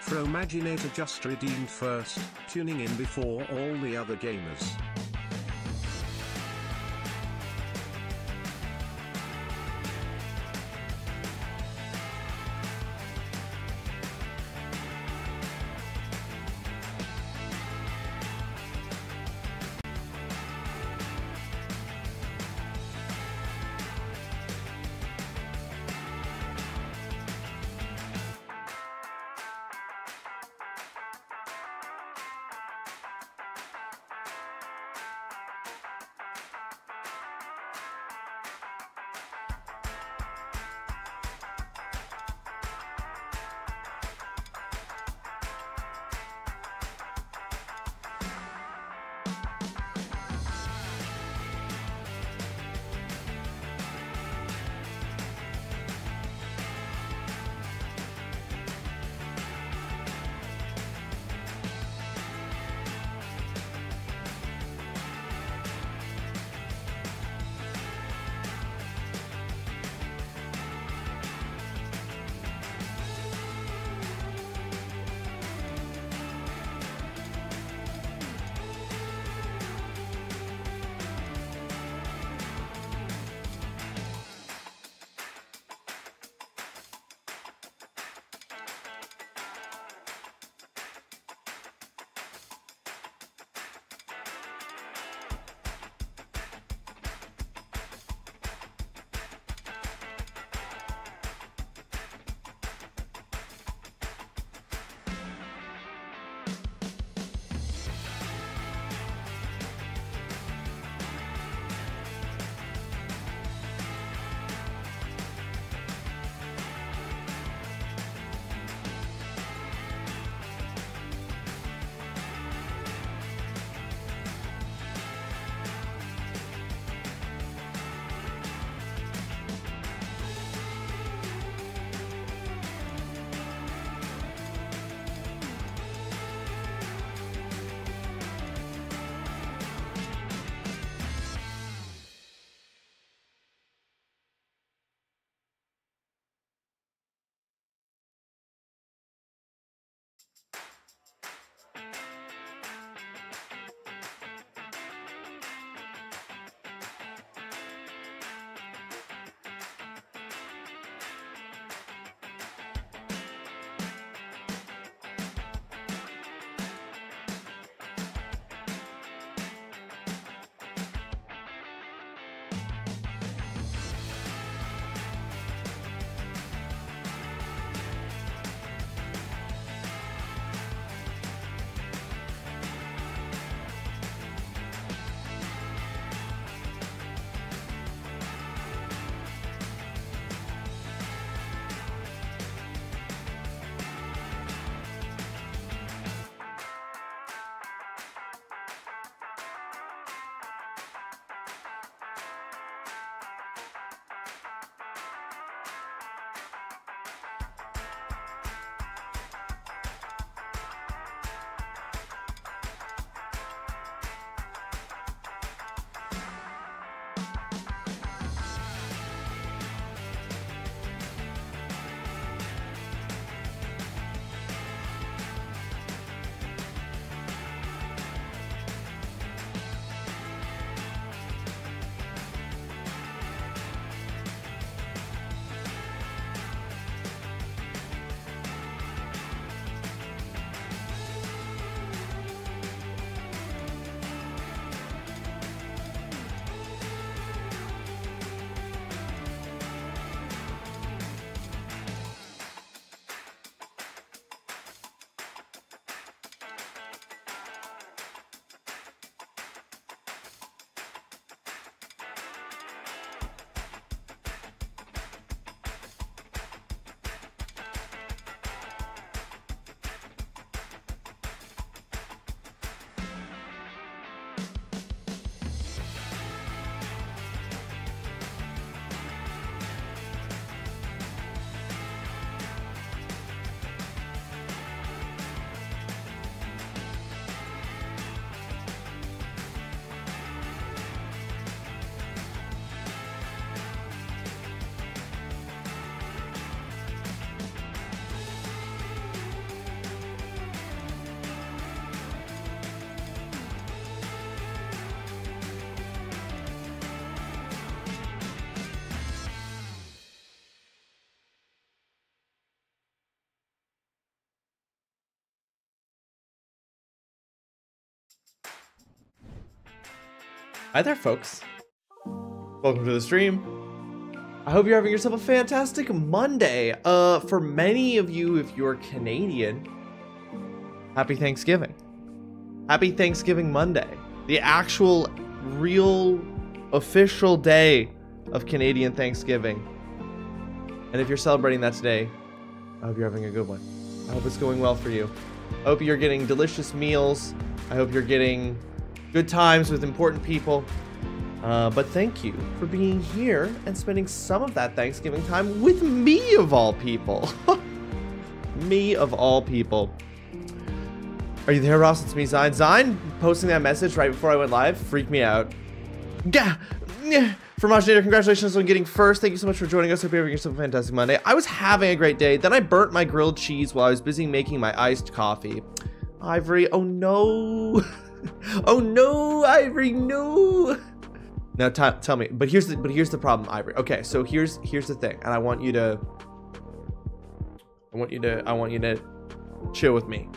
Fromaginator just redeemed first, tuning in before all the other gamers. Hi there, folks. Welcome to the stream. I hope you're having yourself a fantastic Monday. For many of you, if you're Canadian, happy Thanksgiving. Happy Thanksgiving Monday. The actual, real, official day of Canadian Thanksgiving. And if you're celebrating that today, I hope you're having a good one. I hope it's going well for you. I hope you're getting delicious meals. I hope you're getting good times with important people. But thank you for being here and spending some of that Thanksgiving time with me of all people. Me of all people. Are you there, Ross? It's me, Zine. Zine posting that message right before I went live freaked me out. Gah! Formaginator, congratulations on getting first. Thank you so much for joining us. Hope you're having yourself a fantastic Monday. I was having a great day. Then I burnt my grilled cheese while I was busy making my iced coffee. Ivory, oh no. Oh no, Ivory, no. Now tell me, but here's the problem, Ivory. Okay, so here's the thing, and I want you to chill with me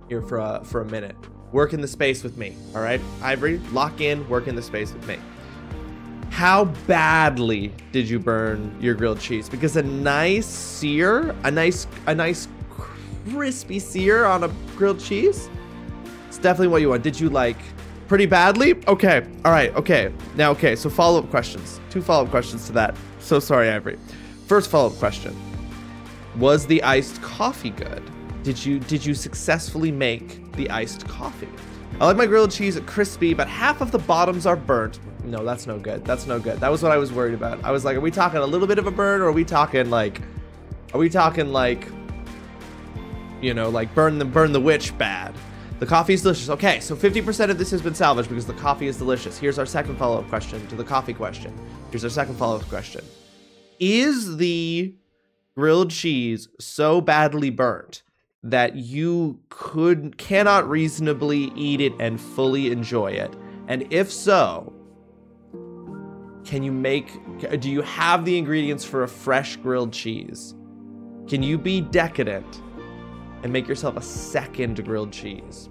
here for a minute. Work in the space with me, all right? Ivory, lock in, work in the space with me. How badly did you burn your grilled cheese? Because a nice sear, a nice crispy sear on a grilled cheese, it's definitely what you want. Did you like pretty badly? Okay, all right, okay. Now, okay, so follow-up questions. 2 follow-up questions to that. So sorry, Ivory. First follow-up question. Was the iced coffee good? Did you successfully make the iced coffee? I like my grilled cheese crispy, but half of the bottoms are burnt. No, that's no good. That's no good. That was what I was worried about. I was like, are we talking a little bit of a burn, or are we talking like, you know, like burn the witch bad? The coffee is delicious. Okay, so 50% of this has been salvaged because the coffee is delicious. Here's our second follow-up question to the coffee question. Here's our second follow-up question. Is the grilled cheese so badly burnt that you cannot reasonably eat it and fully enjoy it? And if so, do you have the ingredients for a fresh grilled cheese? Can you be decadent and make yourself a second grilled cheese?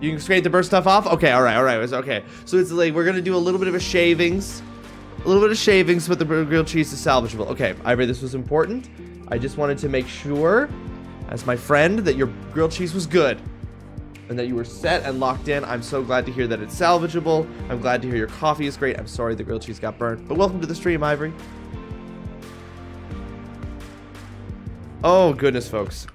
You can scrape the burnt stuff off? Okay, all right, okay. So it's like, we're gonna do a little bit of shavings, but the grilled cheese is salvageable. Okay, Ivory, this was important. I just wanted to make sure, as my friend, that your grilled cheese was good and that you were set and locked in. I'm so glad to hear that it's salvageable. I'm glad to hear your coffee is great. I'm sorry the grilled cheese got burnt, but welcome to the stream, Ivory. Oh goodness, folks.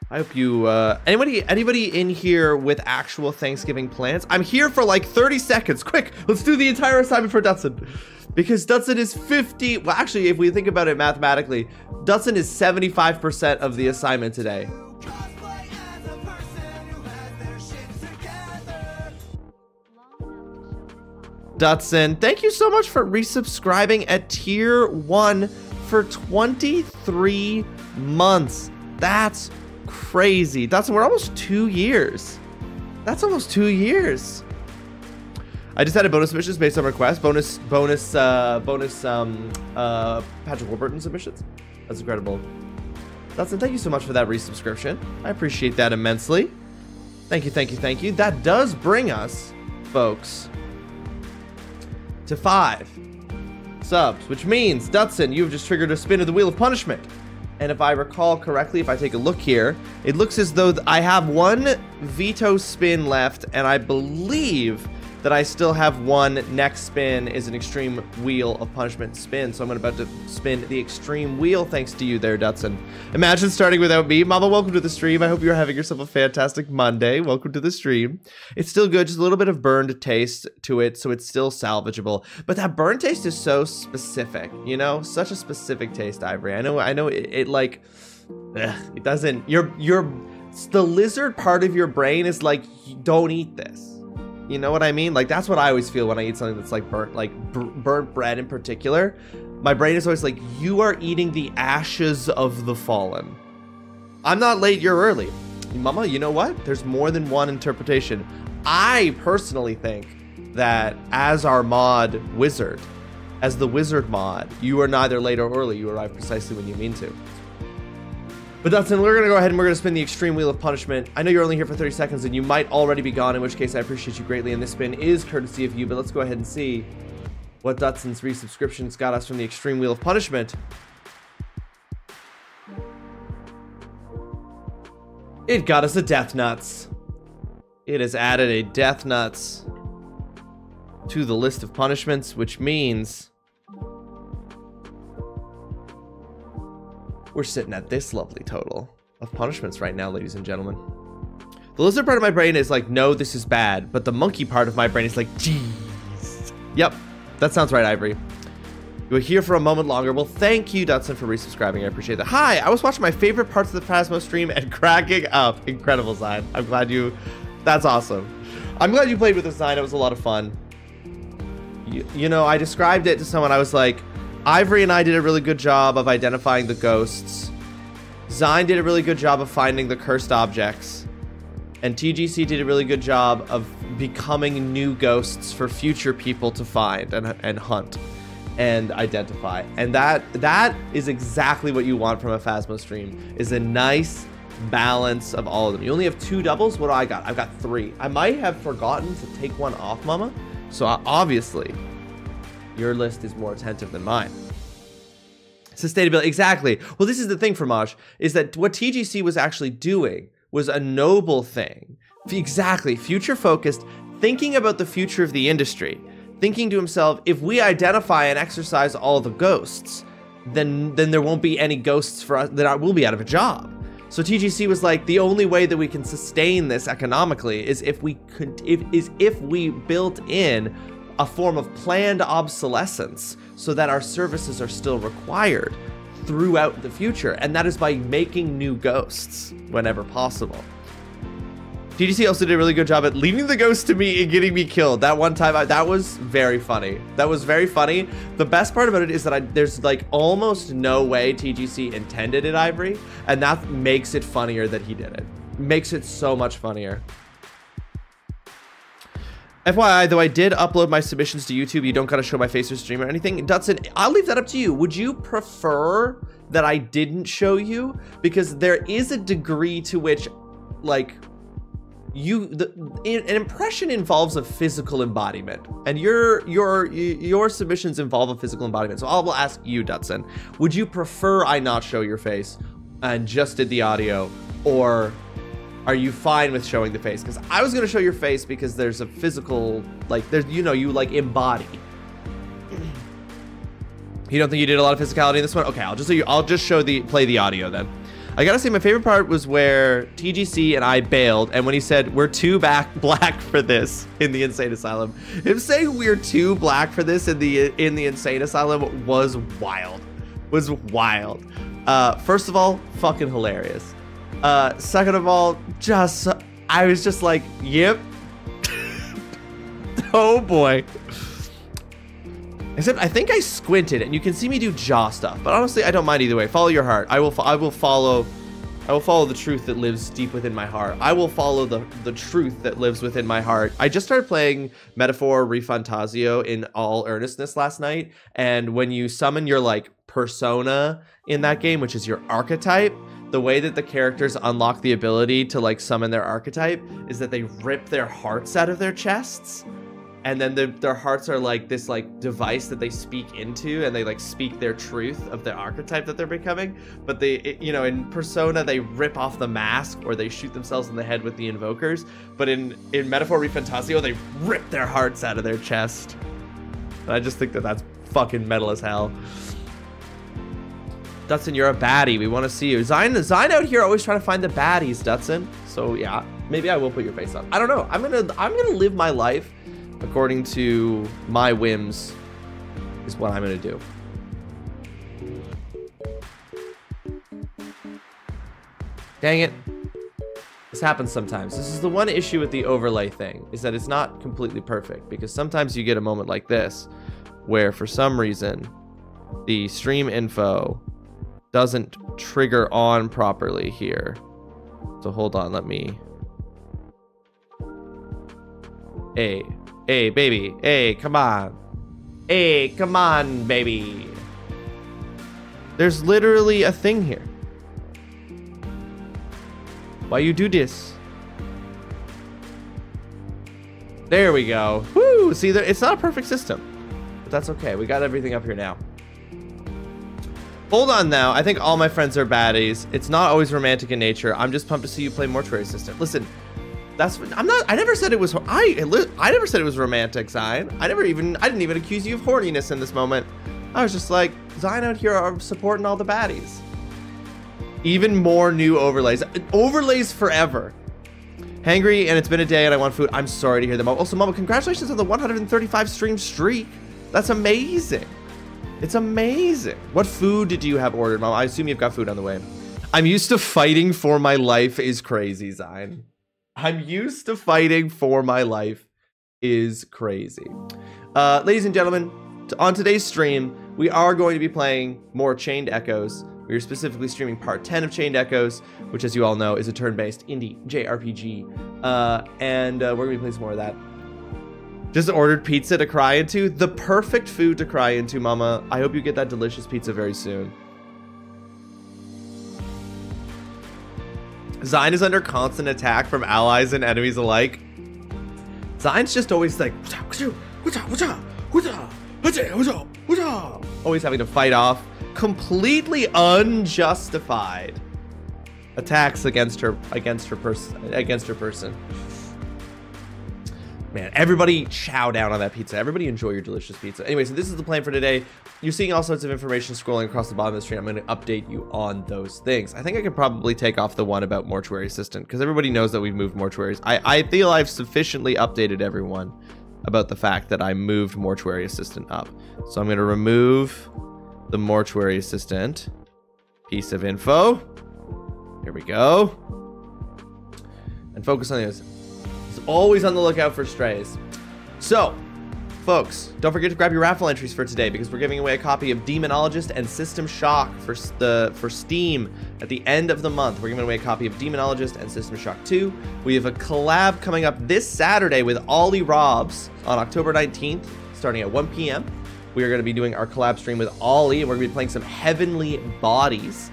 I hope you, anybody in here with actual Thanksgiving plans? I'm here for like 30 seconds. Quick, let's do the entire assignment for Dutson. Because Dutson is 50, well actually, if we think about it mathematically, Dutson is 75% of the assignment today. Dutson, thank you so much for resubscribing at tier 1 for 23 months. That's crazy. Dutson, we're almost 2 years. That's almost 2 years. I just added bonus submissions based on request. Bonus Patrick Warburton submissions. That's incredible. Dutson, thank you so much for that resubscription. I appreciate that immensely. Thank you. That does bring us, folks, to 5 subs, which means, Dutson, you've just triggered a spin of the Wheel of Punishment. And if I recall correctly, if I take a look here, it looks as though I have 1 veto spin left, and I believe that I still have 1 next spin is an extreme Wheel of Punishment spin. So I'm about to spin the extreme wheel thanks to you there, Dutson. Imagine starting without me. Mama, welcome to the stream. I hope you're having yourself a fantastic Monday. Welcome to the stream. It's still good, just a little bit of burned taste to it, so it's still salvageable. But that burnt taste is so specific, you know? Such a specific taste, Ivory. I know it like, it doesn't, the lizard part of your brain is like, don't eat this. You know what I mean? Like, that's what I always feel when I eat something that's like burnt, like burnt bread in particular. My brain is always like, you are eating the ashes of the fallen. I'm not late, you're early. Mama, you know what? There's more than one interpretation. I personally think that as our mod wizard, as the wizard mod, you are neither late or early. You arrive precisely when you mean to. But Dutson, we're going to go ahead and we're going to spin the extreme wheel of punishment. I know you're only here for 30 seconds and you might already be gone, in which case I appreciate you greatly. And this spin is courtesy of you, but let's go ahead and see what Dutson's resubscriptions got us from the extreme wheel of punishment. It got us a Death Nuts. It has added a Death Nuts to the list of punishments, which means we're sitting at this lovely total of punishments right now, ladies and gentlemen. The lizard part of my brain is like, no, this is bad. But the monkey part of my brain is like, jeez. Yep, that sounds right, Ivory. You were here for a moment longer. Well, thank you, Dutson, for resubscribing. I appreciate that. Hi, I was watching my favorite parts of the Phasmo stream and cracking up. Incredible, Zine. I'm glad you... That's awesome. I'm glad you played with us, Zine. It was a lot of fun. You know, I described it to someone. I was like, Ivory and I did a really good job of identifying the ghosts. Zine did a really good job of finding the cursed objects. And TGC did a really good job of becoming new ghosts for future people to find and hunt and identify. And that is exactly what you want from a Phasmo stream, is a nice balance of all of them. You only have 2 doubles. What do I got? I've got 3. I might have forgotten to take one off, Mama. So obviously, your list is more attentive than mine. Sustainability, exactly. Well, this is the thing, Fromage, is that what TGC was actually doing was a noble thing. Exactly, future-focused, thinking about the future of the industry, thinking to himself, if we identify and exercise all the ghosts, then there won't be any ghosts for us, then we'll be out of a job. So TGC was like, the only way that we can sustain this economically is if we built in a form of planned obsolescence so that our services are still required throughout the future. And that is by making new ghosts whenever possible. TGC also did a really good job at leaving the ghost to me and getting me killed. That one time, that was very funny. That was very funny. The best part about it is that there's like almost no way TGC intended it, Ivory. And that makes it funnier that he did it. Makes it so much funnier. FYI, though I did upload my submissions to YouTube, you don't gotta show my face or stream or anything. Dutson, I'll leave that up to you. Would you prefer that I didn't show you? Because there is a degree to which, like, an impression involves a physical embodiment, and your submissions involve a physical embodiment. So I will ask you, Dutson, would you prefer I not show your face and just did the audio, or are you fine with showing the face? Because I was gonna show your face because there's a physical, like, there's, you know, you like embody. You don't think you did a lot of physicality in this one? Okay, I'll just play the audio then. I gotta say, my favorite part was where TGC and I bailed, and when he said, we're too black for this in the Insane Asylum. Him saying we're too black for this in the Insane Asylum was wild. Was wild. First of all, fucking hilarious. Second of all, I was just like, yep. Oh boy. Except I think I squinted and you can see me do jaw stuff, but honestly I don't mind either way. Follow your heart. I will follow the truth that lives deep within my heart. I will follow the truth that lives within my heart. I just started playing Metaphor Refantasio in all earnestness last night, and when you summon your like persona in that game, which is your archetype, the way that the characters unlock the ability to like summon their archetype is that they rip their hearts out of their chests. And then their hearts are like this like device that they speak into, and they like speak their truth of the archetype that they're becoming. But you know, in Persona, they rip off the mask or they shoot themselves in the head with the invokers. But in Metaphor Refantasio, they rip their hearts out of their chest. And I just think that that's fucking metal as hell. Dutson, you're a baddie. We want to see you. Zine out here always trying to find the baddies, Dutson. So yeah, maybe I will put your face on. I don't know. I'm gonna live my life according to my whims is what I'm gonna do. Dang it. This happens sometimes. This is the one issue with the overlay thing, is that it's not completely perfect, because sometimes you get a moment like this where for some reason the stream info doesn't trigger on properly here. So hold on, let me... Hey, baby. Hey, come on. Hey, come on, baby. There's literally a thing here. Why you do this? There we go. Woo! See, it's not a perfect system, but that's okay. We got everything up here now. Hold on now. I think all my friends are baddies. It's not always romantic in nature. I'm just pumped to see you play Mortuary Assistant. Listen, I never said it was. I never said it was romantic, Zion. I didn't even accuse you of horniness in this moment. I was just like, Zion out here are supporting all the baddies. Even more new overlays. Overlays forever. Hangry, and it's been a day and I want food. I'm sorry to hear them. Also, Mama, congratulations on the 135 stream streak. That's amazing. It's amazing. What food did you have ordered, Mama? I assume you've got food on the way. I'm used to fighting for my life is crazy, Zion. I'm used to fighting for my life is crazy. Ladies and gentlemen, on today's stream, we are going to be playing more Chained Echoes. We are specifically streaming part 10 of Chained Echoes, which, as you all know, is a turn-based indie JRPG. And we're going to be playing some more of that. Just ordered pizza to cry into. The perfect food to cry into, Mama. I hope you get that delicious pizza very soon. Zion is under constant attack from allies and enemies alike. Zion's just always like, always having to fight off completely unjustified attacks against her person. Man, everybody chow down on that pizza. Everybody enjoy your delicious pizza. Anyway, so this is the plan for today. You're seeing all sorts of information scrolling across the bottom of the screen. I'm going to update you on those things. I think I could probably take off the one about Mortuary Assistant because everybody knows that we've moved mortuaries. I feel I've sufficiently updated everyone about the fact that I moved Mortuary Assistant up. So I'm going to remove the Mortuary Assistant piece of info. Here we go. And focus on this. Always on the lookout for strays. So, folks, don't forget to grab your raffle entries for today because we're giving away a copy of Demonologist and System Shock for Steam at the end of the month. We're giving away a copy of Demonologist and System Shock 2. We have a collab coming up this Saturday with TrulyRawesome on October 19th, starting at 1 p.m. We are going to be doing our collab stream with Ollie, and we're going to be playing some Heavenly Bodies.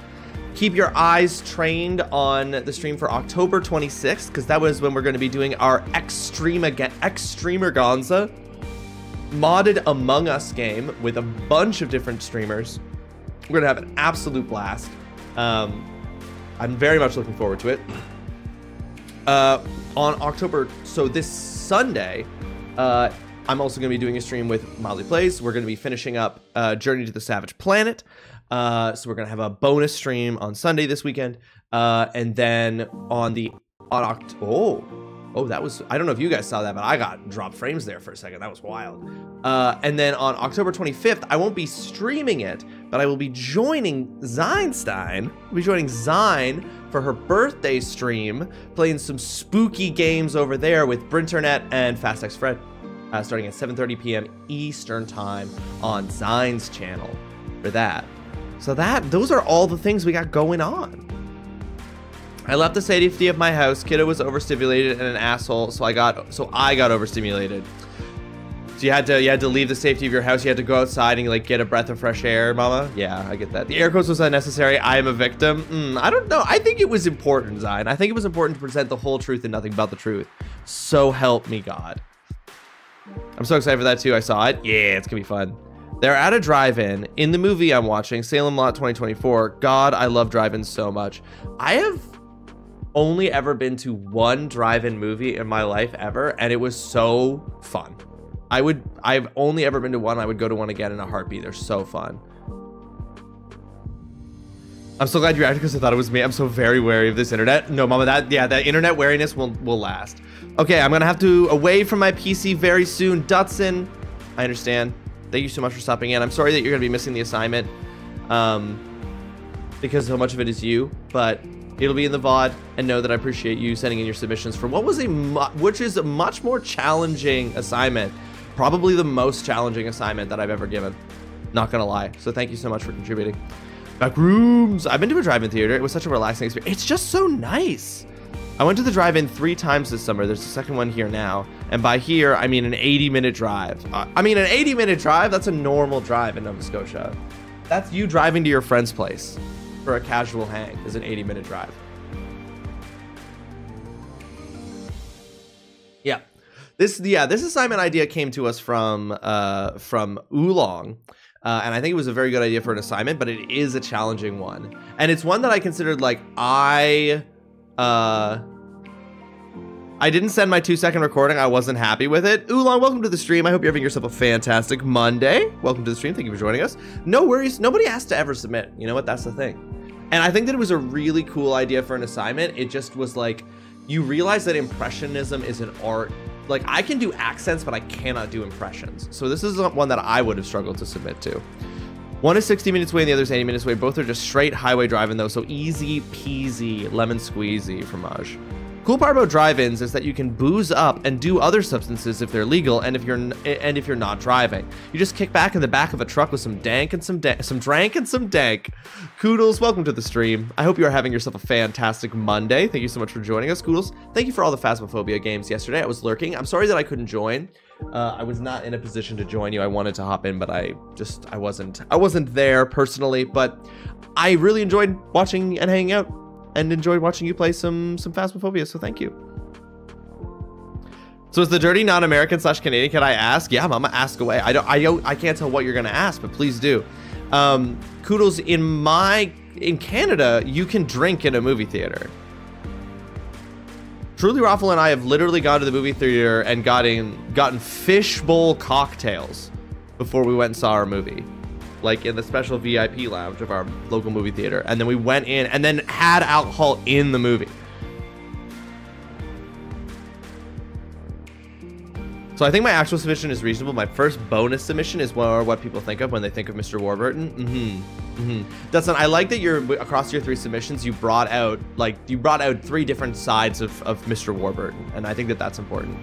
Keep your eyes trained on the stream for October 26th, because that was when we're going to be doing our Extremerganza modded Among Us game with a bunch of different streamers. We're going to have an absolute blast. I'm very much looking forward to it. On October, so this Sunday, I'm also going to be doing a stream with Molly Plays. We're going to be finishing up Journey to the Savage Planet. So we're gonna have a bonus stream on Sunday this weekend, and then that was, I don't know if you guys saw that, but I got dropped frames there for a second. That was wild. And then on October 25th, I won't be streaming it, but I will be joining Zeinstein. I'll be joining Zine for her birthday stream, playing some spooky games over there with Brinternet and FastX Fred, starting at 7:30 p.m. Eastern time on Zine's channel for that. So those are all the things we got going on. I left the safety of my house. Kiddo was overstimulated and an asshole, so I got overstimulated. So you had to leave the safety of your house. You had to go outside and like get a breath of fresh air, Mama. Yeah, I get that. The air quotes was unnecessary. I am a victim. I don't know. I think it was important, Zion. I think it was important to present the whole truth and nothing but the truth. So help me God. I'm so excited for that too. I saw it. Yeah, it's gonna be fun. They're at a drive-in in the movie I'm watching, Salem Lot 2024. God, I love drive-ins so much. I have only ever been to one drive-in movie in my life ever, and it was so fun. I've only ever been to one. I would go to one again in a heartbeat. They're so fun. I'm so glad you reacted because I thought it was me. I'm so very wary of this internet. No, Mama, that internet wariness will last. Okay, I'm gonna have to away from my PC very soon. Dutson, I understand. Thank you so much for stopping in. I'm sorry that you're going to be missing the assignment because so much of it is you, but it'll be in the VOD, and know that I appreciate you sending in your submissions for what was which is a much more challenging assignment, probably the most challenging assignment that I've ever given. Not going to lie. So thank you so much for contributing. Back rooms. I've been to a drive-in theater. It was such a relaxing experience. It's just so nice. I went to the drive-in 3 times this summer. There's a second one here now. And by here, I mean an 80-minute drive. An 80-minute drive, that's a normal drive in Nova Scotia. That's you driving to your friend's place for a casual hang is an 80-minute drive. This assignment idea came to us from Oolong. And I think it was a very good idea for an assignment, but it is a challenging one. And it's one that I considered, like, I didn't send my 2-second recording. I wasn't happy with it. Oolong, welcome to the stream. I hope you're having yourself a fantastic Monday. Welcome to the stream. Thank you for joining us. No worries. Nobody has to ever submit. You know what? That's the thing. And I think that it was a really cool idea for an assignment. It just was like, you realize that impressionism is an art. Like, I can do accents, but I cannot do impressions. So this is one that I would have struggled to submit to. One is 60 minutes away and the other is 80 minutes away. Both are just straight highway driving, though, so easy peasy, lemon squeezy fromage. Cool part about drive-ins is that you can booze up and do other substances if they're legal, and if you're not driving. You just kick back in the back of a truck with some dank and some drank and some dank. Koodles, welcome to the stream. I hope you are having yourself a fantastic Monday. Thank you so much for joining us, Koodles. Thank you for all the Phasmophobia games yesterday. I was lurking. I'm sorry that I couldn't join. I was not in a position to join you. I wanted to hop in, but I wasn't there personally, but I really enjoyed watching and hanging out. And enjoyed watching you play some Phasmophobia, so thank you. So is the dirty non-American / Canadian? Can I ask? Yeah, Mama, ask away. I can't tell what you're gonna ask, but please do. Koodles, in Canada, you can drink in a movie theater. TrulyRawesome and I have literally gone to the movie theater and gotten fishbowl cocktails before we went and saw our movie. Like in the special VIP lounge of our local movie theater. And then we went in and then had alcohol in the movie. So I think my actual submission is reasonable. My first bonus submission is more what people think of when they think of Mr. Warburton. Dustin, I like that you're across your 3 submissions, you brought out 3 different sides of Mr. Warburton. And I think that that's important.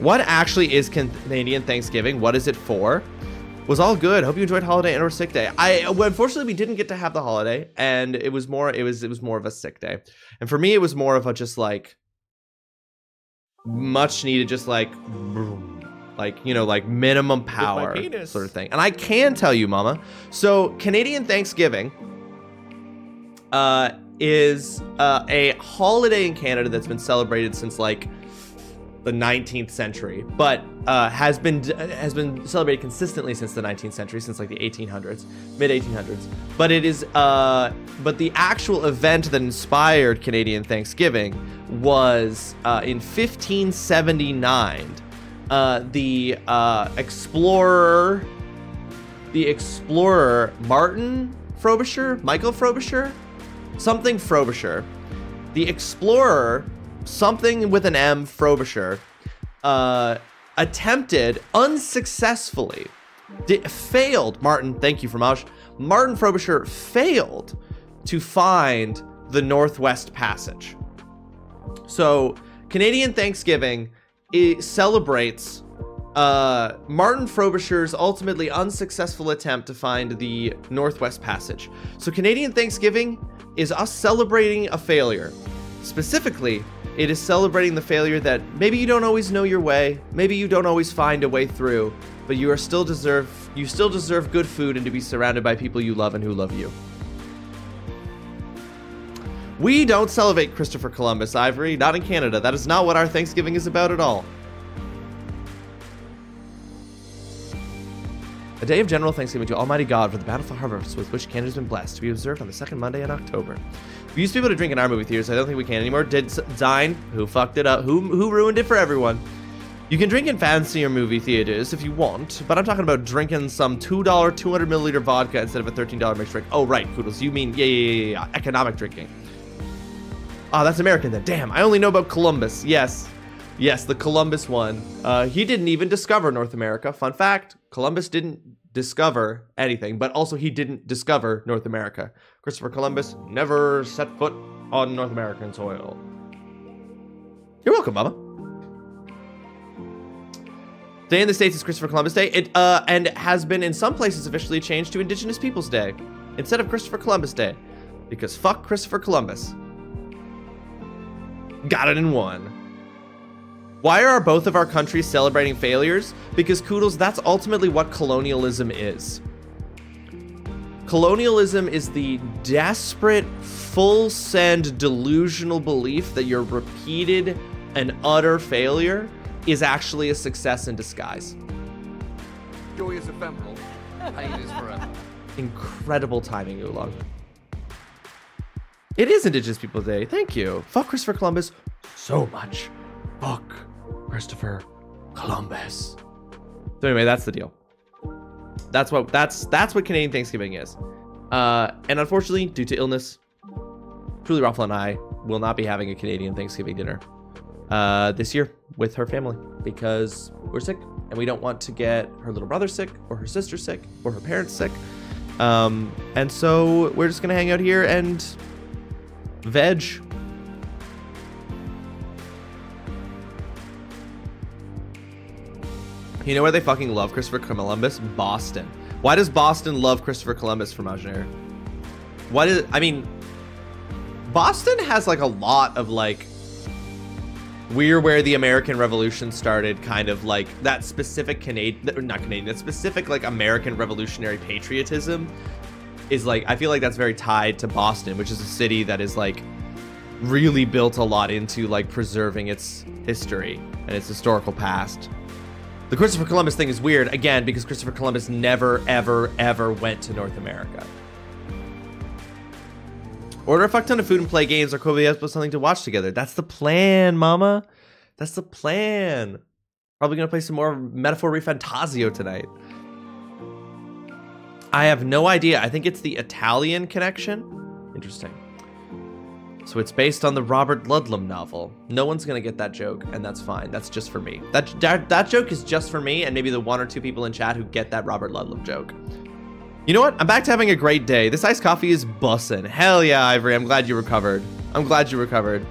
What actually is Canadian Thanksgiving? What is it for? Was all good. Hope you enjoyed holiday and or sick day. Unfortunately we didn't get to have the holiday, and it was more of a sick day. And for me it was more of a just like much needed, just like you know, like minimum power sort of thing. And I can tell you, Mama, so Canadian Thanksgiving is a holiday in Canada that's been celebrated since like the 19th century, but has been celebrated consistently since the 19th century, since like the 1800s, mid 1800s. But it is but the actual event that inspired Canadian Thanksgiving was in 1579. The explorer Michael Frobisher, something Frobisher, the explorer, something with an M, Frobisher, attempted unsuccessfully, failed, Martin, thank you, Fromage. Martin Frobisher failed to find the Northwest Passage. So Canadian Thanksgiving, it celebrates Martin Frobisher's ultimately unsuccessful attempt to find the Northwest Passage. So Canadian Thanksgiving is us celebrating a failure. Specifically, it is celebrating the failure that maybe you don't always know your way, maybe you don't always find a way through, but you still deserve good food and to be surrounded by people you love and who love you. We don't celebrate Christopher Columbus, Ivory, not in Canada. That is not what our Thanksgiving is about at all. A day of general thanksgiving to Almighty God for the bountiful harvest with which Canada has been blessed, to be observed on the second Monday in October. We used to be able to drink in our movie theaters. I don't think we can anymore. Did Zine, who fucked it up, who ruined it for everyone. You can drink in fancier movie theaters if you want, but I'm talking about drinking some $2 200 milliliter vodka instead of a $13 mixed drink. Oh, right, Koodles. You mean, yeah, economic drinking. Oh, that's American then. Damn, I only know about Columbus. Yes, the Columbus one. He didn't even discover North America. Fun fact, Columbus didn't discover anything, but also he didn't discover North America. Christopher Columbus never set foot on North American soil. You're welcome, Mama. Day in the States is Christopher Columbus Day. It and has been in some places officially changed to Indigenous Peoples Day instead of Christopher Columbus Day, because fuck Christopher Columbus. Got it in one. Why are both of our countries celebrating failures? Because Koodles, that's ultimately what colonialism is. Colonialism is the desperate, full-send delusional belief that your repeated an utter failure is actually a success in disguise. Joy is ephemeral. Pain is forever. Incredible timing, Oolong. It is Indigenous Peoples Day. Thank you. Fuck Christopher Columbus so much. Fuck Christopher Columbus. So anyway, that's the deal. That's what Canadian Thanksgiving is. And unfortunately, due to illness, TrulyRawesome and I will not be having a Canadian Thanksgiving dinner this year with her family because we're sick and we don't want to get her little brother sick or her sister sick or her parents sick. And so we're just gonna hang out here and veg. You know where they fucking love Christopher Columbus? Boston. Why does Boston love Christopher Columbus, Fromaginaire? I mean, Boston has like a lot of like, we're where the American Revolution started, kind of like that specific that specific like American revolutionary patriotism is like, I feel like that's very tied to Boston, which is a city that is like really built a lot into like preserving its history and its historical past. The Christopher Columbus thing is weird, again, because Christopher Columbus never, ever, ever went to North America. Order a fuck ton of food and play games or co-videos with something to watch together. That's the plan, mama. That's the plan. Probably gonna play some more Metaphor Refantasio tonight. I have no idea. I think it's the Italian connection. Interesting. So it's based on the Robert Ludlum novel. No one's gonna get that joke, and that's fine. That's just for me. That joke is just for me and maybe the 1 or 2 people in chat who get that Robert Ludlum joke. You know what? I'm back to having a great day. This iced coffee is bussin'. Hell yeah, Ivory. I'm glad you recovered. I'm glad you recovered.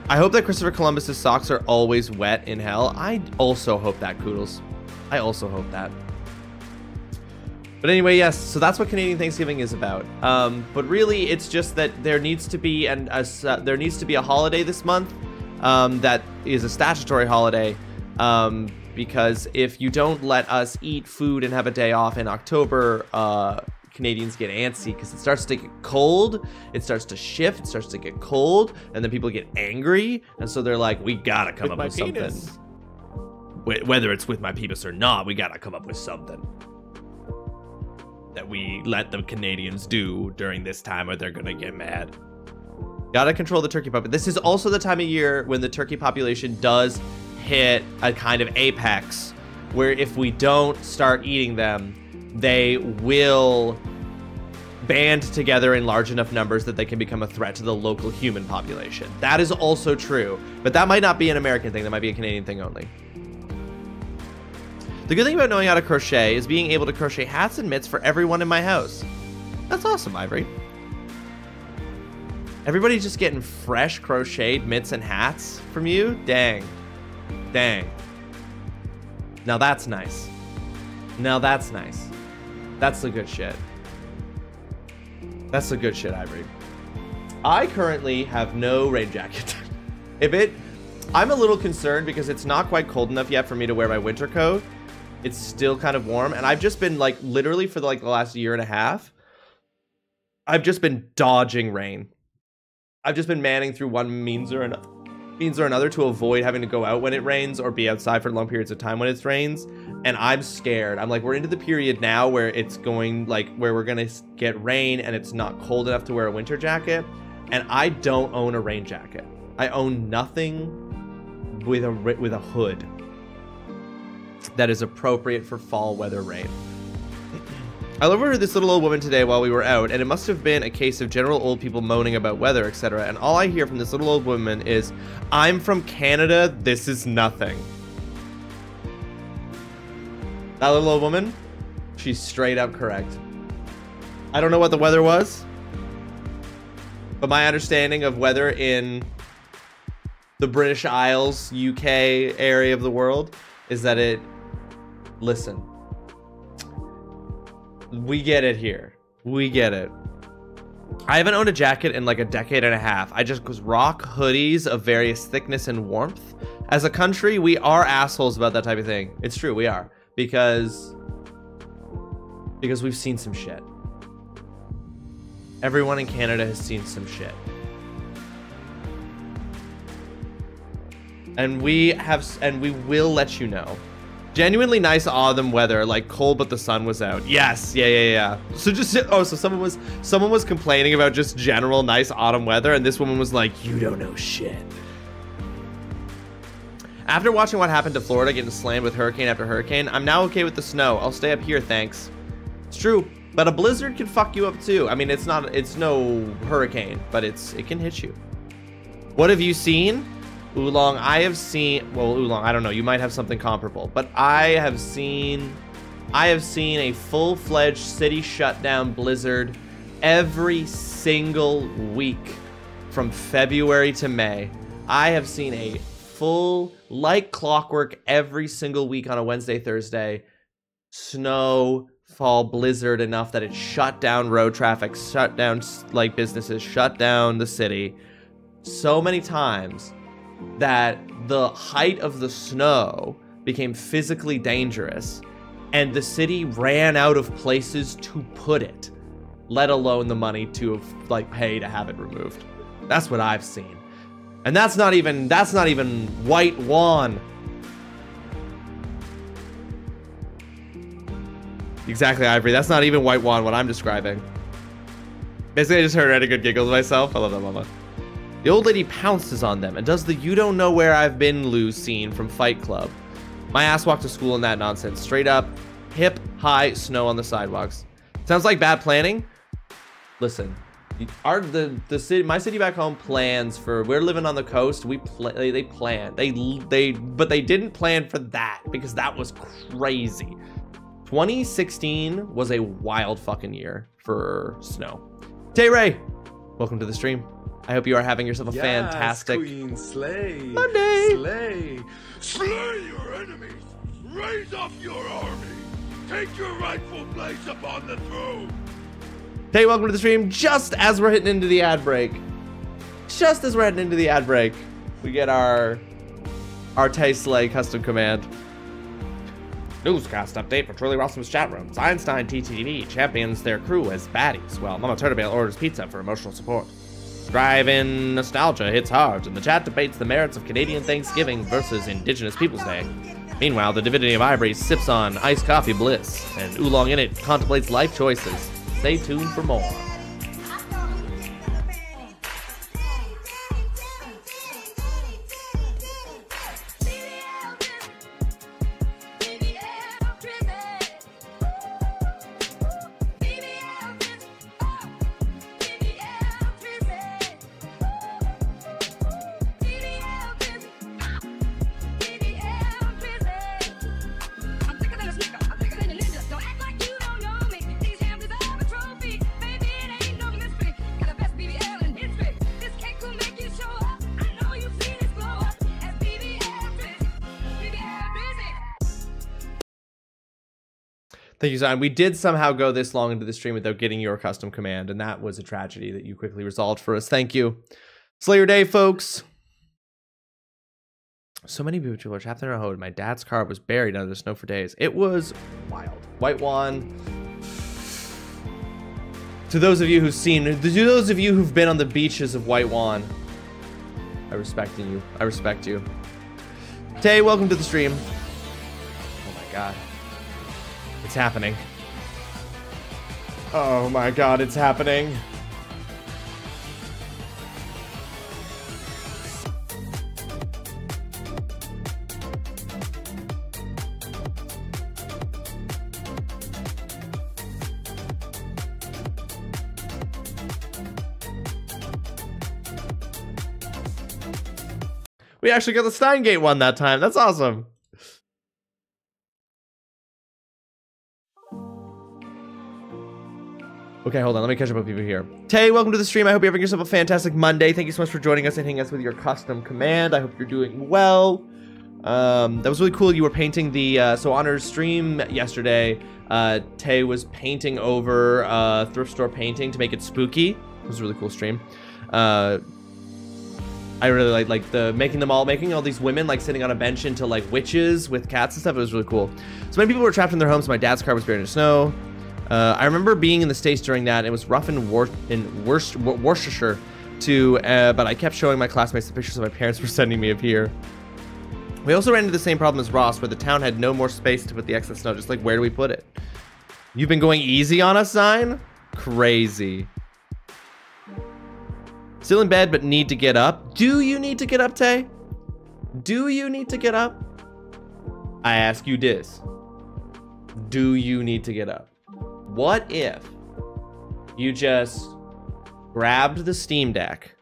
I hope that Christopher Columbus's socks are always wet in hell. I also hope that, Koodles. I also hope that. But anyway, yes, so that's what Canadian Thanksgiving is about. But really, it's just that there needs to be a holiday this month that is a statutory holiday. Because if you don't let us eat food and have a day off in October, Canadians get antsy because it starts to get cold, it starts to shift, it starts to get cold, and then people get angry, and so they're like, we gotta come up with something. Whether it's with my penis or not, we gotta come up with something that we let the Canadians do during this time or they're gonna get mad. Gotta control the turkey puppet. This is also the time of year when the turkey population does hit a kind of apex where if we don't start eating them, they will band together in large enough numbers that they can become a threat to the local human population. That is also true, but that might not be an American thing. That might be a Canadian thing only. The good thing about knowing how to crochet is being able to crochet hats and mitts for everyone in my house. That's awesome, Ivory. Everybody's just getting fresh crocheted mitts and hats from you? Dang. Dang. Now that's nice. Now that's nice. That's the good shit. That's the good shit, Ivory. I currently have no rain jacket. I'm a little concerned because it's not quite cold enough yet for me to wear my winter coat. It's still kind of warm, and I've just been like literally for like the last year and a half, I've just been dodging rain. I've just been manning through one means or another to avoid having to go out when it rains or be outside for long periods of time when it rains, and I'm scared. I'm like, we're into the period now where it's going like where we're gonna get rain and it's not cold enough to wear a winter jacket, and I don't own a rain jacket. I own nothing with a hood that is appropriate for fall weather rain. I overheard this little old woman today while we were out, and it must have been a case of general old people moaning about weather, etc. And all I hear from this little old woman is, I'm from Canada, this is nothing. That little old woman, she's straight up correct. I don't know what the weather was, but my understanding of weather in the British Isles, UK area of the world is that listen, we get it here. We get it. I haven't owned a jacket in like a decade and a half. I just rock hoodies of various thickness and warmth. As a country, we are assholes about that type of thing. It's true, we are. Because we've seen some shit. Everyone in Canada has seen some shit. And we will let you know. Genuinely nice autumn weather, like cold but the sun was out. Yes, yeah. So so someone was complaining about just general nice autumn weather, and this woman was like, you don't know shit. After watching what happened to Florida getting slammed with hurricane after hurricane, I'm now okay with the snow. I'll stay up here, thanks. It's true, but a blizzard can fuck you up too. I mean, it's no hurricane, but it can hit you. What have you seen? Oolong, I have seen, well, Oolong, I don't know, you might have something comparable, but I have seen a full-fledged city shutdown blizzard every single week from February to May. I have seen a full, like clockwork, every single week on a Wednesday, Thursday, snowfall blizzard enough that it shut down road traffic, shut down like businesses, shut down the city so many times that the height of the snow became physically dangerous and the city ran out of places to put it, let alone the money to like pay to have it removed. That's what I've seen. And that's not even White Juan. Exactly, Ivory. That's not even White Juan, what I'm describing. Basically, I just heard a good giggles myself. I love that mama. The old lady pounces on them and does the you don't know where I've been lose scene from Fight Club. My ass walked to school in that nonsense. Straight up, hip, high, snow on the sidewalks. Sounds like bad planning. Listen, the city, my city back home plans for, we're living on the coast. They plan. But they didn't plan for that because that was crazy. 2016 was a wild fucking year for snow. Tay Ray, welcome to the stream. I hope you are having yourself a fantastic Queen, slay, Monday. Slay. Slay your enemies. Raise up your army. Take your rightful place upon the throne. Hey, welcome to the stream. Just as we're hitting into the ad break, we get our Tay Slay custom command. Newscast update for TrulyRawesome's chat rooms. Einstein TTV champions their crew as baddies, while Mama Turtlebale orders pizza for emotional support. Drive-in nostalgia hits hard, and the chat debates the merits of Canadian Thanksgiving versus Indigenous Peoples Day. Meanwhile, the Divinity of Ivory sips on iced coffee bliss, and Oolong in it contemplates life choices. Stay tuned for more. Thank you, Zion. We did somehow go this long into the stream without getting your custom command, and that was a tragedy that you quickly resolved for us. Thank you. Slayer Day, folks. So many people are trapped in a hole. My dad's car was buried under the snow for days. It was wild. White Juan. To those of you who've been on the beaches of White Juan, I respect you. I respect you. Tay, welcome to the stream. Oh my god. It's happening. Oh my god, it's happening. We actually got the Steingate one that time. That's awesome. Okay, hold on. Let me catch up with people here. Tay, welcome to the stream. I hope you're having yourself a fantastic Monday. Thank you so much for joining us and hitting us with your custom command. I hope you're doing well. That was really cool. You were painting the So Honor's stream yesterday. Tay was painting over thrift store painting to make it spooky. It was a really cool stream. I really like the making all these women like sitting on a bench into like witches with cats and stuff. It was really cool. So many people were trapped in their homes. My dad's car was buried in snow. I remember being in the States during that. It was rough in Worcestershire too, but I kept showing my classmates the pictures of my parents were sending me of here. We also ran into the same problem as Ross, where the town had no more space to put the excess snow. Just like, where do we put it? You've been going easy on us, Sign? Crazy. Still in bed, but need to get up. Do you need to get up, Tay? Do you need to get up? I ask you this. Do you need to get up? What if you just grabbed the Steam Deck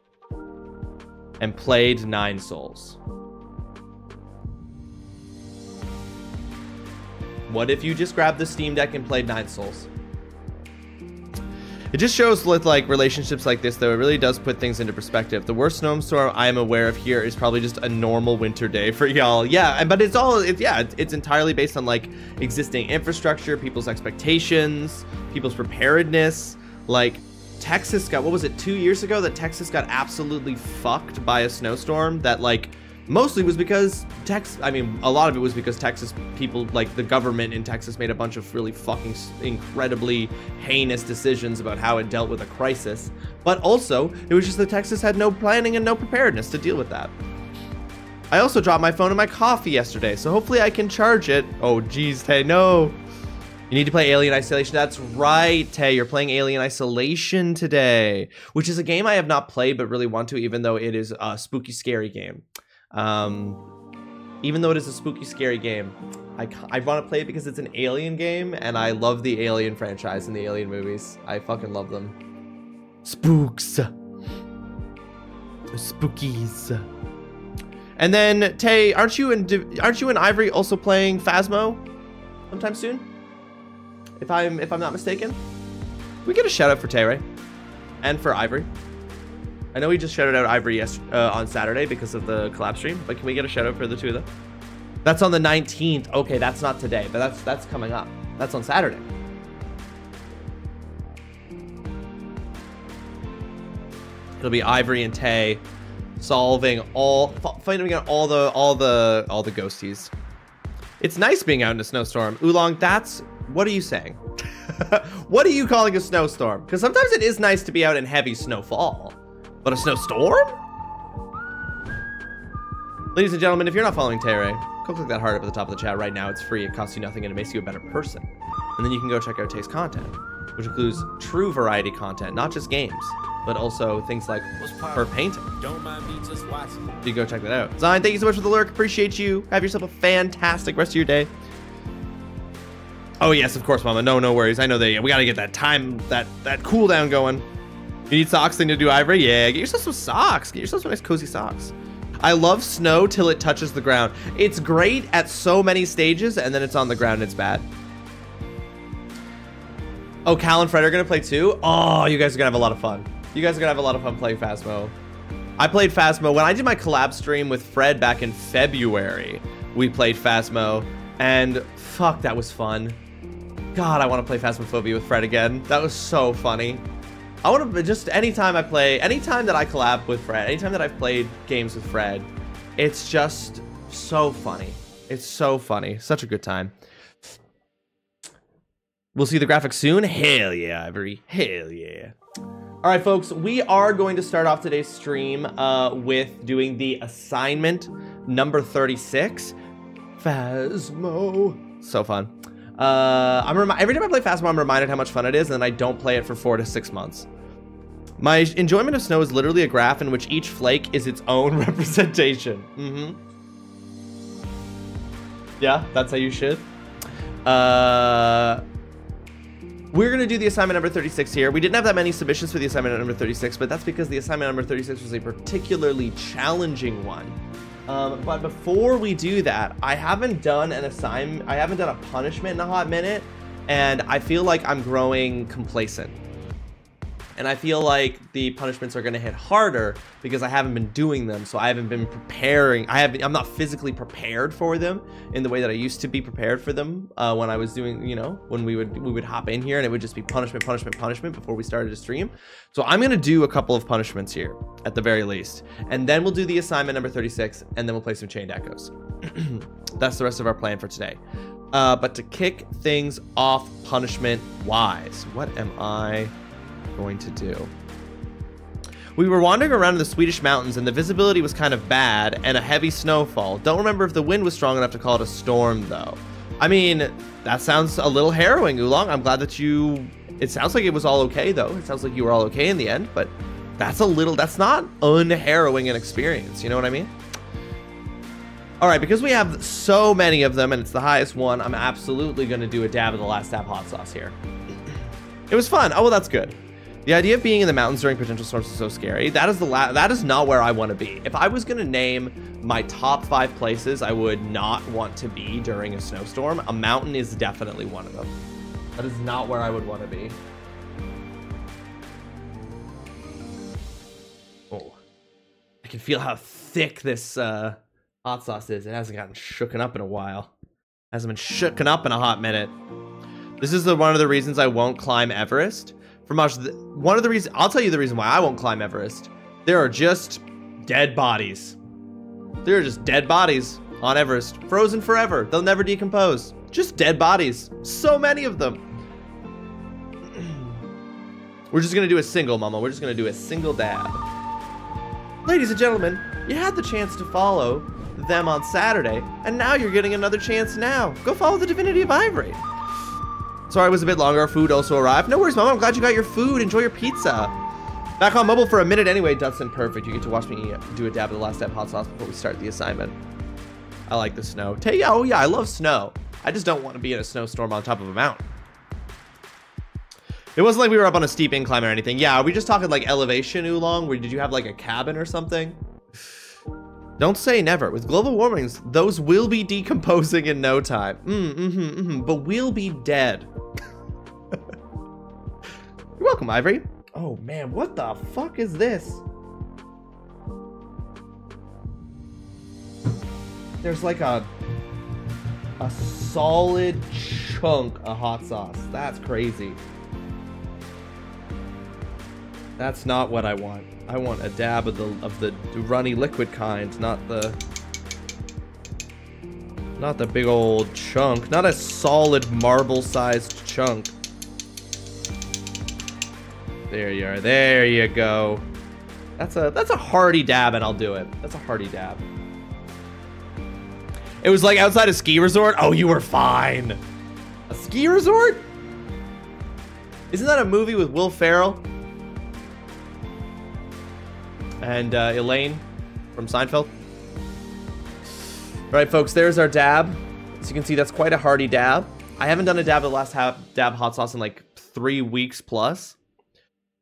and played 9 Souls? What if you just grabbed the Steam Deck and played 9 Souls? It just shows with like relationships like this, though, it really does put things into perspective. The worst snowstorm I am aware of here is probably just a normal winter day for y'all. Yeah, but it's entirely based on like existing infrastructure, people's expectations, people's preparedness. Like Texas got, what was it, 2 years ago that Texas got absolutely fucked by a snowstorm that like mostly was because a lot of it was because Texas people, like the government in Texas, made a bunch of really fucking incredibly heinous decisions about how it dealt with a crisis. But also, it was just that Texas had no planning and no preparedness to deal with that. I also dropped my phone in my coffee yesterday, so hopefully I can charge it. Oh, geez, Tay, no. You need to play Alien Isolation. That's right, Tay. You're playing Alien Isolation today, which is a game I have not played but really want to, even though it is a spooky, scary game. Even though it is a spooky, scary game, I want to play it because it's an Alien game, and I love the Alien franchise and the Alien movies. I fucking love them. Spooks. Spookies. And then Tay, aren't you and Ivory also playing Phasmo sometime soon? If I'm not mistaken, we get a shout out for Tay, right? And for Ivory. I know we just shouted out Ivory on Saturday because of the collab stream, but can we get a shout out for the two of them? That's on the 19th. Okay, that's not today, but that's coming up. That's on Saturday. It'll be Ivory and Tay fighting against all the ghosties. It's nice being out in a snowstorm. Oolong, what are you saying? What are you calling a snowstorm? Because sometimes it is nice to be out in heavy snowfall. But a snowstorm? Ladies and gentlemen, if you're not following Tere, go click that heart up at the top of the chat right now. It's free, it costs you nothing, and it makes you a better person. And then you can go check out Tay's content, which includes true variety content, not just games, but also things like her painting. Don't mind me just watching. You go check that out. Zion, thank you so much for the lurk. Appreciate you. Have yourself a fantastic rest of your day. Oh yes, of course, Mama. No worries. I know that we gotta get that cooldown going. You need socks thing to do, Ivory? Yeah, get yourself some socks. Get yourself some nice cozy socks. I love snow till it touches the ground. It's great at so many stages, and then it's on the ground and it's bad. Oh, Cal and Fred are gonna play too? Oh, you guys are gonna have a lot of fun. You guys are gonna have a lot of fun playing Phasmo. I played Phasmo when I did my collab stream with Fred back in February. We played Phasmo, and fuck, that was fun. God, I want to play Phasmophobia with Fred again. That was so funny. I want to just anytime that I collab with Fred, anytime that I've played games with Fred, it's just so funny. It's so funny. Such a good time. We'll see the graphics soon. Hell yeah, Ivory. Hell yeah. All right, folks, we are going to start off today's stream with doing the assignment number 36. Phasmo. So fun. Every time I play Phasmo, I'm reminded how much fun it is, and then I don't play it for 4 to 6 months. My enjoyment of snow is literally a graph in which each flake is its own representation. Yeah, that's how you should. We're going to do the assignment number 36 here. We didn't have that many submissions for the assignment number 36, but that's because the assignment number 36 was a particularly challenging one. But before we do that, I haven't done a punishment in a hot minute, and I feel like I'm growing complacent. And I feel like the punishments are going to hit harder because I haven't been doing them, so I haven't been preparing. I'm not physically prepared for them in the way that I used to be prepared for them when I was doing, when we would hop in here and it would just be punishment before we started to stream. So I'm going to do a couple of punishments here at the very least, and then we'll do the assignment number 36, and then we'll play some Chained Echoes. That's the rest of our plan for today. But to kick things off punishment wise, what am I going to do? We were wandering around in the Swedish mountains and the visibility was kind of bad and a heavy snowfall. Don't remember if the wind was strong enough to call it a storm though. I mean, that sounds a little harrowing, Oolong. I'm glad that it sounds like it was all okay though. It sounds like you were all okay in the end, but that's not unharrowing an experience. You know what I mean? All right, because we have so many of them and it's the highest one, I'm absolutely going to do a dab of the last dab hot sauce here. It was fun. Oh, well, that's good. The idea of being in the mountains during potential storms is so scary. That is not where I want to be. If I was going to name my top 5 places I would not want to be during a snowstorm, a mountain is definitely one of them. That is not where I would want to be. Oh, I can feel how thick this hot sauce is. It hasn't gotten shooken up in a while. Hasn't been shooken up in a hot minute. This is one of the reasons I won't climb Everest. One of the reasons, I'll tell you the reason why I won't climb Everest. There are just dead bodies. There are just dead bodies on Everest, frozen forever. They'll never decompose. Just dead bodies. So many of them. We're just gonna do a single, Mama. We're just gonna do a single dab. Ladies and gentlemen, you had the chance to follow them on Saturday, and now you're getting another chance now. Go follow the Divinity of Ivory. Sorry it was a bit longer. Our food also arrived. No worries, Mama. I'm glad you got your food. Enjoy your pizza. Back on mobile for a minute anyway, Dustin. Perfect. You get to watch me do a dab of the last dab hot sauce before we start the assignment. I like the snow. Oh yeah, I love snow. I just don't want to be in a snowstorm on top of a mountain. It wasn't like we were up on a steep incline or anything. Yeah, are we just talking like elevation, Oolong? Did you have like a cabin or something? Don't say never. With global warmings, those will be decomposing in no time. But we'll be dead. You're welcome, Ivory. Oh man, what the fuck is this? There's like a solid chunk of hot sauce. That's crazy. That's not what I want. I want a dab of the runny liquid kind, not the big old chunk, not a solid marble-sized chunk. There you are. There you go. That's a hearty dab, and I'll do it. That's a hearty dab. It was like outside a ski resort. Oh, you were fine. A ski resort? Isn't that a movie with Will Ferrell and Elaine from Seinfeld? All right, folks, there's our dab. As you can see, that's quite a hearty dab. I haven't done a dab of the last dab hot sauce in like 3 weeks plus.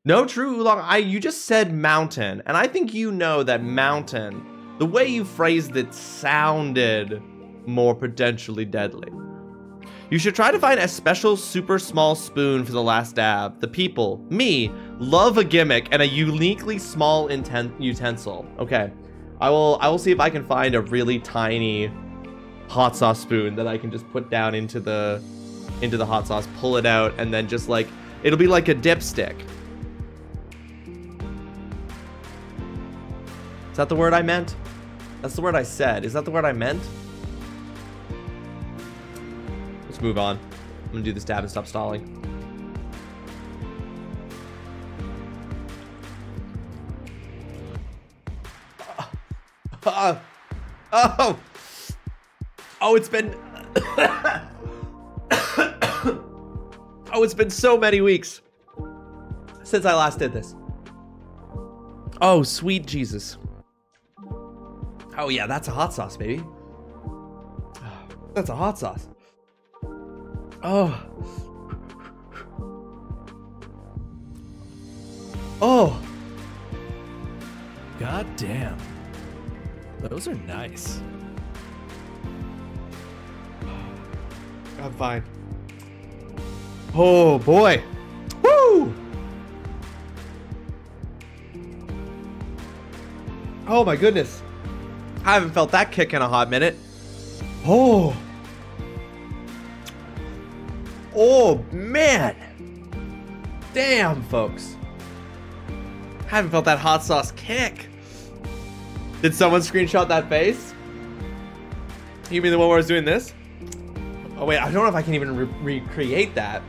No, true, Oolong. You just said mountain, and I think you know that mountain, the way you phrased it sounded more potentially deadly. You should try to find a special super small spoon for the last dab. The people, me, love a gimmick and a uniquely small utensil. Okay, I will see if I can find a really tiny hot sauce spoon that I can just put down into the hot sauce, pull it out, and then just like, it'll be like a dipstick. Is that the word I meant? That's the word I said. Is that the word I meant? Let's move on. I'm gonna do this dab and stop stalling. Oh, it's been oh, it's been so many weeks since I last did this. Oh, sweet Jesus. Oh yeah, that's a hot sauce, baby. That's a hot sauce. Oh. Oh. God damn. Those are nice. I'm fine. Oh boy. Woo! Oh my goodness. I haven't felt that kick in a hot minute. Oh. Oh man. Damn, folks. Haven't felt that hot sauce kick. Did someone screenshot that face? You mean the one where I was doing this? Oh wait, I don't know if I can even recreate that.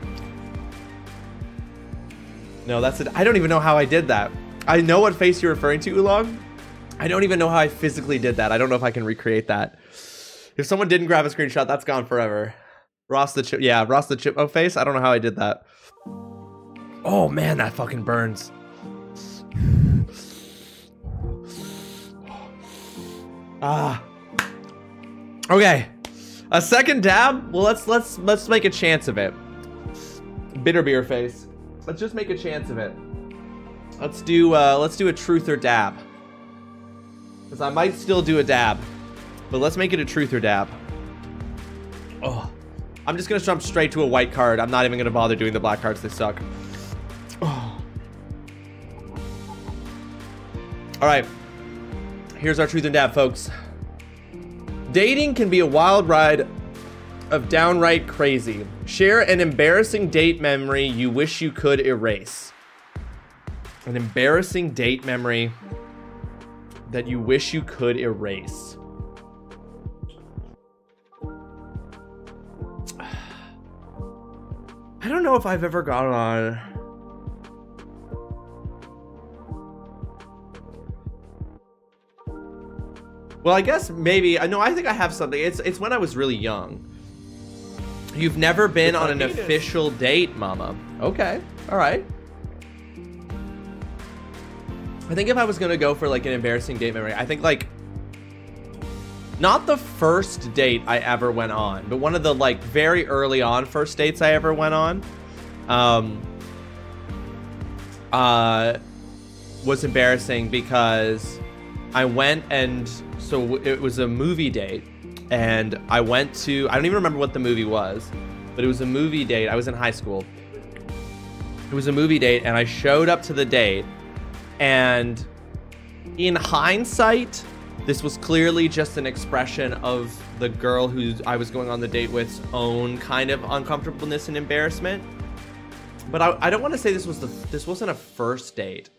No, that's it. I don't even know how I did that. I know what face you're referring to, Oolong. I don't even know how I physically did that. I don't know if I can recreate that. If someone didn't grab a screenshot, that's gone forever. Ross the Chip, yeah, Ross the Chipmo face. I don't know how I did that. Oh man, that fucking burns. Ah. Okay. A second dab? Well, let's make a chance of it. Bitter beer face. Let's just make a chance of it. Let's do a truth or dab. Because I might still do a dab. But let's make it a truth or dab. Oh. I'm just gonna jump straight to a white card. I'm not even gonna bother doing the black cards, they suck. Oh. Alright. Here's our truth and dab, folks. Dating can be a wild ride of downright crazy. Share an embarrassing date memory you wish you could erase. An embarrassing date memory that you wish you could erase. I don't know if I've ever gone on... Well, I guess maybe... No, I think I have something. It's when I was really young. You've never been on an official date, mama. Okay. All right. I think if I was going to go for like an embarrassing date memory, I think like... Not the first date I ever went on, but one of the like very early on first dates I ever went on. Was embarrassing because I went and... So it was a movie date, and I went to, I don't even remember what the movie was, but it was a movie date. I was in high school. It was a movie date, and I showed up to the date, and in hindsight, this was clearly just an expression of the girl who I was going on the date with's own kind of uncomfortableness and embarrassment. But I don't want to say this wasn't a first date.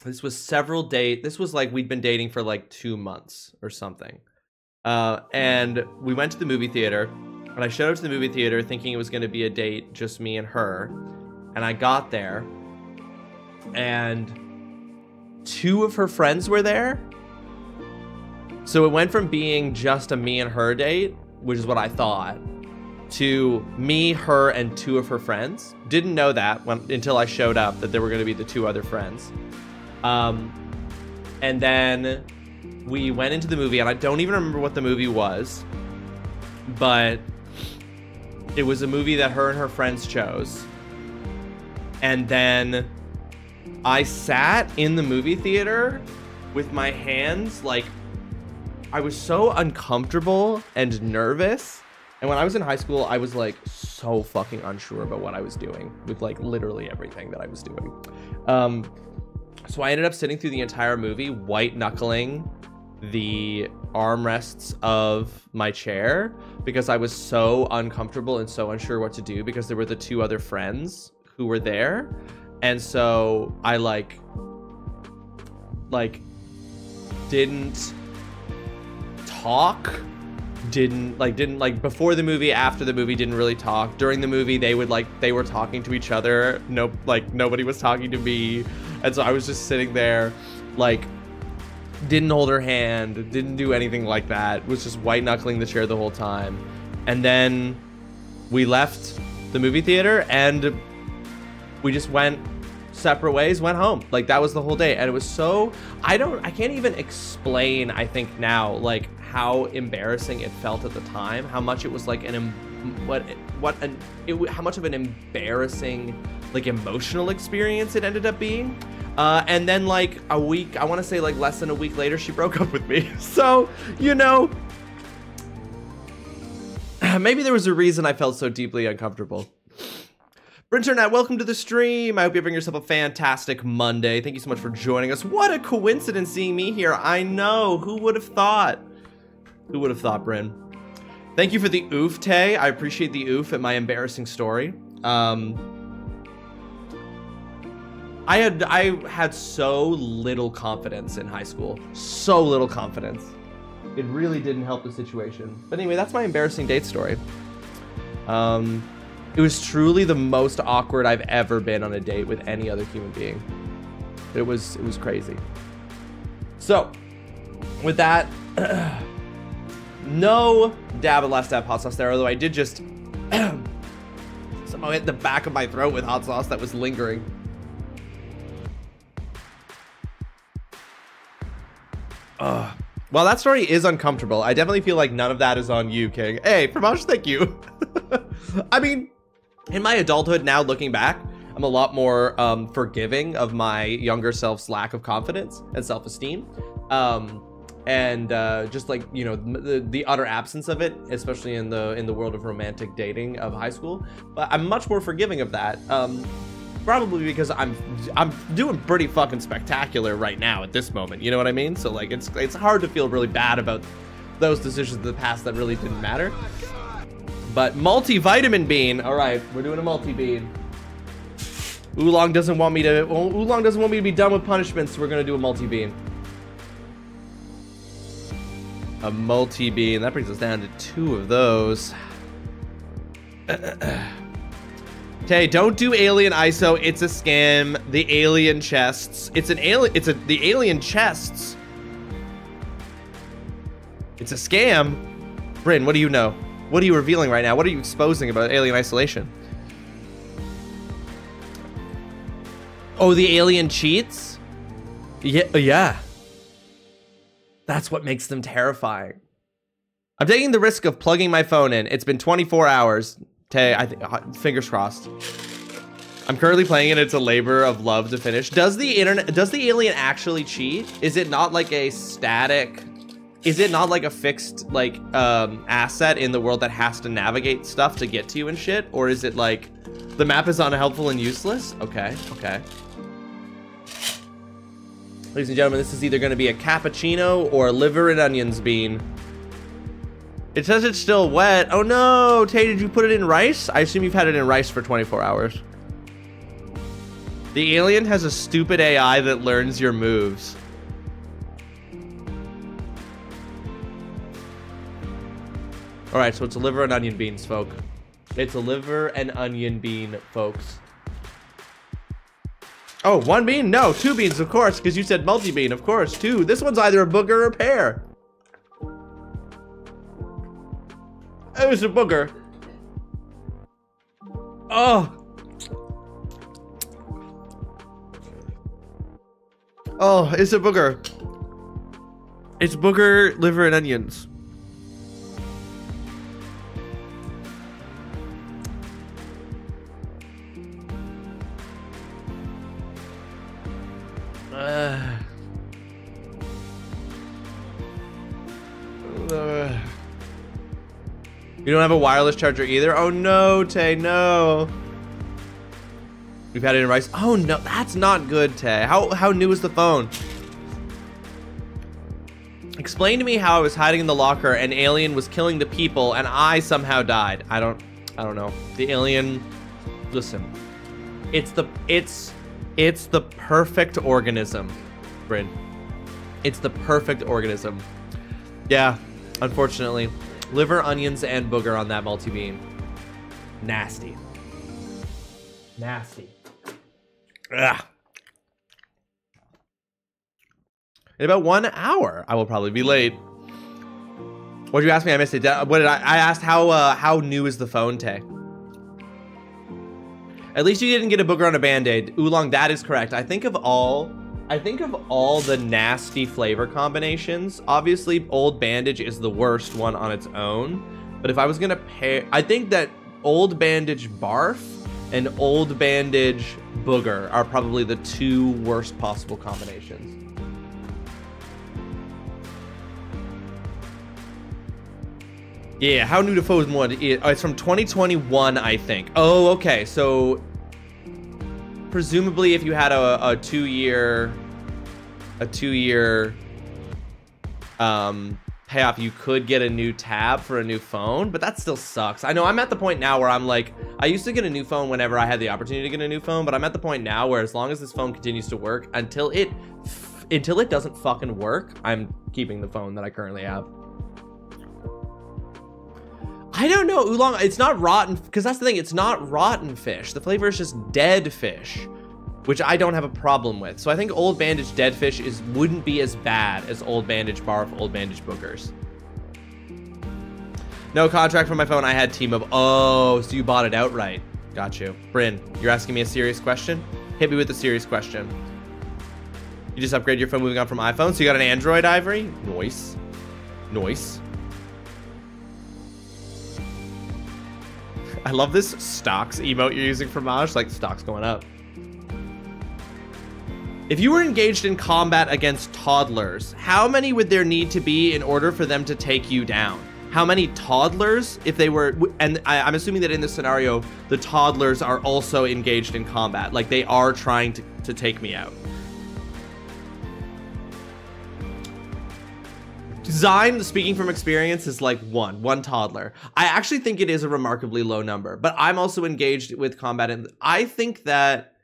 This was several dates. This was like we'd been dating for like 2 months or something. And we went to the movie theater, and I showed up to the movie theater thinking it was going to be a date, just me and her. And I got there, and 2 of her friends were there. So it went from being just a me and her date, which is what I thought, to me, her, and 2 of her friends. Didn't know that until I showed up, that there were going to be the 2 other friends. And then we went into the movie, and I don't even remember what the movie was, but it was a movie that her and her friends chose. And then I sat in the movie theater with my hands, like, I was so uncomfortable and nervous. And when I was in high school, I was like so fucking unsure about what I was doing with like literally everything that I was doing. So I ended up sitting through the entire movie, white knuckling the armrests of my chair because I was so uncomfortable and so unsure what to do because there were the 2 other friends who were there. And so I like didn't talk, didn't before the movie, after the movie, didn't really talk. During the movie, they were talking to each other. No, like nobody was talking to me. And so I was just sitting there, like, didn't hold her hand, didn't do anything like that. Was just white knuckling the chair the whole time. And then we left the movie theater and we just went separate ways, went home. Like that was the whole day. And it was so, I can't even explain, I think now, like how embarrassing it felt at the time, how much it was like how much of an embarrassing, like emotional experience it ended up being. And then like a week, I want to say like less than a week later, she broke up with me. So, you know, maybe there was a reason I felt so deeply uncomfortable. Brinternet, welcome to the stream. I hope you're having yourself a fantastic Monday. Thank you so much for joining us. What a coincidence seeing me here. I know. Who would have thought? Who would have thought, Bryn? Thank you for the oof, Tay. I appreciate the oof at my embarrassing story. I had so little confidence in high school. So little confidence. It really didn't help the situation. But anyway, that's my embarrassing date story. It was truly the most awkward I've ever been on a date with any other human being. It was crazy. So, with that, no dab of last dab hot sauce there, although I did just somehow hit the back of my throat with hot sauce that was lingering. While that story is uncomfortable, I definitely feel like none of that is on you, King. Hey, Pramash, thank you. I mean, in my adulthood now, looking back, I'm a lot more forgiving of my younger self's lack of confidence and self-esteem. And just like, you know, the utter absence of it, especially in the world of romantic dating of high school. But I'm much more forgiving of that. Probably because I'm doing pretty fucking spectacular right now at this moment. You know what I mean? So like it's hard to feel really bad about those decisions of the past that really didn't matter. But multivitamin bean. All right, we're doing a multi-bean. Oolong doesn't want me to be done with punishments, so we're gonna do a multi-bean. A multi-bean. That brings us down to 2 of those. Okay, don't do alien ISO. It's a scam. The alien chests. The alien chests. It's a scam. Bryn, what do you know? What are you revealing right now? What are you exposing about alien isolation? Oh, the alien cheats? Yeah. That's what makes them terrifying. I'm taking the risk of plugging my phone in. It's been 24 hours. I think, fingers crossed. I'm currently playing it. It's a labor of love to finish. Does the alien actually cheat? Is it not like a static? Is it not like a fixed like asset in the world that has to navigate stuff to get to you and shit? Or is it like the map is unhelpful and useless? Okay. Ladies and gentlemen, this is either going to be a cappuccino or a liver and onions bean. It says it's still wet. Oh no, Tay, did you put it in rice? I assume you've had it in rice for 24 hours. The alien has a stupid AI that learns your moves. All right, so it's a liver and onion beans, folk. It's a liver and onion bean, folks. Oh, 1 bean? No, 2 beans, of course, because you said multi-bean, of course, 2. This one's either a booger or a pear. It was a booger. Oh. Oh, it's a booger. It's booger, liver, and onions. You don't have a wireless charger either? Oh no, Tay, no. We've had it in rice. Oh no, that's not good, Tay. How new is the phone? Explain to me how I was hiding in the locker and alien was killing the people and I somehow died. I don't know. The alien, listen. It's the perfect organism, Bryn. It's the perfect organism. Yeah, unfortunately. Liver, onions, and booger on that multi-bean. Nasty. Nasty. Ugh. In about 1 hour, I will probably be late. What'd you ask me? I missed it. What did I asked how new is the phone, Tay? At least you didn't get a booger on a band-aid. Oolong, that is correct. I think of all the nasty flavor combinations. Obviously, Old Bandage is the worst one on its own. But if I was gonna pair, I think that Old Bandage Barf and Old Bandage Booger are probably the 2 worst possible combinations. Yeah, how new to foes mod? It's from 2021, I think. Oh, okay. So presumably, if you had a 2-year payoff, you could get a new tab for a new phone, but that still sucks. I know I'm at the point now where I'm like, I used to get a new phone whenever I had the opportunity to get a new phone, but I'm at the point now where as long as this phone continues to work, until it doesn't fucking work, I'm keeping the phone that I currently have. I don't know, Oolong, it's not rotten, because that's the thing, it's not rotten fish. The flavor is just dead fish. which I don't have a problem with. So I think Old Bandage Deadfish wouldn't be as bad as Old Bandage Barf, Old Bandage Boogers. No contract for my phone. I had T-Mobile. Oh, so you bought it outright. Got you. Bryn, you're asking me a serious question? Hit me with a serious question. You just upgrade your phone moving on from iPhone, so you got an Android, Ivory? Nice. Nice. I love this stocks emote you're using for Maj, like stocks going up. If you were engaged in combat against toddlers, how many would there need to be in order for them to take you down? How many toddlers, if they were, and I'm assuming that in this scenario, the toddlers are also engaged in combat, like they are trying to take me out. Zyme, speaking from experience, is like one toddler. I actually think it is a remarkably low number, but I'm also engaged with combat, and I think that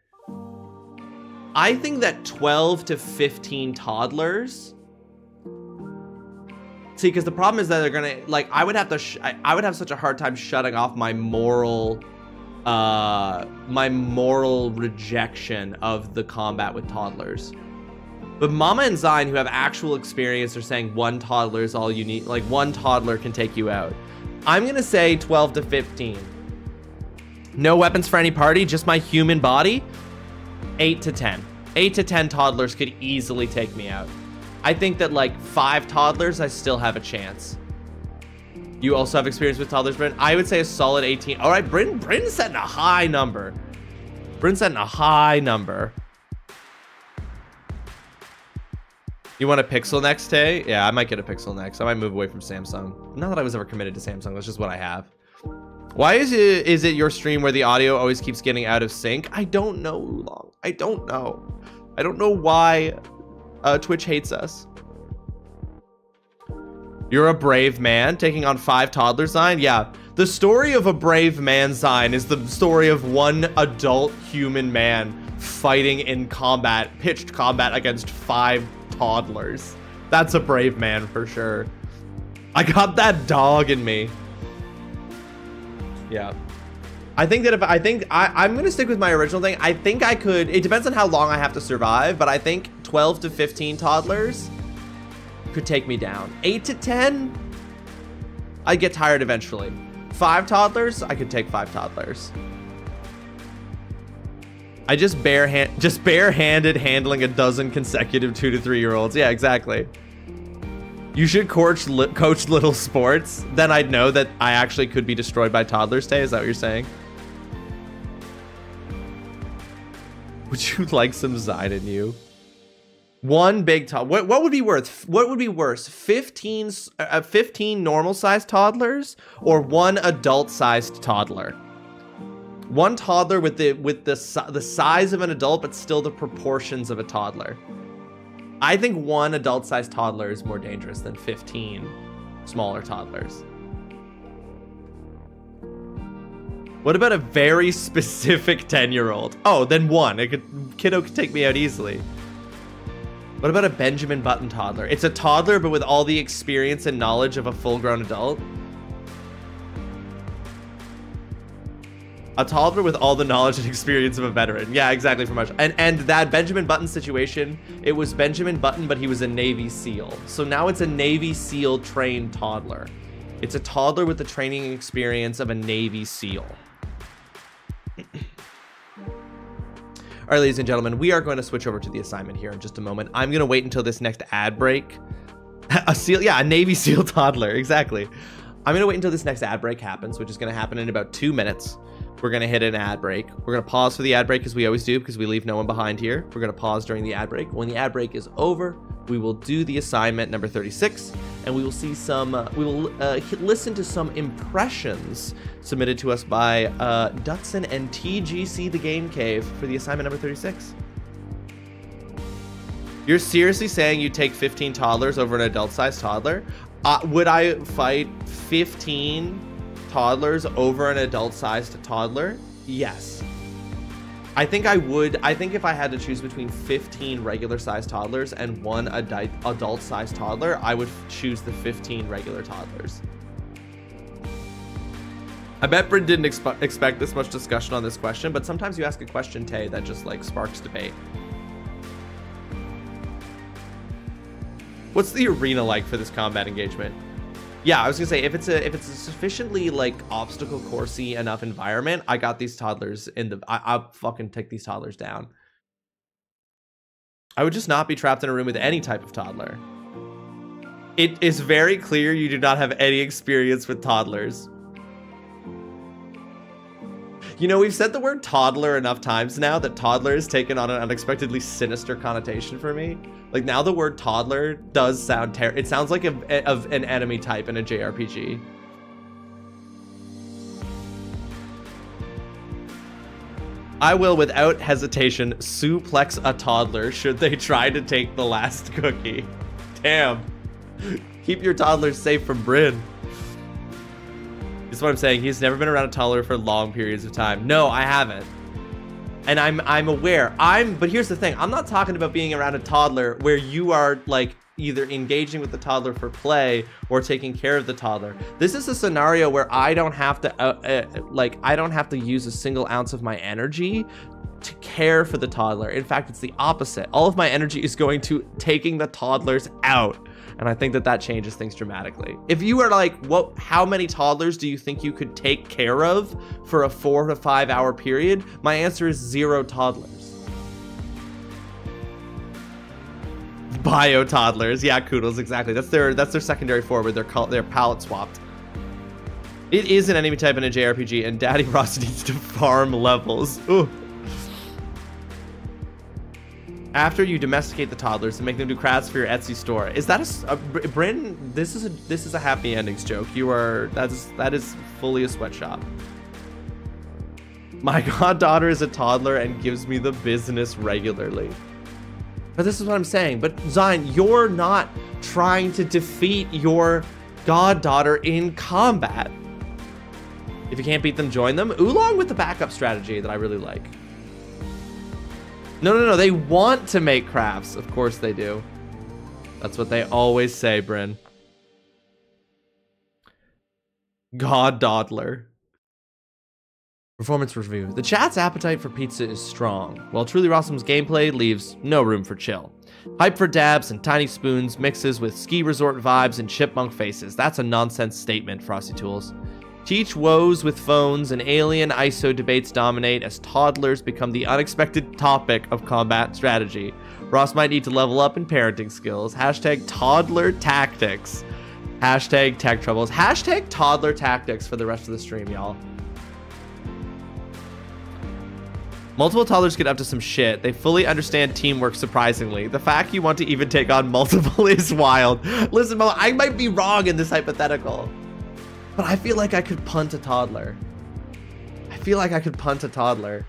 12 to 15 toddlers. See, because the problem is that they're gonna, like, I would have such a hard time shutting off my moral rejection of the combat with toddlers. But Mama and Zine, who have actual experience, are saying one toddler is all you need. Like, one toddler can take you out. I'm gonna say 12 to 15. No weapons for any party, just my human body. 8 to 10. 8 to 10 toddlers could easily take me out. I think that like 5 toddlers, I still have a chance. You also have experience with toddlers, Bryn? I would say a solid 18. All right, Bryn's setting a high number. Bryn's setting a high number. You want a Pixel next, Tay? Yeah, I might get a Pixel next. I might move away from Samsung. Not that I was ever committed to Samsung. That's just what I have. Why is it your stream where the audio always keeps getting out of sync? I don't know, Oolong. I don't know. I don't know why Twitch hates us. You're a brave man taking on 5 toddler Zine? Yeah. The story of a brave man Zine is the story of one adult human man fighting in combat, pitched combat against 5 toddlers. That's a brave man for sure. I got that dog in me. Yeah. I think that I'm gonna stick with my original thing. I think I could, it depends on how long I have to survive, but I think 12 to 15 toddlers could take me down. 8 to 10, I'd get tired eventually. 5 toddlers, I could take 5 toddlers. I just barehanded handling a dozen consecutive 2 to 3 year olds. Yeah, exactly. You should coach little sports. Then I'd know that I actually could be destroyed by toddlers. Tay, is that what you're saying? Would you like some Zine in you? One big what would be worth? What would be worse? 15 normal sized toddlers or one adult sized toddler? One toddler with the size of an adult, but still the proportions of a toddler. I think one adult-sized toddler is more dangerous than 15 smaller toddlers. What about a very specific 10-year-old? Oh, then one. Kiddo could take me out easily. What about a Benjamin Button toddler? It's a toddler, but with all the experience and knowledge of a full-grown adult. A toddler with all the knowledge and experience of a veteran. Yeah, exactly, for much. And that Benjamin Button situation, it was Benjamin Button, but he was a Navy SEAL. So now it's a Navy SEAL trained toddler. It's a toddler with the training experience of a Navy SEAL. All right, ladies and gentlemen, we are going to switch over to the assignment here in just a moment. I'm going to wait until this next ad break. A SEAL, yeah, a Navy SEAL toddler, exactly. I'm going to wait until this next ad break happens, which is going to happen in about 2 minutes. We're going to hit an ad break. We're going to pause for the ad break as we always do because we leave no one behind here. We're going to pause during the ad break. When the ad break is over, we will do the assignment number 36 and we will see some, listen to some impressions submitted to us by Dutson and TGC the Game Cave for the assignment number 36. You're seriously saying you take 15 toddlers over an adult-sized toddler? Would I fight 15 toddlers over an adult-sized toddler? Yes. I think I would. I think if I had to choose between 15 regular-sized toddlers and one adult-sized toddler, I would choose the 15 regular toddlers. I bet Bryn didn't expect this much discussion on this question, but sometimes you ask a question, Tay, that just like sparks debate. What's the arena like for this combat engagement? Yeah, I was gonna say, if it's a sufficiently like obstacle coursey enough environment, I got these toddlers in the. I'll fucking take these toddlers down. I would just not be trapped in a room with any type of toddler. It is very clear you do not have any experience with toddlers. You know, we've said the word toddler enough times now that toddler has taken on an unexpectedly sinister connotation for me. Like, now the word toddler does sound terrible. It sounds like an enemy type in a JRPG. I will, without hesitation, suplex a toddler should they try to take the last cookie. Damn. Keep your toddlers safe from Bryn. This is what I'm saying. He's never been around a toddler for long periods of time. No, I haven't. And I'm aware. But here's the thing. I'm not talking about being around a toddler where you are like either engaging with the toddler for play or taking care of the toddler. This is a scenario where I don't have to I don't have to use a single ounce of my energy to care for the toddler. In fact, it's the opposite. All of my energy is going to taking the toddlers out. And I think that changes things dramatically. If you are like, how many toddlers do you think you could take care of for a 4 to 5 hour period? My answer is 0 toddlers. Bio toddlers. Yeah, Koodles, exactly. That's their secondary forward. They're palette swapped. It is an enemy type in a JRPG, and Daddy Ross needs to farm levels. Ooh. After you domesticate the toddlers and make them do crafts for your Etsy store, is that Bryn? This is a happy endings joke. That is fully a sweatshop. My goddaughter is a toddler and gives me the business regularly. But this is what I'm saying. But Zion, you're not trying to defeat your goddaughter in combat. If you can't beat them, join them. Oolong with the backup strategy that I really like. No, they want to make crafts. Of course they do. That's what they always say, Bryn. God Dawdler. Performance review. The chat's appetite for pizza is strong, while TrulyRawesome's gameplay leaves no room for chill. Hype for dabs and tiny spoons mixes with ski resort vibes and chipmunk faces. That's a nonsense statement, Frosty Tools. Teach woes with phones and alien ISO debates dominate as toddlers become the unexpected topic of combat strategy. Ross might need to level up in parenting skills. Hashtag toddler tactics. Hashtag tech troubles. Hashtag toddler tactics for the rest of the stream, y'all. Multiple toddlers get up to some shit. They fully understand teamwork, surprisingly. The fact you want to even take on multiple is wild. Listen, Mo, I might be wrong in this hypothetical, but I feel like I could punt a toddler. I feel like I could punt a toddler.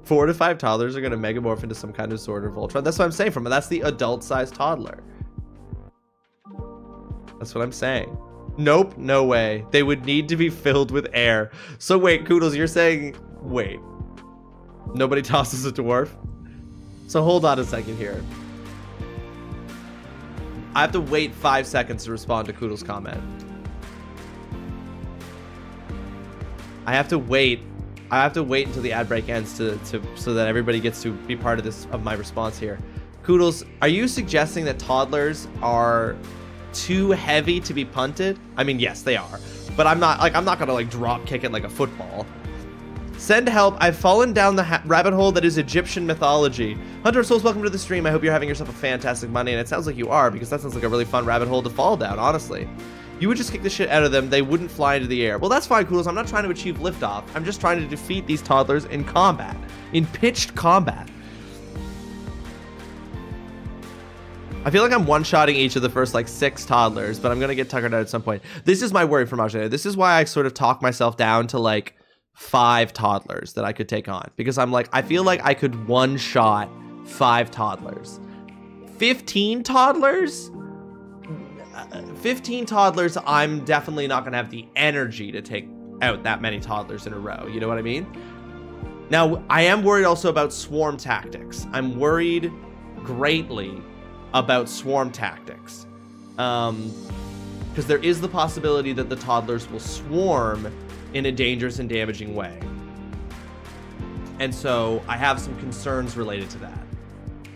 Four to 5 toddlers are going to megamorph into some kind of Zord or Voltron. That's what I'm saying. That's the adult-sized toddler. That's what I'm saying. Nope, no way. They would need to be filled with air. So wait, Koodles, you're saying... Wait. Nobody tosses a dwarf? So hold on a second here. I have to wait 5 seconds to respond to Koodles' comment. I have to wait until the ad break ends so that everybody gets to be part of my response here. Koodles, are you suggesting that toddlers are too heavy to be punted? I mean, yes, they are. But I'm not gonna like drop kick it like a football. Send help. I've fallen down the rabbit hole that is Egyptian mythology. Hunter of Souls, welcome to the stream. I hope you're having yourself a fantastic Monday, and it sounds like you are, because that sounds like a really fun rabbit hole to fall down, honestly. You would just kick the shit out of them. They wouldn't fly into the air. Well, that's fine, Koodles. I'm not trying to achieve liftoff. I'm just trying to defeat these toddlers in combat. In pitched combat. I feel like I'm one-shotting each of the first, like, 6 toddlers, but I'm gonna get tuckered out at some point. This is my worry for Majane. This is why I sort of talk myself down to, like, 5 toddlers that I could take on, because I'm like, I feel like I could one-shot 5 toddlers. 15 toddlers? 15 toddlers, I'm definitely not gonna have the energy to take out that many toddlers in a row. You know what I mean? Now, I am worried also about swarm tactics. I'm worried greatly about swarm tactics. Because there is the possibility that the toddlers will swarm in a dangerous and damaging way. And so I have some concerns related to that.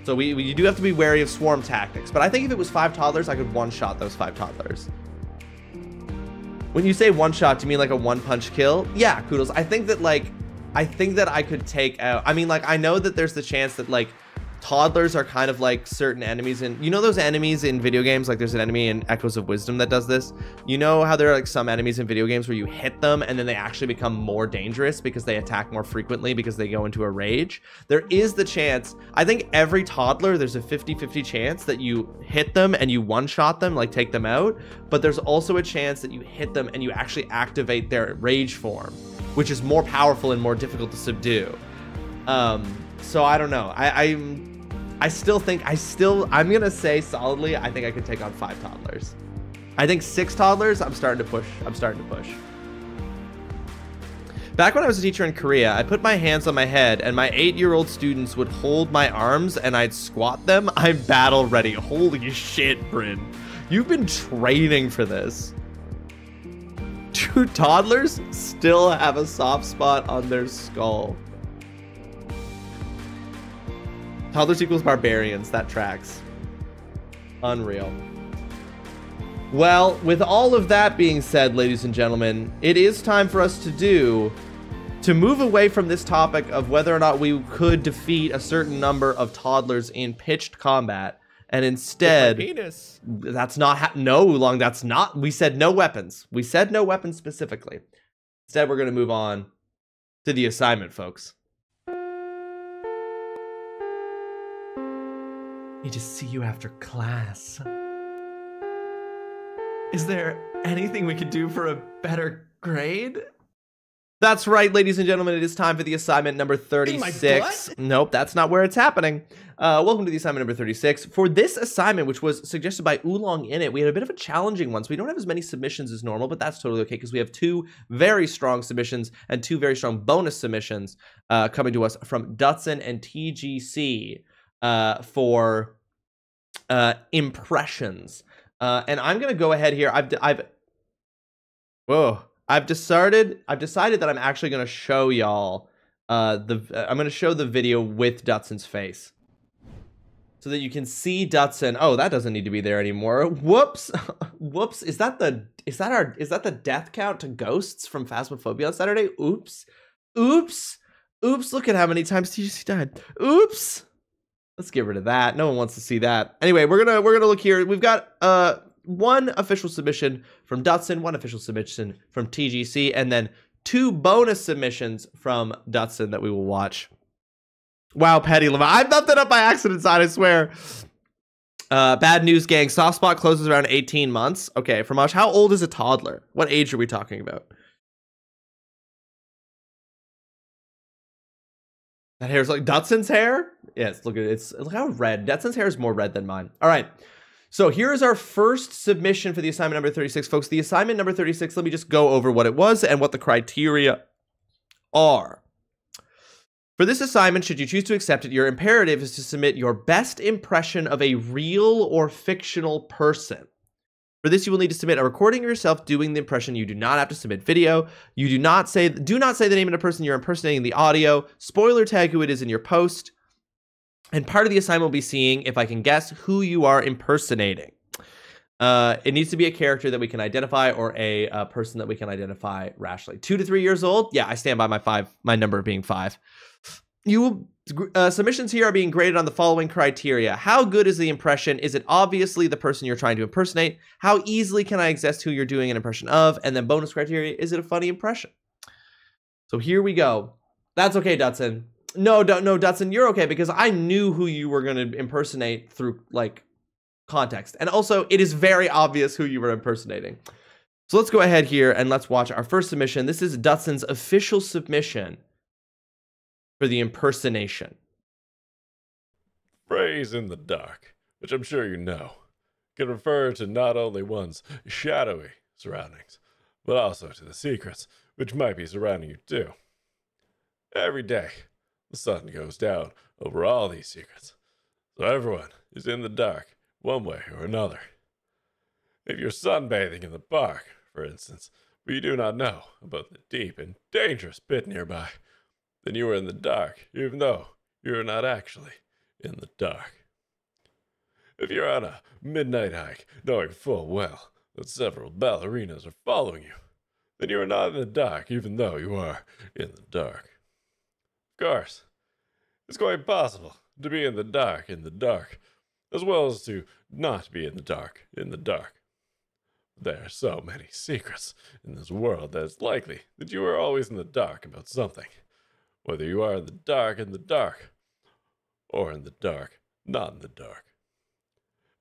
So we do have to be wary of swarm tactics. But I think if it was 5 toddlers, I could one-shot those 5 toddlers. When you say one-shot, do you mean like a one-punch kill? Yeah, Koodles. I think that I could take out... I mean, like, I know that there's the chance that, like, toddlers are kind of like certain enemies in, you know, those enemies in video games, like there's an enemy in Echoes of Wisdom that does this. You know how there are like some enemies in video games where you hit them and then they actually become more dangerous because they attack more frequently because they go into a rage. There is the chance, I think every toddler, there's a 50-50 chance that you hit them and you one-shot them, like take them out, but there's also a chance that you hit them and you actually activate their rage form, which is more powerful and more difficult to subdue. So I don't know. I'm gonna say solidly, I think I could take on 5 toddlers. I think 6 toddlers, I'm starting to push. Back when I was a teacher in Korea, I put my hands on my head and my 8-year-old students would hold my arms and I'd squat them. I'm battle ready. Holy shit, Bryn. You've been training for this. 2 toddlers still have a soft spot on their skull. Toddlers equals barbarians. That tracks. Unreal. Well, with all of that being said, ladies and gentlemen, it is time for us to move away from this topic of whether or not we could defeat a certain number of toddlers in pitched combat, and instead, that's not no, Oolong. That's not. We said no weapons. We said no weapons specifically. Instead, we're going to move on to the assignment, folks. Need to see you after class. Is there anything we could do for a better grade? That's right, ladies and gentlemen. It is time for the assignment number 36. Nope, that's not where it's happening. Welcome to the assignment number 36. For this assignment, which was suggested by Oolong in it, we had a bit of a challenging one. So we don't have as many submissions as normal, but that's totally okay because we have 2 very strong submissions and 2 very strong bonus submissions coming to us from Dutson and TGC. For impressions, and I'm gonna go ahead here. I've decided that I'm actually gonna show y'all I'm gonna show the video with Dutson's face so that you can see Dutson. Oh, that doesn't need to be there anymore. Whoops. Whoops. Is that the death count to ghosts from Phasmophobia on Saturday? Oops. Look at how many times TGC died. Oops. Let's get rid of that. No one wants to see that. Anyway, we're gonna look here. We've got 1 official submission from Dutson, 1 official submission from TGC, and then 2 bonus submissions from Dutson that we will watch. Wow, Petty Leva. I bumped that up by accident, I swear. Bad news, gang. Soft spot closes around 18 months. Okay, Fromage, how old is a toddler? What age are we talking about? That hair's like Dutson's hair? Yes, look at it. Look how red. Dutson's hair is more red than mine. All right. So here is our first submission for the assignment number 36, folks. The assignment number 36, let me just go over what it was and what the criteria are. For this assignment, should you choose to accept it, your imperative is to submit your best impression of a real or fictional person. For this, you will need to submit a recording of yourself doing the impression. You do not have to submit video. You do not say the name of the person you're impersonating in the audio. Spoiler tag who it is in your post. And part of the assignment will be seeing if I can guess who you are impersonating. It needs to be a character that we can identify or a person that we can identify rationally. 2 to 3 years old. Yeah, I stand by my number being 5. Submissions here are being graded on the following criteria. How good is the impression? Is it obviously the person you're trying to impersonate? How easily can I guess who you're doing an impression of? And then bonus criteria, is it a funny impression? So here we go. That's okay, Dutson. No, Dutson, you're okay because I knew who you were going to impersonate through, like, context. And also, it is very obvious who you were impersonating. So let's go ahead here and let's watch our first submission. This is Dutson's official submission for the impersonation. Phrase in the dark, which I'm sure you know, can refer to not only one's shadowy surroundings, but also to the secrets which might be surrounding you too. Every day, the sun goes down over all these secrets. So everyone is in the dark, one way or another. If you're sunbathing in the park, for instance, but you do not know about the deep and dangerous pit nearby, then you are in the dark, even though you are not actually in the dark. If you're on a midnight hike, knowing full well that several ballerinas are following you, then you are not in the dark, even though you are in the dark. Of course, it's quite possible to be in the dark, as well as to not be in the dark, There are so many secrets in this world that it's likely that you are always in the dark about something, whether you are in the dark, or in the dark, not in the dark.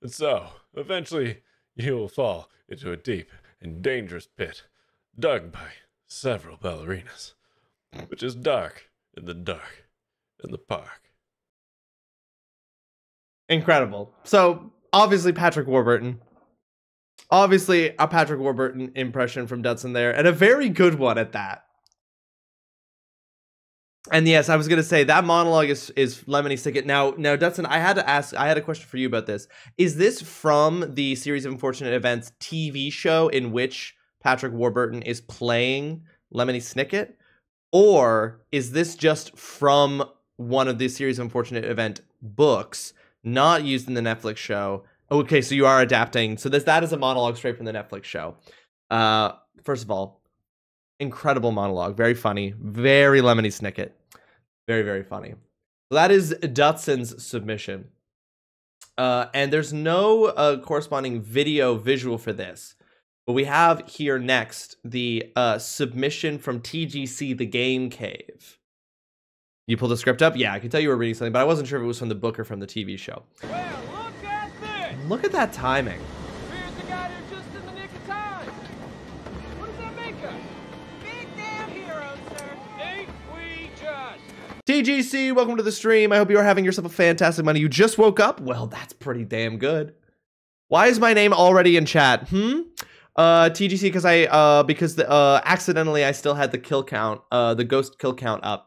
And so, eventually, you will fall into a deep and dangerous pit, dug by several ballerinas, which is dark in the park. Incredible. So, obviously, Patrick Warburton. Obviously, a Patrick Warburton impression from Dudson there, and a very good one at that. And yes, I was going to say, that monologue is Lemony Snicket. Now, Dudson, I had a question for you about this. Is this from the Series of Unfortunate Events TV show in which Patrick Warburton is playing Lemony Snicket? Or is this just from one of the Series of Unfortunate Event books, not used in the Netflix show? Okay, so you are adapting. So that is a monologue straight from the Netflix show. First of all, incredible monologue. Very funny. Very Lemony Snicket. Very, very funny. So that is Dudson's submission. And there's no corresponding visual for this. But we have here next the submission from TGC, The Game Cave. You pulled the script up? Yeah, I could tell you were reading something, but I wasn't sure if it was from the book or from the TV show. Well, look at this! Look at that timing. Here's the guy there just in the nick of time. What does that make us? Big damn heroes, sir. Ain't we just? TGC, welcome to the stream. I hope you are having yourself a fantastic Monday. You just woke up? Well, that's pretty damn good. Why is my name already in chat? TGC, because accidentally I still had the kill count, the ghost kill count up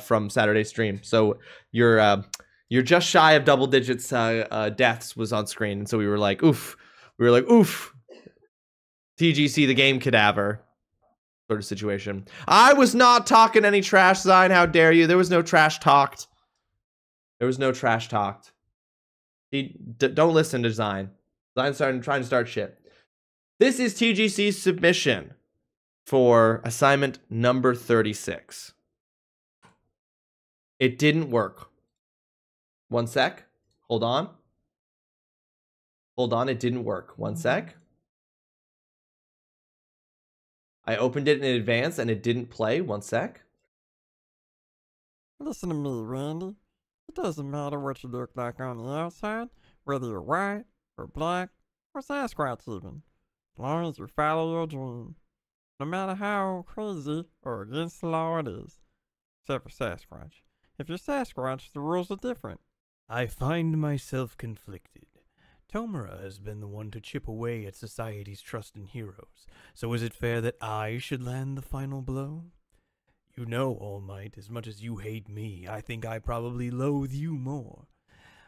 from Saturday's stream. So you're just shy of double digits deaths was on screen, and so we were like, oof. TGC, the game cadaver sort of situation. I was not talking any trash, Zine. How dare you? There was no trash talked. Don't listen to Zine. Zine's trying to start shit. This is TGC's submission for assignment number 36. It didn't work. One sec. Hold on. It didn't work. One sec. I opened it in advance and it didn't play. One sec. Listen to me, Randy. It doesn't matter what you look like on the outside, whether you're white, or black, or Sasquatch even. As long as you follow your dream. No matter how crazy or against the law it is. Except for Sasquatch. If you're Sasquatch, the rules are different. I find myself conflicted. Tomura has been the one to chip away at society's trust in heroes, so is it fair that I should land the final blow? You know, All Might, as much as you hate me, I think I probably loathe you more.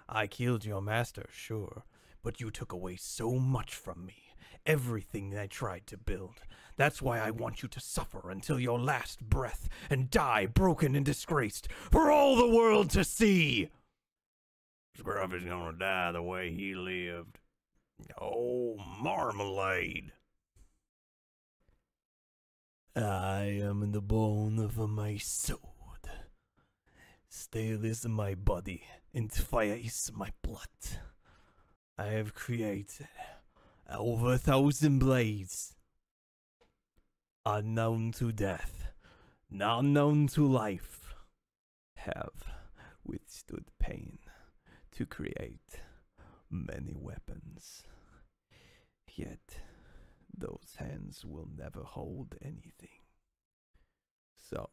I killed your master, sure, but you took away so much from me. Everything I tried to build. That's why I want you to suffer until your last breath and die broken and disgraced for all the world to see. Scruff is gonna die the way he lived. Oh, marmalade. I am the bone of my sword. Steel is my body, and fire is my blood. I have created over 1,000 blades. Unknown to death, not known to life, have withstood pain to create many weapons. Yet, those hands will never hold anything. So,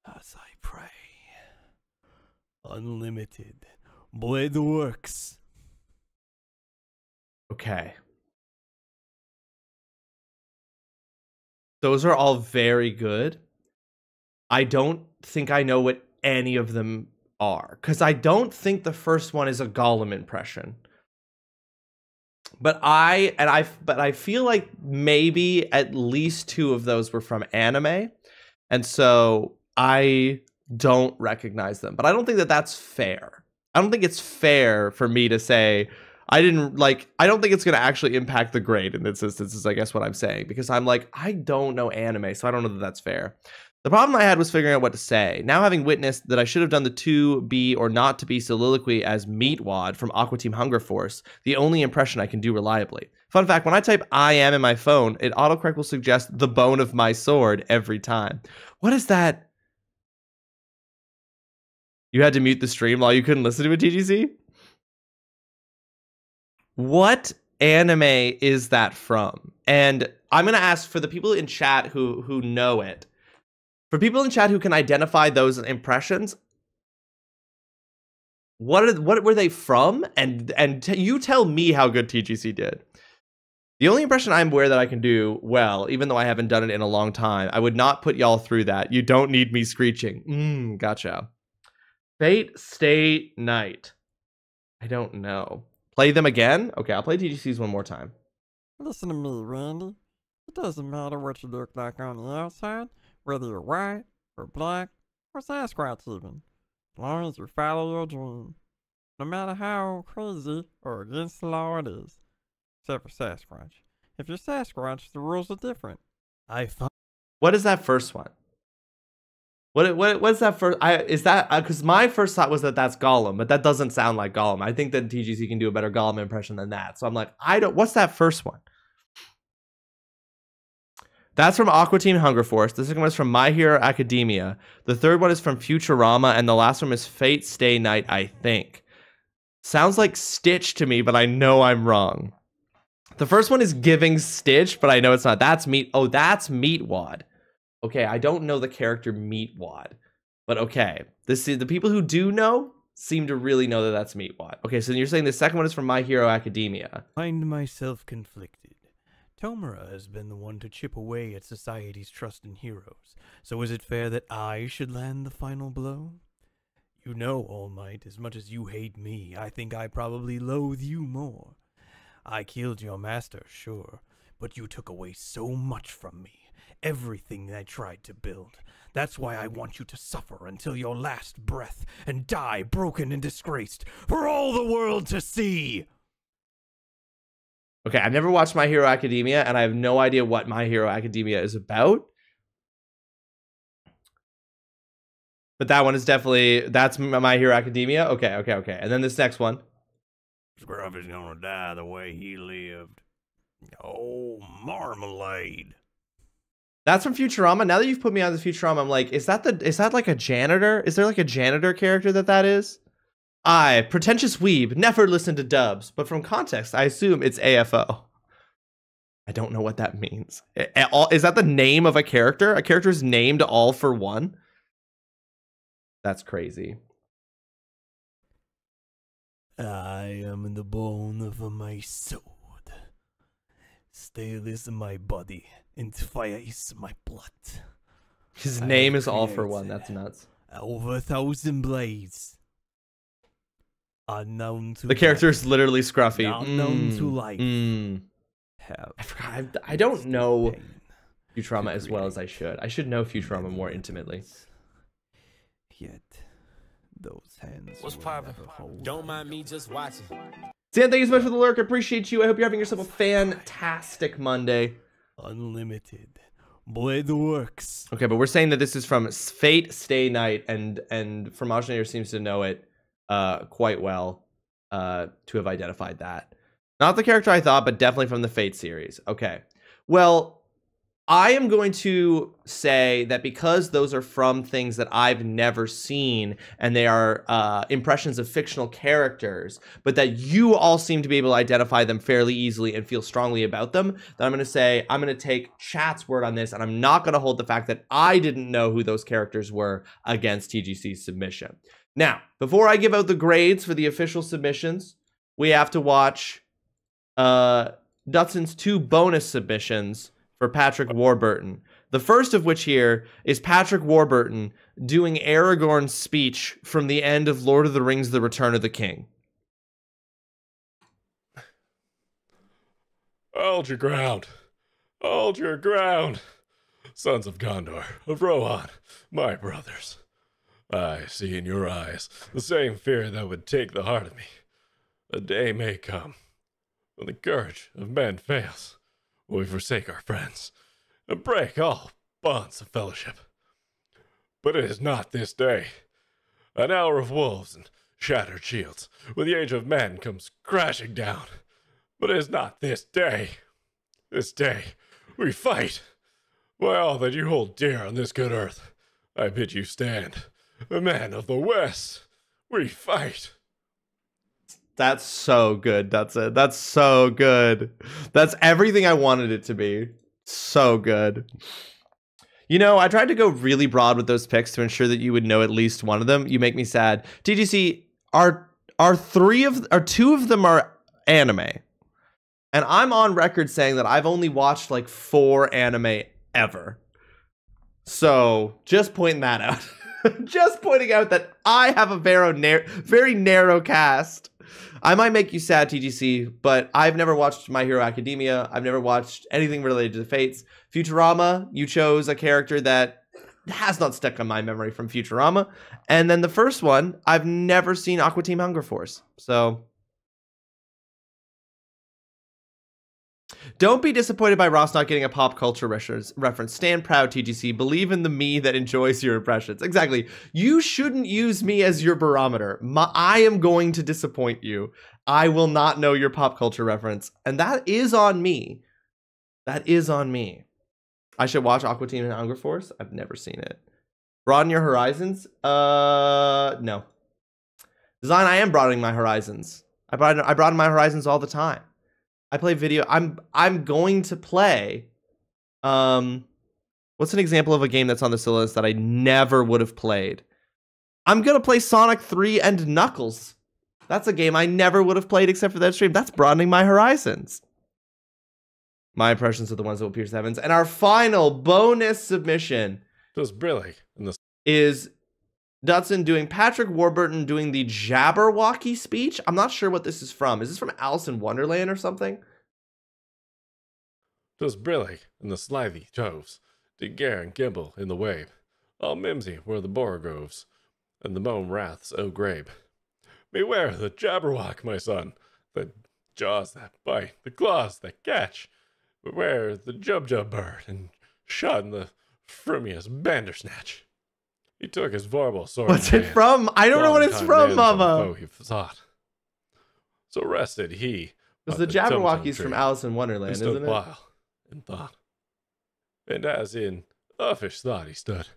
as I pray, unlimited blade works. Okay. Those are all very good. I don't think I know what any of them are, because I don't think the first one is a Gollum impression. But I feel like maybe at least 2 of those were from anime, and so I don't recognize them. But I don't think that that's fair. I don't think it's fair for me to say I don't think it's going to actually impact the grade in this instance, is I guess what I'm saying, because I'm like, I don't know anime, so I don't know that that's fair. The problem I had was figuring out what to say. Now, having witnessed that I should have done the to be or not to be soliloquy as Meatwad from Aqua Team Hunger Force, the only impression I can do reliably. Fun fact, when I type I am in my phone, it autocorrect will suggest the bone of my sword every time. What is that? You had to mute the stream while you couldn't listen to a TGC? What anime is that from? And I'm going to ask for the people in chat who know it. For people in chat who can identify those impressions, what were they from? And you tell me how good TGC did. The only impression I'm aware that I can do well, even though I haven't done it in a long time, I would not put y'all through that. You don't need me screeching. Gotcha. Fate Stay Night. I don't know. Play them again? Okay, I'll play TGC's one more time. Listen to me, Randy. It doesn't matter what you look like on the outside, whether you're white, or black, or Sasquatch even, as long as you follow your dream. No matter how crazy or against the law it is. Except for Sasquatch. If you're Sasquatch, the rules are different. What is that first one? What's that first? Is that because my first thought was that that's Gollum, but that doesn't sound like Gollum. I think that TGC can do a better Gollum impression than that. So I'm like, what's that first one? That's from Aqua Team Hunger Force. The second one is from My Hero Academia. The third one is from Futurama, and the last one is Fate Stay Night, I think. Sounds like Stitch to me, but I know I'm wrong. The first one is giving Stitch, but I know it's not. That's Meatwad. Okay, I don't know the character Meatwad, but okay. The people who do know seem to really know that that's Meatwad. Okay, so you're saying the second one is from My Hero Academia. Find myself conflicted. Tomura has been the one to chip away at society's trust in heroes, so is it fair that I should land the final blow? You know, All Might, as much as you hate me, I think I probably loathe you more. I killed your master, sure, but you took away so much from me. Everything I tried to build. That's why I want you to suffer until your last breath and die broken and disgraced for all the world to see. Okay, I've never watched My Hero Academia, and I have no idea what My Hero Academia is about. But that one is definitely, that's My Hero Academia. Okay. And then this next one. Scruff is gonna die the way he lived. Oh, marmalade. That's from Futurama. Now that you've put me on the Futurama, I'm like, is that like a janitor? Is there like a janitor character that is? I, pretentious weeb, never listen to dubs, but from context, I assume it's AFO. I don't know what that means. Is that the name of a character? A character is named All for One? That's crazy. I am in the bone of my sword. Steel is my body, and fire is my blood. His name is All for One. That's nuts. Over 1,000 blades. Unknown to the character is literally Scruffy. Unknown to life. I forgot. I don't know Futurama as well as I should. I should know Futurama more intimately. Yet, those hands. What's poppin'? Don't mind me just watching. Sam, thank you so much for the lurk. I appreciate you. I hope you're having yourself a fantastic Monday. Unlimited. Blade works. Okay, but we're saying that this is from Fate Stay Night, and Fromaginator seems to know it quite well to have identified that. Not the character I thought, but definitely from the Fate series. Okay. Well, I am going to say that because those are from things that I've never seen and they are impressions of fictional characters, but that you all seem to be able to identify them fairly easily and feel strongly about them, then I'm going to say I'm going to take chat's word on this, and I'm not going to hold the fact that I didn't know who those characters were against TGC's submission. Now, before I give out the grades for the official submissions, we have to watch Dutson's 2 bonus submissions for Patrick Warburton. The first of which here is Patrick Warburton doing Aragorn's speech from the end of Lord of the Rings: The Return of the King. Hold your ground. Hold your ground. Sons of Gondor, of Rohan, my brothers. I see in your eyes the same fear that would take the heart of me. A day may come when the courage of men fails, when we forsake our friends and break all bonds of fellowship. But it is not this day. An hour of wolves and shattered shields, when the age of men comes crashing down. But it is not this day. This day, we fight. By all that you hold dear on this good earth, I bid you stand. The men of the West, we fight. That's so good. That's it. That's so good. That's everything I wanted it to be. So good. You know, I tried to go really broad with those picks to ensure that you would know at least one of them. You make me sad. TGC, are two of them are anime. And I'm on record saying that I've only watched like 4 anime ever. So just pointing that out. Just pointing out that I have a very narrow cast. I might make you sad, TGC, but I've never watched My Hero Academia. I've never watched anything related to the Fates. Futurama, you chose a character that has not stuck on my memory from Futurama. And then the first one, I've never seen Aqua Team Hunger Force. So don't be disappointed by Ross not getting a pop culture reference. Stand proud, TGC. Believe in the me that enjoys your impressions. Exactly. You shouldn't use me as your barometer. I am going to disappoint you. I will not know your pop culture reference. And that is on me. That is on me. I should watch Aqua Teen and Hunger Force. I've never seen it. Broaden your horizons? No. Design, I am broadening my horizons. I broaden my horizons all the time. I play video. I'm going to play. What's an example of a game that's on the list that I never would have played? I'm gonna play Sonic 3 and Knuckles. That's a game I never would have played except for that stream. That's broadening my horizons. My impressions of the ones that will pierce the heavens. And our final bonus submission is Dutson doing Patrick Warburton doing the Jabberwocky speech. I'm not sure what this is from. Is this from Alice in Wonderland or something? 'Twas brillig in the slithy toves, did Gare and Gimble in the wabe. All mimsy were the borogoves, and the mome raths o' grabe. Beware the Jabberwock, my son, the jaws that bite, the claws that catch. Beware the Jub bird, and shun the frumious Bandersnatch. He took his vorpal sword. What's it from? I don't know what it's from, Mama. He thought. So rested he. Because the Jabberwocky's from Alice in Wonderland, isn't it? While in thought. And as in uffish thought he stood,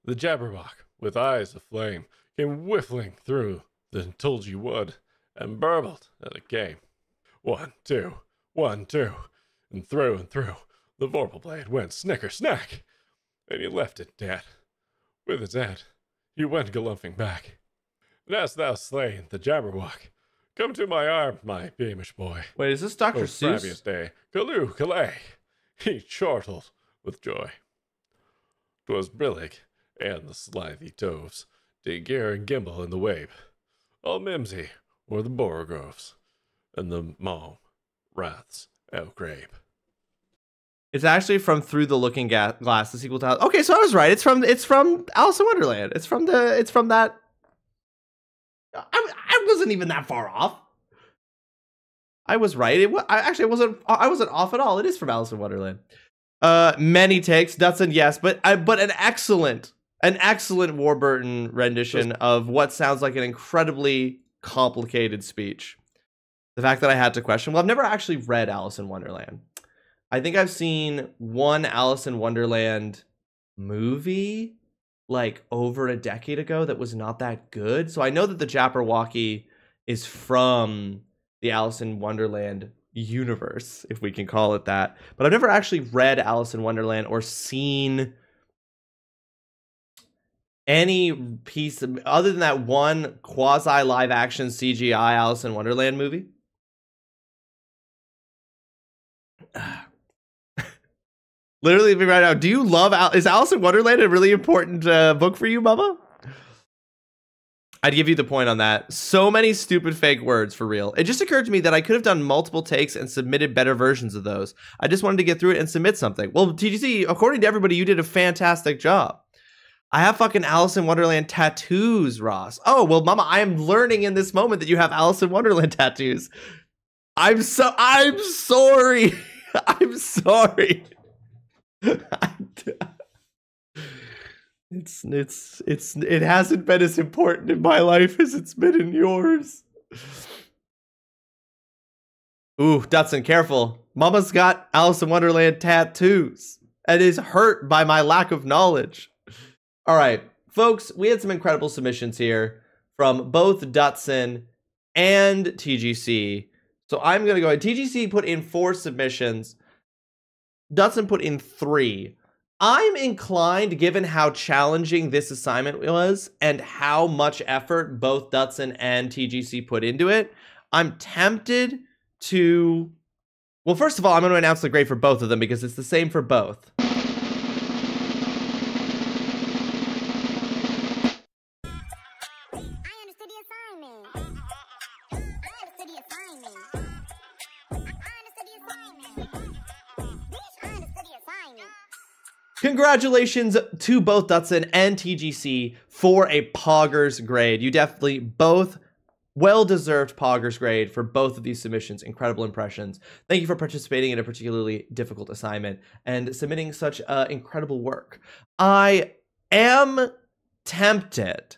the Jabberwock, with eyes of flame, came whiffling through the tulgey wood, and burbled as it came. 1, 2, 1, 2, and through, the vorpal blade went snicker snack, and he left it dead. With its head, he went galumphing back. And hast thou slain the Jabberwock, come to my arms, my beamish boy. Wait, is this Dr. Seuss? Day, Calloo, Calais, he chortled with joy. 'Twas brillig, and the slithy toves, did Gare and Gimble in the wabe. All mimsy were the borogoves, and the mome raths outgrabe. It's actually from Through the Looking Glass, the sequel to. Okay, so I was right. It's from Alice in Wonderland. It's from that. I wasn't even that far off. I was right. I wasn't off at all. It is from Alice in Wonderland. Many takes, Dutson, yes, but an excellent Warburton rendition of what sounds like an incredibly complicated speech. The fact that I had to question. Well, I've never actually read Alice in Wonderland. I think I've seen one Alice in Wonderland movie like over a decade ago that was not that good. So I know that the Jabberwocky is from the Alice in Wonderland universe, if we can call it that. But I've never actually read Alice in Wonderland or seen any piece other than that one quasi live action CGI Alice in Wonderland movie. Literally right now. Do you love is Alice in Wonderland a really important book for you, Mama? I'd give you the point on that. So many stupid fake words for real. It just occurred to me that I could have done multiple takes and submitted better versions of those. I just wanted to get through it and submit something. Well, TGC, according to everybody, you did a fantastic job. I have fucking Alice in Wonderland tattoos, Ross. Oh, well, Mama, I am learning in this moment that you have Alice in Wonderland tattoos. I'm sorry. I'm sorry. It hasn't been as important in my life as it's been in yours. Ooh, Dutson, careful. Mama's got Alice in Wonderland tattoos and is hurt by my lack of knowledge. All right, folks, we had some incredible submissions here from both Dutson and TGC. So I'm going to go ahead. TGC put in 4 submissions. Dutson put in 3. I'm inclined, given how challenging this assignment was and how much effort both Dutson and TGC put into it, I'm tempted to... Well, first of all, I'm going to announce the grade for both of them because it's the same for both. I understood the assignment. I understood the assignment. I understood the assignment. Bitch, I understood the assignment. Congratulations to both Dutson and TGC for a Poggers grade. You definitely both well-deserved Poggers grade for both of these submissions. Incredible impressions. Thank you for participating in a particularly difficult assignment and submitting such incredible work. I am tempted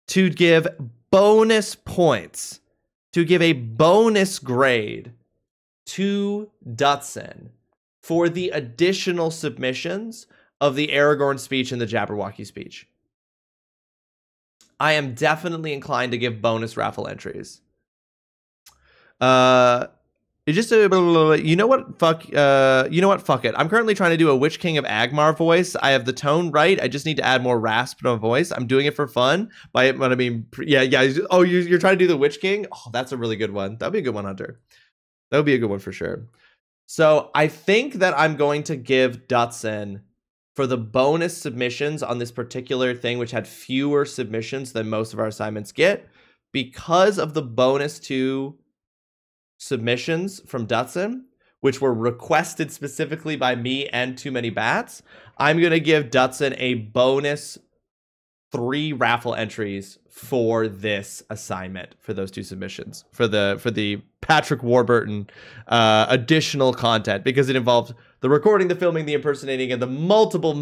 to give bonus points, to give a bonus grade to Dutson for the additional submissions of the Aragorn speech and the Jabberwocky speech. I am definitely inclined to give bonus raffle entries. It just you know what? Fuck it. I'm currently trying to do a Witch King of Agmar voice. I have the tone right. I just need to add more rasp to my voice. I'm doing it for fun. By what I mean, yeah. Oh, you're trying to do the Witch King? Oh, that's a really good one. That'd be a good one, Hunter. That would be a good one for sure. So I think that I'm going to give Dutson for the bonus submissions on this particular thing, which had fewer submissions than most of our assignments get, because of the bonus 2 submissions from Dutson, which were requested specifically by me and Too Many Bats. I'm going to give Dutson a bonus 3 raffle entries for this assignment, for those 2 submissions, for the Patrick Warburton additional content, because it involved the recording, the filming, the impersonating, and the multiple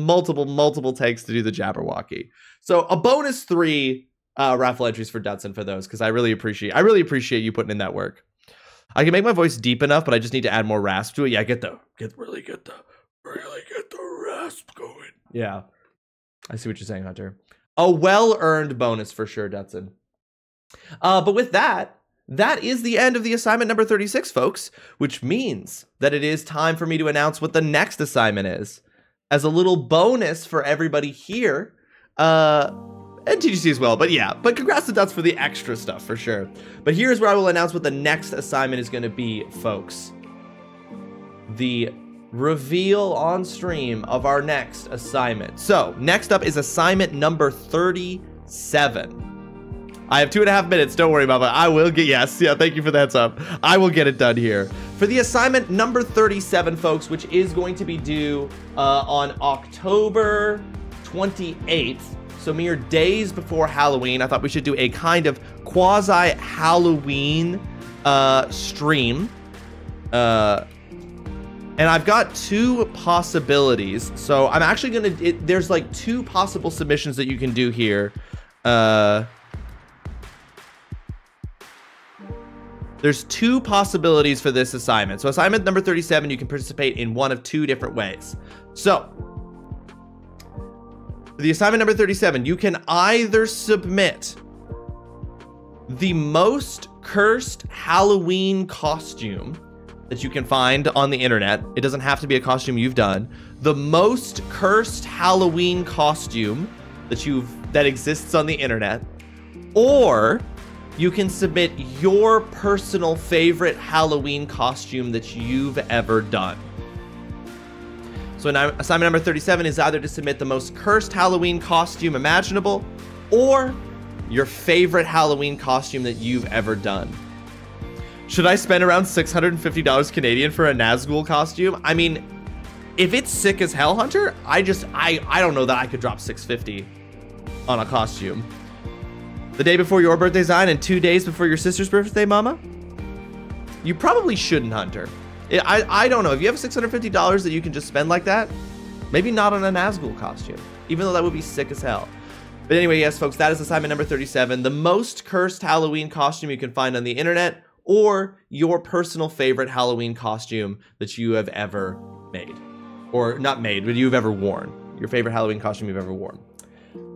takes to do the Jabberwocky. So a bonus 3 raffle entries for Dutson for those, because I really appreciate you putting in that work. I can make my voice deep enough, but I just need to add more rasp to it. Yeah, really get the rasp going. Yeah, I see what you're saying, Hunter. A well-earned bonus for sure, Dutson. But with that is the end of the assignment number 36, folks, which means that it is time for me to announce what the next assignment is. As a little bonus for everybody here, and TGC as well, but congrats to Duts for the extra stuff, for sure. But here's where I will announce what the next assignment is going to be, folks. The reveal on stream of our next assignment. So, next up is assignment number 37. I have 2.5 minutes, don't worry about it. I will get, thank you for the heads up. I will get it done here. For the assignment number 37, folks, which is going to be due on October 28th, so mere days before Halloween, I thought we should do a kind of quasi-Halloween stream. And I've got 2 possibilities. So I'm actually going to... There's like 2 possible submissions that you can do here. There's 2 possibilities for this assignment. So assignment number 37, you can participate in one of 2 different ways. So... for the assignment number 37, you can either submit the most cursed Halloween costume that you can find on the internet. It doesn't have to be a costume you've done. The most cursed Halloween costume that exists on the internet, or you can submit your personal favorite Halloween costume that you've ever done. So assignment number 37 is either to submit the most cursed Halloween costume imaginable or your favorite Halloween costume that you've ever done. Should I spend around $650 Canadian for a Nazgul costume? I mean, if it's sick as hell, Hunter, I don't know that I could drop $650 on a costume. The day before your birthday, Zion, and 2 days before your sister's birthday, Mama? You probably shouldn't, Hunter. I don't know. If you have $650 that you can just spend like that, maybe not on a Nazgul costume, even though that would be sick as hell. But anyway, yes, folks, that is assignment number 37. The most cursed Halloween costume you can find on the internet, or your personal favorite Halloween costume that you have ever made. Or not made, but you've ever worn. Your favorite Halloween costume you've ever worn.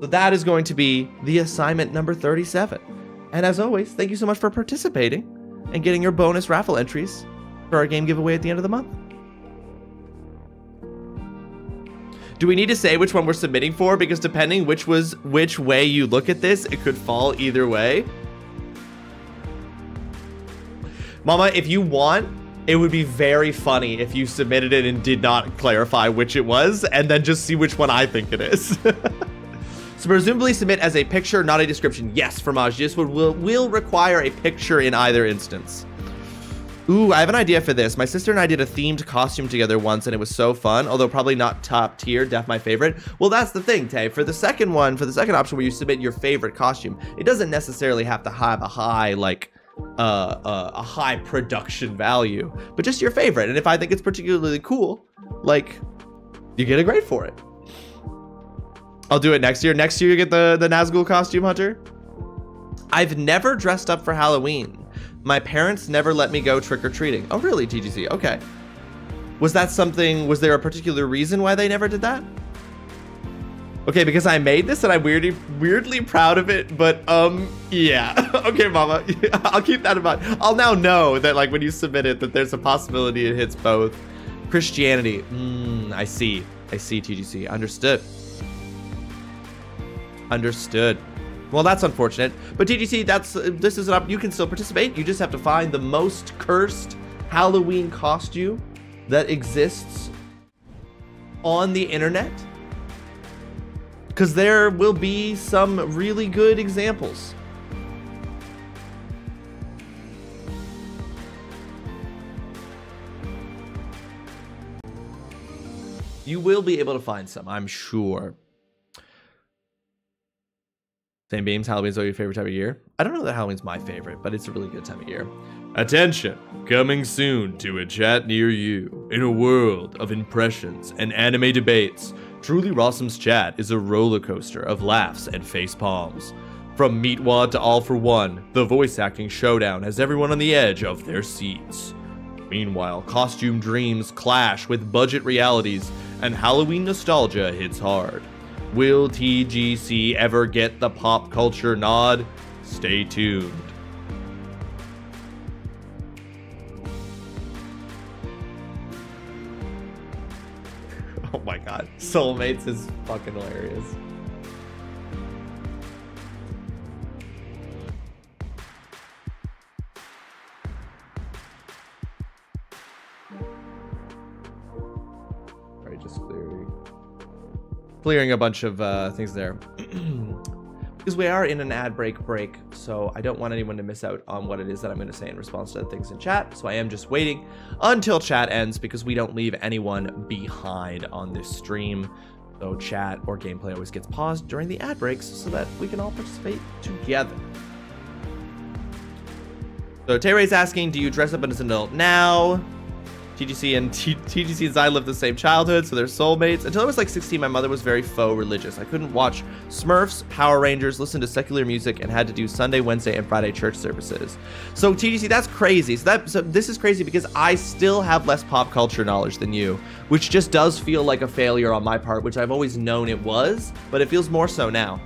So that is going to be the assignment number 37. And as always, thank you so much for participating and getting your bonus raffle entries for our game giveaway at the end of the month. Do we need to say which one we're submitting for? Because depending which way you look at this, it could fall either way. Mama, if you want, it would be very funny if you submitted it and did not clarify which it was, and then just see which one I think it is. So presumably submit as a picture, not a description. Yes, Fromage, this will require a picture in either instance. Ooh, I have an idea for this. My sister and I did a themed costume together once, and it was so fun, although probably not top tier, def my favorite. Well, that's the thing, Tay. For the second one, for the second option where you submit your favorite costume, it doesn't necessarily have to have a high, like, a high production value, but just your favorite. And if I think it's particularly cool, like, you get a grade for it. I'll do it next year. Next year you get the Nazgul costume, Hunter. I've never dressed up for Halloween. My parents never let me go trick-or-treating. Oh, really, TGC? Okay. Was that something, was there a particular reason why they never did that? Okay, because I made this and I'm weirdly proud of it, but, yeah. Okay, Mama, I'll keep that in mind. I'll now know that, like, when you submit it, that there's a possibility it hits both. Christianity, I see, TGC, understood. Understood. Well, that's unfortunate, but TGC, this is you can still participate. You just have to find the most cursed Halloween costume that exists on the internet, because there will be some really good examples. You will be able to find some, I'm sure. Same beams, Halloween's your favorite time of year? I don't know that Halloween's my favorite, but it's a really good time of year. Attention! Coming soon to a chat near you. In a world of impressions and anime debates, TrulyRawesome's chat is a roller coaster of laughs and face palms. From Meatwad to All for One, the voice acting showdown has everyone on the edge of their seats. Meanwhile, costume dreams clash with budget realities, and Halloween nostalgia hits hard. Will TGC ever get the pop culture nod? Stay tuned. Oh my god, Soulmates is fucking hilarious. Alright, just clearing a bunch of things there. Because we are in an ad break, so I don't want anyone to miss out on what it is that I'm going to say in response to the things in chat. So I am just waiting until chat ends, because we don't leave anyone behind on this stream. So chat or gameplay always gets paused during the ad breaks so that we can all participate together. So Tayray's asking, do you dress up as an adult now? TGC and TGC and I lived the same childhood, so they're soulmates. Until I was like 16, my mother was very faux religious. I couldn't watch Smurfs, Power Rangers, listen to secular music, and had to do Sunday, Wednesday, and Friday church services. So TGC, that's crazy. So this is crazy because I still have less pop culture knowledge than you, which just does feel like a failure on my part, which I've always known it was, but it feels more so now.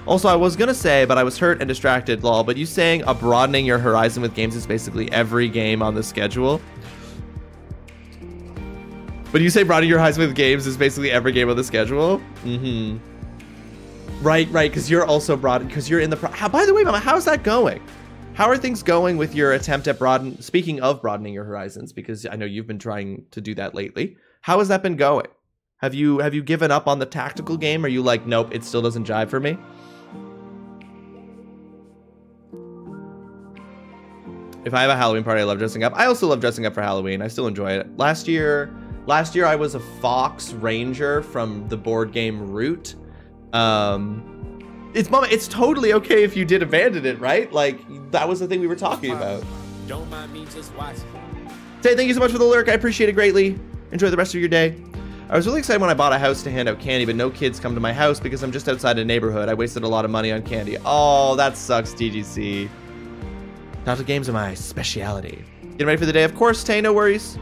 Also, I was gonna say, but I was hurt and distracted, lol, but you saying a broadening your horizon with games is basically every game on the schedule? But you say broadening your horizon with games is basically every game on the schedule? Right, because you're also broad, because you're in the by the way, Mama, how's that going? How are things going with your attempt at speaking of broadening your horizons, because I know you've been trying to do that lately. How has that been going? Have you given up on the tactical game? Are you like, nope, it still doesn't jive for me? If I have a Halloween party, I love dressing up. I also love dressing up for Halloween. I still enjoy it. Last year I was a fox ranger from the board game Root. It's totally okay if you did abandon it, right? Like, that was the thing we were talking about. Don't mind me just watching. Say thank you so much for the lurk. I appreciate it greatly. Enjoy the rest of your day. I was really excited when I bought a house to hand out candy, but no kids come to my house because I'm just outside a neighborhood. I wasted a lot of money on candy. Oh, that sucks, TGC. Tactical games are my speciality. Getting ready for the day, of course, Tay, no worries.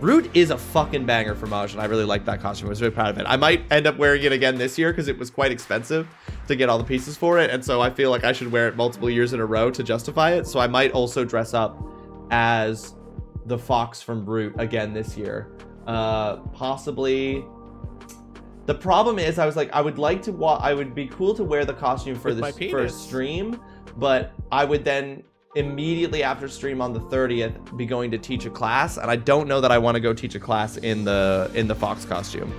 Root is a fucking banger for Maj, and I really like that costume. I was really proud of it. I might end up wearing it again this year because it was quite expensive to get all the pieces for it, and so I feel like I should wear it multiple years in a row to justify it. So I might also dress up as the fox from Root again this year. Possibly. The problem is, I was like, I would be cool to wear the costume for for stream, but I would then immediately after stream on the 30th be going to teach a class, and I don't know that I want to go teach a class in the fox costume.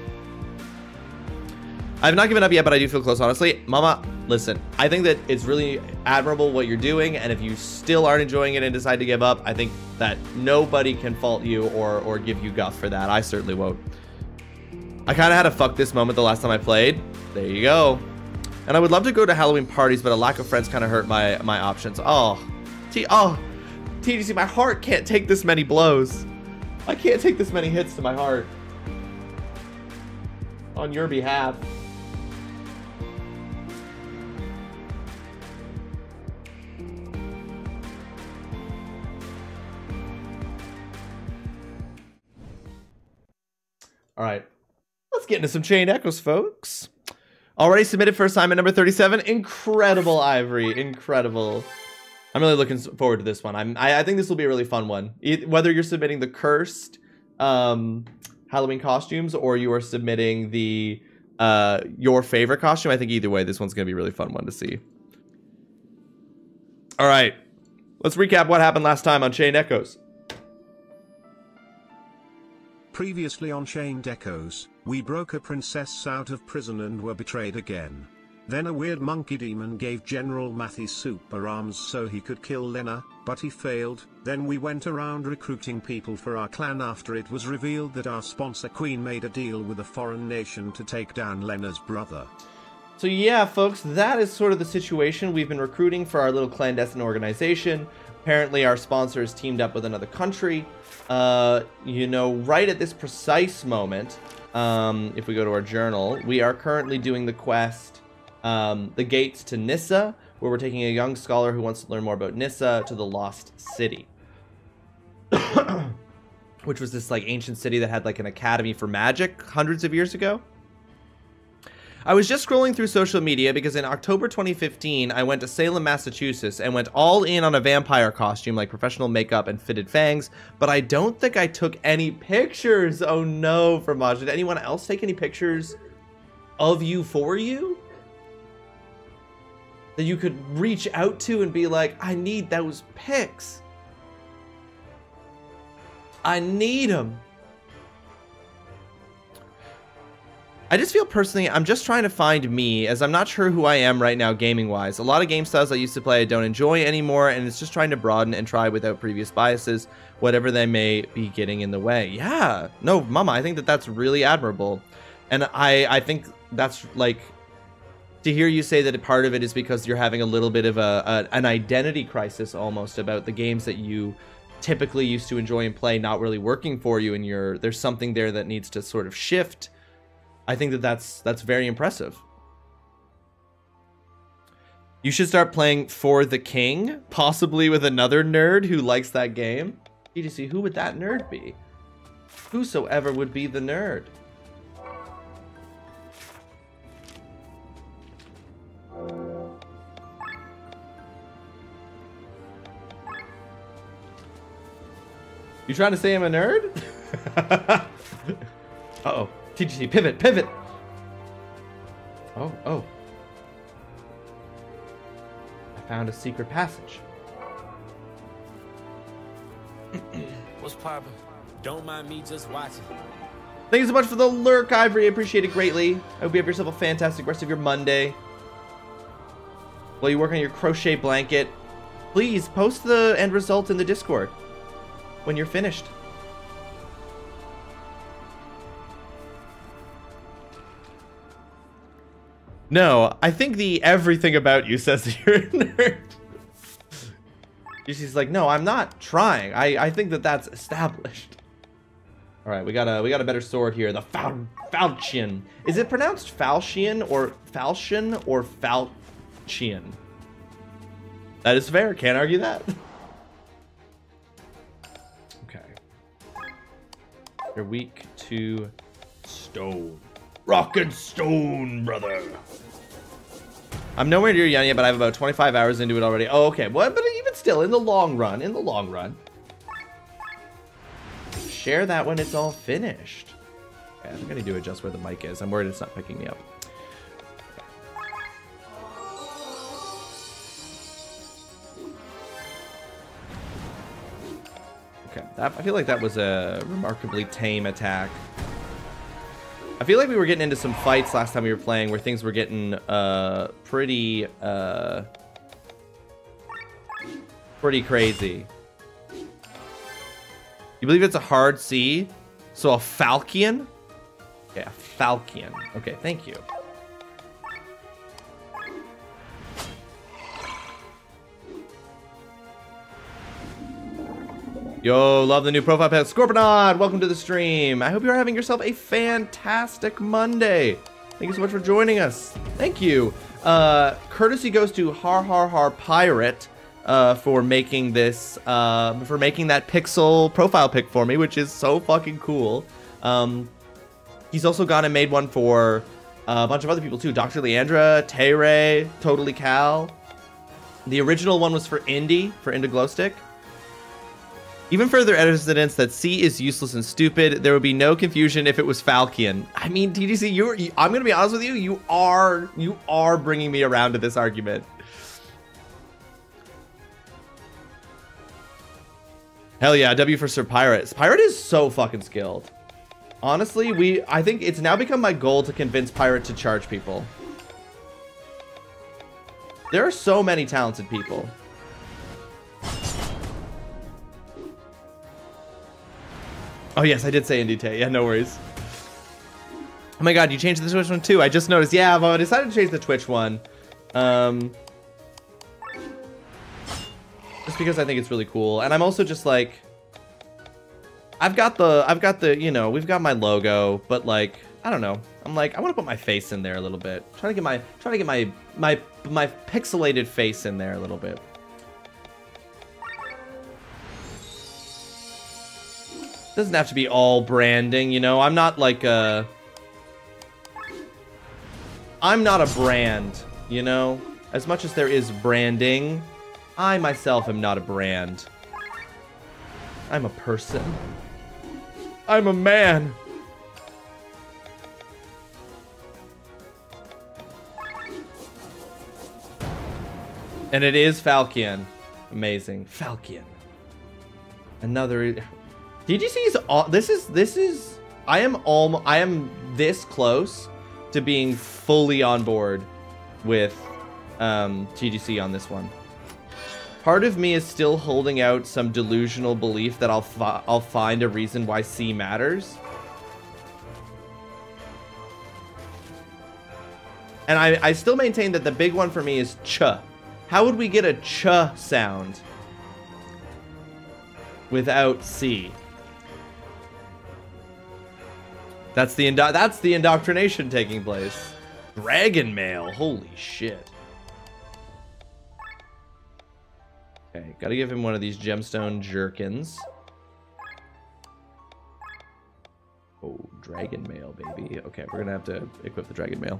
I've not given up yet, but I do feel close, honestly. Mama, listen, I think that it's really admirable what you're doing, and if you still aren't enjoying it and decide to give up, I think that nobody can fault you or give you guff for that. I certainly won't. I kind of had a fuck this moment the last time I played. There you go. And I would love to go to Halloween parties, but a lack of friends kind of hurt my options. TGC, my heart can't take this many blows. I can't take this many hits to my heart. On your behalf. All right, let's get into some chain echoes, folks. Already submitted for assignment number 37. Incredible, Ivory. Incredible. I'm really looking forward to this one. I think this will be a really fun one. Whether you're submitting the cursed Halloween costumes or you are submitting the your favorite costume, I think either way, this one's going to be a really fun one to see. All right, let's recap what happened last time on Chained Echoes. Previously on Chained Echoes, we broke a princess out of prison and were betrayed again. Then a weird monkey demon gave General Matthew super arms so he could kill Lena, but he failed. Then we went around recruiting people for our clan after it was revealed that our sponsor Queen made a deal with a foreign nation to take down Lena's brother. So yeah, folks, that is sort of the situation. We've been recruiting for our little clandestine organization. Apparently our sponsor is teamed up with another country. You know, right at this precise moment, if we go to our journal, we are currently doing the quest, The Gates to Nissa, where we're taking a young scholar who wants to learn more about Nissa to the Lost City. Which was this like ancient city that had like an academy for magic hundreds of years ago. I was just scrolling through social media because in October 2015, I went to Salem, Massachusetts and went all in on a vampire costume, like professional makeup and fitted fangs, but I don't think I took any pictures. Oh no, Fromage. Did anyone else take any pictures of you for you? That you could reach out to and be like, I need those pics. I need them. I just feel personally, I'm just trying to find me, as I'm not sure who I am right now gaming-wise. A lot of game styles I used to play I don't enjoy anymore, and it's just trying to broaden and try without previous biases, whatever they may be getting in the way. Yeah, no, Mama, I think that that's really admirable. And I think that's, like, to hear you say that a part of it is because you're having a little bit of an identity crisis almost about the games that you typically used to enjoy and play not really working for you, and there's something there that needs to sort of shift. I think that that's very impressive. You should start playing For the King, possibly with another nerd who likes that game. EDC, who would that nerd be? Whosoever would be the nerd. You trying to say I'm a nerd? Uh-oh. TGC, pivot, pivot. Oh. I found a secret passage. What's poppin'? Don't mind me just watching. Thank you so much for the lurk, Ivory. I appreciate it greatly. I hope you have yourself a fantastic rest of your Monday. While you work on your crochet blanket, please post the end result in the Discord when you're finished. No, I think the everything about you says that you're a nerd. She's like, no, I'm not trying. I think that that's established. All right, we got a better sword here. The Falchion. Is it pronounced Falchion or Falchion or Falchion? That is fair. Can't argue that. Okay. You're weak to stone. Rock and stone, brother. I'm nowhere near Yana yet, but I have about 25 hours into it already. Oh, okay. Well, but even still, in the long run, share that when it's all finished. Okay, I think I need to adjust where the mic is. I'm worried it's not picking me up. Okay, I feel like that was a remarkably tame attack. I feel like we were getting into some fights last time we were playing where things were getting pretty crazy. You believe it's a hard C? So a Falchion? Okay, a Falchion. Okay, thank you. Yo, love the new profile pet. Scorponod, welcome to the stream. I hope you're having yourself a fantastic Monday. Thank you so much for joining us. Thank you. Courtesy goes to Har Har Har Pirate for making this, for making that pixel profile pic for me, which is so fucking cool. He's also gone and made one for a bunch of other people too. Dr. Leandra, Tay-Ray, Totally Cal. The original one was for Indy, for Inda Glowstick. Even further evidence that C is useless and stupid. There would be no confusion if it was Falchion. I mean, TDC, I'm gonna be honest with you. You are bringing me around to this argument. Hell yeah, W for Sir Pirate. Pirate is so fucking skilled. Honestly, I think it's now become my goal to convince Pirate to charge people. There are so many talented people. Oh yes, I did say Indy Tay. Yeah, no worries. Oh my god, you changed the Twitch one too. I just noticed. Yeah, I decided to change the Twitch one. Just because I think it's really cool. And I'm also just like, I've got the, you know, we've got my logo, but like, I don't know. I'm like, I want to put my face in there a little bit. Trying to get my pixelated face in there a little bit. Doesn't have to be all branding, you know. I'm not like I'm not a brand, you know. As much as there is branding, I myself am not a brand. I'm a person. I'm a man. And it is Falchion. Amazing. Falchion. Another... TGC's all, this is I am this close to being fully on board with TGC on this one. Part of me is still holding out some delusional belief that I'll find a reason why C matters. And I still maintain that the big one for me is ch. How would we get a ch sound without C? That's the indoctrination taking place. Dragon mail, holy shit. Okay, gotta give him one of these gemstone jerkins. Oh, dragon mail, baby. Okay, we're gonna have to equip the dragon mail.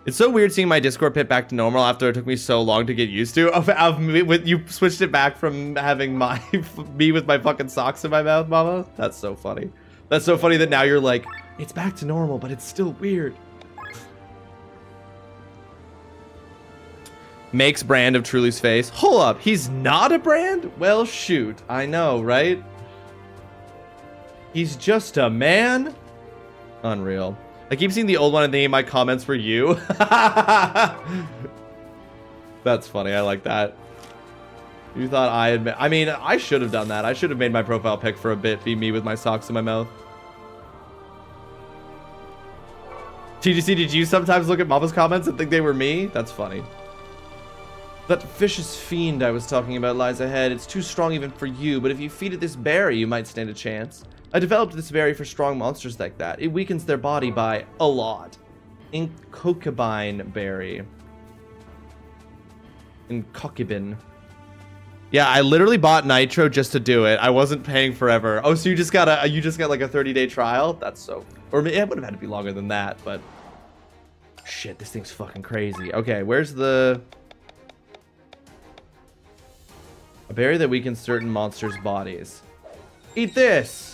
It's so weird seeing my Discord pit back to normal after it took me so long to get used to. You switched it back from having me with my fucking socks in my mouth, mama. That's so funny. That's so funny that now you're like, it's back to normal, but it's still weird. Makes brand of Truly's face. Hold up, he's not a brand? Well, shoot. I know, right? He's just a man. Unreal. I keep seeing the old one and thinking my comments were you. That's funny. I like that. You thought I had... I mean, I should have done that. I should have made my profile pic for a bit be me with my socks in my mouth. TGC, did you sometimes look at Mama's comments and think they were me? That's funny. That vicious fiend I was talking about lies ahead. It's too strong even for you, but if you feed it this berry, you might stand a chance. I developed this berry for strong monsters like that. It weakens their body by a lot. Incocabine berry. Incocabin. Yeah, I literally bought Nitro just to do it. I wasn't paying forever. Oh, so you just got like a 30-day trial? That's so... Or it would have had to be longer than that, but... Shit, this thing's fucking crazy. Okay, where's the... A berry that weakens certain monsters' bodies. Eat this!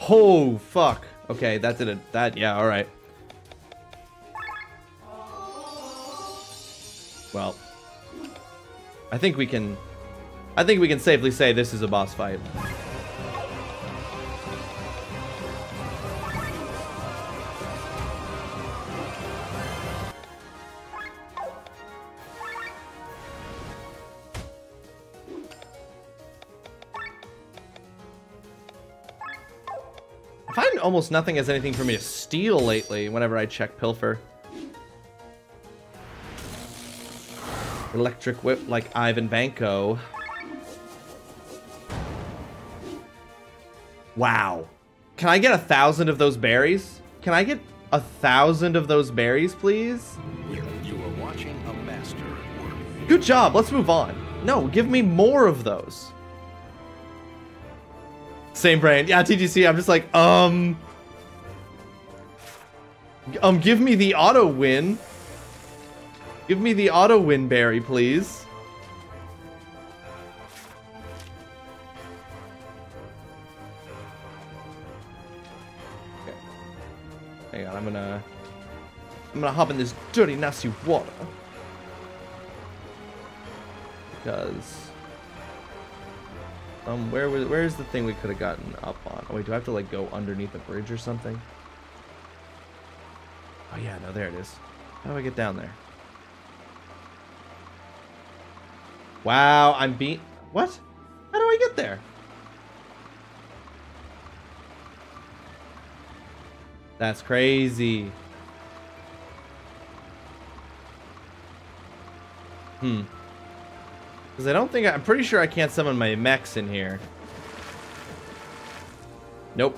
Oh, fuck. Okay, that did it. That, yeah, alright. Well... I think we can safely say this is a boss fight. I find almost nothing has anything for me to steal lately whenever I check Pilfer. Electric whip like Ivan Banco. Wow. Can I get 1,000 of those berries? Can I get 1,000 of those berries, please? You are watching a master at work. Good job. Let's move on. No, give me more of those. Same brain. Yeah, TGC, I'm just like, give me the auto win. Give me the auto win berry, please. Okay. Hang on, I'm gonna hop in this dirty, nasty water. Because where's the thing we could have gotten up on? Oh wait, do I have to like go underneath a bridge or something? Oh yeah, no, there it is. How do I get down there? Wow, I'm beat. What? How do I get there? That's crazy. Because I don't think I'm pretty sure I can't summon my mechs in here. Nope.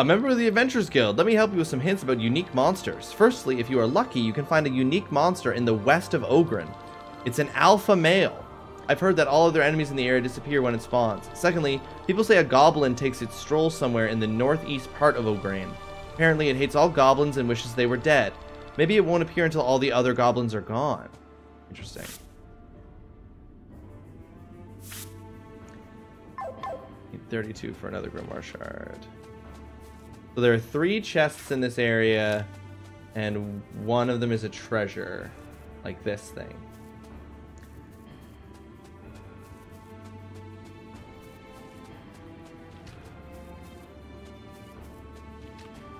Member of the Adventurers Guild, let me help you with some hints about unique monsters. Firstly, if you are lucky, you can find a unique monster in the west of Ogren. It's an alpha male. I've heard that all other enemies in the area disappear when it spawns. Secondly, people say a goblin takes its stroll somewhere in the northeast part of Ogren. Apparently, it hates all goblins and wishes they were dead. Maybe it won't appear until all the other goblins are gone. Interesting. Need 32 for another Grimoire Shard. So there are 3 chests in this area, and one of them is a treasure, like this thing.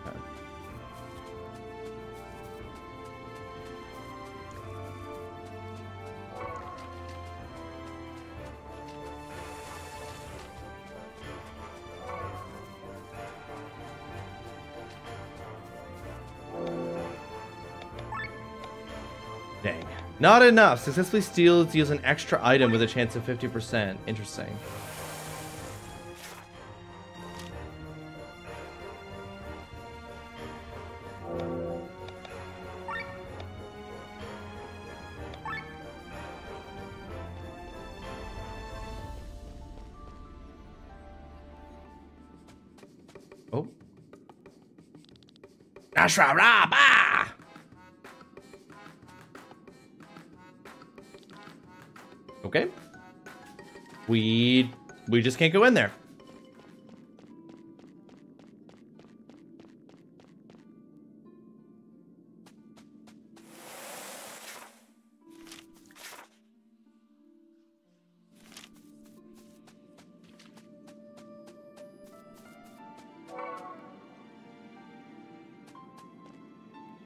Okay. Dang. Not enough. Successfully steals an extra item with a chance of 50%. Interesting. Oh. Ashra-ra-ba! Okay. We just can't go in there.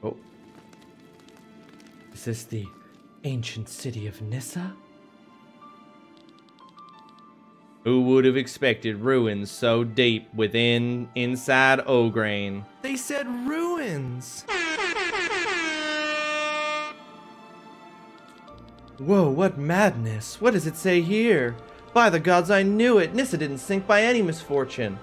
Oh. Is this the ancient city of Nissa? Who would have expected ruins so deep inside O'Grain? They said ruins! Whoa, what madness! What does it say here? By the gods, I knew it! Nissa didn't sink by any misfortune.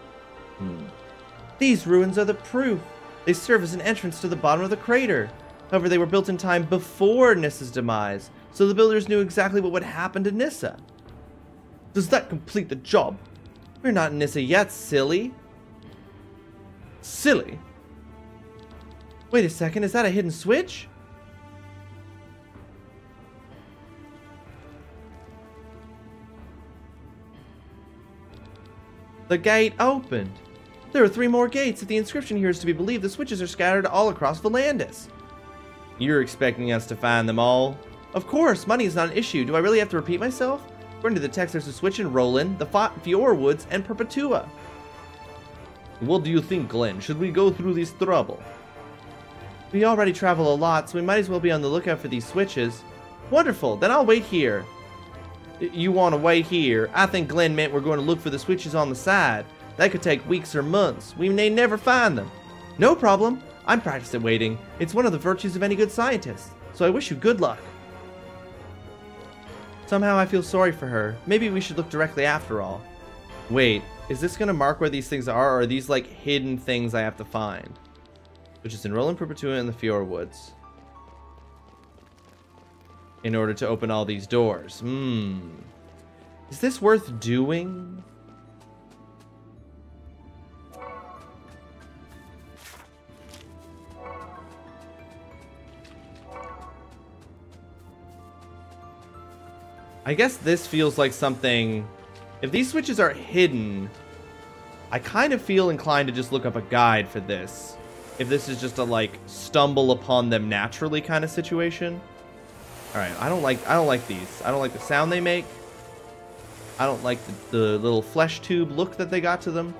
These ruins are the proof. They serve as an entrance to the bottom of the crater. However, they were built in time before Nissa's demise, so the builders knew exactly what would happen to Nissa. Does that complete the job? We're not in Nissa yet, silly. Silly? Wait a second, is that a hidden switch? The gate opened. There are 3 more gates. If the inscription here is to be believed, the switches are scattered all across Volandis. You're expecting us to find them all? Of course, money is not an issue. Do I really have to repeat myself? According to the text, there's a switch in Roland, the Fior Woods, and Perpetua. What do you think, Glenn? Should we go through this trouble? We already travel a lot, so we might as well be on the lookout for these switches. Wonderful, then I'll wait here. You want to wait here? I think Glenn meant we're going to look for the switches on the side. That could take weeks or months. We may never find them. No problem. I'm practiced at waiting. It's one of the virtues of any good scientist. So I wish you good luck. Somehow I feel sorry for her. Maybe we should look directly after all. Wait, is this going to mark where these things are, or are these like hidden things I have to find? Which is in Roland, Perpetua, and the Fior Woods. In order to open all these doors. Is this worth doing? I guess this feels like something... If these switches are hidden, I kind of feel inclined to just look up a guide for this. If this is just a, like, stumble upon them naturally kind of situation. Alright, I don't like these. I don't like the sound they make. I don't like the little flesh tube look that they got to them.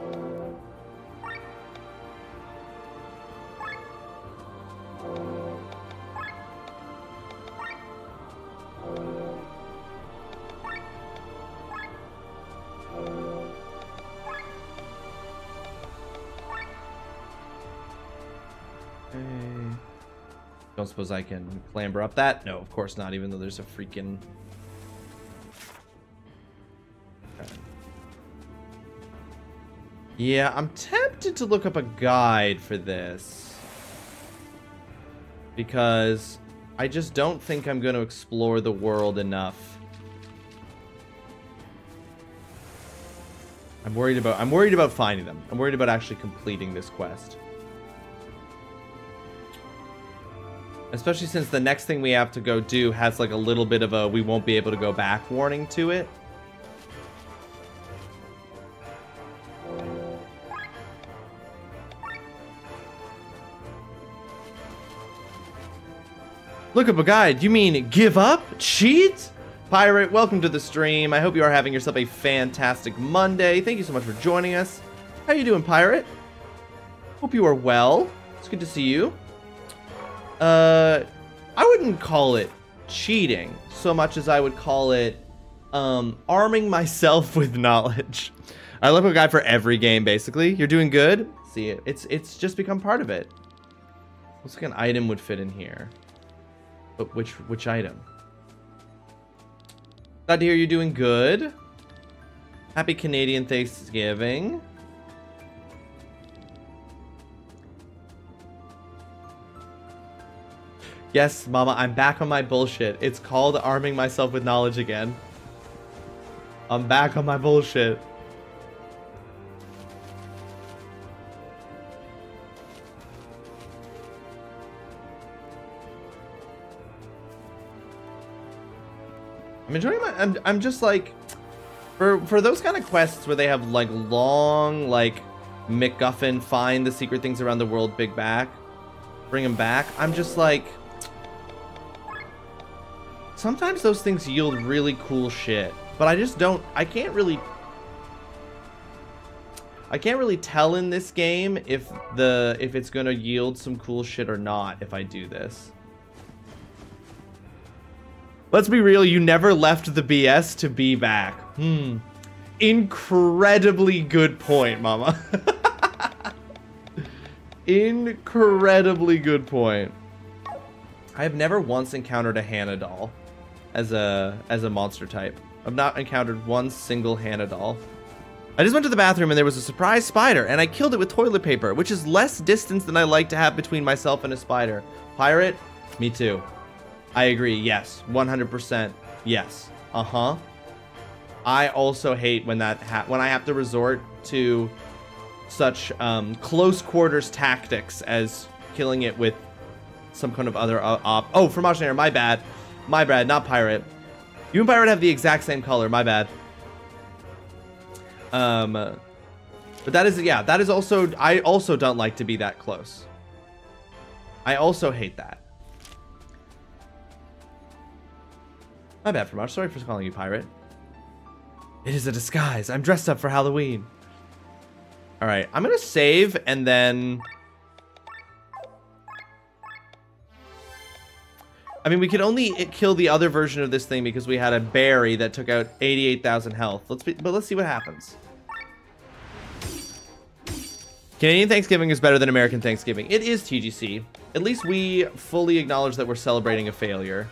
Don't suppose I can clamber up that? No, of course not, even though there's a freaking... Okay. Yeah, I'm tempted to look up a guide for this. Because I just don't think I'm going to explore the world enough. I'm worried about finding them. I'm worried about actually completing this quest. Especially since the next thing we have to go do has like a little bit of a we won't be able to go back warning to it. Look up a guide. You mean give up? Cheat? Pirate, welcome to the stream. I hope you are having yourself a fantastic Monday. Thank you so much for joining us. How you doing, Pirate? Hope you are well. It's good to see you. I wouldn't call it cheating so much as I would call it arming myself with knowledge. I look up a guide for every game, basically. You're doing good? See it. It's just become part of it. Looks like an item would fit in here. But which item? Glad to hear you're doing good. Happy Canadian Thanksgiving. Yes, Mama, I'm back on my bullshit. It's called arming myself with knowledge again. I'm back on my bullshit. I'm enjoying my... I'm just like... For those kind of quests where they have like long, like MacGuffin, find the secret things around the world, big back, bring them back. I'm just like... Sometimes those things yield really cool shit, but I just don't... I can't really... I can't really tell in this game if it's gonna yield some cool shit or not if I do this. Let's be real, you never left the BS to be back. Incredibly good point, mama. Incredibly good point. I have never once encountered a Hanadol as a monster type. I've not encountered one single Hanadol. I just went to the bathroom and there was a surprise spider and I killed it with toilet paper, which is less distance than I like to have between myself and a spider. Pirate? Me too. I agree. Yes. 100%. Yes. Uh-huh. I also hate when when I have to resort to such close quarters tactics as killing it with some kind of other oh, Fromage Air, my bad. My bad, not pirate. You and pirate have the exact same color, my bad. But that is, yeah, that is also, I also don't like to be that close. I also hate that. My bad, Fromage. Sorry for calling you pirate. It is a disguise. I'm dressed up for Halloween. All right, I'm gonna save and then... I mean, we could only kill the other version of this thing because we had a berry that took out 88,000 health. But let's see what happens. Canadian Thanksgiving is better than American Thanksgiving. It is TGC. At least we fully acknowledge that we're celebrating a failure.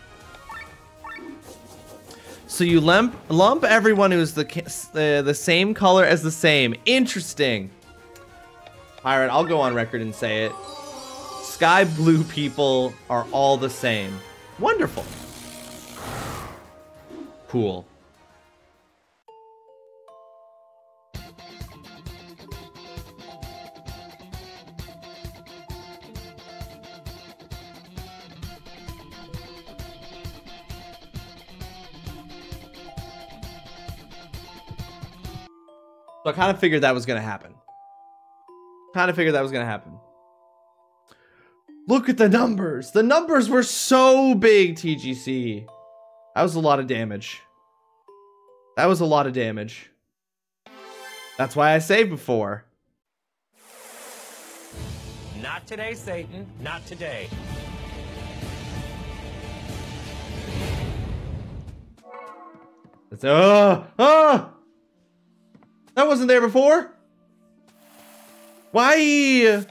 So you lump everyone who's the same color as the same. Interesting. Pirate, I'll go on record and say it. Sky blue people are all the same. Wonderful. Cool. So I kind of figured that was going to happen. Look at the numbers. The numbers were so big, TGC. That was a lot of damage. That's why I saved before. Not today, Satan. Not today. It's, that wasn't there before. Why?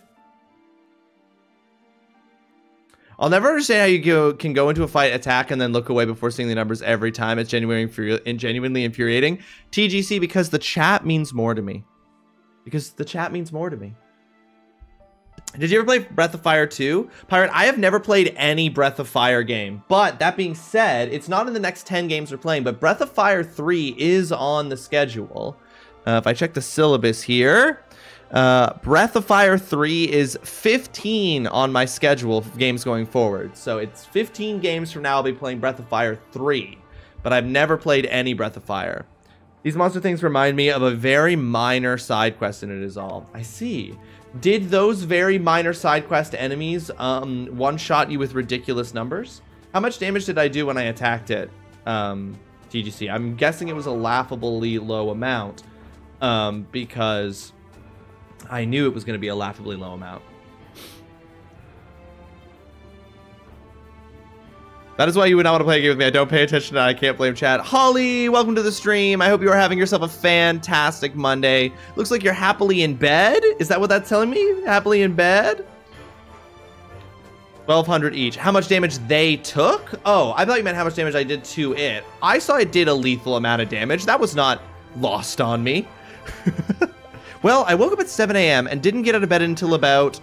I'll never understand how you can go into a fight, attack, and then look away before seeing the numbers every time. It's genuinely infuriating. TGC, because the chat means more to me. Did you ever play Breath of Fire 2? Pirate, I have never played any Breath of Fire game. But that being said, it's not in the next 10 games we're playing. But Breath of Fire 3 is on the schedule. If I check the syllabus here... Breath of Fire 3 is 15 on my schedule of games going forward. So it's 15 games from now I'll be playing Breath of Fire 3. But I've never played any Breath of Fire. These monster things remind me of a very minor side quest in it is all. I see. Did those very minor side quest enemies one-shot you with ridiculous numbers? How much damage did I do when I attacked it? TGC. I'm guessing it was a laughably low amount. Because... I knew it was going to be a laughably low amount. That is why you would not want to play a game with me. I don't pay attention and I can't blame chat. Holly, welcome to the stream. I hope you are having yourself a fantastic Monday. Looks like you're happily in bed. Is that what that's telling me? Happily in bed? 1,200 each. How much damage they took? Oh, I thought you meant how much damage I did to it. I saw it did a lethal amount of damage. That was not lost on me. Well, I woke up at 7 a.m. and didn't get out of bed until about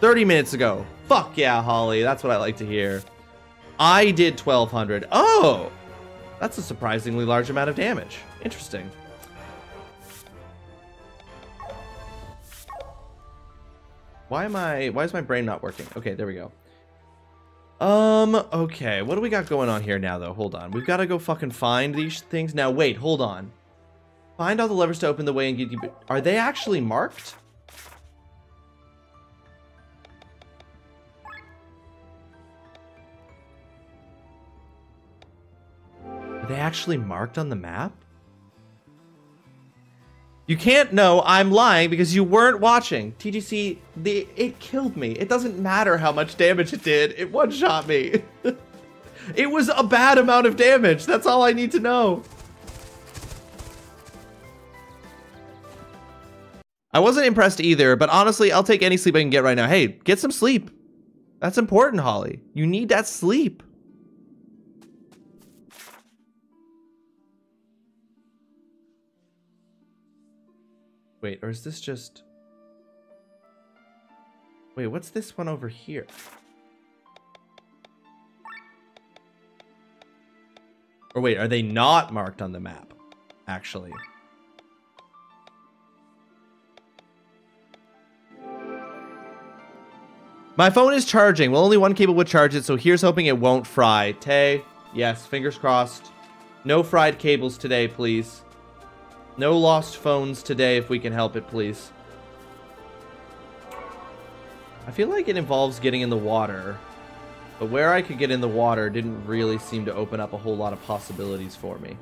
30 minutes ago. Fuck yeah, Holly. That's what I like to hear. I did 1,200. Oh! That's a surprisingly large amount of damage. Interesting. Why is my brain not working? Okay, there we go. Okay. What do we got going on here now, though? Hold on. We've got to go fucking find these things. Now, wait. Hold on. Find all the levers to open the way and get you... Are they actually marked? Are they actually marked on the map? You can't know I'm lying because you weren't watching. TGC, it killed me. It doesn't matter how much damage it did. It one-shot me. It was a bad amount of damage. That's all I need to know. I wasn't impressed either, but honestly, I'll take any sleep I can get right now. Hey, get some sleep. That's important, Holly. You need that sleep. Wait, or is this just... Wait, what's this one over here? Or wait, are they not marked on the map, actually? My phone is charging. Well, only one cable would charge it, so here's hoping it won't fry. Tay, yes, fingers crossed. No fried cables today, please. No lost phones today, if we can help it, please. I feel like it involves getting in the water. But where I could get in the water didn't really seem to open up a whole lot of possibilities for me.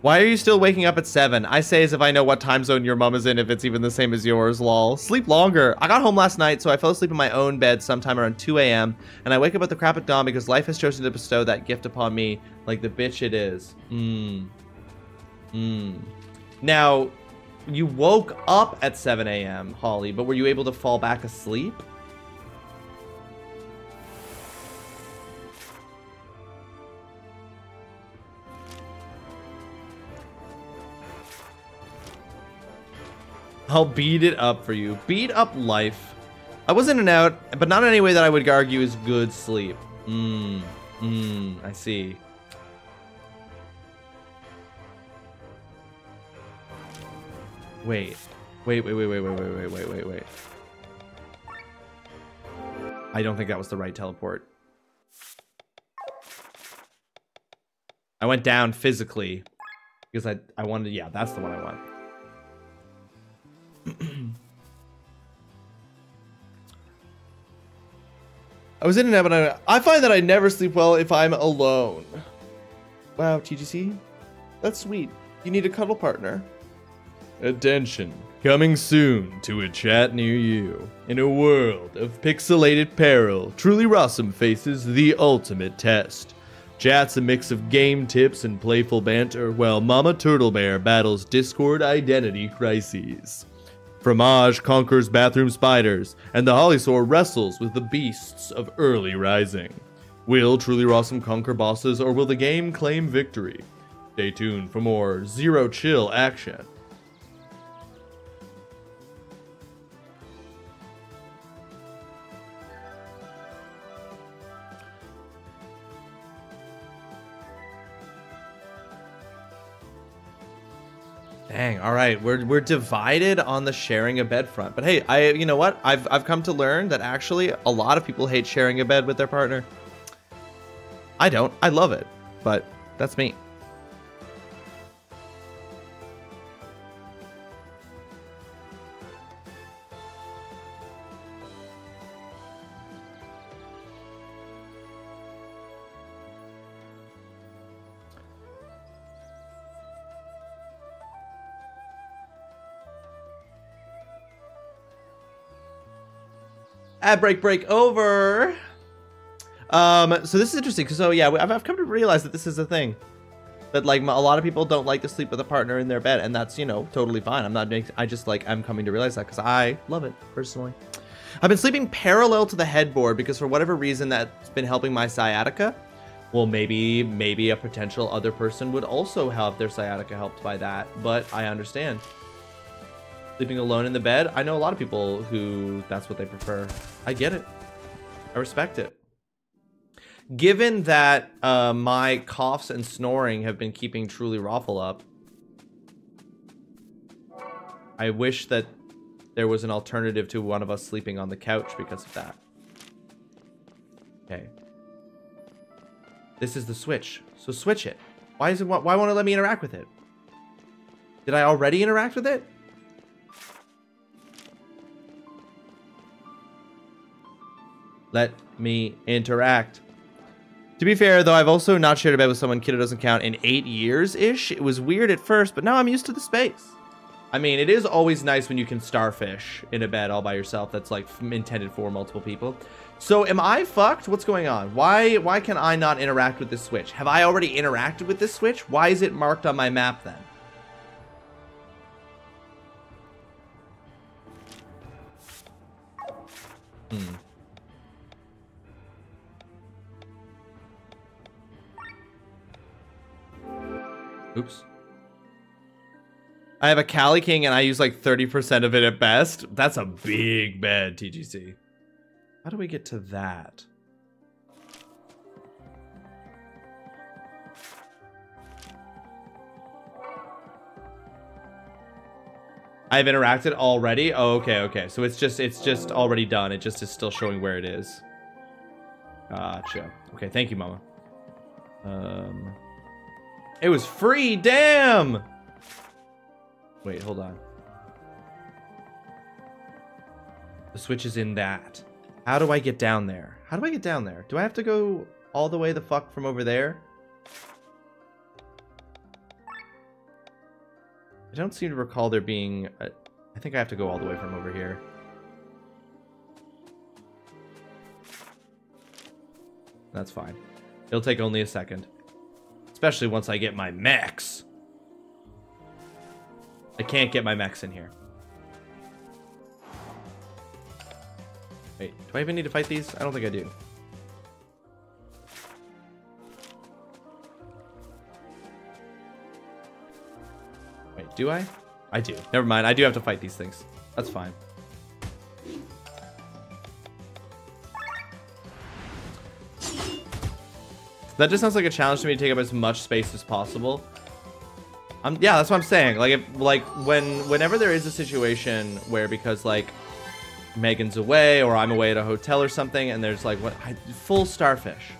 Why are you still waking up at 7? I say as if I know what time zone your mom is in, if it's even the same as yours, lol. Sleep longer. I got home last night, so I fell asleep in my own bed sometime around 2 a.m. And I wake up at the crack of dawn because life has chosen to bestow that gift upon me like the bitch it is. Now, you woke up at 7 a.m., Holly, but were you able to fall back asleep? I'll beat it up for you. Beat up life. I was in and out, but not in any way that I would argue is good sleep. I see. Wait. I don't think that was the right teleport. I went down physically because I wanted, yeah, that's the one I want. I was in and out, but I find that I never sleep well if I'm alone. Wow, TGC, that's sweet. You need a cuddle partner. Attention, coming soon to a chat near you. In a world of pixelated peril, TrulyRawesome faces the ultimate test. Chat's a mix of game tips and playful banter, while Mama Turtle Bear battles Discord identity crises. Fromage conquers bathroom spiders, and the Hollysaur wrestles with the beasts of early rising. Will TrulyRawesome conquer bosses, or will the game claim victory? Stay tuned for more Zero Chill action. Dang, all right, we're divided on the sharing a bed front. But hey, you know what? I've come to learn that actually a lot of people hate sharing a bed with their partner. I don't. I love it, but that's me. Ad break over. So this is interesting because yeah, I've come to realize that this is a thing, that like a lot of people don't like to sleep with a partner in their bed, and that's, you know, totally fine. I'm coming to realize that because I love it personally. I've been sleeping parallel to the headboard because for whatever reason that's been helping my sciatica. Well, maybe a potential other person would also have their sciatica helped by that, but I understand. Sleeping alone in the bed, I know a lot of people who that's what they prefer. I get it. I respect it. Given that my coughs and snoring have been keeping TrulyRawesome up, I wish that there was an alternative to one of us sleeping on the couch because of that. Okay. This is the switch. So switch it. Why won't it let me interact with it? Did I already interact with it? Let me interact. To be fair, though, I've also not shared a bed with someone, kiddo doesn't count, in 8 years-ish. It was weird at first, but now I'm used to the space. I mean, it is always nice when you can starfish in a bed all by yourself that's, like, intended for multiple people. So, am I fucked? What's going on? Why can I not interact with this switch? Have I already interacted with this switch? Why is it marked on my map, then? Oops. I have a Cali King and I use like 30% of it at best. That's a big bed, TGC. How do we get to that? I've interacted already? Oh, okay. So it's just already done. It just is still showing where it is. Gotcha. Okay, thank you, Mama. It was free, damn! Wait, hold on. The switch is in that. How do I get down there? How do I get down there? Do I have to go all the way the fuck from over there? I don't seem to recall there being I think I have to go all the way from over here. That's fine. It'll take only a second. Especially once I get my mechs. I can't get my mechs in here. Wait, do I even need to fight these? I don't think I do. Wait, do I? I do. Never mind, I do have to fight these things. That's fine. That just sounds like a challenge to me to take up as much space as possible. Yeah, that's what I'm saying. Like, whenever there is a situation where, because like Megan's away or I'm away at a hotel or something, and there's like full starfish.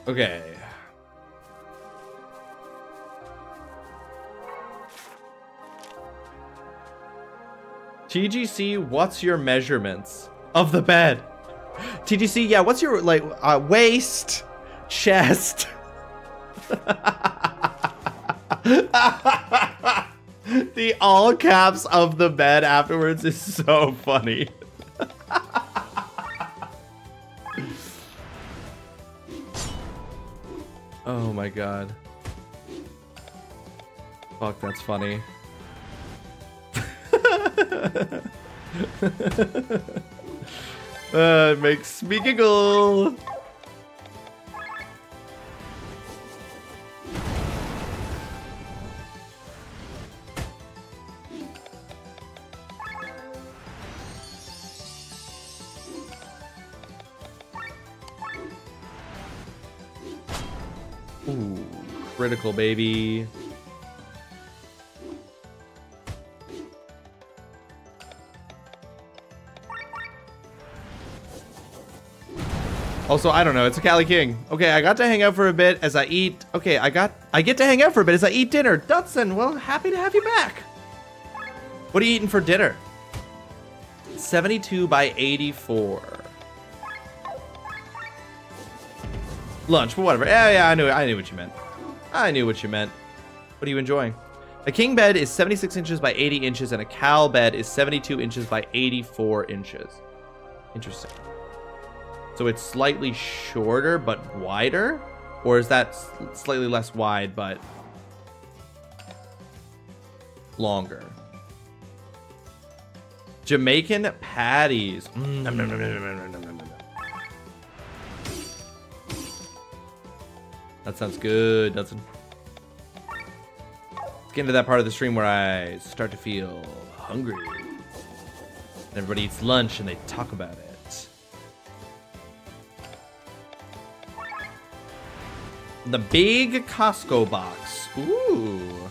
Okay. TGC, what's your measurements of the bed? TGC, yeah, what's your, like, waist, chest? The all caps of the bed afterwards is so funny. Oh my god. Fuck, that's funny. It makes me giggle. Ooh, critical, baby. Also, I don't know. It's a Cali King. Okay, I got to hang out for a bit as I eat. Okay, I get to hang out for a bit as I eat dinner. Dutson, well, happy to have you back. What are you eating for dinner? 72 by 84. Lunch, but whatever. Yeah, I knew what you meant. I knew what you meant. What are you enjoying? A king bed is 76 inches by 80 inches, and a Cal bed is 72 inches by 84 inches. Interesting. So it's slightly shorter but wider? Or is that slightly less wide but longer? Jamaican patties. That sounds good, Dudson. Let's get into that part of the stream where I start to feel hungry. Everybody eats lunch and they talk about it. The big Costco box. Ooh.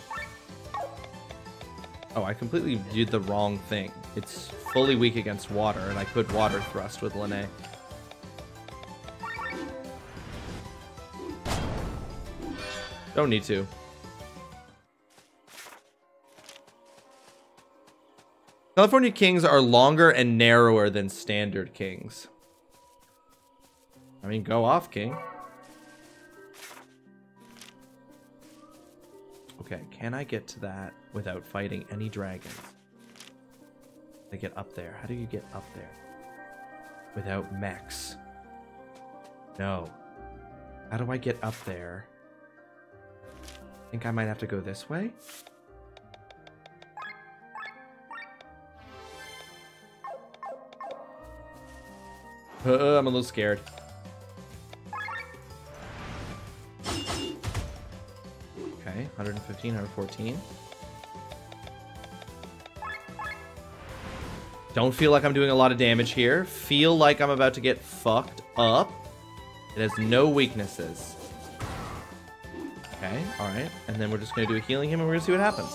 Oh, I completely did the wrong thing. It's fully weak against water, and I could water thrust with Lene. Don't need to. California kings are longer and narrower than standard kings. I mean, go off, king. Okay, can I get to that without fighting any dragons? I get up there. How do you get up there? Without mechs. No. How do I get up there? I think I might have to go this way. I'm a little scared. Okay, 115, 114. Don't feel like I'm doing a lot of damage here. Feel like I'm about to get fucked up. It has no weaknesses. Okay, alright. And then we're just going to do a healing him and we're going to see what happens.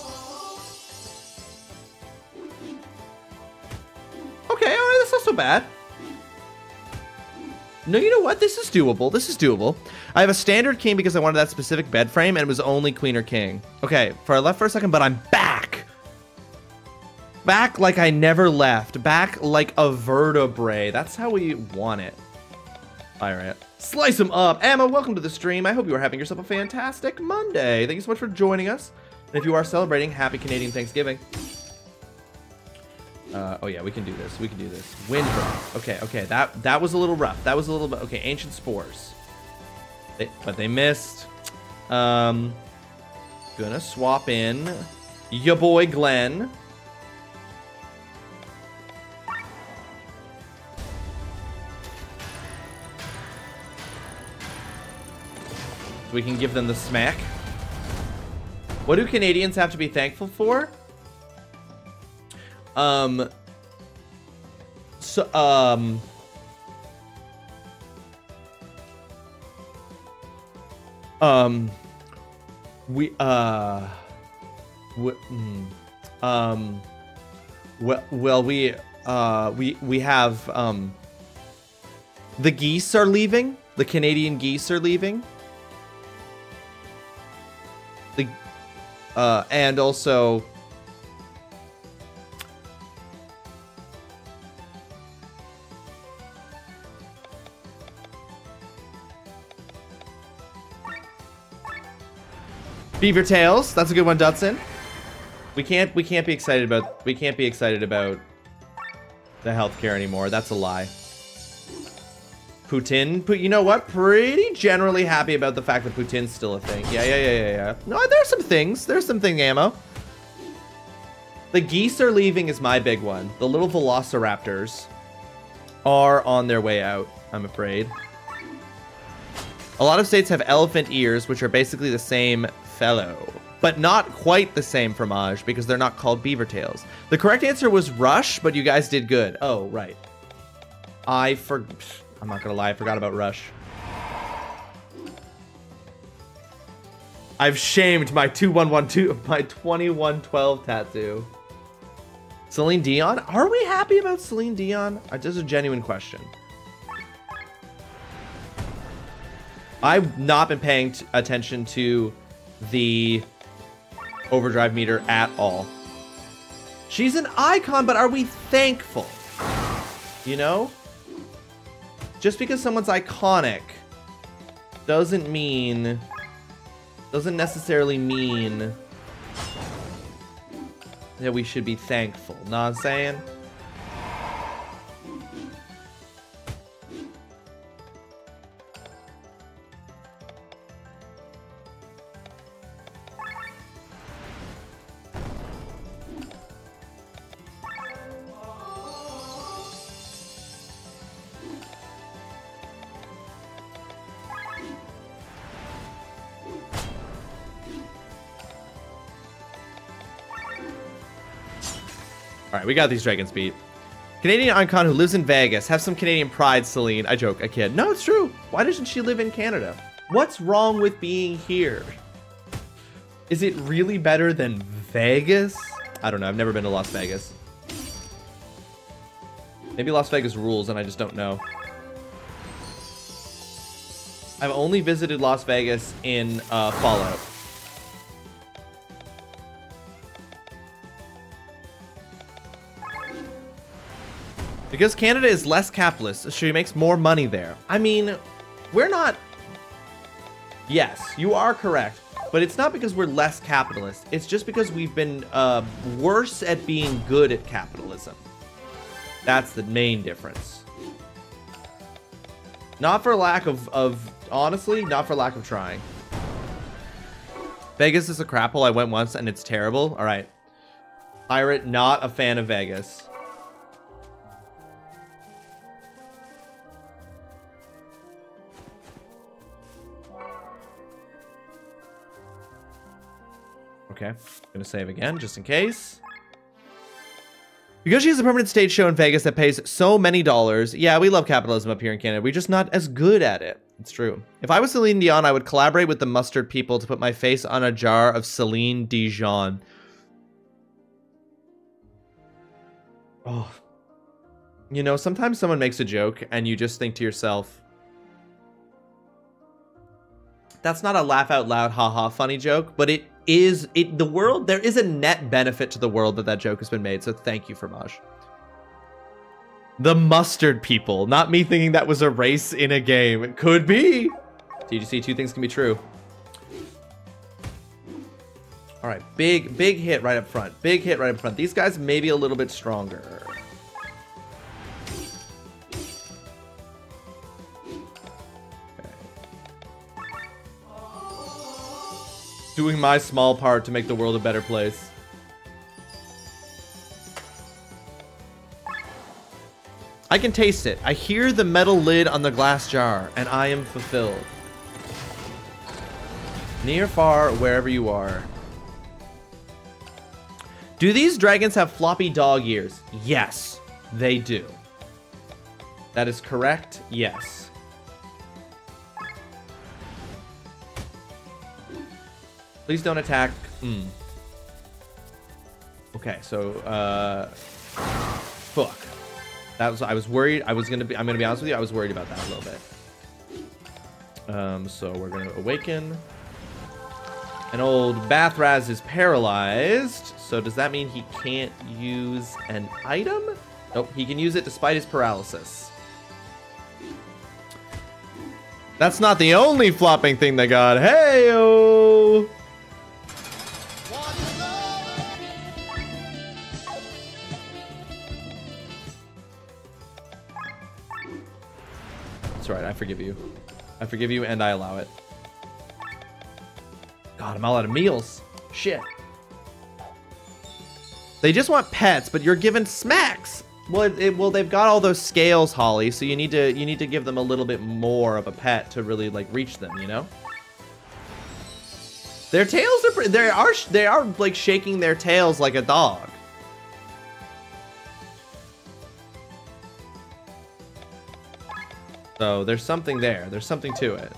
Okay, alright, that's not so bad. No, you know what? This is doable. This is doable. I have a standard king because I wanted that specific bed frame, and it was only queen or king. Okay, I left for a second, but I'm back. Back like I never left. Back like a vertebrae. That's how we want it. All right. Slice them up. Emma, welcome to the stream. I hope you are having yourself a fantastic Monday. Thank you so much for joining us. And if you are celebrating, happy Canadian Thanksgiving. Oh yeah, we can do this. We can do this. Wind breath. Okay, okay. That was a little rough. That was a little bit. Okay, ancient spores. But they missed. Gonna swap in your boy Glenn. We can give them the smack. What do Canadians have to be thankful for? We have, the geese are leaving. The Canadian geese are leaving. And also, Beaver tails. That's a good one, Dutson. We can't be excited about the healthcare anymore. That's a lie. Putin, you know what? Pretty generally happy about the fact that Putin's still a thing. Yeah. No, there's some things. There's something ammo. The geese are leaving is my big one. The little velociraptors are on their way out, I'm afraid. A lot of states have elephant ears, which are basically the same fellow, but not quite the same fromage because they're not called beaver tails. The correct answer was Rush, but you guys did good. Oh, right. I'm not gonna lie, I forgot about Rush. I've shamed my 2112 tattoo. Celine Dion? Are we happy about Celine Dion? Just a genuine question. I've not been paying attention to the overdrive meter at all. She's an icon, but are we thankful? You know? Just because someone's iconic doesn't necessarily mean that we should be thankful. Know what I'm saying? Alright, we got these dragons beat. Canadian icon who lives in Vegas. Have some Canadian pride, Celine. I joke, I kid. No, it's true. Why doesn't she live in Canada? What's wrong with being here? Is it really better than Vegas? I don't know. I've never been to Las Vegas. Maybe Las Vegas rules and I just don't know. I've only visited Las Vegas in Fallout. Because Canada is less capitalist, so she makes more money there. I mean, we're not... Yes, you are correct. But it's not because we're less capitalist. It's just because we've been worse at being good at capitalism. That's the main difference. Not for lack of honestly, not for lack of trying. Vegas is a crap hole. I went once and it's terrible. All right. Pirate, not a fan of Vegas. Okay, I'm gonna save again just in case. Because she has a permanent stage show in Vegas that pays so many dollars. Yeah, we love capitalism up here in Canada. We're just not as good at it. It's true. If I was Celine Dion, I would collaborate with the mustard people to put my face on a jar of Celine Dijon. Oh. You know, sometimes someone makes a joke and you just think to yourself, that's not a laugh out loud, haha, funny joke, but it is, the world, there is a net benefit to the world that joke has been made, so thank you, Fromage. The mustard people, not me thinking that was a race in a game. It could be. TGC, two things can be true. All right, big hit right up front. Big hit right up front. These guys may be a little bit stronger. Doing my small part to make the world a better place. I can taste it. I hear the metal lid on the glass jar, and I am fulfilled. Near, far, wherever you are. Do these dragons have floppy dog ears? Yes, they do. That is correct, yes. Please don't attack. Okay, so fuck. That was, I was worried. I'm gonna be honest with you, I was worried about that a little bit. So we're gonna awaken. And old Bathraz is paralyzed. So does that mean he can't use an item? Nope, he can use it despite his paralysis. That's not the only flopping thing they got. Hey-o! That's right, I forgive you. I forgive you and I allow it. God, I'm all out of meals. Shit. They just want pets, but you're given smacks. Well, well, they've got all those scales, Holly, so you need to give them a little bit more of a pet to really like reach them, you know? Their tails are they are like shaking their tails like a dog. So there's something there. There's something to it.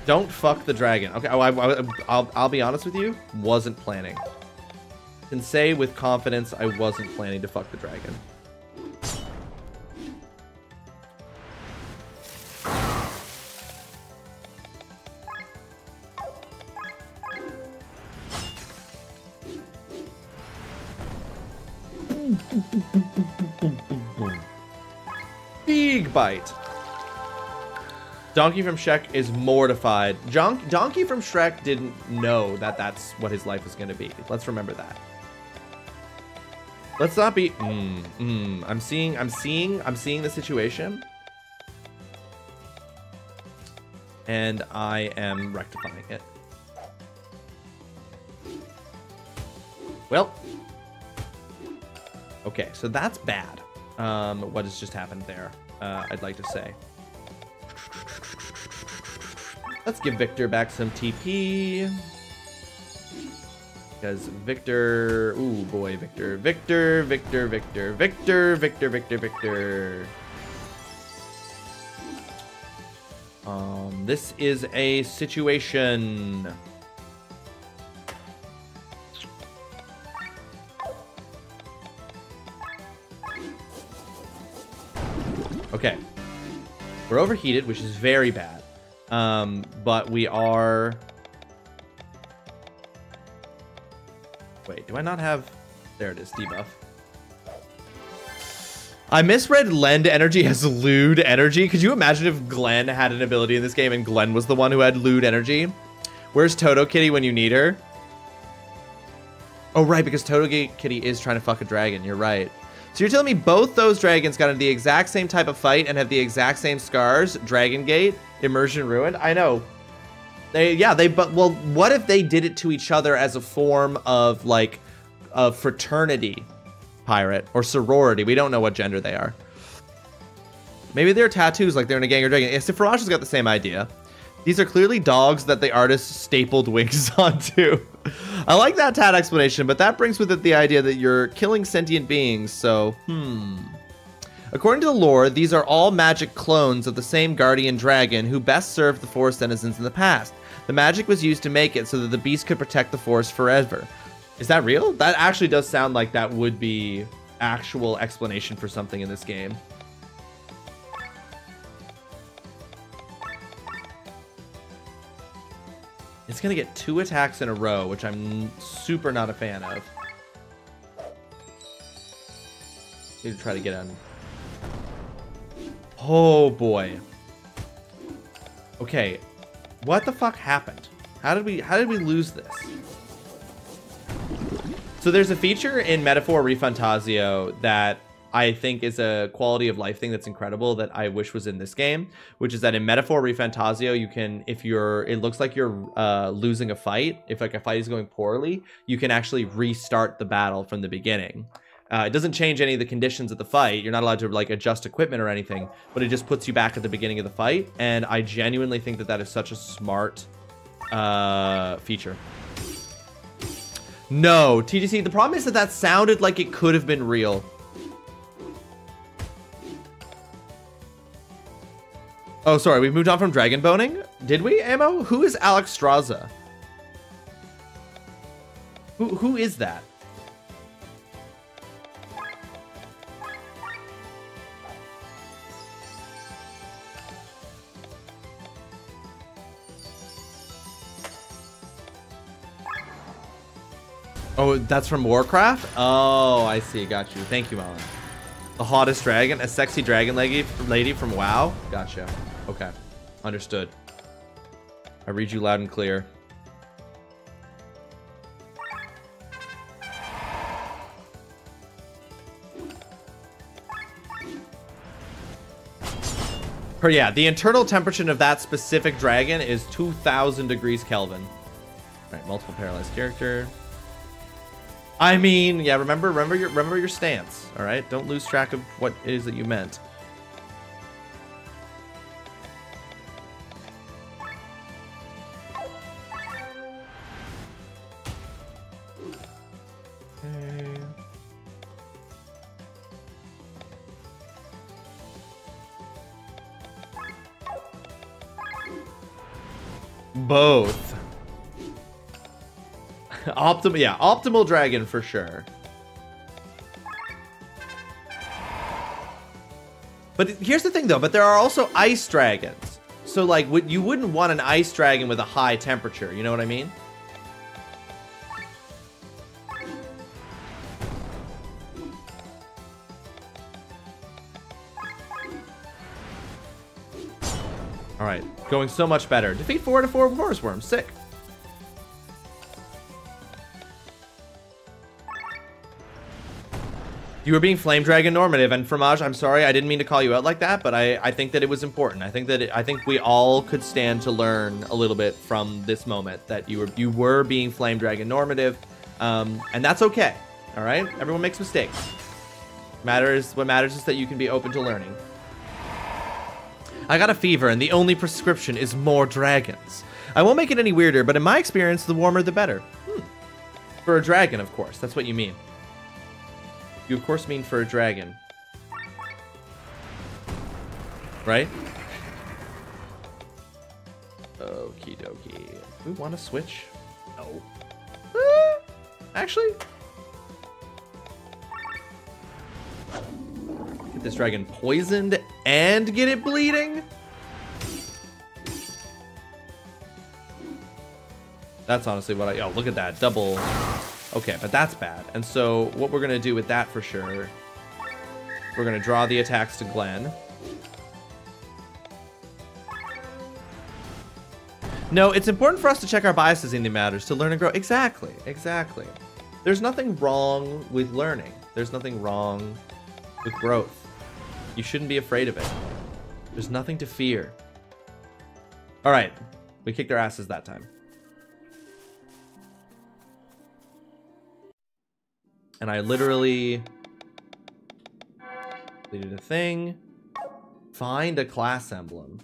Don't fuck the dragon. Okay, I'll be honest with you. Wasn't planning. Can say with confidence I wasn't planning to fuck the dragon. Big bite. Donkey from Shrek is mortified. Donkey from Shrek didn't know that that's what his life was going to be. Let's remember that. Let's not be. I'm seeing the situation, and I am rectifying it. Well, okay, so that's bad. What has just happened there? I'd like to say. Let's give Victor back some TP. Because Victor... Ooh, boy, Victor. Victor. This is a situation. Okay. We're overheated, which is very bad. But we are... Wait, do I not have... There it is, debuff. I misread lend energy as lewd energy. Could you imagine if Glenn had an ability in this game and Glenn was the one who had lewd energy? Where's Toto Kitty when you need her? Oh, right, because Toto Kitty is trying to fuck a dragon. You're right. So you're telling me both those dragons got into the exact same type of fight and have the exact same scars? Dragon Gate, Immersion Ruined? I know. But what if they did it to each other as a form of, like, a fraternity pirate or sorority? We don't know what gender they are. Maybe they're tattoos like they're in a gang or dragon. Sifraj has got the same idea. These are clearly dogs that the artist stapled wings onto. I like that tat explanation, but that brings with it the idea that you're killing sentient beings, so, According to the lore, these are all magic clones of the same guardian dragon who best served the forest denizens in the past. The magic was used to make it so that the beast could protect the forest forever. Is that real? That actually does sound like that would be actual explanation for something in this game. It's gonna get 2 attacks in a row, which I'm super not a fan of. Need to try to get on. Oh boy. Okay, what the fuck happened? How did we lose this? So there's a feature in Metaphor Refantasio that I think is a quality of life thing that's incredible that I wish was in this game, which is that in Metaphor Refantasio, you can, if it looks like you're losing a fight, if like a fight is going poorly, you can actually restart the battle from the beginning. It doesn't change any of the conditions of the fight. You're not allowed to like adjust equipment or anything, but it just puts you back at the beginning of the fight. And I genuinely think that that is such a smart feature. No, TGC, the problem is that that sounded like it could have been real. Oh, sorry, we've moved on from dragon boning? Did we, Ammo? Who is Alex Straza? Who is that? Oh, that's from Warcraft? Oh, I see. Got you. Thank you, Molly. The hottest dragon? A sexy dragon lady from WoW? Gotcha. Okay. Understood. I read you loud and clear. Yeah, the internal temperature of that specific dragon is 2,000 degrees Kelvin. All right, multiple paralyzed character. I mean, yeah, remember your stance, all right? Don't lose track of what it is that you meant. Okay. Both. Optimal dragon for sure. But here's the thing though, but there are also ice dragons. So like you wouldn't want an ice dragon with a high temperature, you know what I mean? All right, going so much better. Defeat 4 to 4 forest worms, sick. You were being Flame Dragon normative, and Fromage, I'm sorry, I didn't mean to call you out like that, but I think that it was important. I think we all could stand to learn a little bit from this moment that you were being Flame Dragon normative, and that's okay. All right, everyone makes mistakes. What matters is that you can be open to learning. I got a fever, and the only prescription is more dragons. I won't make it any weirder, but in my experience, the warmer the better. For a dragon, of course. That's what you mean. You of course mean for a dragon. Right? Okie dokie. Do we want to switch? No. Actually? Get this dragon poisoned and get it bleeding? That's honestly what oh, look at that. Double. Okay, but that's bad. And so what we're going to do with that for sure, we're going to draw the attacks to Glenn. No, it's important for us to check our biases in the matters to learn and grow. Exactly, exactly. There's nothing wrong with learning. There's nothing wrong with growth. You shouldn't be afraid of it. There's nothing to fear. All right, we kicked our asses that time. And I literally deleted a thing. Find a class emblem.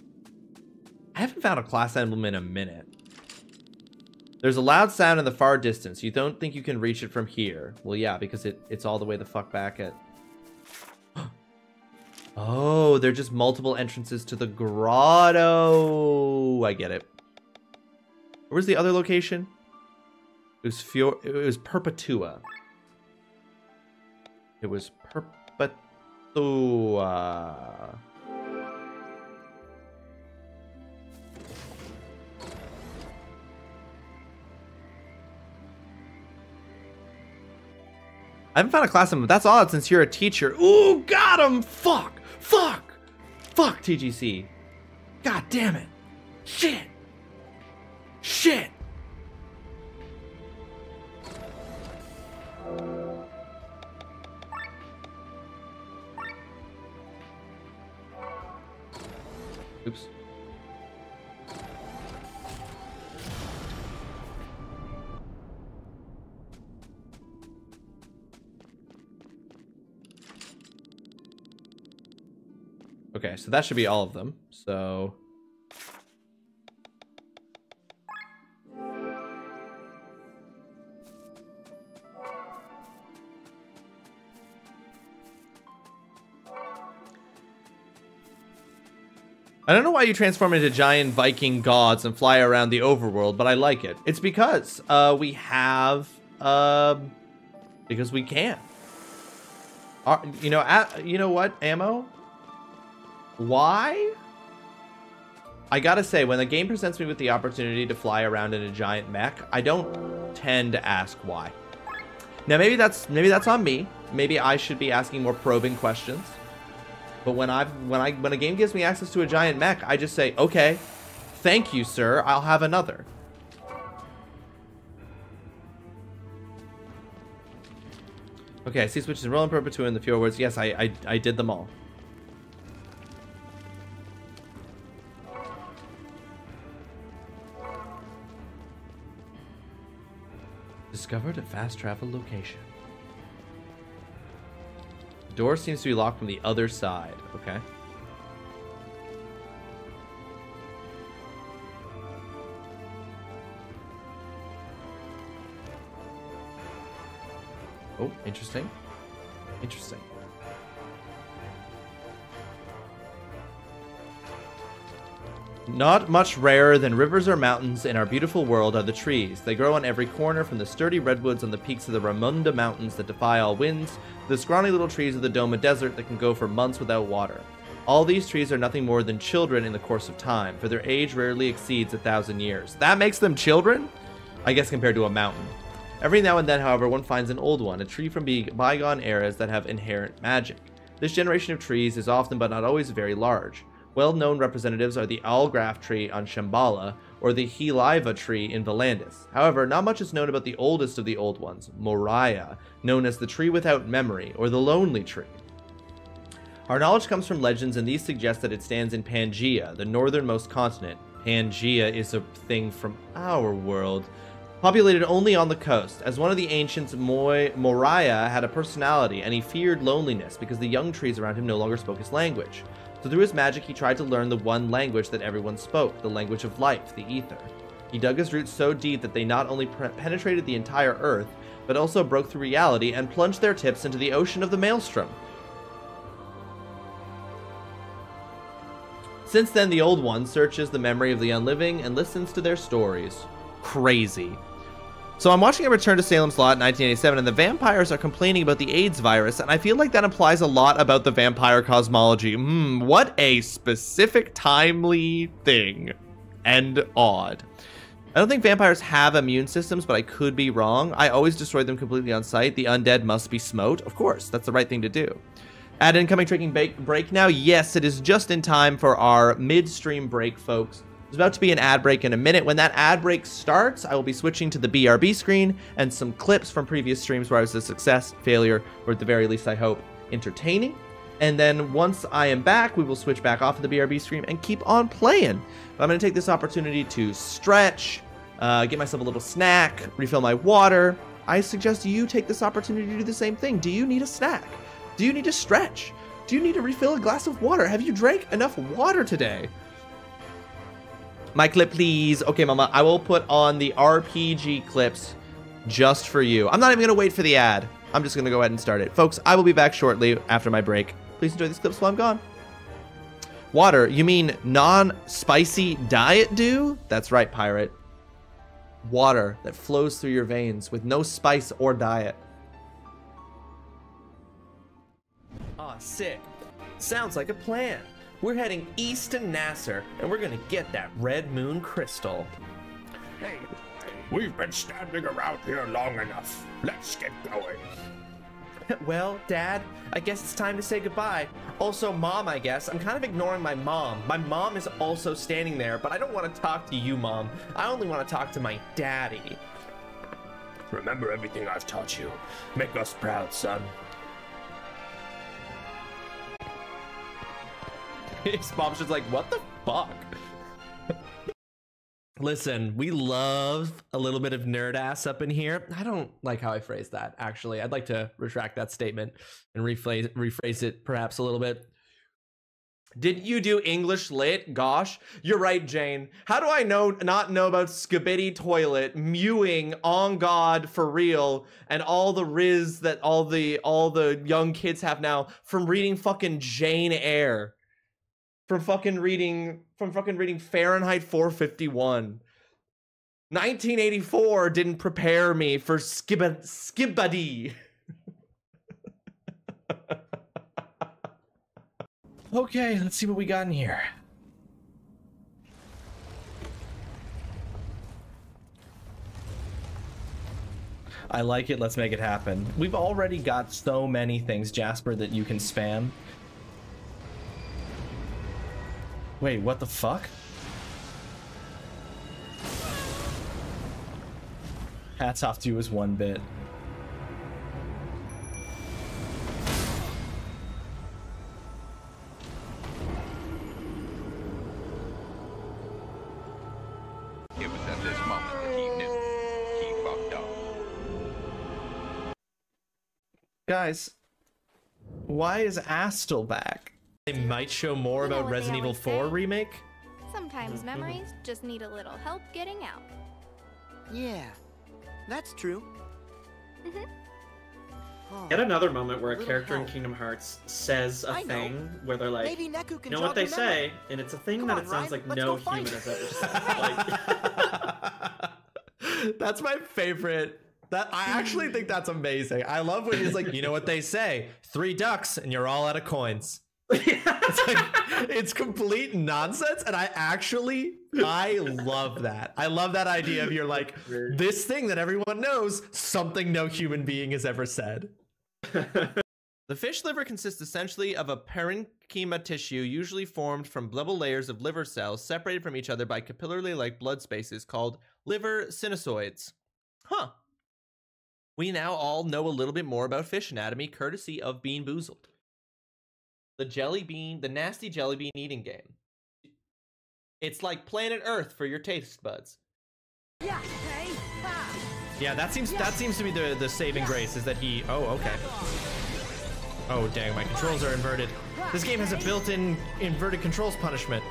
I haven't found a class emblem in a minute. There's a loud sound in the far distance. You don't think you can reach it from here. Well, yeah, because it's all the way the fuck back at... Oh, they're just multiple entrances to the grotto. I get it. Where's the other location? It was Perpetua. It was Perpetua. I haven't found a class emblem. That's odd since you're a teacher. Ooh, got him! Fuck! Fuck! Fuck, TGC. God damn it. Shit! Shit! Oops. Okay, so that should be all of them. So... I don't know why you transform into giant Viking gods and fly around the overworld, but I like it. It's because we have... because we can. You know what, Ammo? Why? I gotta say, when the game presents me with the opportunity to fly around in a giant mech, I don't tend to ask why. Now maybe that's on me. Maybe I should be asking more probing questions. But when a game gives me access to a giant mech, I just say, okay, thank you, sir. I'll have another. Okay, I see switches in Roll and Perpetua in the Fjordwards. Yes, I did them all. Discovered a fast travel location. The door seems to be locked from the other side. Okay. Oh, interesting. Interesting. Not much rarer than rivers or mountains in our beautiful world are the trees. They grow on every corner, from the sturdy redwoods on the peaks of the Ramunda Mountains that defy all winds, to the scrawny little trees of the Doma Desert that can go for months without water. All these trees are nothing more than children in the course of time, for their age rarely exceeds 1,000 years. That makes them children? I guess compared to a mountain. Every now and then, however, one finds an old one, a tree from bygone eras that have inherent magic. This generation of trees is often but not always very large. Well-known representatives are the Algraf tree on Shambhala, or the Heliva tree in Valandis. However, not much is known about the oldest of the old ones, Moriah, known as the tree without memory, or the lonely tree. Our knowledge comes from legends, and these suggest that it stands in Pangaea, the northernmost continent. Pangaea is a thing from our world, populated only on the coast. As one of the ancients, Moriah had a personality, and he feared loneliness because the young trees around him no longer spoke his language. So through his magic, he tried to learn the one language that everyone spoke, the language of life, the ether. He dug his roots so deep that they not only penetrated the entire earth, but also broke through reality and plunged their tips into the ocean of the maelstrom. Since then, the Old One searches the memory of the unliving and listens to their stories. Crazy. So I'm watching a Return to Salem's Lot in 1987, and the vampires are complaining about the AIDS virus, and I feel like that implies a lot about the vampire cosmology. What a specific, timely thing. And odd. I don't think vampires have immune systems, but I could be wrong. I always destroy them completely on sight. The undead must be smote. Of course, that's the right thing to do. At incoming drinking break now. Yes, it is just in time for our midstream break, folks. There's about to be an ad break in a minute. When that ad break starts, I will be switching to the BRB screen and some clips from previous streams where I was a success, failure, or at the very least, I hope, entertaining. And then once I am back, we will switch back off of the BRB screen and keep on playing. But I'm going to take this opportunity to stretch, get myself a little snack, refill my water. I suggest you take this opportunity to do the same thing. Do you need a snack? Do you need to stretch? Do you need to refill a glass of water? Have you drank enough water today? My clip, please. Okay, Mama, I will put on the RPG clips just for you. I'm not even going to wait for the ad. I'm just going to go ahead and start it. Folks, I will be back shortly after my break. Please enjoy these clips while I'm gone. Water, you mean non-spicy diet dew? That's right, pirate. Water that flows through your veins with no spice or diet. Aw, sick. Sounds like a plan. We're heading east to Nasser, and we're gonna get that red moon crystal. Hey, we've been standing around here long enough. Let's get going. Well, Dad, I guess it's time to say goodbye. Also, Mom, I guess. I'm kind of ignoring my mom. My mom is also standing there, but I don't want to talk to you, Mom. I only want to talk to my daddy. Remember everything I've taught you. Make us proud, son. His mom's just like, what the fuck? Listen, we love a little bit of nerd ass up in here. I don't like how I phrased that, actually. I'd like to retract that statement and rephrase it perhaps a little bit. Didn't you do English lit? Gosh, you're right, Jane. How do I not know about Skibidi Toilet, mewing, on God, for real, and all the riz that all the young kids have now from reading fucking Jane Eyre? From fucking reading Fahrenheit 451. 1984 didn't prepare me for Skibidi. Okay, let's see what we got in here. I like it. Let's make it happen. We've already got so many things, Jasper, that you can spam. Wait, what the fuck? Hats off to you as one bit. It was at this moment that he knew he fucked up. Guys, why is Astle back? They might show more about Resident Evil 4 remake. Sometimes memories just need a little help getting out. Yeah, that's true. Yet another moment where a character in Kingdom Hearts says a thing where they're like, you know what they say, and it's a thing that it sounds like no human has ever said. Like, that's my favorite. That I actually think that's amazing. I love when he's like, you know what they say, 3 ducks and you're all out of coins. It's like, it's complete nonsense, and I love that. I love that idea of you're like, this thing that everyone knows, something no human being has ever said. The fish liver consists essentially of a parenchyma tissue, usually formed from double layers of liver cells separated from each other by capillary-like blood spaces called liver sinusoids. Huh. We now all know a little bit more about fish anatomy, courtesy of Bean Boozled. The nasty jelly bean eating game. It's like Planet Earth for your taste buds. Yeah, that seems to be the saving grace, is that he. Oh, okay. Oh, dang, my controls are inverted. This game has a built-in inverted controls punishment.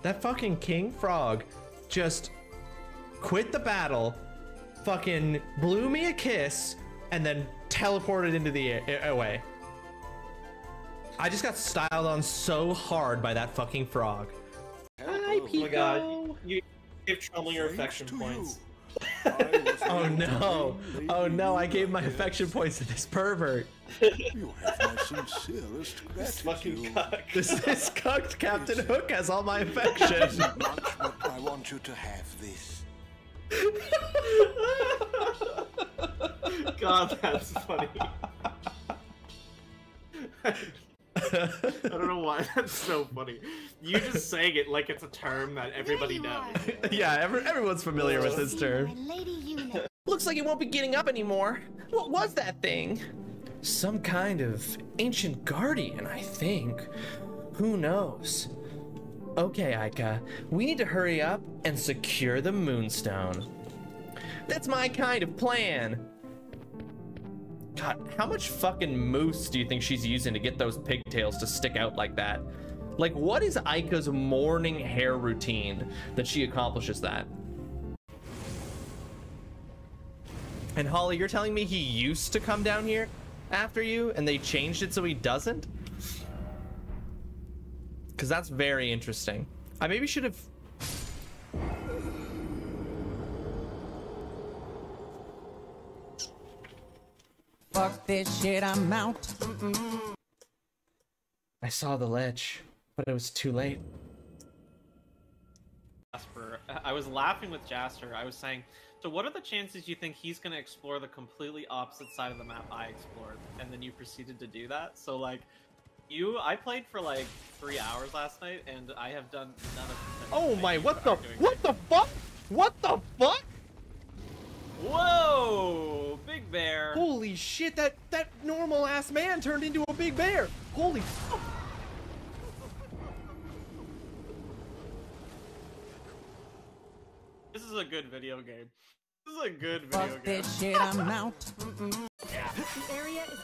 That fucking king frog just quit the battle, fucking blew me a kiss, and then teleported into the air, away. I just got styled on so hard by that fucking frog. Hi, Pico. Oh my god, you give Trumbull your affection points. Oh no! Oh no! I gave my affection points to this pervert. You have my sincerest This fucking gratitude. cuck. This cucked Captain Hook has all my affection. Much, but I want you to have this. God, that's funny. I don't know why that's so funny. You just saying it like it's a term that everybody knows. Yeah, everyone's familiar with this term. Looks like it won't be getting up anymore. What was that thing? Some kind of ancient guardian, I think. Who knows? Okay, Aika, we need to hurry up and secure the moonstone. That's my kind of plan. God, how much fucking mousse do you think she's using to get those pigtails to stick out like that? Like, what is Aika's morning hair routine that she accomplishes that? And Holly, you're telling me he used to come down here after you and they changed it so he doesn't? Because that's very interesting. I maybe should have... Fuck this shit, I'm out. I saw the ledge, but it was too late. Jasper, I was laughing with Jasper. I was saying, so what are the chances you think he's going to explore the completely opposite side of the map I explored? And then you proceeded to do that? So, like, I played for like 3 hours last night, and I have done none of the things. Oh my, what the fuck? What the fuck? Whoa! Big bear! Holy shit, that normal ass man turned into a big bear! Holy fuck! This is a good video game. This is a good video Fuck game. this shit, I'm out.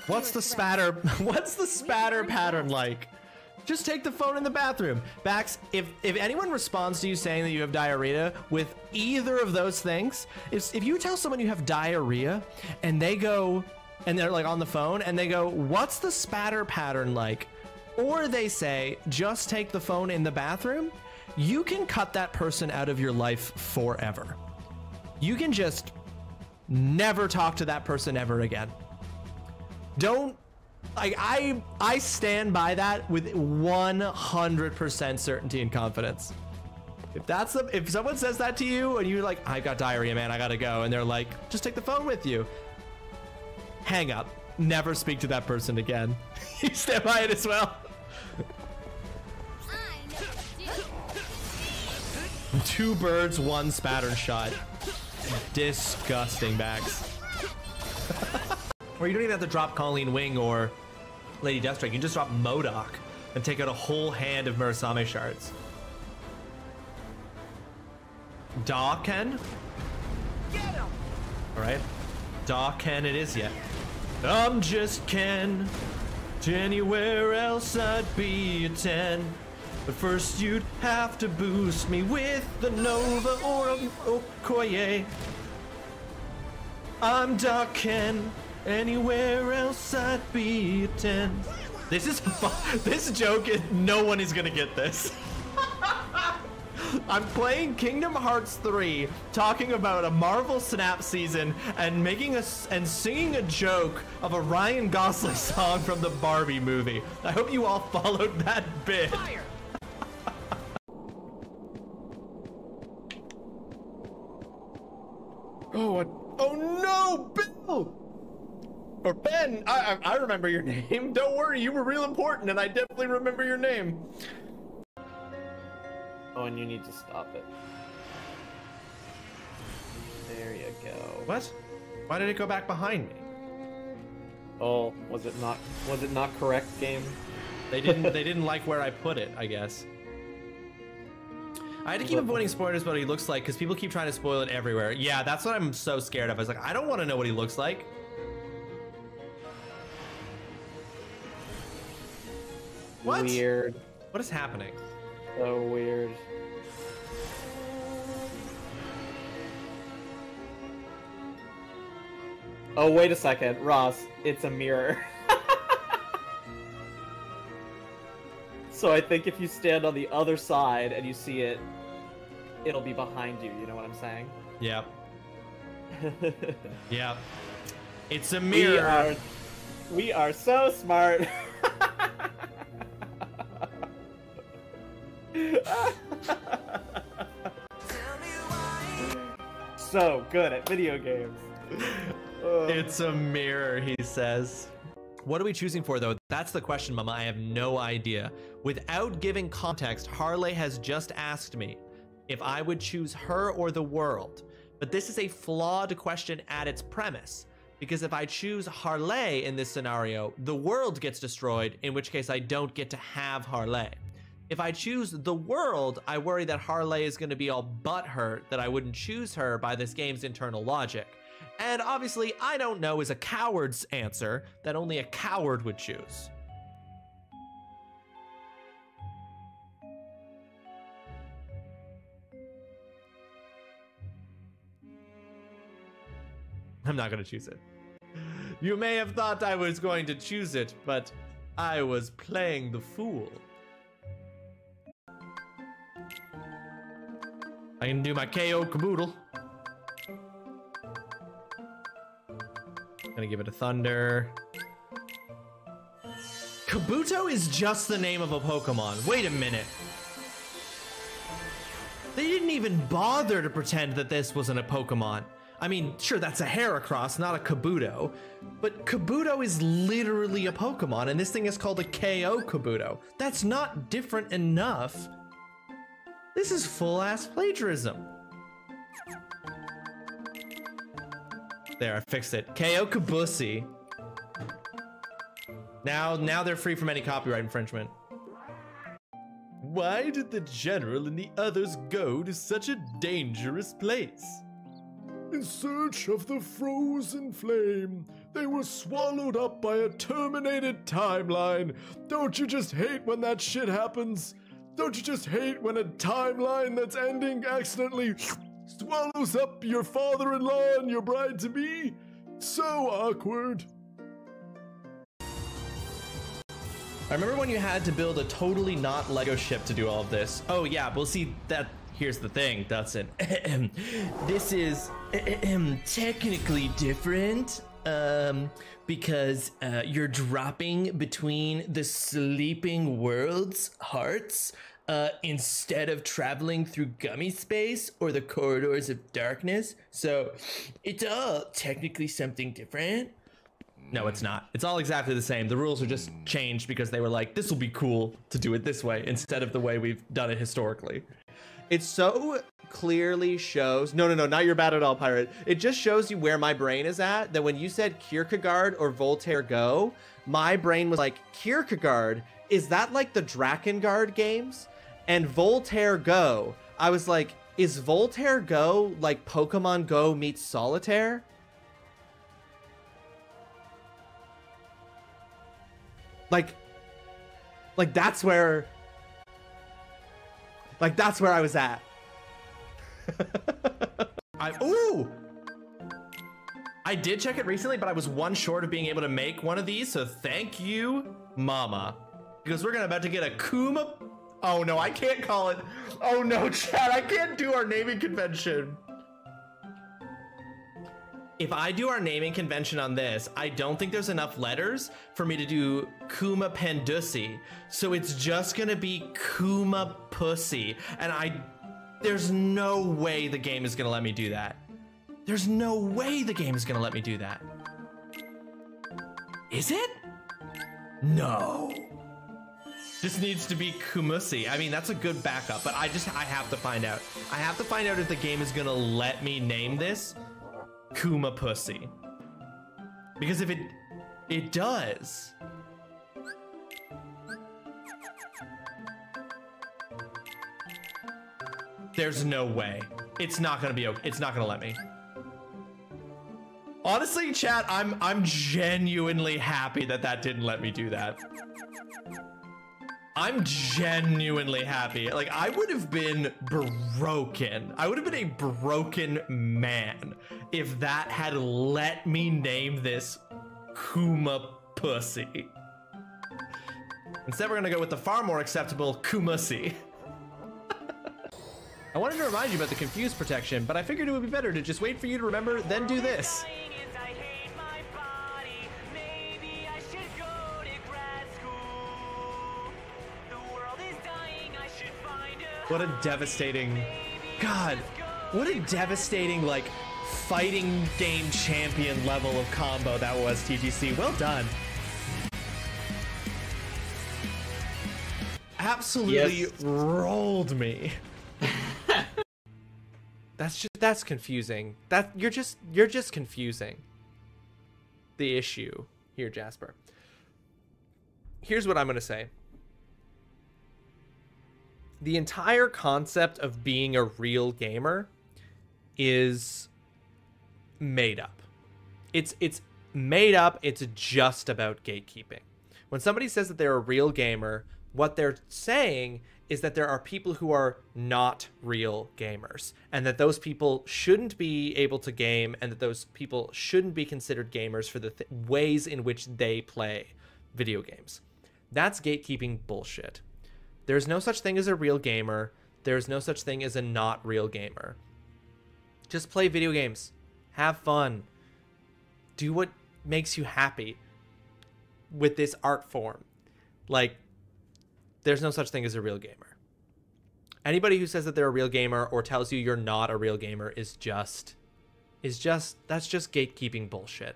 What's the spatter pattern like? Just take the phone in the bathroom. Bax, if anyone responds to you saying that you have diarrhea with either of those things, if you tell someone you have diarrhea and they go, and they're like on the phone and they go, what's the spatter pattern like? Or they say, just take the phone in the bathroom, you can cut that person out of your life forever. You can just never talk to that person ever again. Don't, like, I stand by that with 100% certainty and confidence. If someone says that to you and you're like, I got diarrhea, man, I gotta go, and they're like, just take the phone with you, hang up, never speak to that person again. You stand by it as well. Two birds, one spatter shot. Disgusting, Bax. Or you don't even have to drop Colleen Wing or Lady Deathstrike. You can just drop MODOK and take out a whole hand of Murasame shards. Da-Ken? Get him! Alright. Da-Ken it is yet. I'm just Ken. Anywhere else I'd be a 10. But first you'd have to boost me with the Nova or Okoye. I'm Da-Ken. Anywhere else I'd be a 10. This joke is, no one is gonna get this. I'm playing Kingdom Hearts 3, talking about a Marvel Snap season and singing a joke of a Ryan Gosling song from the Barbie movie. I hope you all followed that bit. Fire! Oh no, Bill! Or Ben, I remember your name. Don't worry, you were real important, and I definitely remember your name. Oh, and you need to stop it. There you go. What? Why did it go back behind me? Oh, was it not correct, game? They didn't like where I put it, I guess. I had to keep avoiding spoilers about what he looks like because people keep trying to spoil it everywhere. Yeah, that's what I'm so scared of. I was like, I don't want to know what he looks like. What? Weird. What is happening? So weird. Oh, wait a second, Ross. It's a mirror. So I think if you stand on the other side and you see it, it'll be behind you. You know what I'm saying? Yep. Yep. It's a mirror. We are so smart. So good at video games. It's a mirror, he says. What are we choosing for, though? That's the question, Mama. I have no idea. Without giving context, Harley has just asked me if I would choose her or the world. But this is a flawed question at its premise. Because if I choose Harley in this scenario, the world gets destroyed, in which case I don't get to have Harley. If I choose the world, I worry that Harley is going to be all butthurt that I wouldn't choose her by this game's internal logic. And obviously, I don't know is a coward's answer that only a coward would choose. I'm not going to choose it. You may have thought I was going to choose it, but I was playing the fool. I can do my KO caboodle. Gonna give it a thunder. Kabuto is just the name of a Pokemon. Wait a minute. They didn't even bother to pretend that this wasn't a Pokemon. I mean, sure, that's a Heracross, not a Kabuto. But Kabuto is literally a Pokemon, and this thing is called a KO Kabuto. That's not different enough. This is full-ass plagiarism. There, I fixed it. KO Kabusi. Now they're free from any copyright infringement. Why did the general and the others go to such a dangerous place? In search of the frozen flame, they were swallowed up by a terminated timeline. Don't you just hate when that shit happens? Don't you just hate when a timeline that's ending accidentally swallows up your father-in-law and your bride-to-be? So awkward. I remember when you had to build a totally not Lego ship to do all of this. Oh yeah, we'll see that. Here's the thing, Dutson. This is technically different because you're dropping between the sleeping world's hearts instead of traveling through gummy space or the corridors of darkness. So it's all technically something different. No, it's not. It's all exactly the same. The rules are just changed because they were like, this will be cool to do it this way instead of the way we've done it historically. It so clearly shows, no, not your bad at all, Pirate. It just shows you where my brain is at, that when you said Kierkegaard or Voltaire Go, my brain was like, Kierkegaard, is that like the Drakengard games? And Voltaire Go, I was like, is Voltaire Go like Pokemon Go meets Solitaire? Like that's where I was at. I did check it recently, but I was one short of being able to make one of these, so thank you, Mama. Because we're about to get a Kuma. Oh no, I can't call it. Oh no, chat, I can't do our naming convention. If I do our naming convention on this, I don't think there's enough letters for me to do Kuma Pendusi. So it's just gonna be Kuma Pussy. And there's no way the game is gonna let me do that. There's no way the game is gonna let me do that. Is it? No. This needs to be Kumusi. I mean, that's a good backup, but I have to find out. I have to find out if the game is gonna let me name this Kuma Pussy. Because if it does. There's no way. It's not gonna be okay. It's not gonna let me. Honestly, chat, I'm genuinely happy that didn't let me do that. I'm genuinely happy. Like, I would have been broken. I would have been a broken man if that had let me name this Kuma Pussy. Instead, we're gonna go with the far more acceptable Kumussy. I wanted to remind you about the confused protection, but I figured it would be better to just wait for you to remember, then do this. What a devastating, God, what a devastating, like, fighting game champion level of combo that was, TGC. Well done. Absolutely rolled me. That's confusing. You're just confusing the issue here, Jasper. Here's what I'm gonna say. The entire concept of being a real gamer is made up. It's made up. It's just about gatekeeping. When somebody says that they're a real gamer, what they're saying is that there are people who are not real gamers, and that those people shouldn't be able to game, and that those people shouldn't be considered gamers for the ways in which they play video games. That's gatekeeping bullshit. There's no such thing as a real gamer. There's no such thing as a not real gamer. Just play video games. Have fun. Do what makes you happy with this art form. Like, there's no such thing as a real gamer. Anybody who says that they're a real gamer or tells you you're not a real gamer that's just gatekeeping bullshit.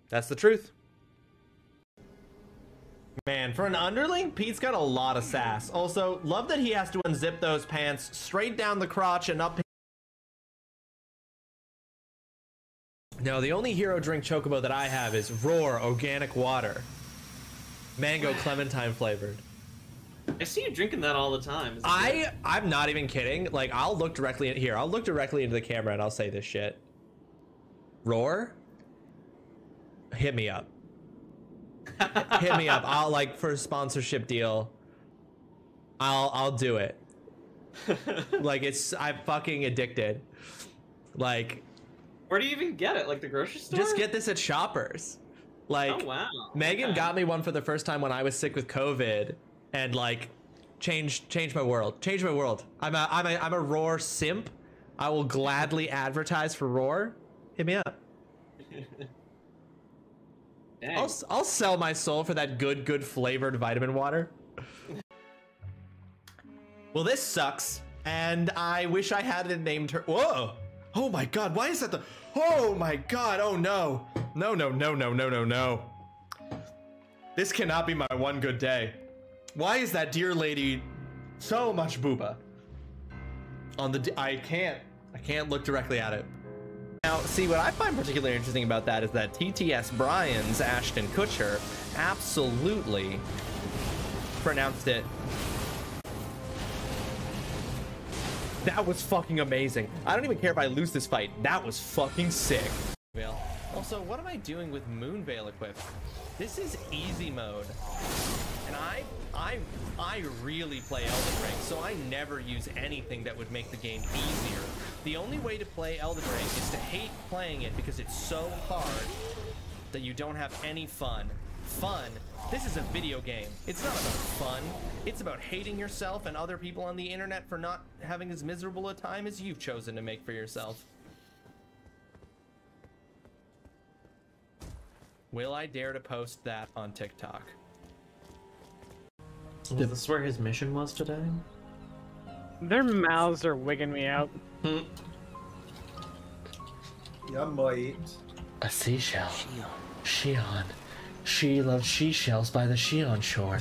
That's the truth. Man, for an underling, Pete's got a lot of sass. Also, love that he has to unzip those pants straight down the crotch and up. No, the only hero drink chocobo that I have is Roar Organic Water. Mango clementine flavored. I see you drinking that all the time. I'm not even kidding. Like, I'll look directly at here. I'll look directly into the camera and I'll say this shit. Roar, hit me up. Hit me up. I'll, like, for a sponsorship deal, I'll do it. Like, I'm fucking addicted. Like, where do you even get it? Like the grocery store? Just get this at Shoppers. Like, oh wow. Megan got me one for the first time when I was sick with COVID, and like, changed my world. Changed my world. I'm a Roar simp. I will gladly advertise for Roar. Hit me up. I'll sell my soul for that good flavored vitamin water. Well, this sucks, and I wish I hadn't named her. Whoa! Oh my God! Why is that the? Oh my God! Oh no! No! This cannot be my one good day. Why is that dear lady so much booba? On the I can't look directly at it. Now, see, what I find particularly interesting about that is that TTS Brian's Ashton Kutcher absolutely pronounced it. That was fucking amazing. I don't even care if I lose this fight. That was fucking sick. Also, what am I doing with Moonveil equipped? This is easy mode. And I really play Elden Ring, so I never use anything that would make the game easier. The only way to play Elden Ring is to hate playing it because it's so hard that you don't have any fun. Fun? This is a video game. It's not about fun. It's about hating yourself and other people on the internet for not having as miserable a time as you've chosen to make for yourself. Will I dare to post that on TikTok? Was this where his mission was today? Their mouths are wigging me out. Yeah, mate. A seashell. Shion. She loves seashells by the Shion shore.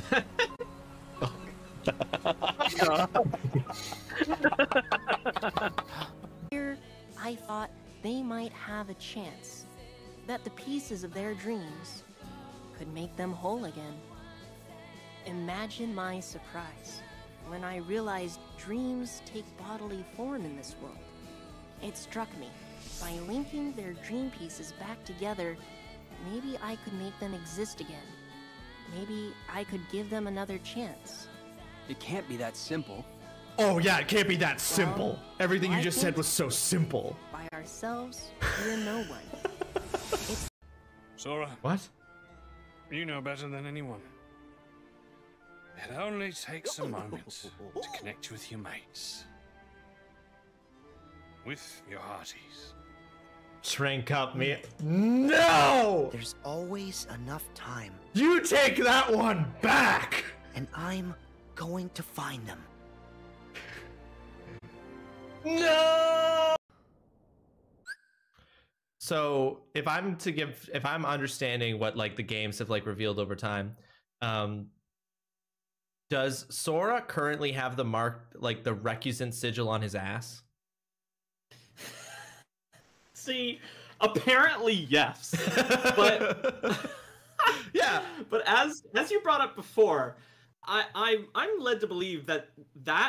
Here, I thought they might have a chance. That the pieces of their dreams could make them whole again. Imagine my surprise when I realized dreams take bodily form in this world. It struck me, by linking their dream pieces back together, maybe I could make them exist again. maybe I could give them another chance. It can't be that simple. Oh yeah, it can't be that simple. Everything you I just think said was so simple. By ourselves, we're no one. Sora. What? You know better than anyone. It only takes a moment to connect with your mates. With your hearties. Drink up me. No! There's always enough time. You take that one back! And I'm going to find them. No! So if I'm understanding what like the games have like revealed over time, does Sora currently have the mark, like the recusant sigil on his ass? See, apparently yes, but yeah. But as you brought up before, I'm led to believe that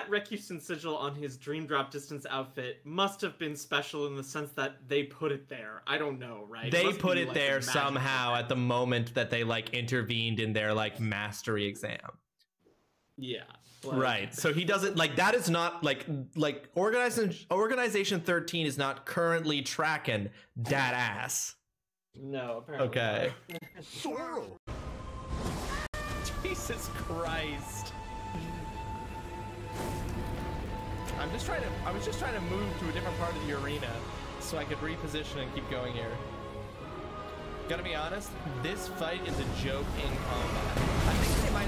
recusant sigil on his Dream Drop Distance outfit must have been special in the sense that they put it there. I don't know, right? They put it there somehow at the moment that they like intervened in their like mastery exam. Yeah. Right. So he doesn't like that is not like Organization 13 is not currently tracking that ass. No, apparently. Okay. Not. Jesus Christ. I was just trying to move to a different part of the arena so I could reposition and keep going here. Gotta be honest, this fight is a joke in combat. I think they might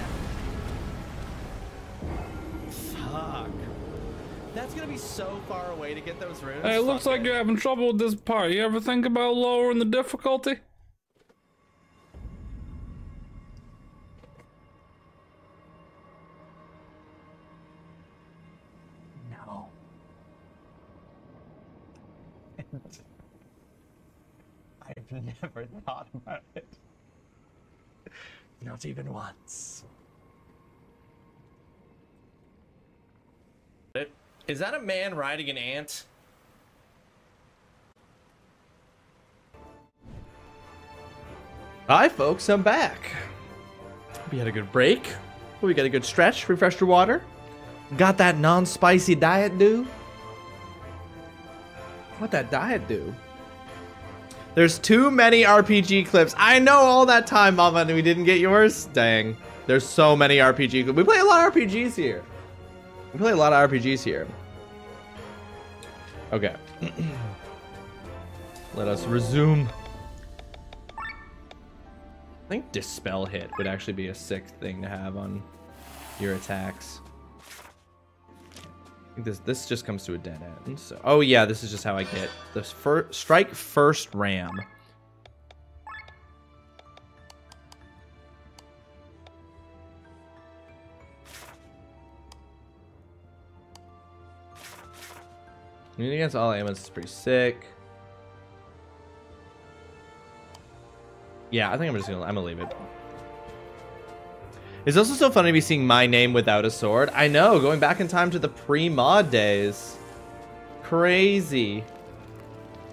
Fuck. That's gonna be so far away to get those runes. Hey, it looks like you're having trouble with this part. You ever think about lowering the difficulty? No. I've never thought about it. Not even once. Is that a man riding an ant? Hi folks, I'm back. We had a good break. We got a good stretch, refreshed your water. Got that non-spicy diet do? What that diet do? There's too many RPG clips. I know all that time, Mama, and we didn't get yours. Dang. There's so many RPG clips. We play a lot of RPGs here. We play a lot of RPGs here. Okay. Let us resume. I think Dispel Hit would actually be a sick thing to have on your attacks. I think this just comes to a dead end. So, oh yeah, this is just how I get the strike first ram. Immunity against all ailments is pretty sick. Yeah, I think I'm gonna leave it. It's also so funny to be seeing my name without a sword. I know, going back in time to the pre-mod days. Crazy.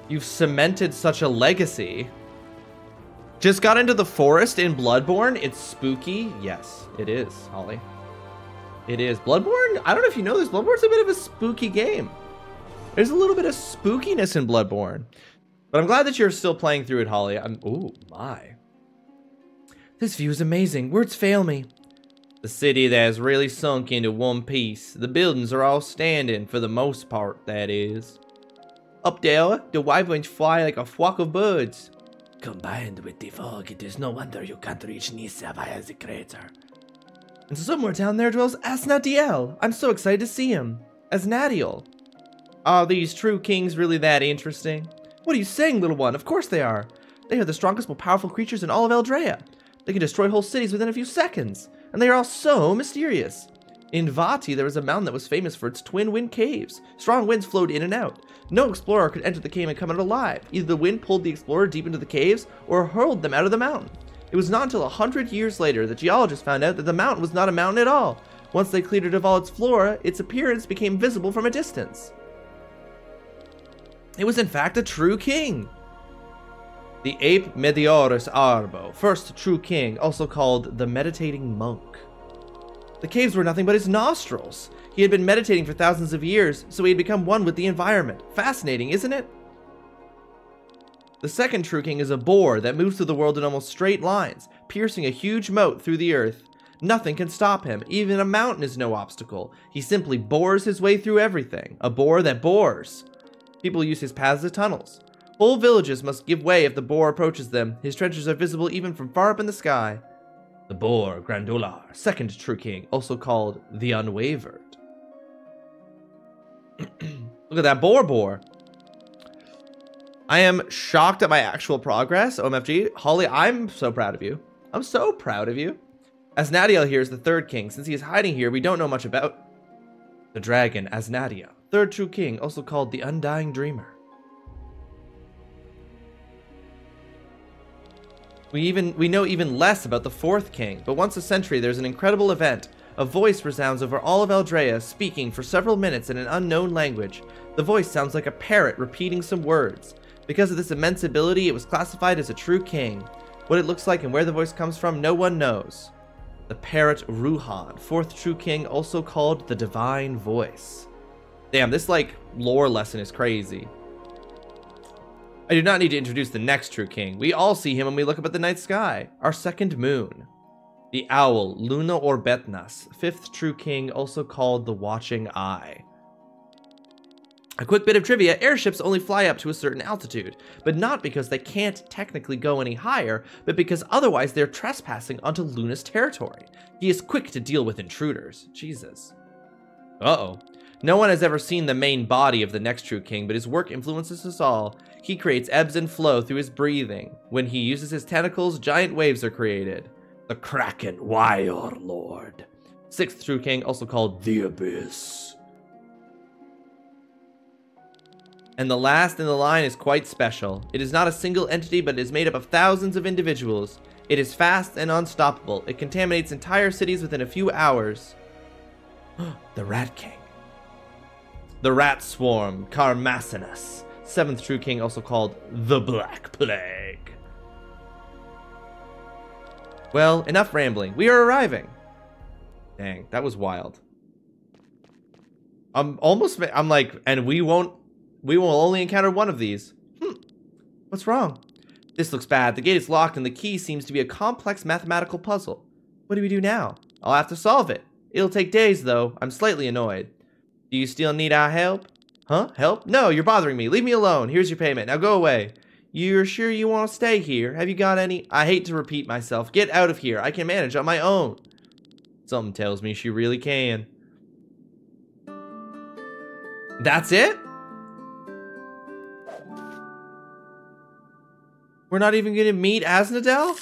You've cemented such a legacy. Just got into the forest in Bloodborne. It's spooky. Yes, it is, Holly. It is. Bloodborne, I don't know if you know this, Bloodborne's a bit of a spooky game. There's a little bit of spookiness in Bloodborne. But I'm glad that you're still playing through it, Holly. Ooh, my. This view is amazing. Words fail me. The city that has really sunk into one piece. The buildings are all standing, for the most part, that is. Up there, the wyverns fly like a flock of birds. Combined with the fog, it is no wonder you can't reach Nissa via the crater. And somewhere down there dwells Asnadiel. I'm so excited to see him. Asnadiel. Are these true kings really that interesting? What are you saying, little one? Of course they are. They are the strongest, most powerful creatures in all of Eldrea. They can destroy whole cities within a few seconds. And they are all so mysterious. In Vati, there was a mountain that was famous for its twin wind caves. Strong winds flowed in and out. No explorer could enter the cave and come out alive. Either the wind pulled the explorer deep into the caves or hurled them out of the mountain. It was not until 100 years later that geologists found out that the mountain was not a mountain at all. Once they cleared it of all its flora, its appearance became visible from a distance. It was in fact a true king. The ape Meteorus Arbo, first true king, also called the meditating monk. The caves were nothing but his nostrils. He had been meditating for thousands of years, so he had become one with the environment. Fascinating, isn't it? The second true king is a boar that moves through the world in almost straight lines, piercing a huge moat through the earth. Nothing can stop him. Even a mountain is no obstacle. He simply bores his way through everything. A boar that bores. People use his paths as tunnels. Whole villages must give way if the boar approaches them. His treasures are visible even from far up in the sky. The boar Grandular, second true king, also called the Unwavered. Look at that boar. I am shocked at my actual progress. OMFG. Holly, I'm so proud of you. I'm so proud of you. Asnadiel here is the third king. Since he is hiding here, we don't know much about the dragon Asnadiel, third true king, also called the Undying Dreamer. We know even less about the fourth king, but once a century there's an incredible event. A voice resounds over all of Eldrea, speaking for several minutes in an unknown language. The voice sounds like a parrot repeating some words. Because of this immense ability, it was classified as a true king. What it looks like and where the voice comes from, no one knows. The parrot Ruhan, fourth true king, also called the Divine Voice. Damn, this lore lesson is crazy. I do not need to introduce the next true king. We all see him when we look up at the night sky. Our second moon. The owl, Luna Orbetnas, fifth true king, also called the Watching Eye. A quick bit of trivia, airships only fly up to a certain altitude, but not because they can't technically go any higher, but because otherwise they're trespassing onto Luna's territory. He is quick to deal with intruders. Jesus. Uh-oh. No one has ever seen the main body of the next true king, but his work influences us all. He creates ebbs and flow through his breathing. When he uses his tentacles, giant waves are created. The Kraken Warlord. Sixth true king, also called the Abyss. And the last in the line is quite special. It is not a single entity, but it is made up of thousands of individuals. It is fast and unstoppable. It contaminates entire cities within a few hours. The Rat King. The Rat Swarm, Carmassinus. Seventh true king, also called the Black Plague. Well, enough rambling. We are arriving. Dang, that was wild. I'm like, and we will only encounter one of these. What's wrong? This looks bad. The gate is locked and the key seems to be a complex mathematical puzzle. What do we do now? I'll have to solve it. It'll take days, though. I'm slightly annoyed. Do you still need our help? Huh? Help? No, you're bothering me. Leave me alone. Here's your payment. Now go away. You're sure you want to stay here? Have you got any? I hate to repeat myself. Get out of here. I can manage on my own. Something tells me she really can. That's it? We're not even going to meet Asnadiel?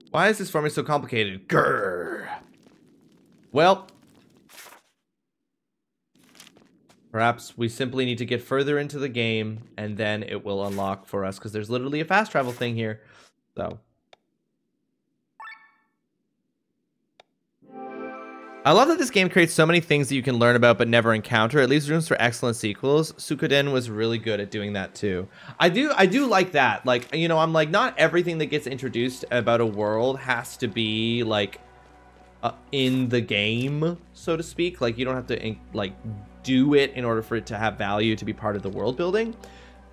Why is this for me so complicated? Grrr. Well, perhaps we simply need to get further into the game and then it will unlock for us because there's literally a fast travel thing here. So I love that this game creates so many things that you can learn about but never encounter. It leaves rooms for excellent sequels. Suikoden was really good at doing that too. I do like that. Like, you know, I'm like, not everything that gets introduced about a world has to be like in the game, so to speak. Like, you don't have to like do it in order for it to have value to be part of the world building.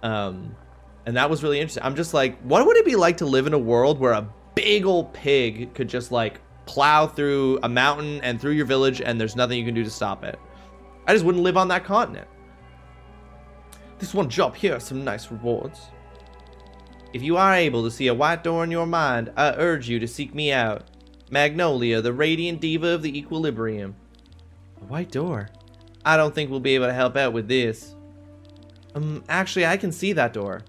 And that was really interesting. I'm just like, what would it be like to live in a world where a big old pig could just like plow through a mountain and through your village and there's nothing you can do to stop it? I just wouldn't live on that continent. This one job here has some nice rewards. If you are able to see a white door in your mind, I urge you to seek me out. Magnolia, the radiant diva of the equilibrium. A white door? I don't think we'll be able to help out with this. Actually, I can see that door.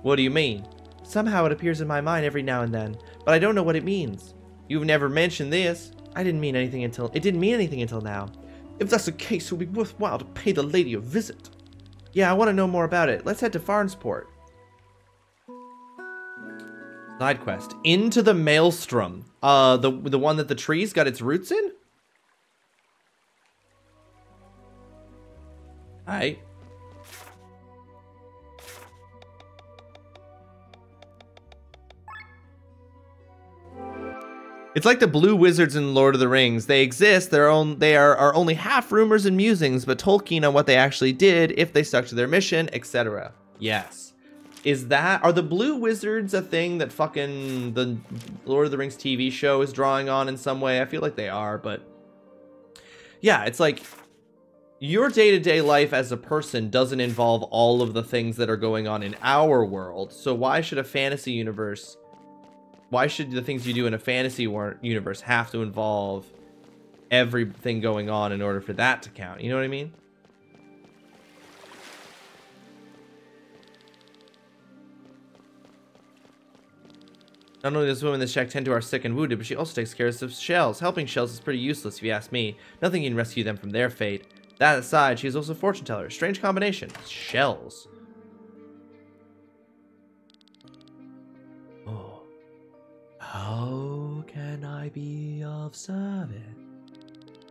What do you mean? Somehow it appears in my mind every now and then, but I don't know what it means. You've never mentioned this. It didn't mean anything until now. If that's the case, it'll be worthwhile to pay the lady a visit. Yeah, I want to know more about it. Let's head to Farnsport. Side quest. Into the Maelstrom. The one that the tree's got its roots in? Alright. It's like the blue wizards in Lord of the Rings. They exist, they are only half rumors and musings, but Tolkien on what they actually did, if they stuck to their mission, etc. Yes. Are the blue wizards a thing that fucking the Lord of the Rings TV show is drawing on in some way? I feel like they are, but yeah, it's like your day-to-day life as a person doesn't involve all of the things that are going on in our world. So why should a fantasy universe, why should the things you do in a fantasy universe have to involve everything going on in order for that to count? You know what I mean? Not only does women in this shack tend to our sick and wounded, but she also takes care of shells. Helping shells is pretty useless if you ask me. Nothing can rescue them from their fate. That aside, she is also a fortune teller. Strange combination. Shells. Oh. How can I be of service?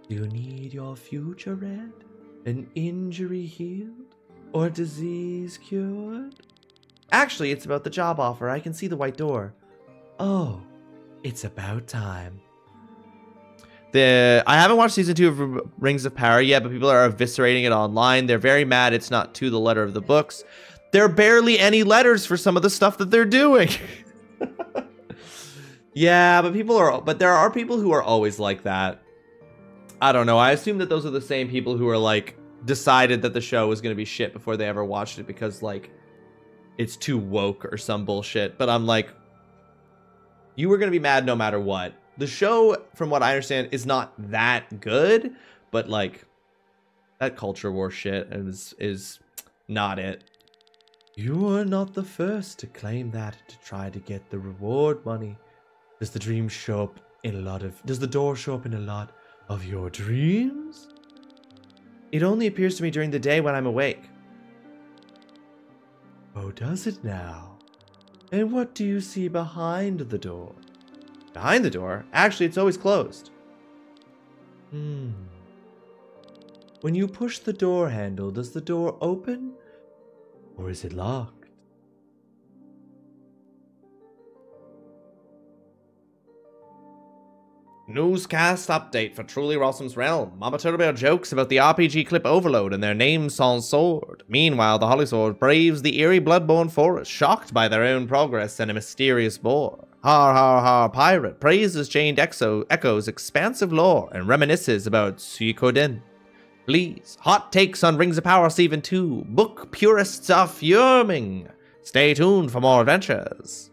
Do you need your future read? An injury healed? Or disease cured? Actually, it's about the job offer. I can see the white door. Oh, it's about time. I haven't watched season 2 of Rings of Power yet, but people are eviscerating it online. They're very mad it's not to the letter of the books. There are barely any letters for some of the stuff that they're doing. Yeah, but there are people who are always like that. I don't know. I assume that those are the same people who are like decided that the show was going to be shit before they ever watched it because like it's too woke or some bullshit. But I'm like, you were going to be mad no matter what. The show, from what I understand, is not that good, but like that culture war shit is not it. You are not the first to claim that to try to get the reward money. Does the door show up in a lot of your dreams? It only appears to me during the day when I'm awake. Oh, does it now? And what do you see behind the door? Behind the door? Actually, it's always closed. When you push the door handle, does the door open? Or is it locked? Newscast update for TrulyRawesome's Realm. Mama Turtle jokes about the RPG clip Overload and their name sans sword. Meanwhile, the Holly Sword braves the eerie Bloodborne forest, shocked by their own progress and a mysterious boar. Har har har pirate praises Chained Echo's expansive lore and reminisces about Suikoden. Please, hot takes on Rings of Power Season 2. Book purists are fuming. Stay tuned for more adventures.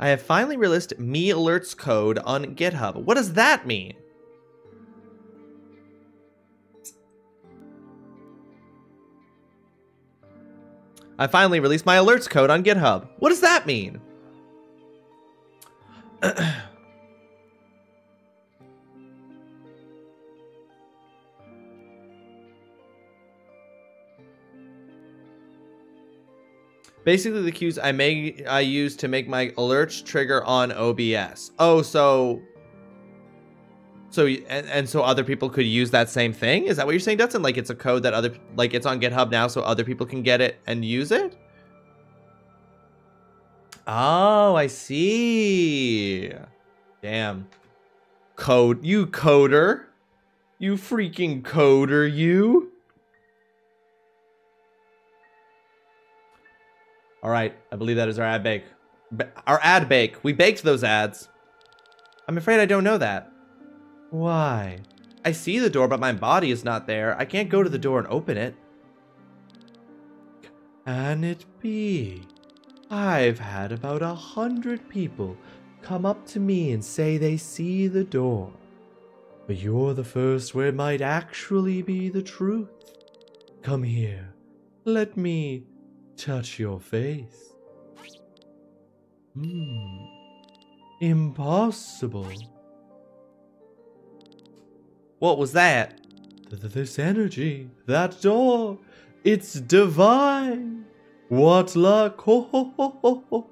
I have finally released Me Alerts code on GitHub. What does that mean? I finally released my alerts code on GitHub. What does that mean? Basically, the cues I use to make my alerts trigger on OBS. Oh, so other people could use that same thing? Is that what you're saying, Dutson? Like it's a code that it's on GitHub now, so other people can get it and use it? Oh, I see. Damn. You coder. You freaking coder, you. All right, I believe that is our ad bake. Our ad bake. We baked those ads. I'm afraid I don't know that. Why? I see the door, but my body is not there. I can't go to the door and open it. Can it be? I've had about 100 people come up to me and say they see the door. But you're the first where it might actually be the truth. Come here. Let me touch your face. Impossible. What was that? This energy, that door, It's divine. What luck. Ho, ho, ho, ho, ho.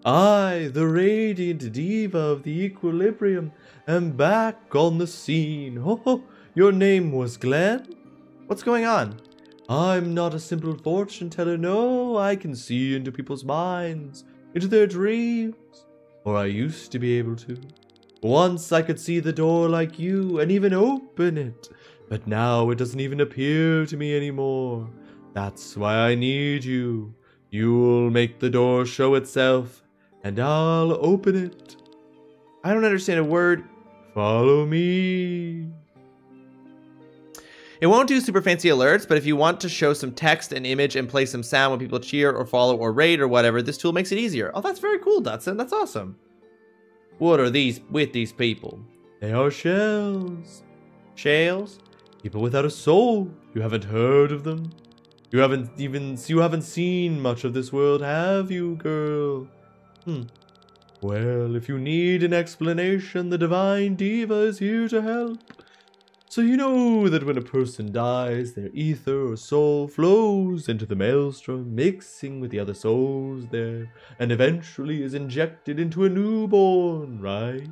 I, the radiant diva of the equilibrium, am back on the scene. Ho, ho. Your name was Glenn? What's going on? I'm not a simple fortune teller, no. I can see into people's minds, into their dreams. Or I used to be able to. Once I could see the door like you and even open it. But now it doesn't even appear to me anymore. That's why I need you. You'll make the door show itself, and I'll open it. I don't understand a word. Follow me. It won't do super fancy alerts, but if you want to show some text and image and play some sound when people cheer or follow or raid or whatever, this tool makes it easier. Oh, that's very cool, Dutson. That's awesome. What are these with these people? They are shells. Shells? People without a soul. You haven't heard of them? You haven't seen much of this world, have you, girl? Well, if you need an explanation, the Divine Diva is here to help. So you know that when a person dies, their ether or soul flows into the maelstrom, mixing with the other souls there, and eventually is injected into a newborn, right?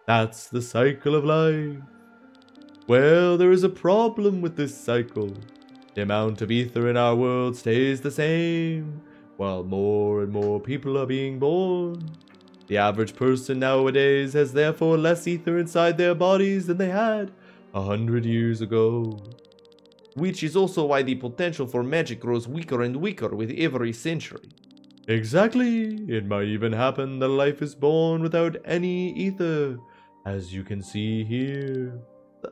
That's the cycle of life. Well, there is a problem with this cycle. The amount of ether in our world stays the same, while more and more people are being born. The average person nowadays has therefore less ether inside their bodies than they had 100 years ago. Which is also why the potential for magic grows weaker and weaker with every century. Exactly. It might even happen that life is born without any ether, as you can see here.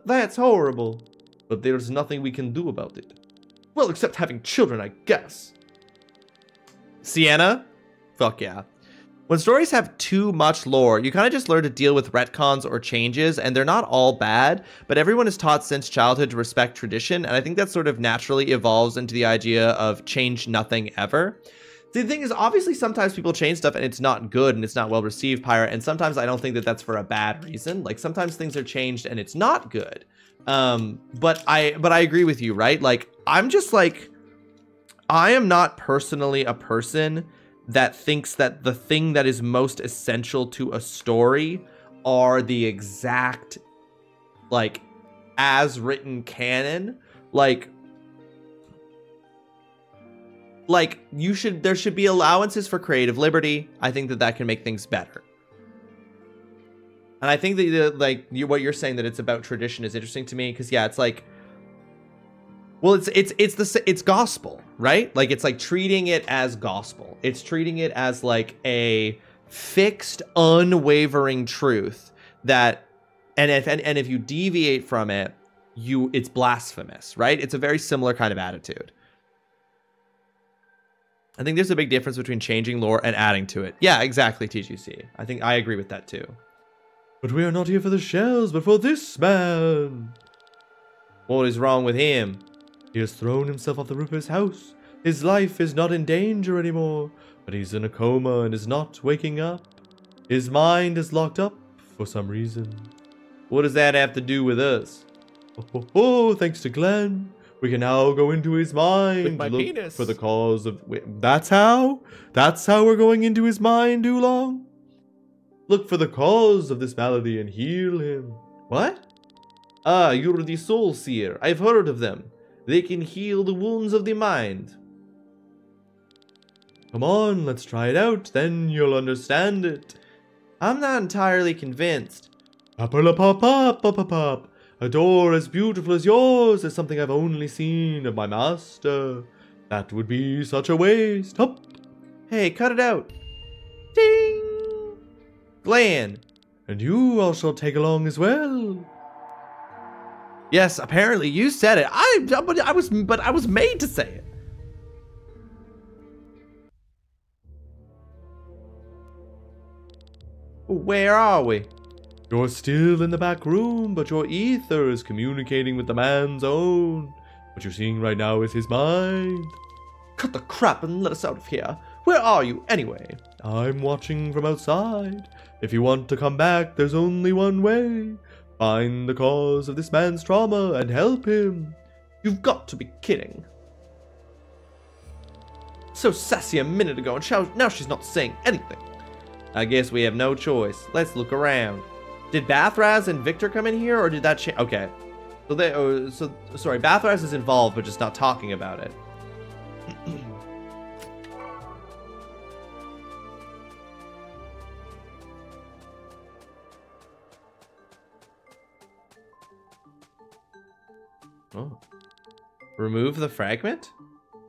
That's horrible. But there's nothing we can do about it. Well, except having children, I guess. Sienna? Fuck yeah. When stories have too much lore, you kind of just learn to deal with retcons or changes, and they're not all bad, but everyone is taught since childhood to respect tradition, and I think that sort of naturally evolves into the idea of change nothing ever. The thing is, obviously, sometimes people change stuff and it's not good and it's not well received, Pyra, and sometimes I don't think that that's for a bad reason. Like, sometimes things are changed and it's not good. But I agree with you, right? Like, I'm just like, I am not personally a person that thinks that the thing that is most essential to a story are the exact, like, as written canon. Like there should be allowances for creative liberty. I think that can make things better. And I think that what you're saying, that it's about tradition, is interesting to me, because yeah, it's like, well, it's gospel, right? Like, it's like treating it as gospel. It's treating it as like a fixed, unwavering truth that, and if you deviate from it, it's blasphemous, right? It's a very similar kind of attitude. I think there's a big difference between changing lore and adding to it. Yeah, exactly, TGC. I think I agree with that too. But we are not here for the shells, but for this man. What is wrong with him? He has thrown himself off the roof of his house. His life is not in danger anymore, but he's in a coma and is not waking up. His mind is locked up for some reason. What does that have to do with us? Oh, thanks to Glenn, we can now go into his mind. With my look penis. for the cause of... That's how? That's how we're going into his mind, Oolong? Look for the cause of this malady and heal him. What? Ah, you're the Soul Seer. I've heard of them. They can heal the wounds of the mind. Come on, let's try it out, then you'll understand it. I'm not entirely convinced. Pop-a-la-pop-pop-pop-pop. A door as beautiful as yours is something I've only seen of my master. That would be such a waste. Hop. Hey, cut it out. Ding! Glenn. And you all shall take along as well. Yes, apparently you said it. I was made to say it. Where are we? You're still in the back room, but your ether is communicating with the man's own. What you're seeing right now is his mind. Cut the crap and let us out of here. Where are you, anyway? I'm watching from outside. If you want to come back, there's only one way. Find the cause of this man's trauma and help him. You've got to be kidding. So sassy a minute ago, and now she's not saying anything. I guess we have no choice. Let's look around. Did Bathraz and Victor come in here, or did that change? Okay. So sorry, Bathraz is involved, but just not talking about it. Oh. Remove the fragment?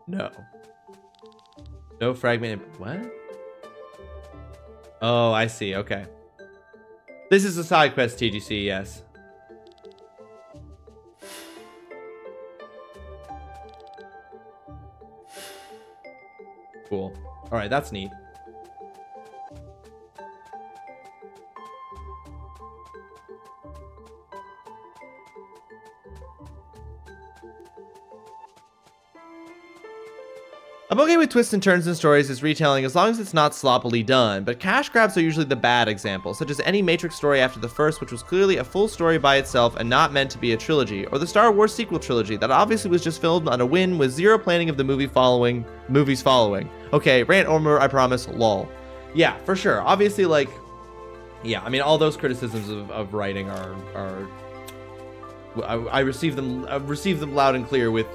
No. No fragment. What? Oh, I see. Okay. This is a side quest, TGC, yes. Cool. All right, that's neat. I'm okay with twists and turns in stories as retelling as long as it's not sloppily done, but cash grabs are usually the bad example, such as any Matrix story after the first, which was clearly a full story by itself and not meant to be a trilogy, or the Star Wars sequel trilogy that obviously was just filmed on a whim with zero planning of the movies following. Okay, rant over, I promise, lol. Yeah, for sure. Obviously, like, yeah, I mean, all those criticisms of writing are I receive them loud and clear with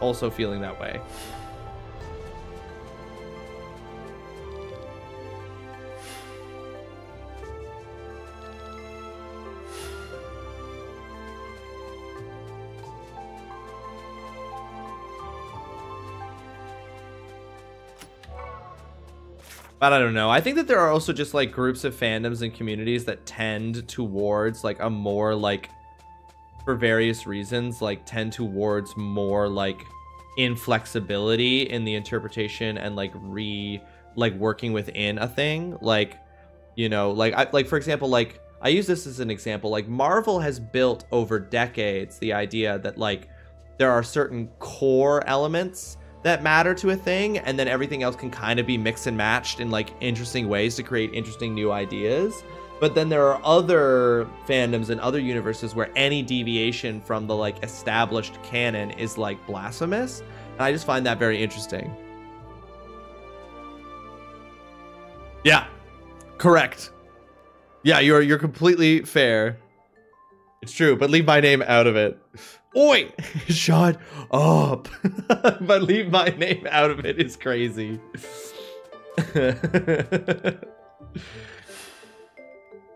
also feeling that way. But I don't know. I think that there are also just like groups of fandoms and communities that tend towards like a more like, for various reasons, like tend towards more like inflexibility in the interpretation and like working within a thing. Like, you know, like for example, like I use this as an example, like Marvel has built over decades the idea that like there are certain core elements that matter to a thing, and then everything else can kind of be mixed and matched in like interesting ways to create interesting new ideas. But then there are other fandoms and other universes where any deviation from the like established canon is like blasphemous, and I just find that very interesting. Yeah, correct. Yeah, you're completely fair. It's true, but leave my name out of it. Oi! Shut up. But leave my name out of it is crazy. But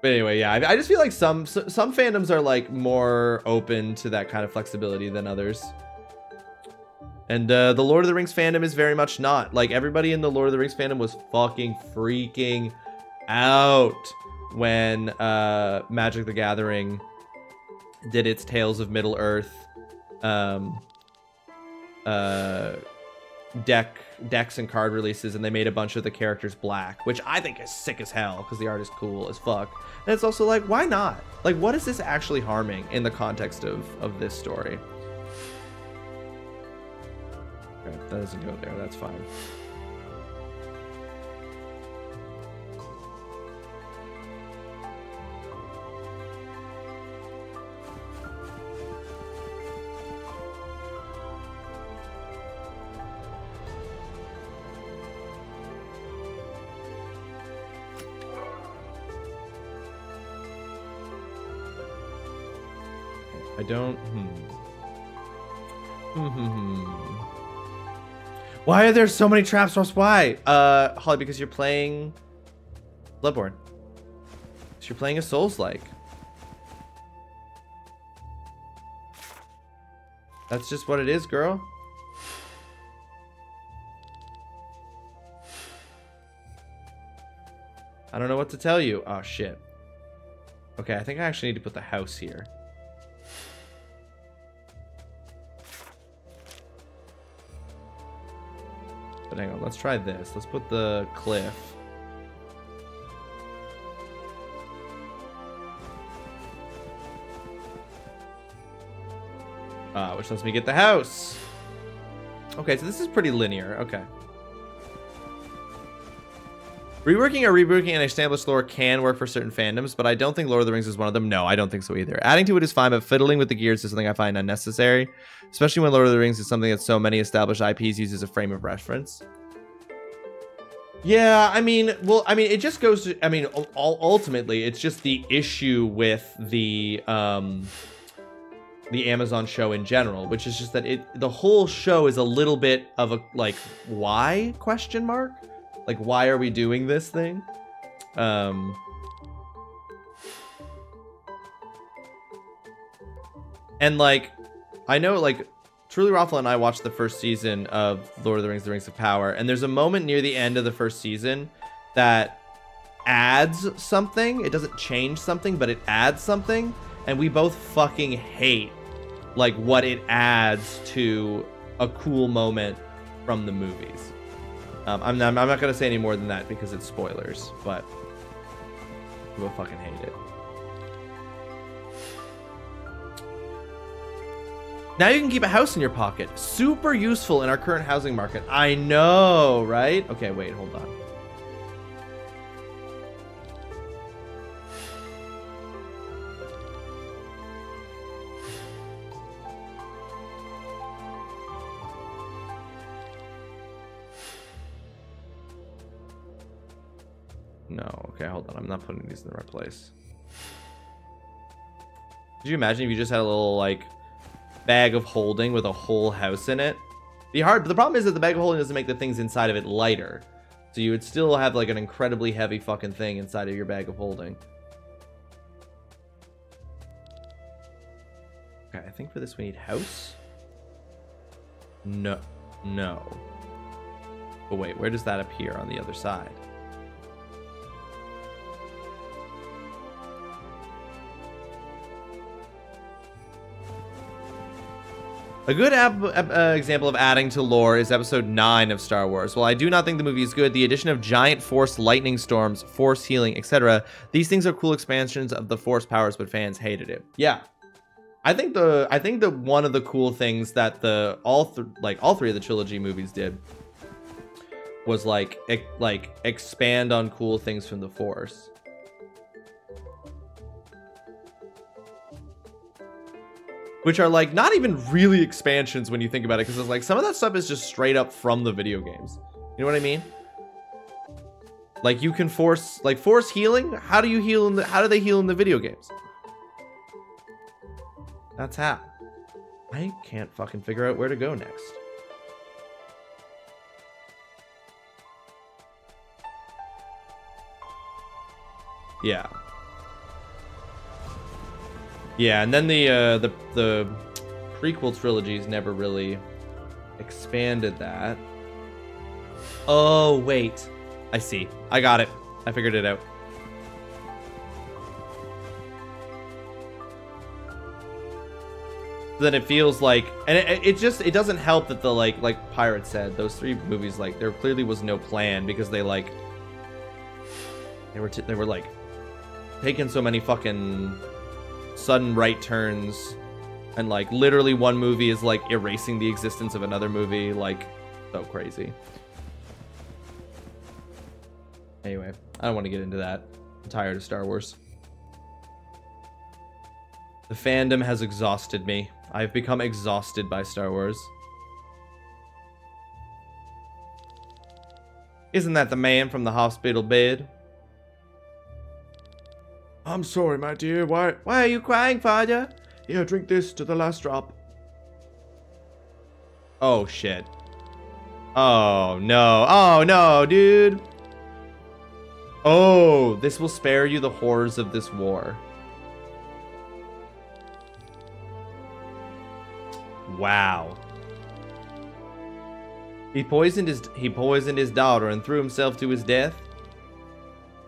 anyway, yeah, I just feel like some fandoms are like more open to that kind of flexibility than others. And the Lord of the Rings fandom is very much not. Like, everybody in the Lord of the Rings fandom was fucking freaking out when Magic the Gathering did its Tales of Middle Earth decks and card releases, and they made a bunch of the characters black, which I think is sick as hell because the art is cool as fuck. And it's also like, why not? Like, what is this actually harming in the context of this story? Okay, that doesn't go there, that's fine. I don't... Why are there so many traps, Ross? Why? Holly, because you're playing Bloodborne. So you're playing a Souls-like. That's just what it is, girl. I don't know what to tell you. Oh, shit. Okay, I think I actually need to put the house here. But hang on, let's try this. Let's put the cliff. Which lets me get the house. Okay, so this is pretty linear. Okay. Reworking or rebooting an established lore can work for certain fandoms, but I don't think Lord of the Rings is one of them. No, I don't think so either. Adding to it is fine, but fiddling with the gears is something I find unnecessary, especially when Lord of the Rings is something that so many established IPs use as a frame of reference. Yeah, I mean, well, I mean, it just goes to, I mean, ultimately, it's just the issue with the Amazon show in general, which is just that the whole show is a little bit of a, like, why question mark? Like, why are we doing this thing? And like, I know, like, TrulyRawesome and I watched the first season of Lord of the Rings, The Rings of Power, and there's a moment near the end of the first season that adds something. It doesn't change something, but it adds something, and we both fucking hate, like, what it adds to a cool moment from the movies. I'm not going to say any more than that because it's spoilers, but we'll fucking hate it. Now you can keep a house in your pocket. Super useful in our current housing market. I know, right? Okay, wait, hold on. No, okay, hold on. I'm not putting these in the right place. Could you imagine if you just had a little, like, bag of holding with a whole house in it? Be hard, but the problem is that the bag of holding doesn't make the things inside of it lighter. So you would still have, like, an incredibly heavy fucking thing inside of your bag of holding. Okay, I think for this we need house. No. No. But wait, where does that appear on the other side? A good example of adding to lore is episode 9 of Star Wars. While I do not think the movie is good, the addition of giant force lightning storms, force healing, etc. These things are cool expansions of the force powers, but fans hated it. Yeah. I think the one of the cool things that all three of the trilogy movies did was like expand on cool things from the force. Which are like not even really expansions when you think about it, because it's like some of that stuff is just straight up from the video games. You know what I mean? Like you can force healing. How do you heal how do they heal in the video games? That's how. I can't fucking figure out where to go next. Yeah. Yeah, and then the prequel trilogies never really expanded that. Oh, wait. I see. I got it. I figured it out. Then it feels like, and it doesn't help that the like Pirate said, those 3 movies, like there clearly was no plan because they were like taking so many fucking sudden right turns, and like literally one movie is like erasing the existence of another movie, like so crazy. Anyway, I don't want to get into that. I'm tired of Star Wars. The fandom has exhausted me. I've become exhausted by Star Wars. Isn't that the man from the hospital bed? I'm sorry, my dear. Why are you crying, father? Here, drink this to the last drop. Oh, shit. Oh, no. Oh, no, dude. Oh, this will spare you the horrors of this war. Wow. He poisoned his daughter and threw himself to his death.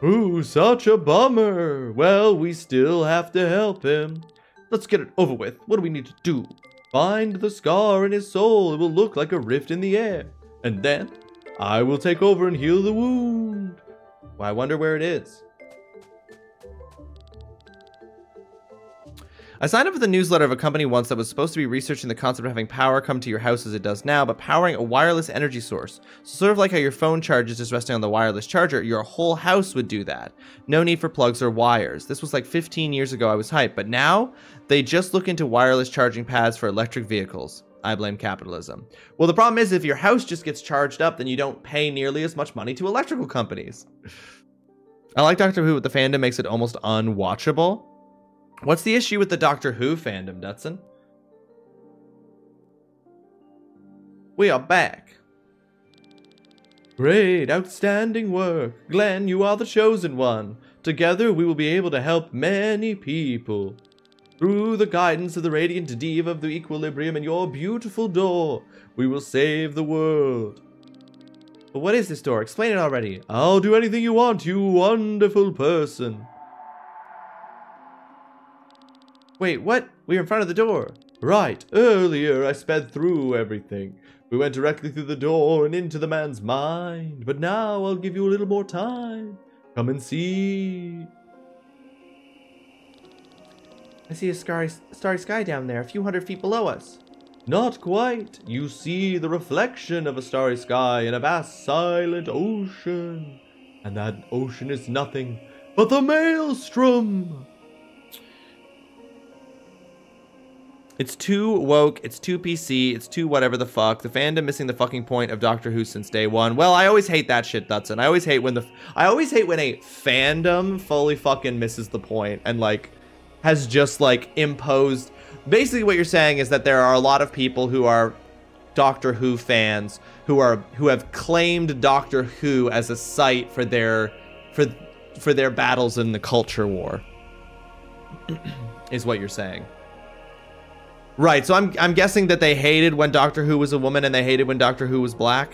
Ooh, such a bummer. Well, we still have to help him. Let's get it over with. What do we need to do? Find the scar in his soul. It will look like a rift in the air. And then I will take over and heal the wound. Well, I wonder where it is. I signed up for the newsletter of a company once that was supposed to be researching the concept of having power come to your house as it does now, but powering a wireless energy source. So sort of like how your phone charges just resting on the wireless charger, your whole house would do that. No need for plugs or wires. This was like 15 years ago. I was hyped, but now they just look into wireless charging pads for electric vehicles. I blame capitalism. Well, the problem is if your house just gets charged up, then you don't pay nearly as much money to electrical companies. I like Doctor Who, but the fandom makes it almost unwatchable. What's the issue with the Doctor Who fandom, Dutson? We are back. Great, outstanding work. Glenn, you are the chosen one. Together we will be able to help many people. Through the guidance of the radiant diva of the equilibrium and your beautiful door, we will save the world. But what is this door? Explain it already. I'll do anything you want, you wonderful person. Wait, what? We're in front of the door. Right, earlier I sped through everything. We went directly through the door and into the man's mind. But now I'll give you a little more time. Come and see. I see a starry sky down there, a few hundred feet below us. Not quite. You see the reflection of a starry sky in a vast silent ocean. And that ocean is nothing but the maelstrom. It's too woke, it's too PC, it's too whatever the fuck. The fandom missing the fucking point of Doctor Who since day one. Well, I always hate that shit, Dutson. I always hate when a fandom fully fucking misses the point and like has just like imposed. Basically what you're saying is that there are a lot of people who are Doctor Who fans who have claimed Doctor Who as a site for their battles in the culture war. Is what you're saying. Right, so I'm guessing that they hated when Doctor Who was a woman and they hated when Doctor Who was black.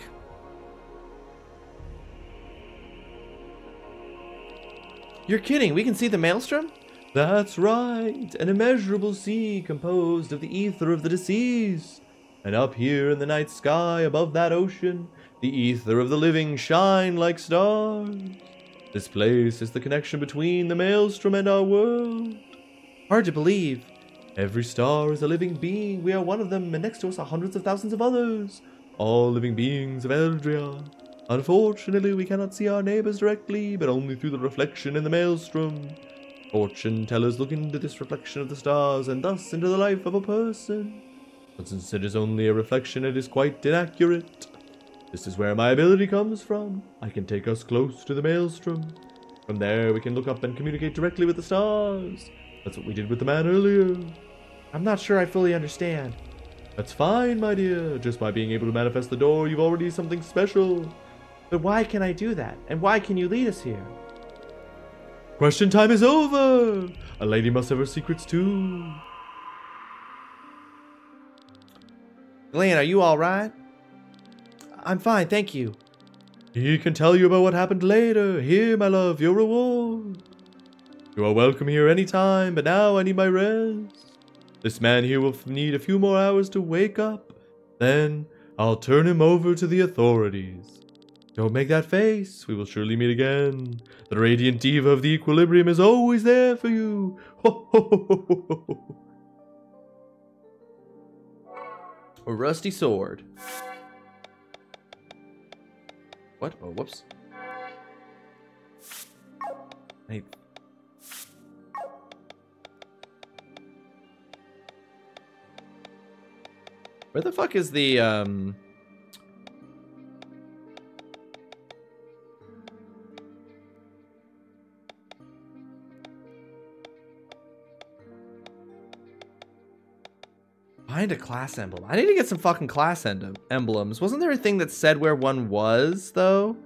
You're kidding, we can see the maelstrom? That's right, an immeasurable sea composed of the ether of the deceased. And up here in the night sky above that ocean, the ether of the living shine like stars. This place is the connection between the maelstrom and our world. Hard to believe. Every star is a living being. We are one of them, and next to us are hundreds of thousands of others. All living beings of Eldria. Unfortunately, we cannot see our neighbors directly, but only through the reflection in the maelstrom. Fortune tellers look into this reflection of the stars, and thus into the life of a person. But since it is only a reflection, it is quite inaccurate. This is where my ability comes from. I can take us close to the maelstrom. From there, we can look up and communicate directly with the stars. That's what we did with the man earlier. I'm not sure I fully understand. That's fine, my dear. Just by being able to manifest the door, you've already something special. But why can I do that? And why can you lead us here? Question time is over. A lady must have her secrets too. Glenn, are you all right? I'm fine, thank you. He can tell you about what happened later. Here, my love, your reward. You are welcome here anytime, but now I need my rest. This man here will need a few more hours to wake up. Then I'll turn him over to the authorities. Don't make that face. We will surely meet again. The radiant diva of the equilibrium is always there for you. Ho, ho, ho, ho, ho, ho. A rusty sword. What? Oh, whoops. Hey. Where the fuck is the, Find a class emblem. I need to get some fucking class emblems. Wasn't there a thing that said where one was, though?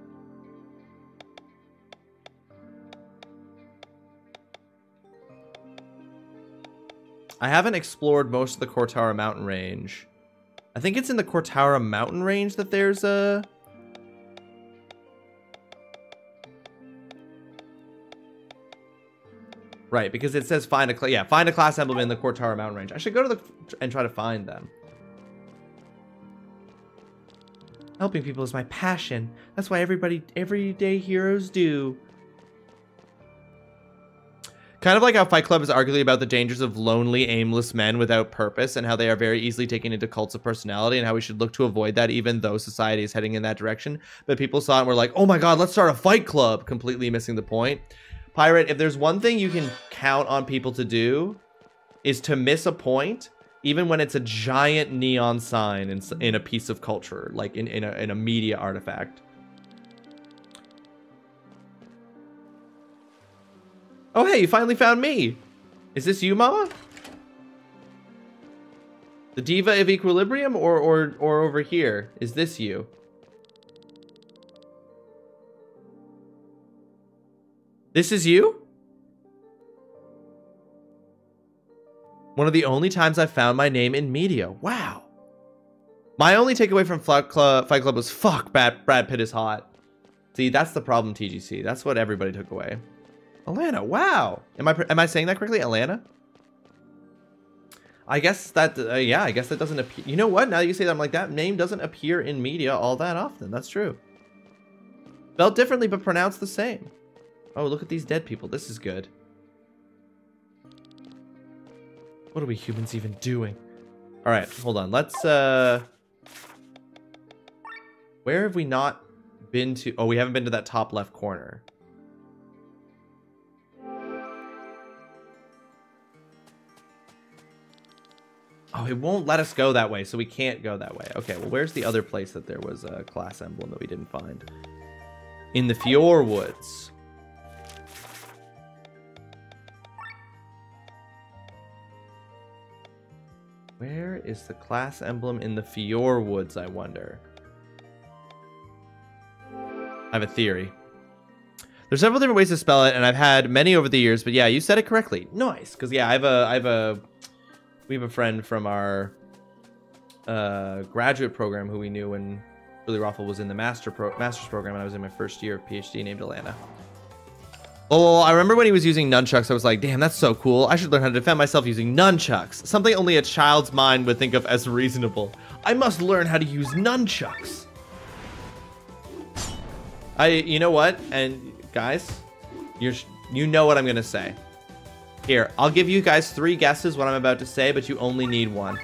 I haven't explored most of the Cortara mountain range. I think it's in the Cortara mountain range that there's a... Right, because it says find a class emblem in the Cortara mountain range. I should go to the and try to find them. Helping people is my passion. That's why everyday heroes do. Kind of like how Fight Club is arguably about the dangers of lonely, aimless men without purpose and how they are very easily taken into cults of personality and how we should look to avoid that even though society is heading in that direction. But people saw it and were like, oh my god, let's start a Fight Club, completely missing the point. Pirate, if there's one thing you can count on people to do is to miss a point, even when it's a giant neon sign in a piece of culture, like in a media artifact. Oh, hey, you finally found me. Is this you, Mama? The Diva of Equilibrium or over here? Is this you? This is you? One of the only times I found my name in media. Wow. My only takeaway from Fight Club was, fuck, Brad Pitt is hot. See, that's the problem, TGC. That's what everybody took away. Atlanta, wow. Am I saying that correctly? Atlanta? I guess that, yeah, I guess that doesn't appear. You know what? Now that you say that, I'm like, that name doesn't appear in media all that often. That's true. Spelled differently, but pronounced the same. Oh, look at these dead people. This is good. What are we humans even doing? All right, hold on. Let's, where have we not been to? Oh, we haven't been to that top left corner. Oh, it won't let us go that way, so we can't go that way. Okay, well, where's the other place that there was a class emblem that we didn't find? In the Fjord Woods. Where is the class emblem in the Fjord Woods, I wonder? I have a theory. There's several different ways to spell it, and I've had many over the years, but yeah, you said it correctly. Nice, because yeah, we have a friend from our graduate program who we knew when TrulyRawesome was in the master's program, and I was in my first year of PhD, named Alana. Oh, I remember when he was using nunchucks, I was like, damn, that's so cool. I should learn how to defend myself using nunchucks. Something only a child's mind would think of as reasonable. I must learn how to use nunchucks. You know what? And guys, you know what I'm gonna say. Here, I'll give you guys 3 guesses what I'm about to say, but you only need 1.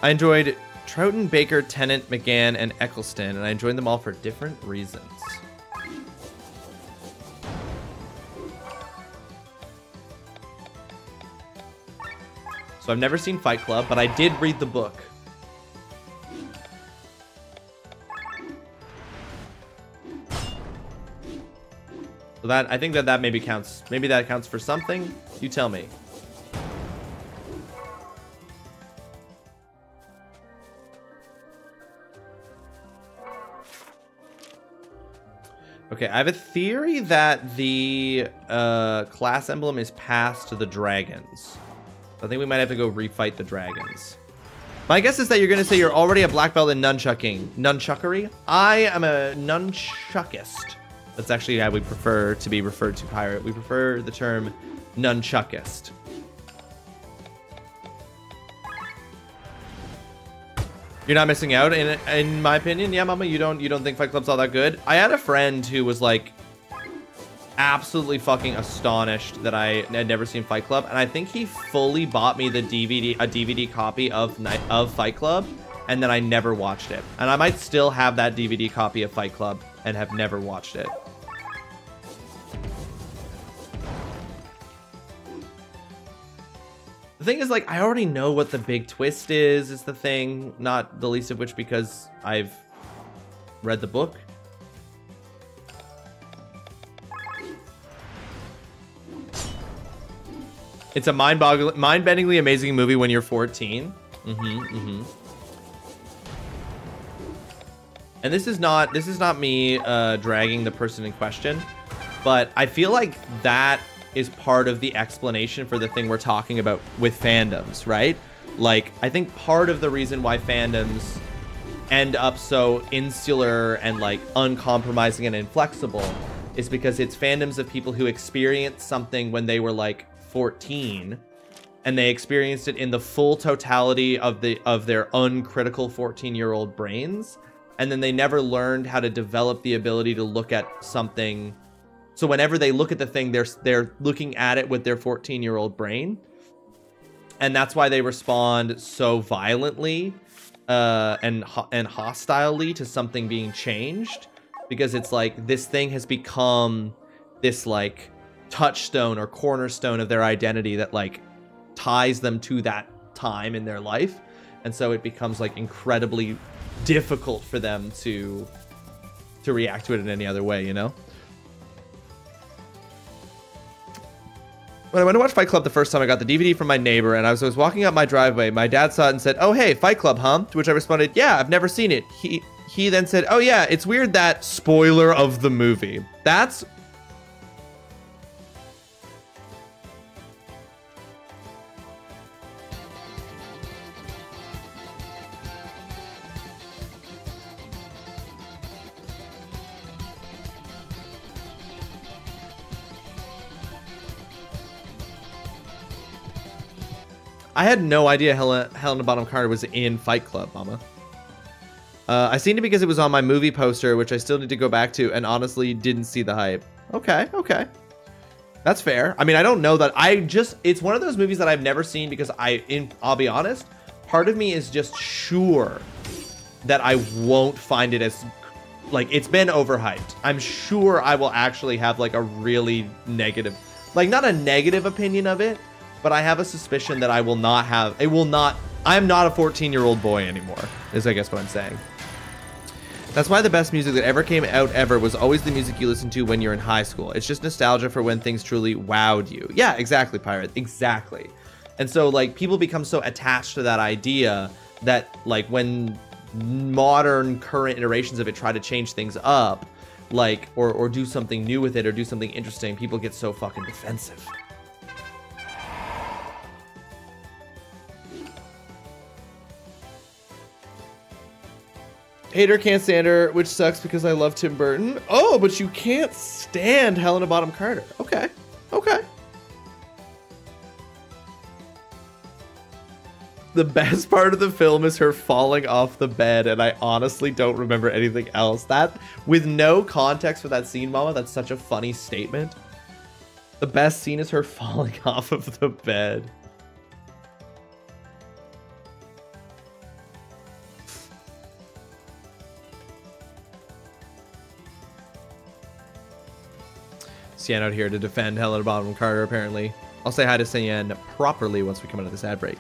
I enjoyed Troughton, Baker, Tennant, McGann, and Eccleston, and I enjoyed them all for different reasons. So I've never seen Fight Club, but I did read the book. So that, I think that maybe counts. Maybe that counts for something. You tell me. Okay, I have a theory that the class emblem is passed to the dragons. I think we might have to go refight the dragons. My guess is that you're going to say you're already a black belt in nunchucking. Nunchuckery? I am a nunchuckist. That's actually how we prefer to be referred to, Pirate. We prefer the term nunchuckist. You're not missing out, in my opinion. Yeah, Mama, you don't think Fight Club's all that good? I had a friend who was like absolutely fucking astonished that I had never seen Fight Club, and I think he fully bought me the DVD copy of Fight Club, and then I never watched it. And I might still have that DVD copy of Fight Club and have never watched it. The thing is, like, I already know what the big twist is the thing, not the least of which because I've read the book. It's a mind-bendingly amazing movie when you're 14. And this is not me dragging the person in question, but I feel like that is part of the explanation for the thing we're talking about with fandoms, right? Like, I think part of the reason why fandoms end up so insular and like uncompromising and inflexible is because it's fandoms of people who experienced something when they were like 14, and they experienced it in the full totality of their uncritical 14-year-old brains, and then they never learned how to develop the ability to look at something. So whenever they look at the thing, they're looking at it with their 14-year-old brain. And that's why they respond so violently and hostilely to something being changed. Because it's like this thing has become this like touchstone or cornerstone of their identity that like ties them to that time in their life. And so it becomes like incredibly difficult for them to react to it in any other way, you know? When I went to watch Fight Club the first time, I got the DVD from my neighbor, and as I was walking up my driveway, my dad saw it and said, "Oh, hey, Fight Club, huh?" To which I responded, "Yeah, I've never seen it." He then said, "Oh, yeah, it's weird that spoiler of the movie." That's... I had no idea Helena Bonham Carter was in Fight Club, mama. I seen it because it was on my movie poster, which I still need to go back to, and honestly didn't see the hype. Okay, okay. That's fair. I mean, I don't know that. It's one of those movies that I've never seen because I'll be honest, part of me is just sure that I won't find it as, like, it's been overhyped. I'm sure I will actually have, like, a really negative, like, not a negative opinion of it, but I have a suspicion that I will not have, I'm not a 14-year-old boy anymore, is I guess what I'm saying. That's why the best music that ever came out ever was always the music you listen to when you're in high school. It's just nostalgia for when things truly wowed you. Yeah, exactly, Pirate, exactly. And so, like, people become so attached to that idea that, like, when modern current iterations of it try to change things up, like, or do something new with it or do something interesting, people get so fucking defensive. Hater can't stand her, which sucks because I love Tim Burton. Oh, but you can't stand Helena Bonham Carter. Okay. Okay. The best part of the film is her falling off the bed, and I honestly don't remember anything else. That, with no context for that scene, Mama, that's such a funny statement. The best scene is her falling off of the bed. Cyan out here to defend Helena Bonham Carter, apparently. I'll say hi to Cyan properly once we come out of this ad break.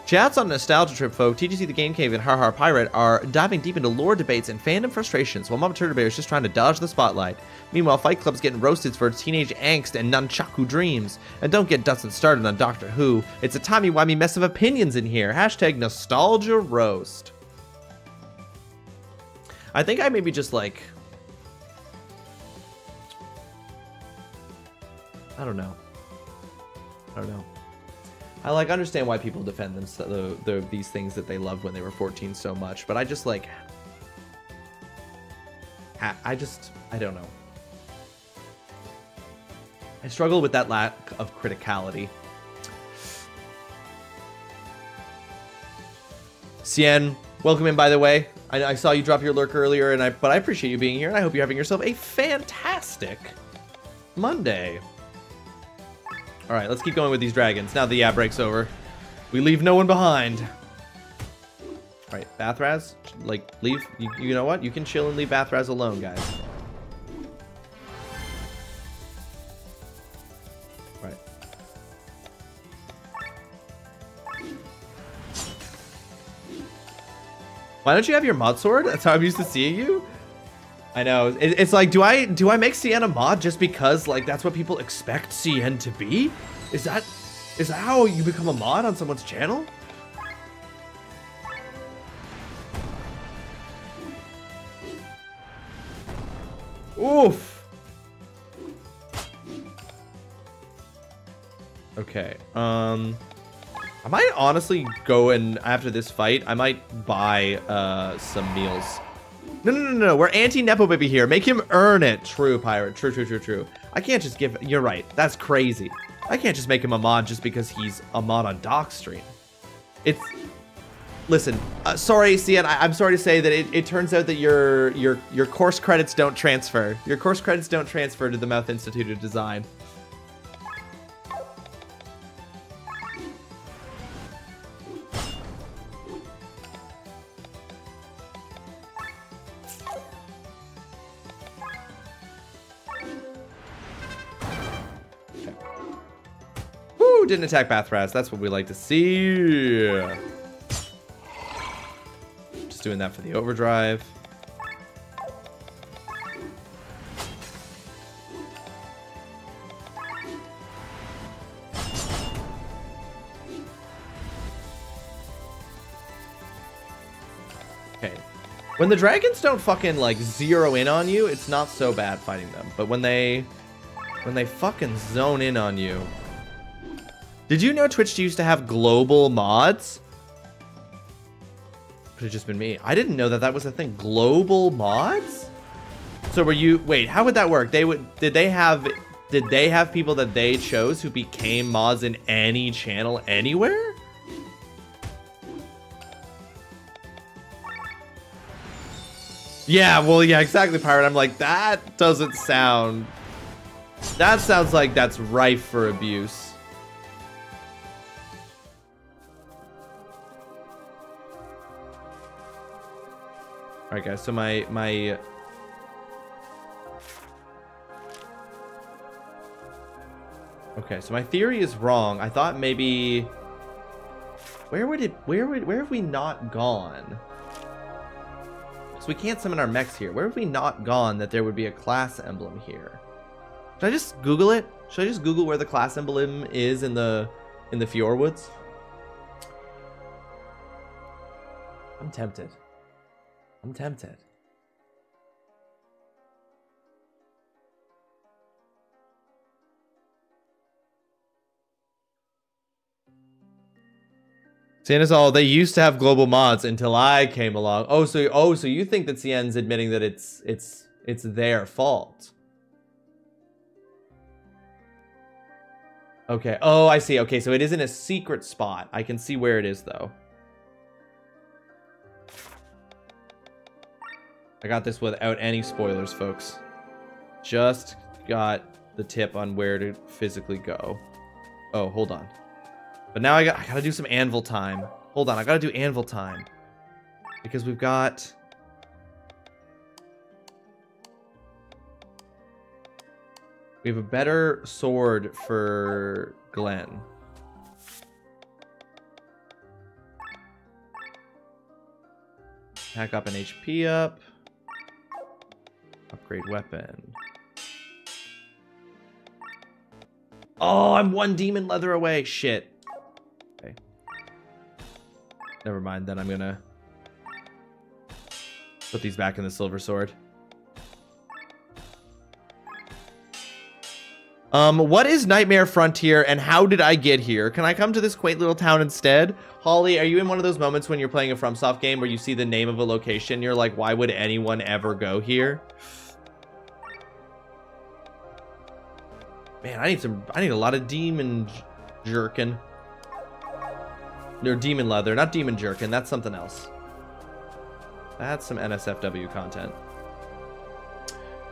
Chats on Nostalgia Trip, folk. TGC the Game Cave and Har Har Pirate are diving deep into lore debates and fandom frustrations, while Mama Turtle Bear is just trying to dodge the spotlight. Meanwhile, Fight Club's getting roasted for teenage angst and nunchaku dreams. And don't get Dustin started on Doctor Who. It's a timey-wimey mess of opinions in here. Hashtag Nostalgia Roast. I think I maybe just, like... I don't know. I like understand why people defend them these things that they loved when they were 14 so much, but I just like I don't know. I struggle with that lack of criticality. Cien, welcome in, by the way. I saw you drop your lurk earlier, but I appreciate you being here, and I hope you're having yourself a fantastic Monday. All right, let's keep going with these dragons. Now the ad break's over. We leave no one behind. All right, Bathraz, like, leave. You know what? You can chill and leave Bathraz alone, guys. All right. Why don't you have your mod sword? That's how I'm used to seeing you. I know. It's like, do I make Cien a mod just because, like, that's what people expect Cien to be? Is that how you become a mod on someone's channel? Oof. Okay. I might honestly go and after this fight, I might buy some meals. No. We're anti-Nepo Baby here. Make him earn it. True, Pirate. True. I can't just give... You're right. That's crazy. I can't just make him a mod just because he's a mod on Doc's stream. Listen, sorry, CN, I'm sorry to say that it turns out that your course credits don't transfer. Your course credits don't transfer to the Mouth Institute of Design. Woo, didn't attack Bathraz. That's what we like to see. Just doing that for the overdrive. Okay. When the dragons don't fucking like zero in on you, it's not so bad fighting them. But when they fucking zone in on you. Did you know Twitch used to have global mods? Could have just been me. I didn't know that that was a thing. Global mods? So were you, wait, how would that work? Did they have people that they chose who became mods in any channel anywhere? Yeah, well, yeah, exactly, Pirate. I'm like, that doesn't sound... That sounds like that's rife for abuse. Alright, guys, so my... Okay, so my theory is wrong. I thought maybe... Where have we not gone? So we can't summon our mechs here. Where have we not gone that there would be a class emblem here? Should I just Google it? Should I just Google where the class emblem is in the Fjordwoods? I'm tempted. I'm tempted. Santa's all, they used to have global mods until I came along. Oh, so you think that CN's admitting that it's their fault. Okay. Oh, I see. Okay, so it isn't a secret spot. I can see where it is though. I got this without any spoilers, folks. Just got the tip on where to physically go. Oh, hold on. But now I gotta do some anvil time. Hold on, I gotta do anvil time. Because we've got... We have a better sword for Glenn. Pack up an HP up. Upgrade weapon. Oh, I'm one demon leather away. Shit. Okay. Never mind, then I'm gonna put these back in the silver sword. What is Nightmare Frontier and how did I get here? Can I come to this quaint little town instead? Holly, are you in one of those moments when you're playing a FromSoft game where you see the name of a location, you're like, why would anyone ever go here? Man, I need a lot of demon jerkin. Or demon leather, not demon jerkin, that's something else. That's some NSFW content.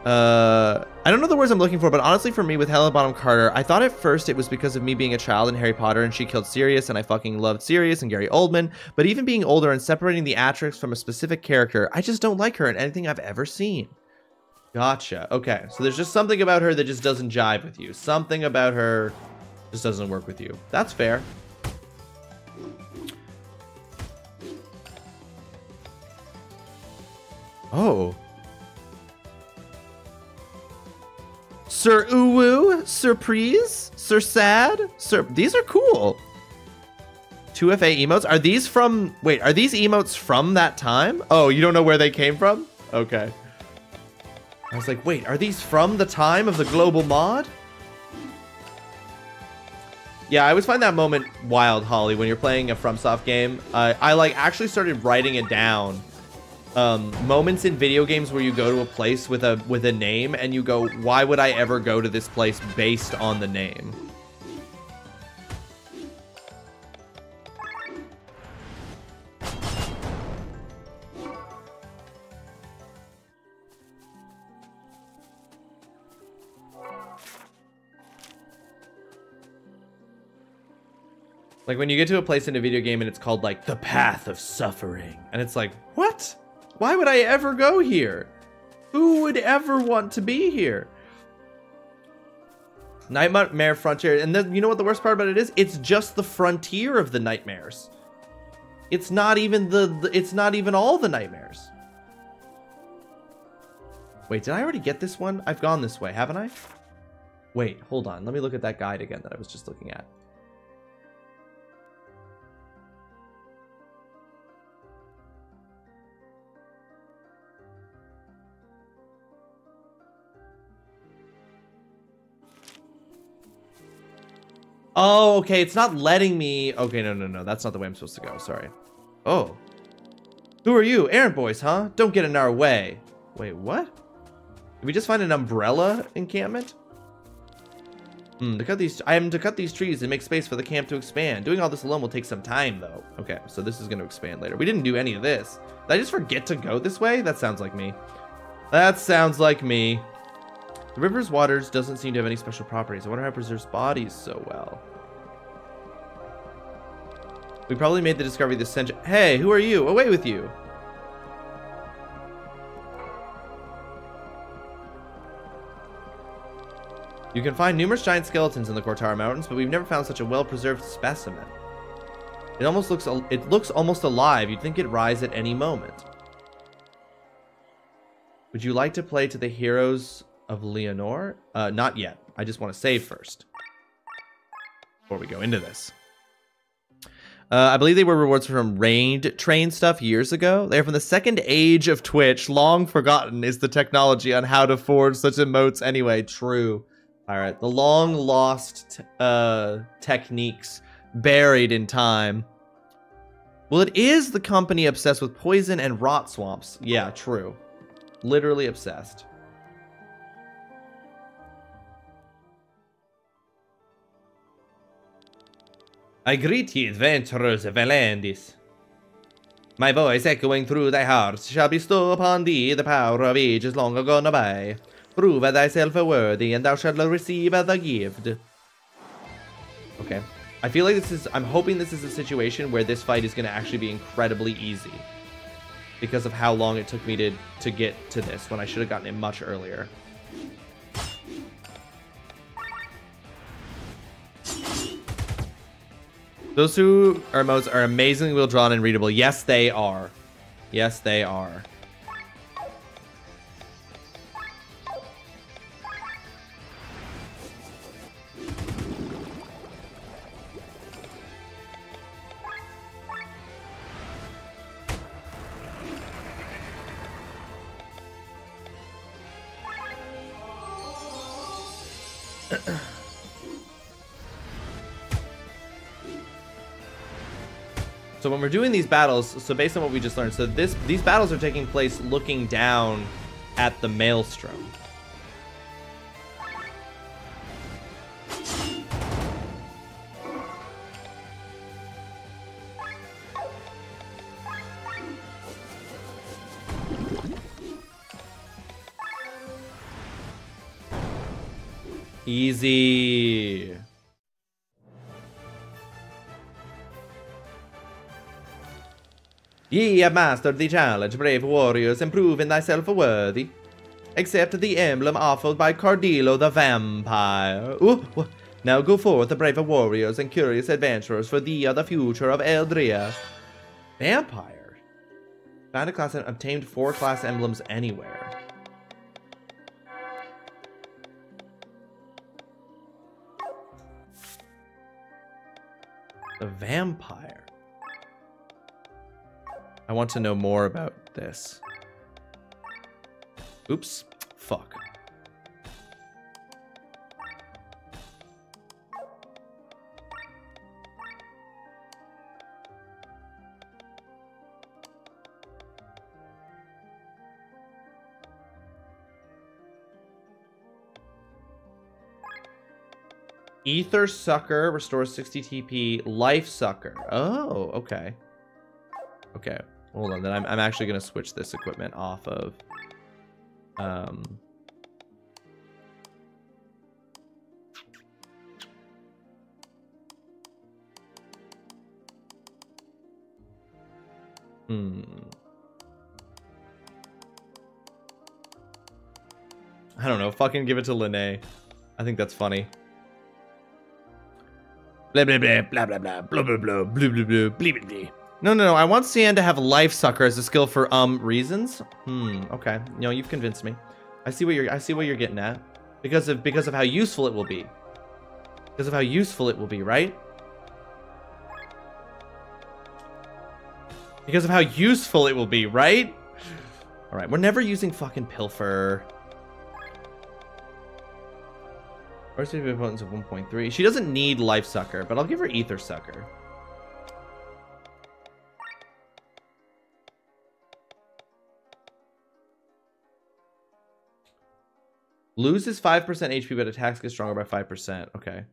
I don't know the words I'm looking for, but honestly for me with Helena Bonham Carter, I thought at first it was because of me being a child in Harry Potter and she killed Sirius and I fucking loved Sirius and Gary Oldman, but even being older and separating the Atrix from a specific character, I just don't like her in anything I've ever seen. Gotcha. Okay, so there's just something about her that just doesn't jive with you. Something about her just doesn't work with you. That's fair. Oh. Sir Uwu, Surprise, Sir Sad, Sir... These are cool. 2FA emotes? Are these from... Wait, are these emotes from that time? Oh, you don't know where they came from? Okay. I was like, wait, are these from the time of the global mod? Yeah, I always find that moment wild, Holly, when you're playing a FromSoft game. I like actually started writing it down. Moments in video games where you go to a place with a name and you go, why would I ever go to this place based on the name? Like when you get to a place in a video game and it's called like the path of suffering. And it's like, what? Why would I ever go here? Who would ever want to be here? Nightmare Frontier. And then you know what the worst part about it is? It's just the frontier of the nightmares. It's not even it's not even all the nightmares. Wait, did I already get this one? I've gone this way, haven't I? Wait, hold on. Let me look at that guide again that I was just looking at. Oh, okay. It's not letting me. Okay, no. That's not the way I'm supposed to go. Sorry. Oh. Who are you? Errand boys, huh? Don't get in our way. Wait, what? Did we just find an umbrella encampment? I am to cut these trees and make space for the camp to expand. Doing all this alone will take some time, though. Okay, so this is going to expand later. We didn't do any of this. Did I just forget to go this way? That sounds like me. That sounds like me. The river's waters doesn't seem to have any special properties. I wonder how it preserves bodies so well. We probably made the discovery this century. Hey, who are you? Away with you. You can find numerous giant skeletons in the Kortara Mountains, but we've never found such a well-preserved specimen. It looks almost alive. You'd think it'd rise at any moment. Would you like to play to the heroes of Leonore? Not yet. I just want to save first before we go into this. I believe they were rewards from raid train stuff years ago. They're from the second age of Twitch. Long forgotten is the technology on how to forge such emotes anyway. True. All right. The long lost techniques buried in time. Well, it is the company obsessed with poison and rot swamps. Yeah, true. Literally obsessed. I greet ye, adventurers of Valandis. My voice echoing through thy hearts shall bestow upon thee the power of ages long gone by. Prove thyself worthy, and thou shalt receive the gift. Okay. I feel like I'm hoping this is a situation where this fight is going to actually be incredibly easy. Because of how long it took me to get to this, when I should have gotten it much earlier. Those two emotes are amazingly well drawn and readable. Yes, they are. Yes, they are. So when we're doing these battles, so based on what we just learned, so these battles are taking place looking down at the maelstrom. Easy. Ye have mastered the challenge, brave warriors, and proven thyself worthy. Accept the emblem offered by Cardillo the vampire. Now go forth, brave warriors and curious adventurers, for thee are the future of Eldria. Vampire? Found a class and obtained 4 class emblems anywhere. The vampire. I want to know more about this. Oops. Fuck. Ether Sucker restores 60 TP. Life Sucker. Oh, okay. Okay. Hold on, then I'm actually going to switch this equipment off of... I don't know. Fucking give it to Lene. I think that's funny. Blah blah blah blah blah blah blah blah blah blah blah blah blah blah. No. I want Cyan to have Life Sucker as a skill for reasons. Okay. No, you've convinced me. I see what you're getting at. Because of how useful it will be. Because of how useful it will be, right? Because of how useful it will be, right? All right, we're never using fucking Pilfer. First opponents of 1.3. She doesn't need Life Sucker, but I'll give her Ether Sucker. Loses 5% HP, but attacks get stronger by 5%. Okay.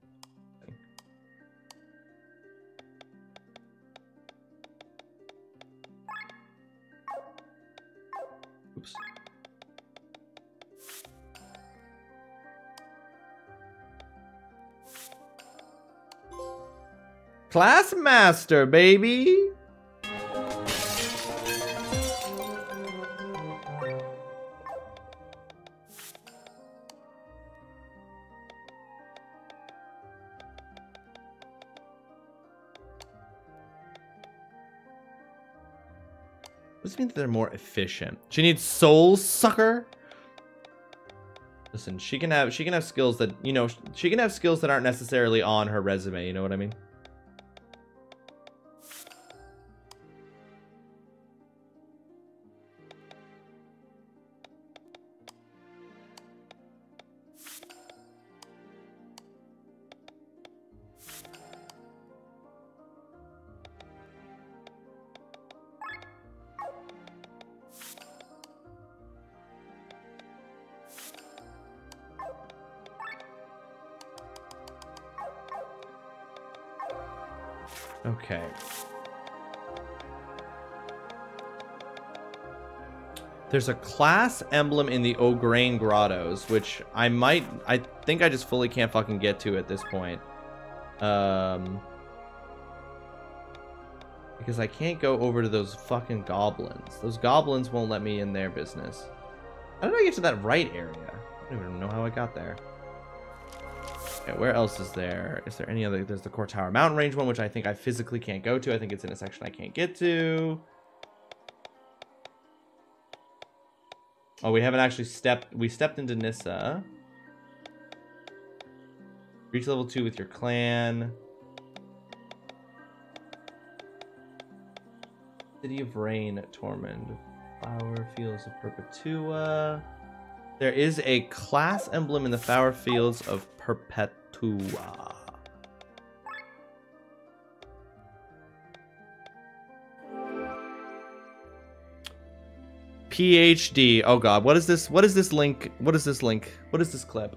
Oops. Class Master, baby. Does this mean that they're more efficient? She needs Soul Sucker. Listen, she can have skills that, you know, she can have skills that aren't necessarily on her resume, you know what I mean? Okay. There's a class emblem in the O'Grain Grottos, which I think I just fully can't fucking get to at this point. Because I can't go over to those fucking goblins. Those goblins won't let me in their business. How did I get to that right area? I don't even know how I got there. Okay, where else is there? Is there any other? There's the Core Tower Mountain Range one, which I think I physically can't go to. I think it's in a section I can't get to. Oh, we haven't actually stepped. We stepped into Nissa. Reach level 2 with your clan. City of Rain, Tormund. Flower Fields of Perpetua. There is a class emblem in the Flower Fields of Perpetua. PhD. Oh god, what is this? What is this link? What is this link? What is this clip?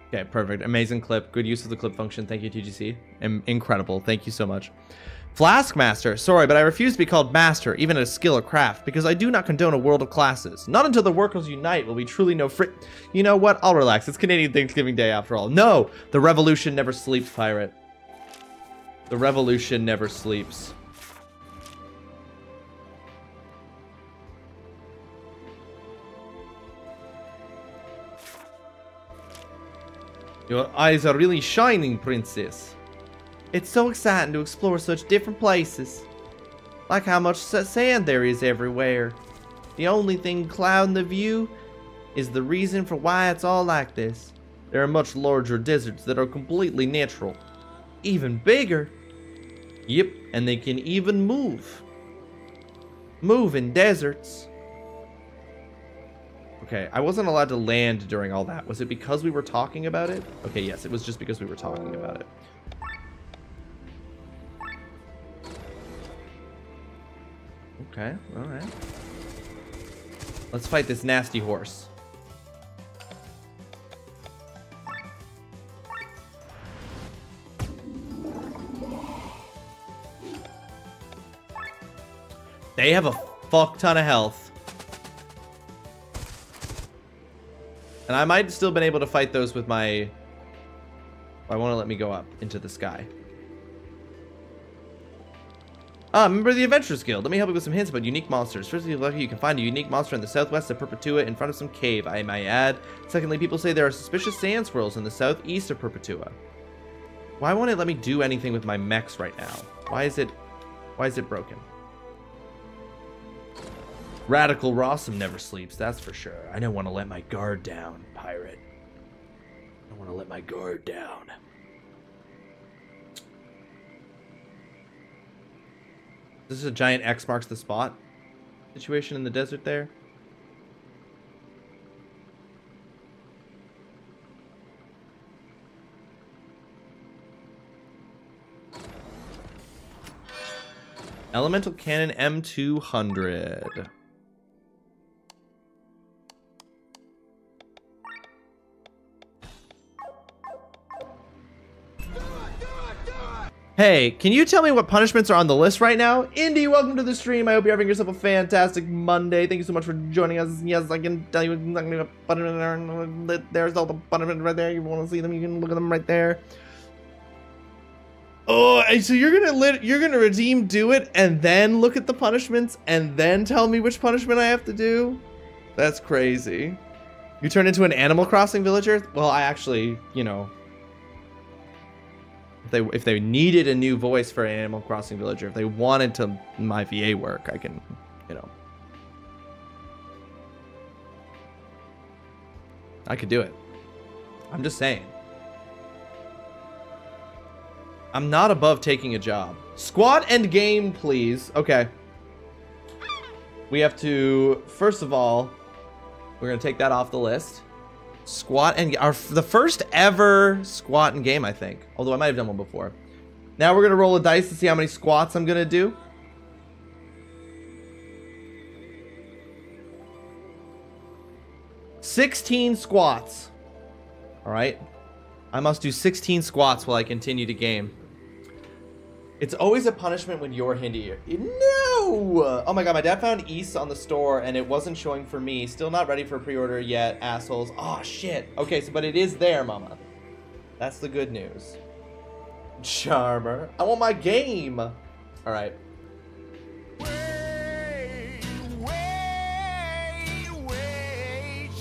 Okay, perfect. Amazing clip. Good use of the clip function. Thank you, TGC. Incredible. Thank you so much. Flask Master. Sorry, but I refuse to be called Master, even at a skill or craft, because I do not condone a world of classes. Not until the workers unite will we truly know You know what? I'll relax. It's Canadian Thanksgiving Day after all. No! The revolution never sleeps, pirate. The revolution never sleeps. Your eyes are really shining, princess. It's so exciting to explore such different places. Like how much sand there is everywhere. The only thing clouding the view is the reason for why it's all like this. There are much larger deserts that are completely natural. Even bigger. Yep, and they can even move. Move in deserts. Okay, I wasn't allowed to land during all that. Was it because we were talking about it? Okay, yes, it was just because we were talking about it. Okay, alright. Let's fight this nasty horse. They have a fuck ton of health. And I might have still been able to fight those with my Why won't it let me go up into the sky? Ah, member of the Adventurers Guild. Let me help you with some hints about unique monsters. First, if you're lucky, you can find a unique monster in the southwest of Perpetua in front of some cave, I might add. Secondly, people say there are suspicious sand swirls in the southeast of Perpetua. Why won't it let me do anything with my mechs right now? Why is it broken? Radical Rawesome never sleeps, that's for sure. I don't want to let my guard down, pirate. I don't want to let my guard down. This is a giant X marks the spot situation in the desert there. Elemental Cannon M200. Hey, can you tell me what punishments are on the list right now? Indy, welcome to the stream. I hope you're having yourself a fantastic Monday. Thank you so much for joining us. Yes, I can tell you there's all the punishments right there. You want to see them, you can look at them right there. Oh, so you're gonna redeem do it and then look at the punishments and then tell me which punishment I have to do? That's crazy. You turn into an Animal Crossing villager? Well, I actually, you know, if they needed a new voice for an Animal Crossing villager, if they wanted to my VA work, I can, you know, I could do it. I'm just saying. I'm not above taking a job. Squad and game, please. Okay. We have to, first of all, we're going to take that off the list. Squat and the first ever squat and game, I think. Although I might have done one before. Now we're going to roll a dice to see how many squats I'm going to do. $16 squats. All right. I must do 16 squats while I continue to game. It's always a punishment when you're Hindi. No! Oh my god, my dad found East on the store and it wasn't showing for me. Still not ready for pre-order yet, assholes. Oh shit. Okay, so but it is there, mama. That's the good news. Charmer. I want my game. All right. Wait,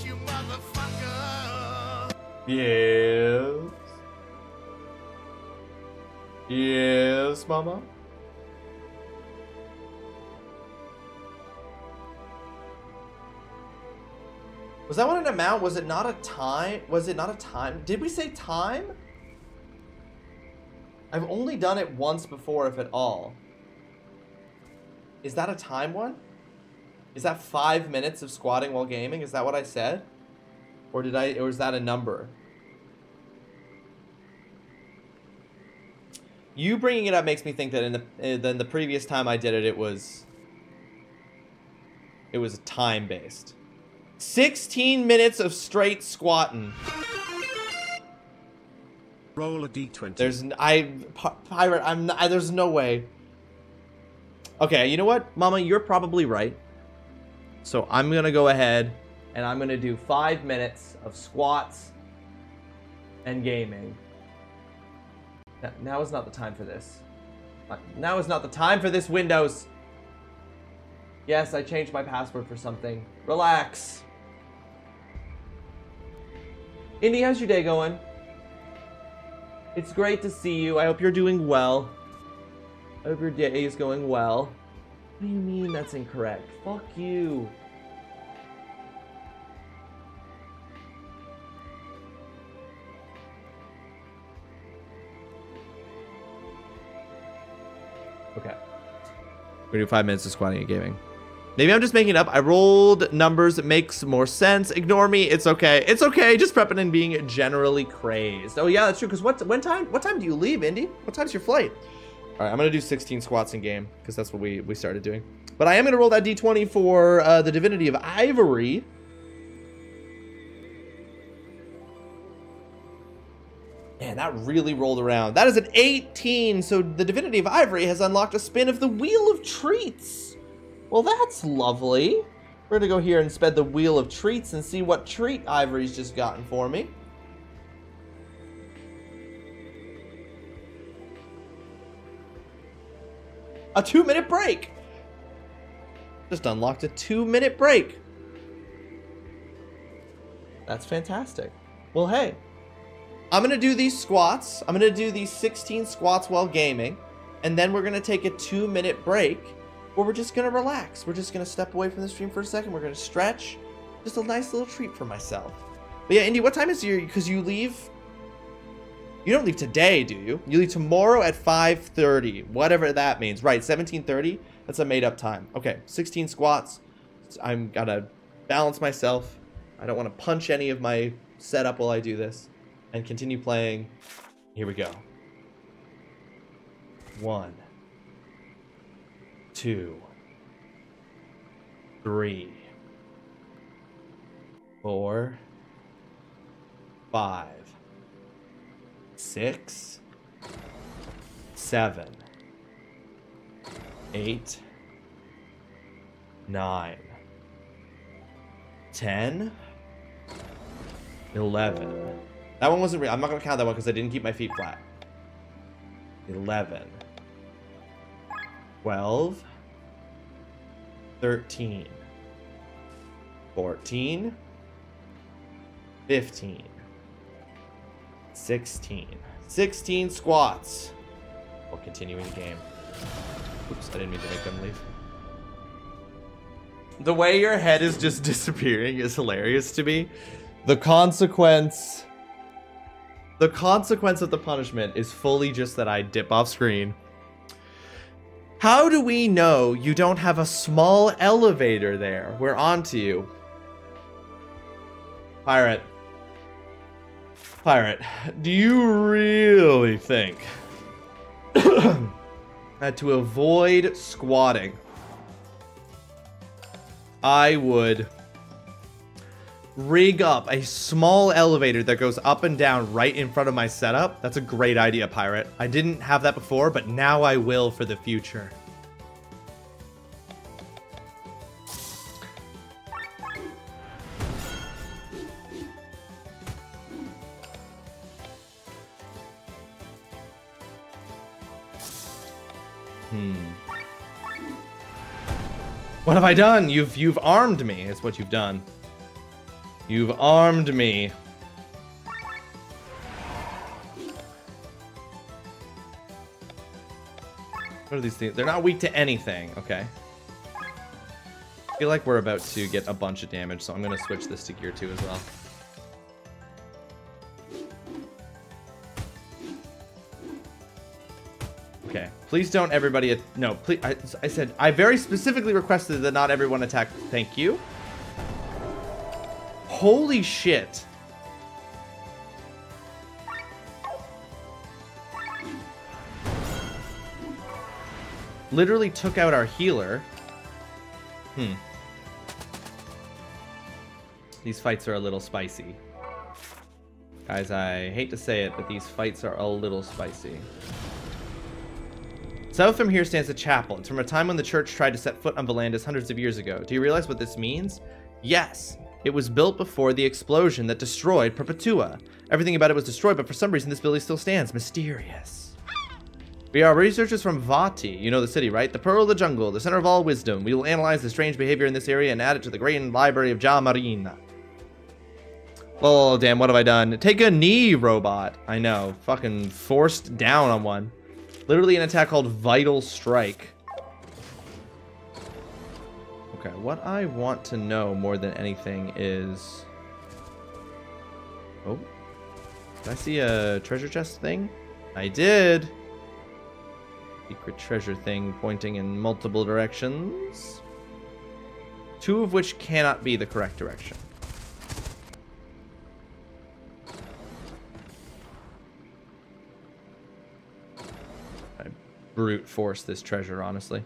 you motherfucker. Yes. Yes, mama. Was that one an amount? Was it not a time? Was it not a time? Did we say time? I've only done it once before, if at all. Is that a time one? Is that 5 minutes of squatting while gaming? Is that what I said? Or is that a number? You bringing it up makes me think that in the previous time I did it, it was time based. 16 minutes of straight squatting. Roll a d20. Pirate. There's no way. Okay, you know what, Mama? You're probably right. So I'm gonna go ahead and I'm gonna do 5 minutes of squats and gaming. Now is not the time for this. Now is not the time for this, Windows. Yes, I changed my password for something. Relax. Indy, how's your day going? It's great to see you. I hope you're doing well. I hope your day is going well. What do you mean that's incorrect? Fuck you. Okay. We're gonna do 5 minutes of squatting and gaming. Maybe I'm just making it up. I rolled numbers. It makes more sense. Ignore me. It's okay. It's okay. Just prepping and being generally crazed. Oh yeah, that's true. Because what time do you leave, Indy? What time's your flight? All right, I'm gonna do 16 squats in game because that's what we started doing. But I am gonna roll that d20 for the Divinity of Ivory. Man, that really rolled around. That is an 18. So the Divinity of Ivory has unlocked a spin of the Wheel of Treats. Well, that's lovely. We're gonna go here and spin the Wheel of Treats and see what treat Ivory's just gotten for me. A 2-minute break. Just unlocked a 2-minute break. That's fantastic. Well, hey, I'm gonna do these squats. I'm gonna do these 16 squats while gaming, and then we're gonna take a 2-minute break where we're just gonna relax. We're just gonna step away from the stream for a second. We're gonna stretch. Just a nice little treat for myself. But yeah, Indy, what time is your, because you leave, you don't leave today, do you? You leave tomorrow at 5:30, whatever that means. Right, 17:30, that's a made up time. Okay, 16 squats. I'm gotta balance myself. I don't want to punch any of my setup while I do this. And continue playing. Here we go. 1, 2, 3, 4, 5, 6, 7, 8, 9, 10, 11. That one wasn't real. I'm not going to count that one because I didn't keep my feet flat. 11, 12, 13, 14, 15, 16. 16 squats. While continuing the game. Oops, I didn't mean to make them leave. The way your head is just disappearing is hilarious to me. The consequence of the punishment is fully just that I dip off screen. How do we know you don't have a small elevator there? We're on to you. Pirate, do you really think that to avoid squatting, I would rig up a small elevator that goes up and down right in front of my setup? That's a great idea, Pirate. I didn't have that before, but now I will for the future. What have I done? You've armed me, is what you've done. You've armed me. What are these things? They're not weak to anything. Okay. I feel like we're about to get a bunch of damage, so I'm going to switch this to gear 2 as well. Okay. Please don't everybody... No, please. I said... I very specifically requested that not everyone attack. Thank you. Holy shit. Literally took out our healer. These fights are a little spicy. Guys, I hate to say it, but these fights are a little spicy. South from here stands a chapel. It's from a time when the church tried to set foot on Valandis hundreds of years ago. Do you realize what this means? Yes. It was built before the explosion that destroyed Perpetua. Everything about it was destroyed, but for some reason this building still stands. Mysterious. We are researchers from Vati. You know the city, right? The Pearl of the Jungle, the center of all wisdom. We will analyze the strange behavior in this area and add it to the great library of Ja Marina. Oh, damn, what have I done? Take a knee, robot. I know. Fucking forced down on one. Literally an attack called Vital Strike. Okay, what I want to know more than anything is... Oh. Did I see a treasure chest thing? I did. Secret treasure thing pointing in multiple directions. 2 of which cannot be the correct direction. I brute force this treasure, honestly.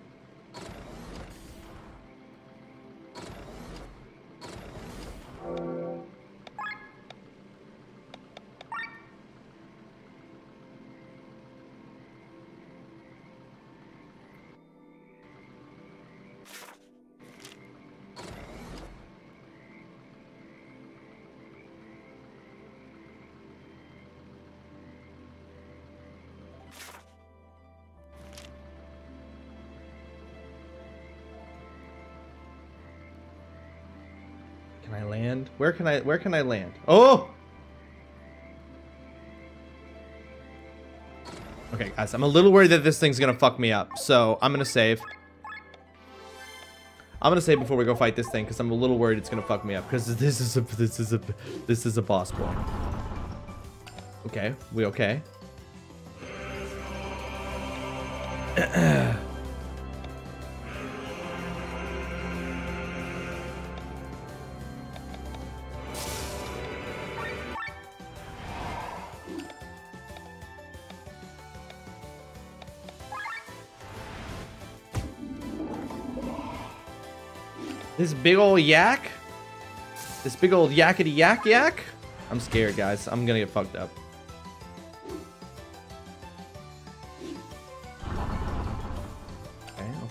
Can I land? Where can I land? Oh! Okay, guys, I'm a little worried that this thing's gonna fuck me up, so I'm gonna save. I'm gonna save before we go fight this thing, because I'm a little worried it's gonna fuck me up, because this is a boss boy. Okay, we okay? This big old yak? This big old yakety yak? I'm scared, guys. I'm gonna get fucked up.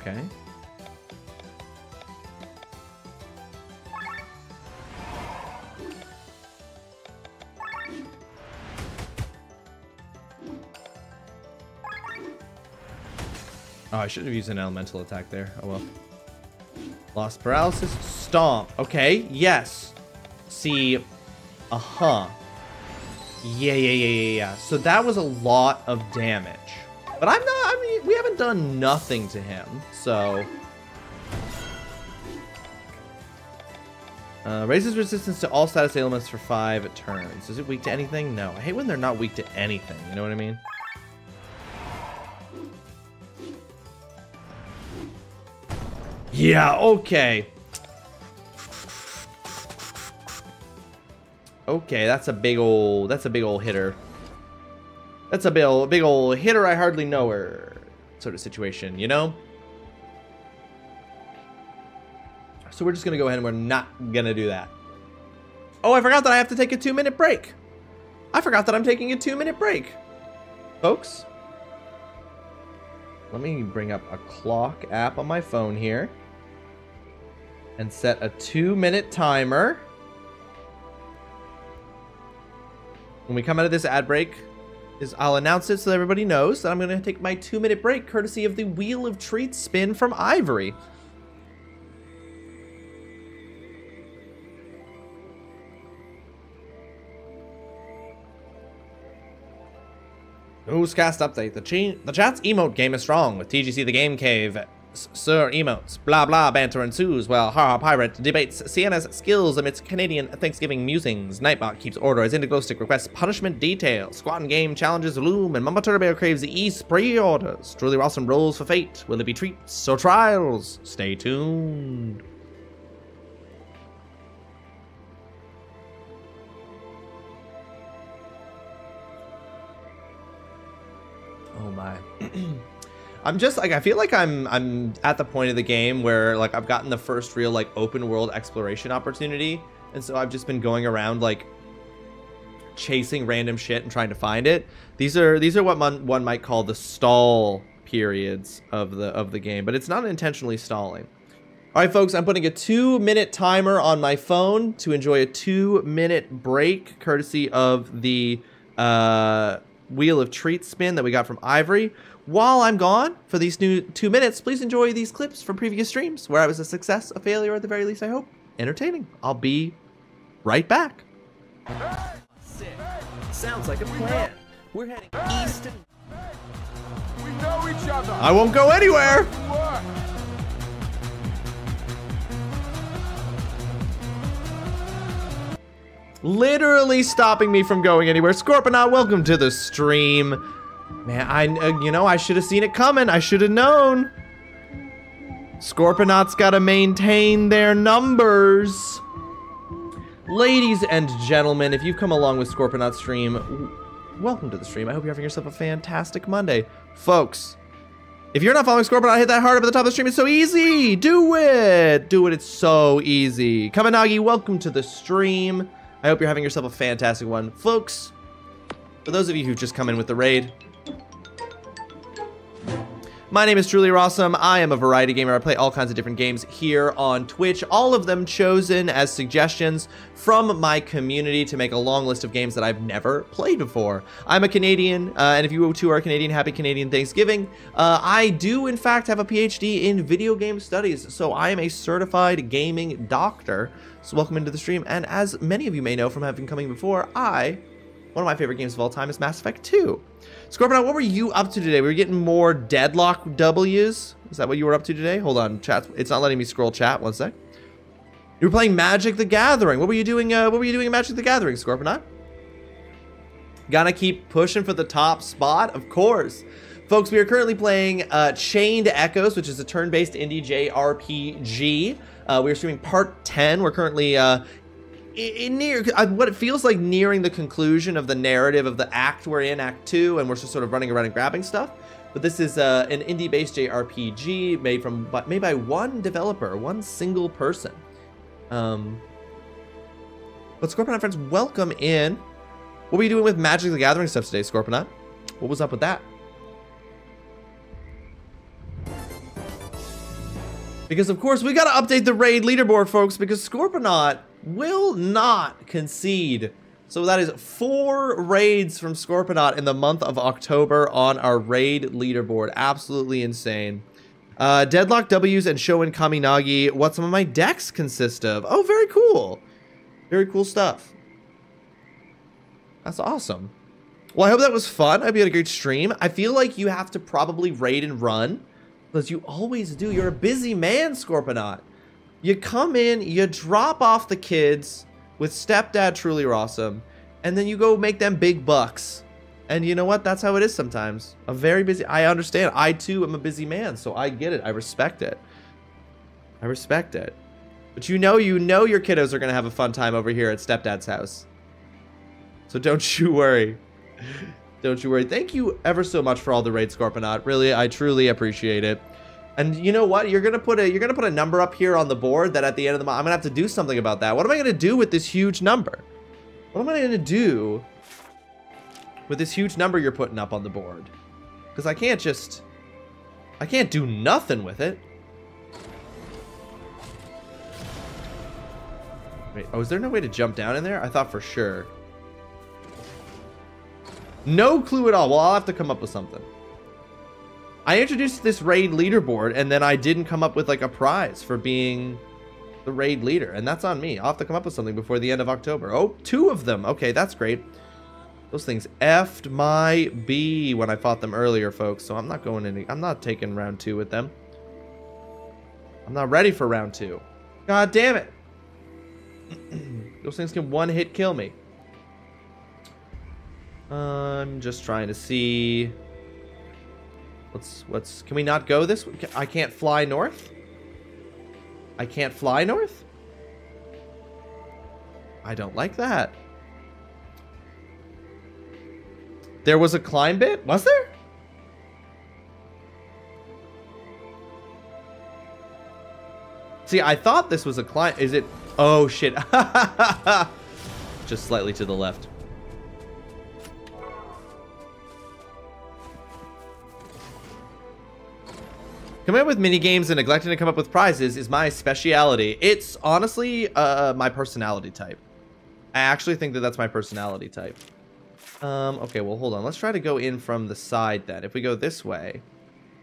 Okay. Oh, I should have used an elemental attack there. Oh well. Lost paralysis. Stomp. Okay. Yes. See. Yeah. So that was a lot of damage. But we haven't done nothing to him. So. Raises resistance to all status ailments for 5 turns. Is it weak to anything? No. I hate when they're not weak to anything. You know what I mean? Yeah, okay. Okay, that's a big old hitter. That's a big old hitter I hardly know her sort of situation, you know? So we're just gonna go ahead and we're not gonna do that. Oh, I forgot that I have to take a 2-minute break. I forgot that I'm taking a 2-minute break. Folks, let me bring up a clock app on my phone here and set a 2-minute timer. When we come out of this ad break, I'll announce it so that everybody knows that I'm going to take my 2-minute break courtesy of the Wheel of Treats spin from Ivory. Newscast update. The chat's emote game is strong with TGC the Game Cave. Sir emotes. Blah blah banter ensues while Haha Pirate debates Sienna's skills amidst Canadian Thanksgiving musings. Nightbot keeps order as Indigo Stick requests punishment details. Squat and game challenges loom and Mama Turbear craves the East pre-orders. TrulyRawesome rolls for fate. Will it be treats or trials? Stay tuned. Oh my. I'm just like, I feel like I'm at the point of the game where like I've gotten the first real like open world exploration opportunity, and so I've just been going around like chasing random shit and trying to find it. These are what one might call the stall periods of the game, but it's not intentionally stalling. All right, folks, I'm putting a 2-minute timer on my phone to enjoy a 2-minute break courtesy of the Wheel of Treats spin that we got from Ivory. While I'm gone for these new 2 minutes, please enjoy these clips from previous streams where I was a success, a failure, at the very least, I hope. Entertaining. I'll be right back. Sounds like a plan. We're heading east and... We know each other. I won't go anywhere. Literally stopping me from going anywhere. Scorpionaut, welcome to the stream. Man, I should have seen it coming. I should have known. Scorpionaut's got to maintain their numbers. Ladies and gentlemen, if you've come along with Scorpionaut's stream, welcome to the stream. I hope you're having yourself a fantastic Monday. Folks, if you're not following Scorpionaut, hit that heart up at the top of the stream. It's so easy. Do it. Do it. It's so easy. Kaminagi, welcome to the stream. I hope you're having yourself a fantastic one. Folks, for those of you who've just come in with the raid, My name is TrulyRawesome. I am a variety gamer. I play all kinds of different games here on Twitch, all of them chosen as suggestions from my community to make a long list of games that I've never played before. I'm a Canadian, and if you too are Canadian, happy Canadian Thanksgiving. I do, in fact, have a PhD in video game studies, so I am a certified gaming doctor. So welcome into the stream, and as many of you may know from having coming before, one of my favorite games of all time is Mass Effect 2. Scorpion, what were you up to today? We were getting more Deadlock W's. Is that what you were up to today? Hold on, chat. It's not letting me scroll chat. One sec. You were playing Magic the Gathering. What were you doing? What were you doing in Magic the Gathering, Scorpion? Gonna keep pushing for the top spot, of course. Folks, we are currently playing Chained Echoes, which is a turn-based indie JRPG. We are streaming part 10. We're currently near what it feels like nearing the conclusion of the narrative of the act. We're in Act 2, and we're just sort of running around and grabbing stuff. But this is an indie-based JRPG made by one developer, one single person. But Scorpion friends, welcome in. What were you doing with Magic the Gathering stuff today, Scorpion? What was up with that? Because of course we gotta update the raid leaderboard, folks, because Scorpionaut will not concede. So that is 4 raids from Scorpionaut in the month of October on our raid leaderboard. Absolutely insane. Deadlock W's and Shoin Kaminagi, what some of my decks consist of. Oh, very cool. Very cool stuff. That's awesome. Well, I hope that was fun. I hope you had a great stream. I feel like you have to probably raid and run, because you always do. You're a busy man, Scorpionaut. You come in, you drop off the kids with stepdad TrulyRawesome, and then you go make them big bucks. And you know what? That's how it is sometimes. A very busy... I understand. I, too, am a busy man, so I get it. I respect it. I respect it. But you know your kiddos are going to have a fun time over here at stepdad's house. So don't you worry. Don't you worry. Thank you ever so much for all the raids, Scorpionaut. Really, I truly appreciate it. And you know what? You're gonna put a number up here on the board that at the end of the month I'm gonna have to do something about that. What am I gonna do with this huge number? What am I gonna do with this huge number you're putting up on the board? Because I can't do nothing with it. Wait, oh, is there no way to jump down in there? I thought for sure. No clue at all. Well, I'll have to come up with something. I introduced this raid leaderboard, and then I didn't come up with like a prize for being the raid leader, and that's on me. I'll have to come up with something before the end of October. Oh, 2 of them. Okay, that's great. Those things effed my B when I fought them earlier, folks, so I'm not going any. I'm not taking round 2 with them. I'm not ready for round 2. God damn it. Those things can one-hit kill me. I'm just trying to see... Can we not go this way? I can't fly north? I can't fly north? I don't like that. There was a climb bit? Was there? See, I thought this was a climb. Is it? Oh, shit. Just slightly to the left. Coming up with mini games and neglecting to come up with prizes is my speciality. It's honestly my personality type. I actually think that that's my personality type. Okay, well, hold on. Let's try to go in from the side then. If we go this way,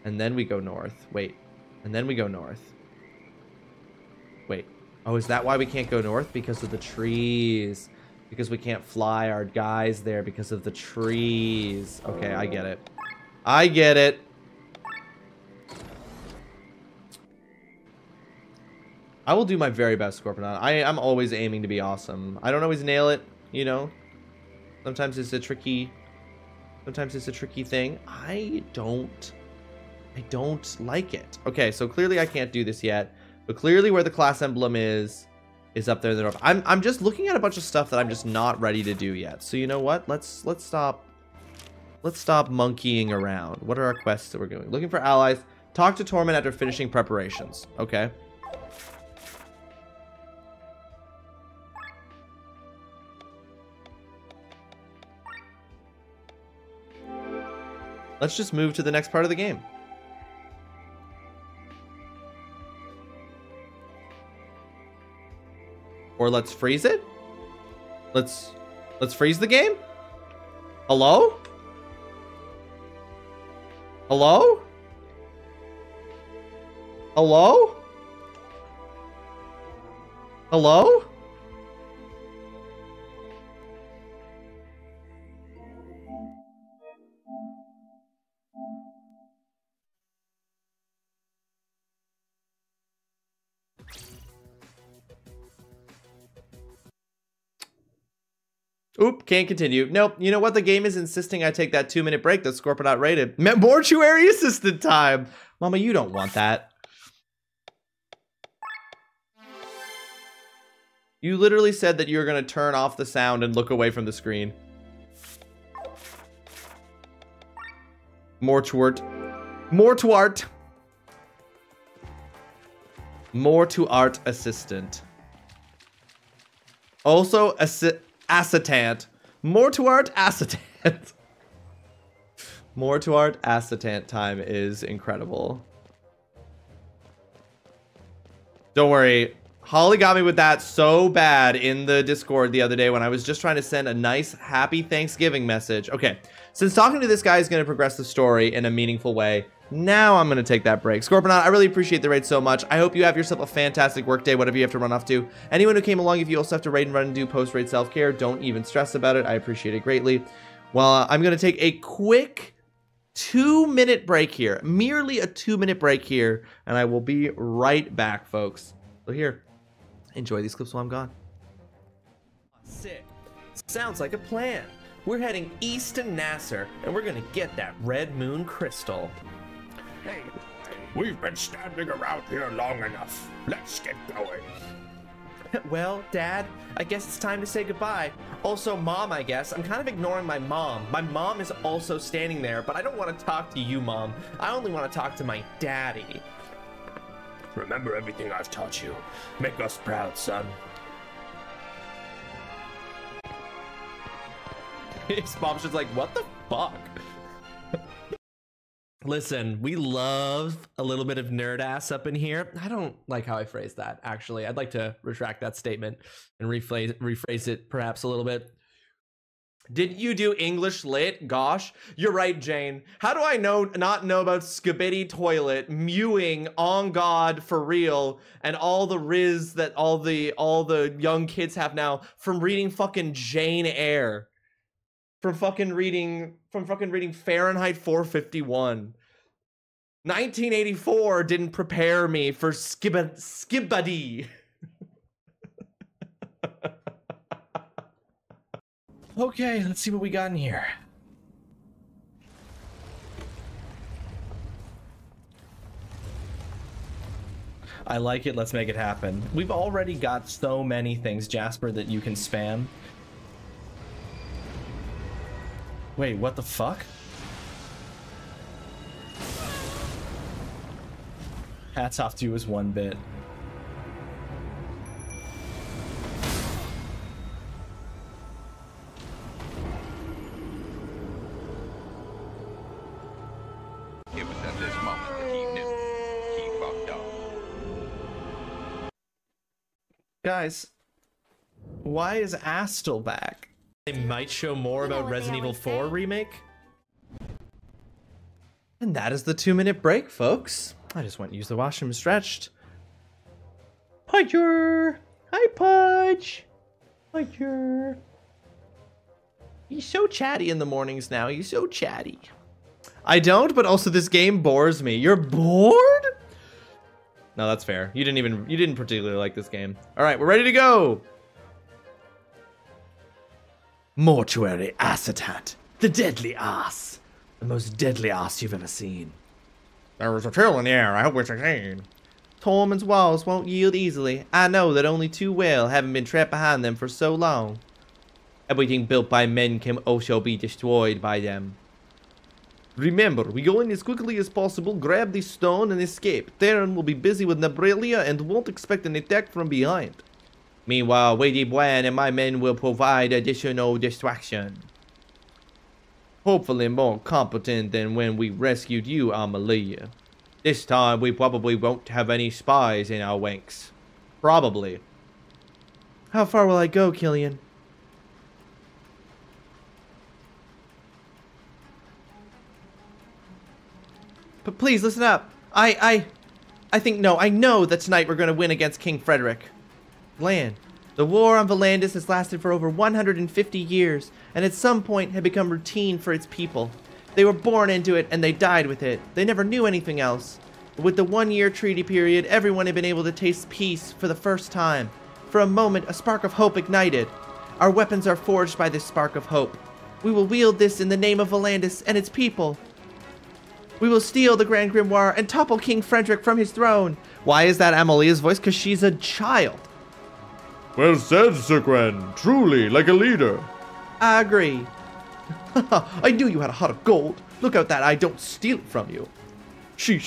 and then we go north. Wait, and then we go north. Wait. Oh, is that why we can't go north? Because of the trees. Because we can't fly our guys there because of the trees. Okay, I get it. I get it. I will do my very best, Scorpion. I'm always aiming to be awesome. I don't always nail it, you know. Sometimes it's a tricky thing. I don't like it. Okay, so clearly I can't do this yet. But clearly where the class emblem is up there in the north. I'm just looking at a bunch of stuff that I'm just not ready to do yet. So you know what? Let's stop monkeying around. What are our quests that we're doing? Looking for allies. Talk to Torment after finishing preparations. Okay. Let's just move to the next part of the game. Or let's freeze it. Let's freeze the game. Hello? Hello? Hello? Hello? Oop, can't continue. Nope. You know what? The game is insisting I take that 2-minute break that Scorponot rated. Mortuary assistant time. Mama, you don't want that. You literally said that you were going to turn off the sound and look away from the screen. Mortuart. Mortuart. Mortuart assistant. Also, acetant. Mortuart acetant. Mortuart acetant time is incredible. Don't worry. Holly got me with that so bad in the Discord the other day when I was just trying to send a nice, happy Thanksgiving message. Okay, since talking to this guy is going to progress the story in a meaningful way, now I'm going to take that break. Scorponot, I really appreciate the raid so much. I hope you have yourself a fantastic workday, whatever you have to run off to. Anyone who came along, if you also have to raid and run and do post-raid self-care, don't even stress about it. I appreciate it greatly. Well, I'm going to take a quick 2-minute break here. Merely a 2-minute break here, and I will be right back, folks. So here. Enjoy these clips while I'm gone. Sick. Sounds like a plan. We're heading east to Nasser, and we're gonna get that red moon crystal. Hey, we've been standing around here long enough. Let's get going. Well, Dad, I guess it's time to say goodbye. Also, Mom, I guess. I'm kind of ignoring my mom. My mom is also standing there, but I don't want to talk to you, Mom. I only want to talk to my daddy. Remember everything I've taught you. Make us proud, son. His mom's just like, what the fuck? Listen, we love a little bit of nerd ass up in here. I don't like how I phrased that, actually. I'd like to retract that statement and rephrase it perhaps a little bit. Didn't you do English lit? Gosh, you're right, Jane. How do I not know about Skibidi Toilet, mewing on God for real, and all the riz that all the young kids have now from reading fucking Jane Eyre, from fucking reading Fahrenheit 451. 1984 didn't prepare me for Skibidi. Okay, let's see what we got in here. I like it. Let's make it happen. We've already got so many things, Jasper, that you can spam. Wait, what the fuck? Hats off to you as 1 bit. It was at this moment that he knew he fucked up. Guys, why is Astle back? They might show more about Resident Evil 4 remake. And that is the 2-minute break, folks. I just went and used the washroom and stretched. Pudger! Hi, Pudge! Pudger! He's so chatty in the mornings now. He's so chatty. I don't, but also this game bores me. You're bored? No, that's fair. You didn't particularly like this game. All right, we're ready to go. Mortuary acetate. The deadly ass. The most deadly ass you've ever seen. There was a chill in the air. I hope we succeed. Tormund's walls won't yield easily. I know that only too well, having been trapped behind them for so long. Everything built by men can also be destroyed by them. Remember, we go in as quickly as possible, grab the stone, and escape. Theron will be busy with Nebralia and won't expect an attack from behind. Meanwhile, Lady Bwan and my men will provide additional distraction. Hopefully more competent than when we rescued you, Amelie. This time, we probably won't have any spies in our ranks. Probably. How far will I go, Killian? But please, listen up. I think, no, I know that tonight we're going to win against King Frederick. Land. The war on Volandis has lasted for over 150 years, and at some point had become routine for its people. They were born into it, and they died with it. They never knew anything else. But with the one-year treaty period, everyone had been able to taste peace for the first time. For a moment, a spark of hope ignited. Our weapons are forged by this spark of hope. We will wield this in the name of Volandis and its people. We will steal the Grand Grimoire and topple King Frederick from his throne. Why is that Amalia's voice? Because she's a child. Well said, Sir Gwen. Truly, like a leader. I agree. I knew you had a heart of gold. Look out that I don't steal it from you. She.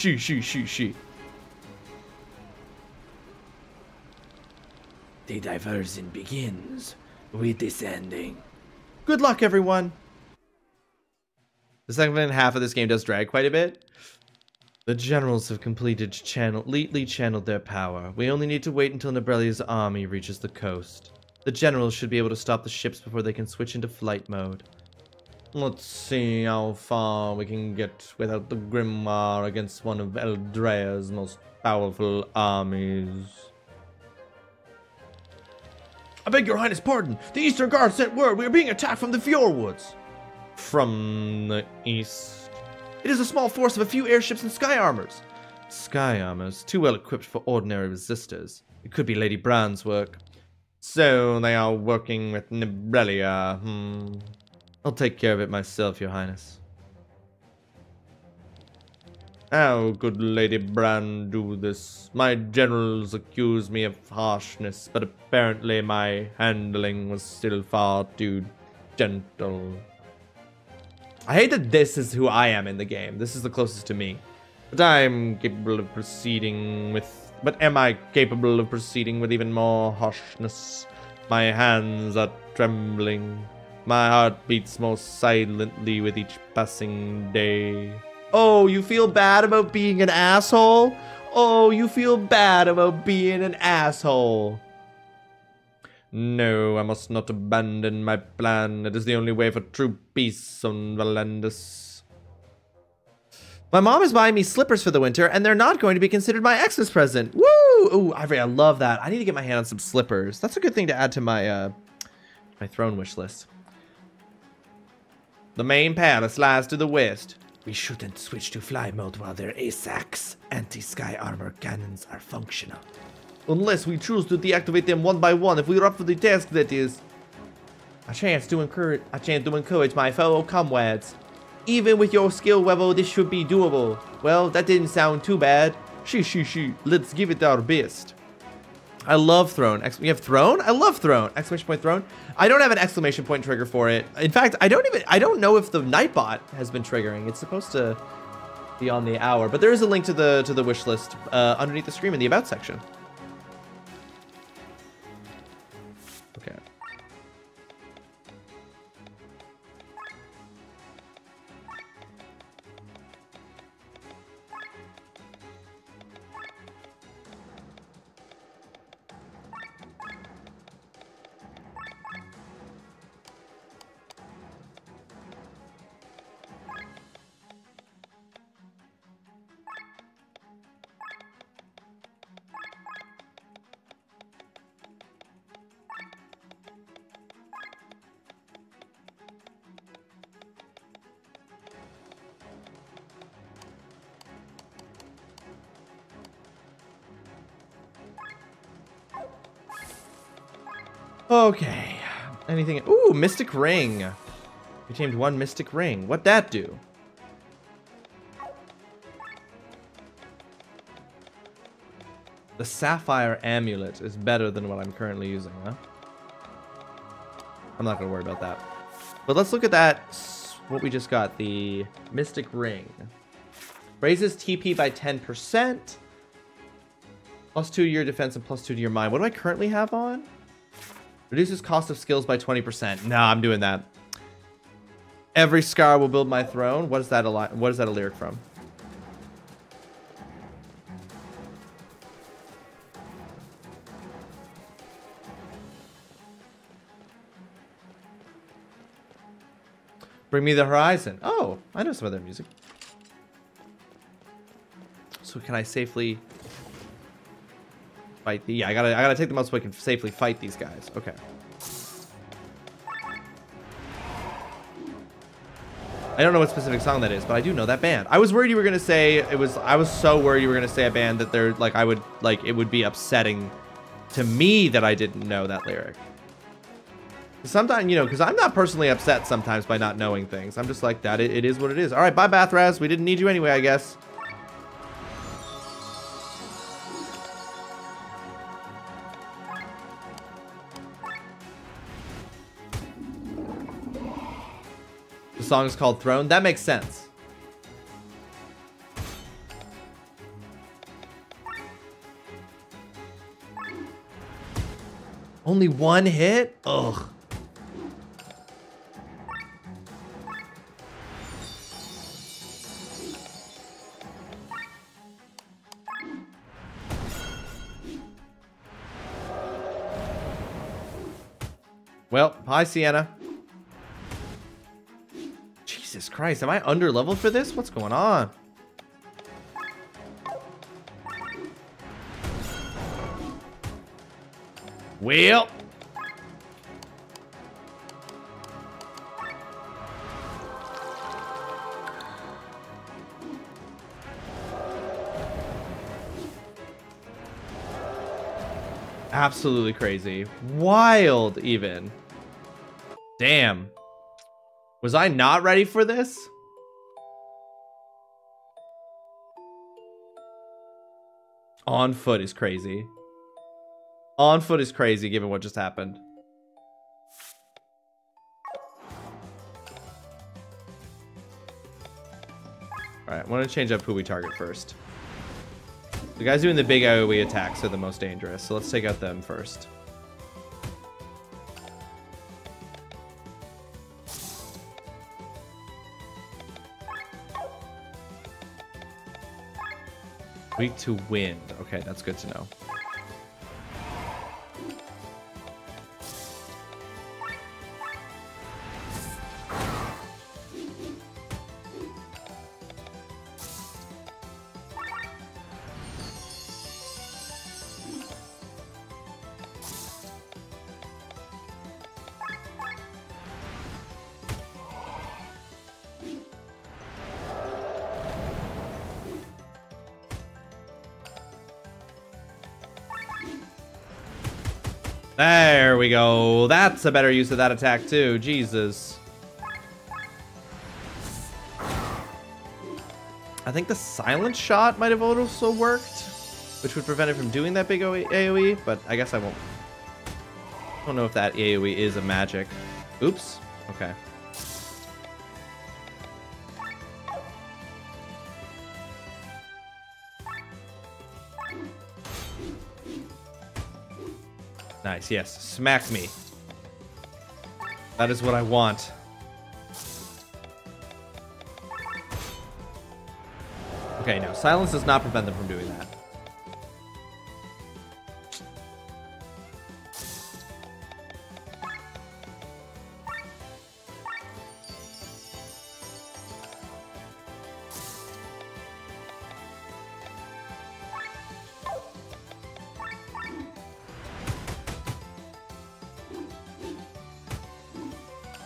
The diversion begins with this ending. Good luck, everyone. The second half of this game does drag quite a bit. The generals have completely channeled their power. We only need to wait until Nobrelia's army reaches the coast. The generals should be able to stop the ships before they can switch into flight mode. Let's see how far we can get without the Grimoire against one of Eldrea's most powerful armies. I beg your highness pardon. The Eastern Guard sent word we are being attacked from the fjordwoods. From the east. It is a small force of a few airships and sky armors. Sky armors, too well equipped for ordinary resistors. It could be Lady Brand's work. So they are working with Nibrelia. I'll take care of it myself, your highness. How could Lady Brand do this? My generals accuse me of harshness, but apparently my handling was still far too gentle. I hate that this is who I am in the game. This is the closest to me. But I'm capable of proceeding with... But am I capable of proceeding with even more harshness? My hands are trembling. My heart beats more silently with each passing day. Oh, you feel bad about being an asshole? Oh, you feel bad about being an asshole. No, I must not abandon my plan. It is the only way for true peace on Volandis. My mom is buying me slippers for the winter, and they're not going to be considered my Xmas present. Woo! Ooh, I love that. I need to get my hand on some slippers. That's a good thing to add to my my throne wish list. The main palace lies to the west. We shouldn't switch to fly mode while their ASACs, anti-sky armor cannons, are functional. Unless we choose to deactivate them one by one, if we are up for the task, that is. A chance to encourage my fellow comrades. Even with your skill level, this should be doable. Well, that didn't sound too bad. Let's give it our best. I love throne. We have throne? I love throne. Exclamation point throne. I don't have an exclamation point trigger for it. In fact, I don't know if the Nightbot has been triggering. It's supposed to be on the hour, but there is a link to the wish list underneath the stream in the about section. Okay. Okay. Anything? Ooh, Mystic Ring. We tamed one Mystic Ring. What'd that do? The Sapphire Amulet is better than what I'm currently using, huh? I'm not gonna worry about that. But let's look at that, what we just got, the Mystic Ring. Raises TP by 10%. +2 to your defense and +2 to your mind. What do I currently have on? Reduces cost of skills by 20%. No, I'm doing that. Every scar will build my throne. What is that a lyric from? Bring Me the Horizon. Oh, I know some of their music. So can I safely fight the... Yeah, I gotta take them out so I can safely fight these guys. Okay. I don't know what specific song that is, but I do know that band. I was worried you were gonna say it was... I was so worried you were gonna say a band that they're like... I would like it would be upsetting to me that I didn't know that lyric. Sometimes, you know, because I'm not personally upset sometimes by not knowing things. I'm just like that. It is what it is. All right, bye, Bathraz. We didn't need you anyway, I guess. The song is called Throne. That makes sense. Only one hit? Ugh. Well, hi, Sienna. Jesus Christ, am I under-leveled for this? What's going on? Well. Absolutely crazy. Wild, even. Damn. Was I not ready for this? On foot is crazy. On foot is crazy given what just happened. Alright, I want to change up who we target first. The guys doing the big AoE attacks are the most dangerous, so let's take out them first. Weak to wind. Okay, that's good to know. There we go. That's a better use of that attack too. Jesus. I think the silent shot might have also worked, which would prevent it from doing that big AoE, but I guess I won't. I don't know if that AoE is a magic. Oops. Okay. Nice, yes. Smack me. That is what I want. Okay, no. Silence does not prevent them from doing that.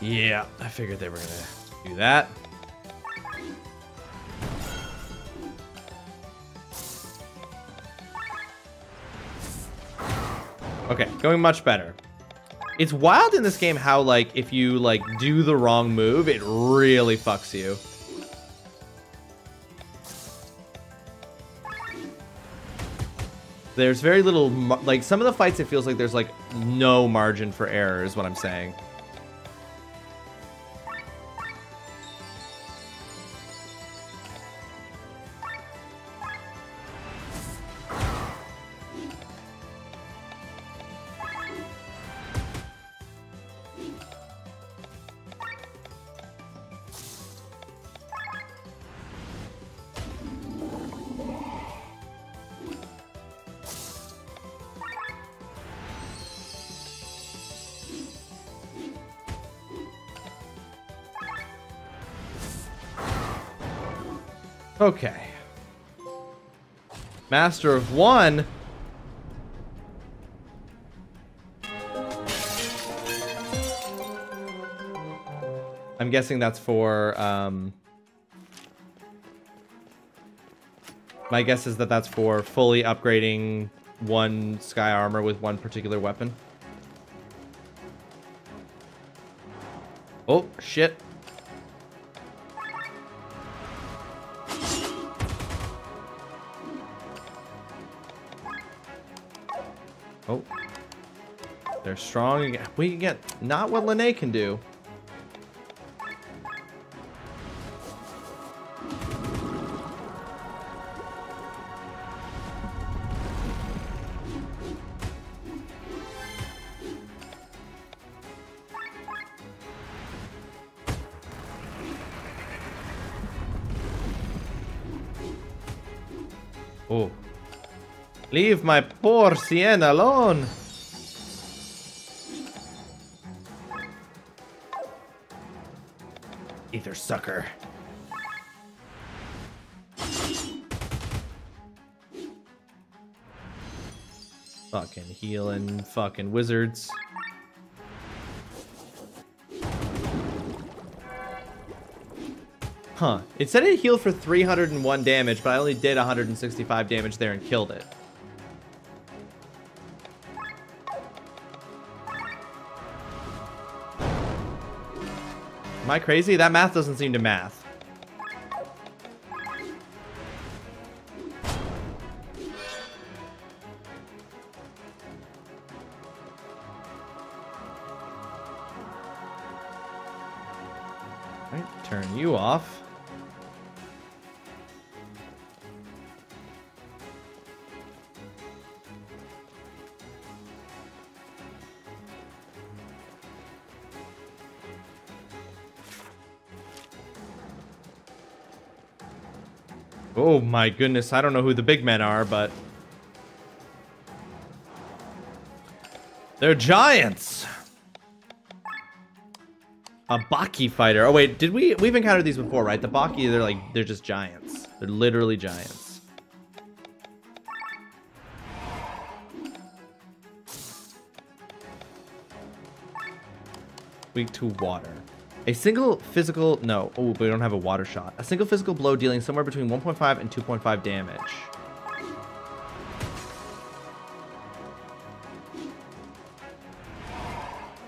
Yeah, I figured they were gonna do that. Okay, going much better. It's wild in this game how, like, if you, like, do the wrong move, it really fucks you. There's very little, like, some of the fights it feels like there's, like, no margin for error is what I'm saying. Okay. Master of one. I'm guessing that's for, my guess is that that's for fully upgrading one sky armor with one particular weapon. Oh, shit. Oh. They're strong again. We can get not what Lene can do. Oh. Leave my poor Sienna alone. Ether sucker. Fucking healing fucking wizards. Huh. It said it healed for 301 damage, but I only did 165 damage there and killed it. Am I crazy? That math doesn't seem to math. Right, turn you off. Oh my goodness, I don't know who the big men are, but they're giants. A Baki fighter. Oh wait, we've encountered these before, right? The Baki, they're just giants. They're literally giants. Weak to water. A single physical... No. Oh, but we don't have a water shot. A single physical blow dealing somewhere between 1.5 and 2.5 damage.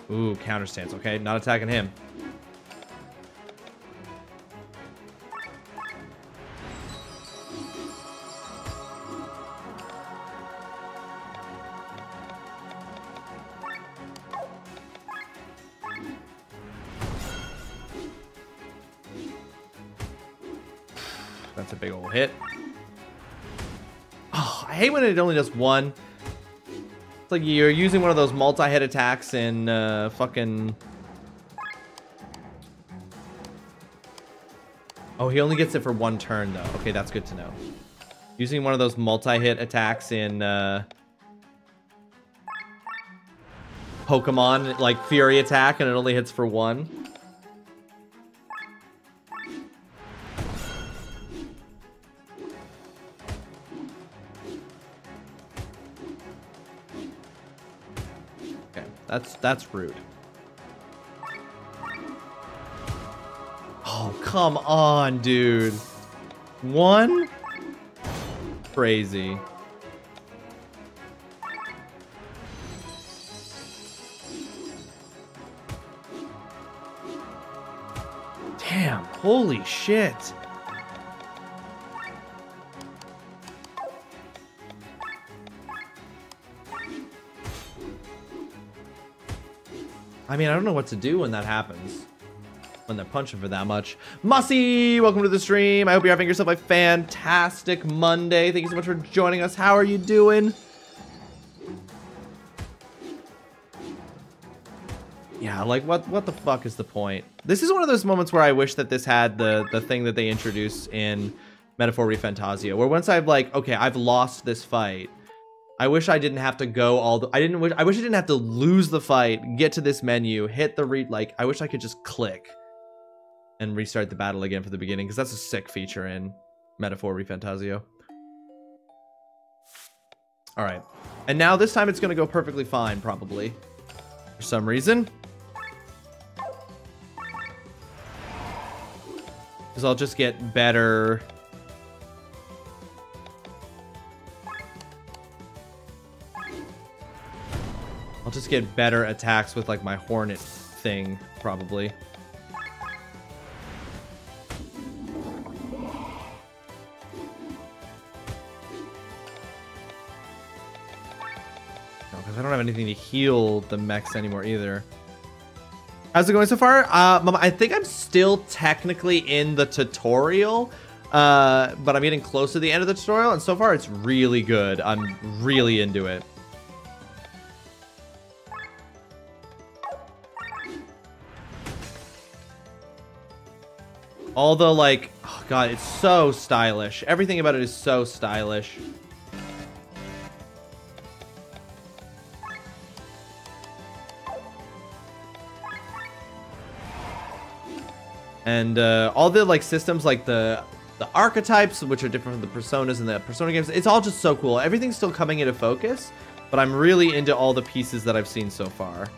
Ooh, counter stance. Okay, not attacking him. That's a big old hit. Oh, I hate when it only does one. It's like you're using one of those multi-hit attacks in fucking... Oh, he only gets it for one turn, though. Okay, that's good to know. Using one of those multi-hit attacks in Pokemon, like Fury Attack, and it only hits for one. That's rude. Oh, come on, dude. One? Crazy. Damn, holy shit. I mean, I don't know what to do when that happens. When they're punching for that much. Mussy, welcome to the stream. I hope you're having yourself a fantastic Monday. Thank you so much for joining us. How are you doing? Yeah, like, what the fuck is the point? This is one of those moments where I wish that this had the thing that they introduced in Metaphor ReFantazio, where once I've like, okay, I've lost this fight, I wish I didn't have to go all the... I wish I didn't have to lose the fight, get to this menu, hit the like, I wish I could just click and restart the battle again from the beginning, because that's a sick feature in Metaphor Refantasio. All right. And now this time it's going to go perfectly fine, probably. For some reason. Because I'll just get better... I'll just get better attacks with, like, my Hornet thing, probably. Because I don't have anything to heal the mechs anymore either. How's it going so far? Mama, I think I'm still technically in the tutorial, but I'm getting close to the end of the tutorial, and so far it's really good. I'm really into it. Although, like, oh god, it's so stylish. Everything about it is so stylish. And all the like systems, like the archetypes, which are different from the personas in the Persona games, it's all just so cool. Everything's still coming into focus, but I'm really into all the pieces that I've seen so far.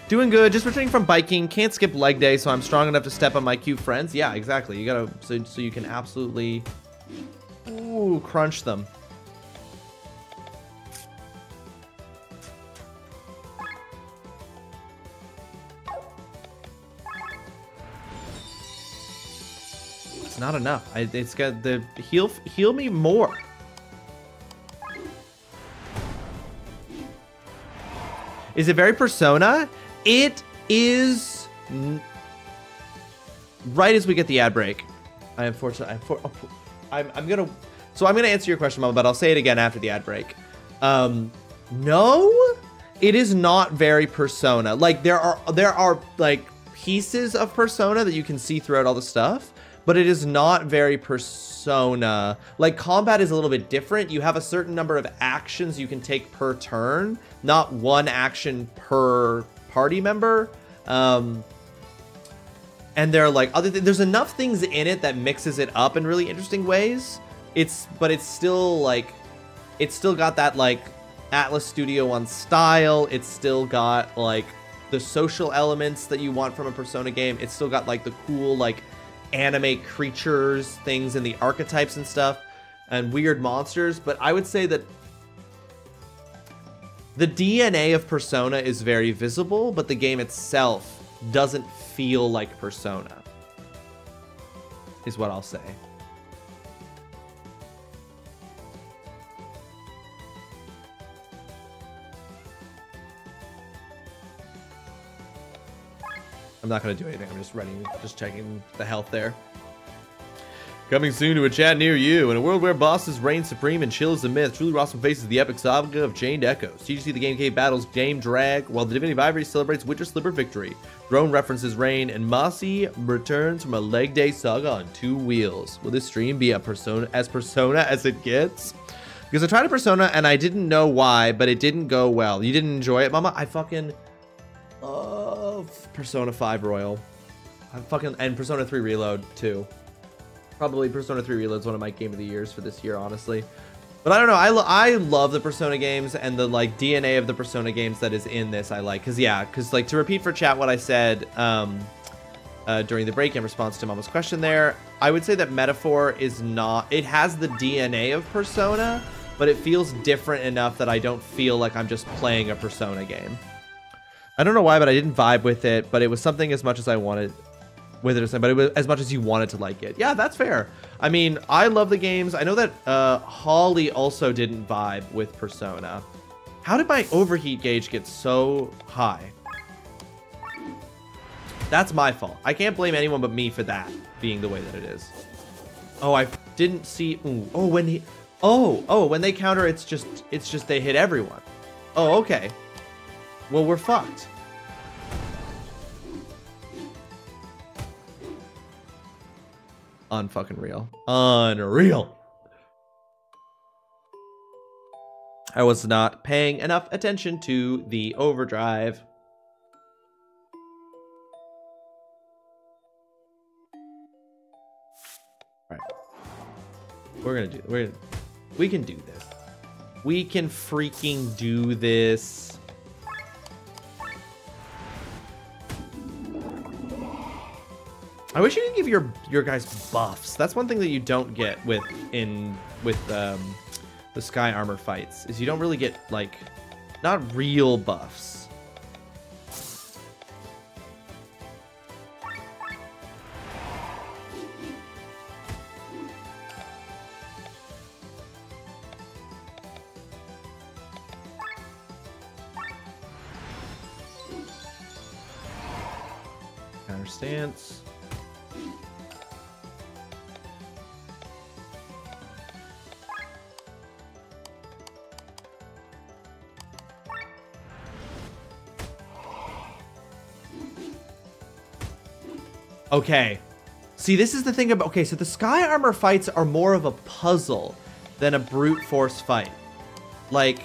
Doing good, just returning from biking, can't skip leg day, so I'm strong enough to step on my cute friends. Yeah, exactly. You gotta, so you can absolutely, ooh, crunch them. It's not enough. It's got the heal me more. Is it very Persona? It is right as we get the ad break. I'm gonna answer your question, Mama, but I'll say it again after the ad break. No, it is not very Persona. Like there are like pieces of Persona that you can see throughout all the stuff, but it is not very Persona. Like combat is a little bit different. You have a certain number of actions you can take per turn, not one action per party member. And there are like other there's enough things in it that mixes it up in really interesting ways. But it's still like, it's still got that like Atlas Studio One style. It's still got like the social elements that you want from a Persona game. It's still got like the cool like anime creatures, things in the archetypes and stuff, and weird monsters. But I would say that the DNA of Persona is very visible, but the game itself doesn't feel like Persona, is what I'll say. I'm not going to do anything. I'm just ready, just checking the health there. Coming soon to a chat near you. In a world where bosses reign supreme and chill is the myth, TrulyRawesome faces the epic saga of Chained Echoes. TGC the Game Cave battles Game Drag, while the Divinity of Ivory celebrates Witcher Slipper victory. Drone references Rain, and Mossy returns from a leg day saga on 2 wheels. Will this stream be as Persona as it gets? Because I tried a Persona and I didn't know why, but it didn't go well. You didn't enjoy it, Mama? I fucking love Persona 5 Royal. And Persona 3 Reload too. Probably Persona 3 Reload is one of my game of the years for this year, honestly. But I don't know. I love the Persona games, and the like DNA of the Persona games that is in this I like. Because like to repeat for chat what I said during the break in response to Mama's question there, I would say that Metaphor is not, it has the DNA of Persona, but it feels different enough that I don't feel like I'm just playing a Persona game. I don't know why, but I didn't vibe with it, but it was something as much as I wanted with it, but it was as much as you wanted to like it. Yeah, that's fair. I mean, I love the games. I know that Holly also didn't vibe with Persona. How did my overheat gauge get so high? That's my fault. I can't blame anyone but me for that being the way that it is. Oh, I didn't see. Ooh, oh, when he. Oh, when they counter, it's just they hit everyone. Oh, okay. Well, we're fucked. Unfucking real. Unreal. I was not paying enough attention to the overdrive. All right. We can do this. We can freaking do this. I wish you could give your guys buffs. That's one thing that you don't get with the Sky Armor fights, is you don't really get, like, not real buffs. Counter stance. Okay. See, this is the thing about... Okay, so the Sky Armor fights are more of a puzzle than a brute force fight. Like,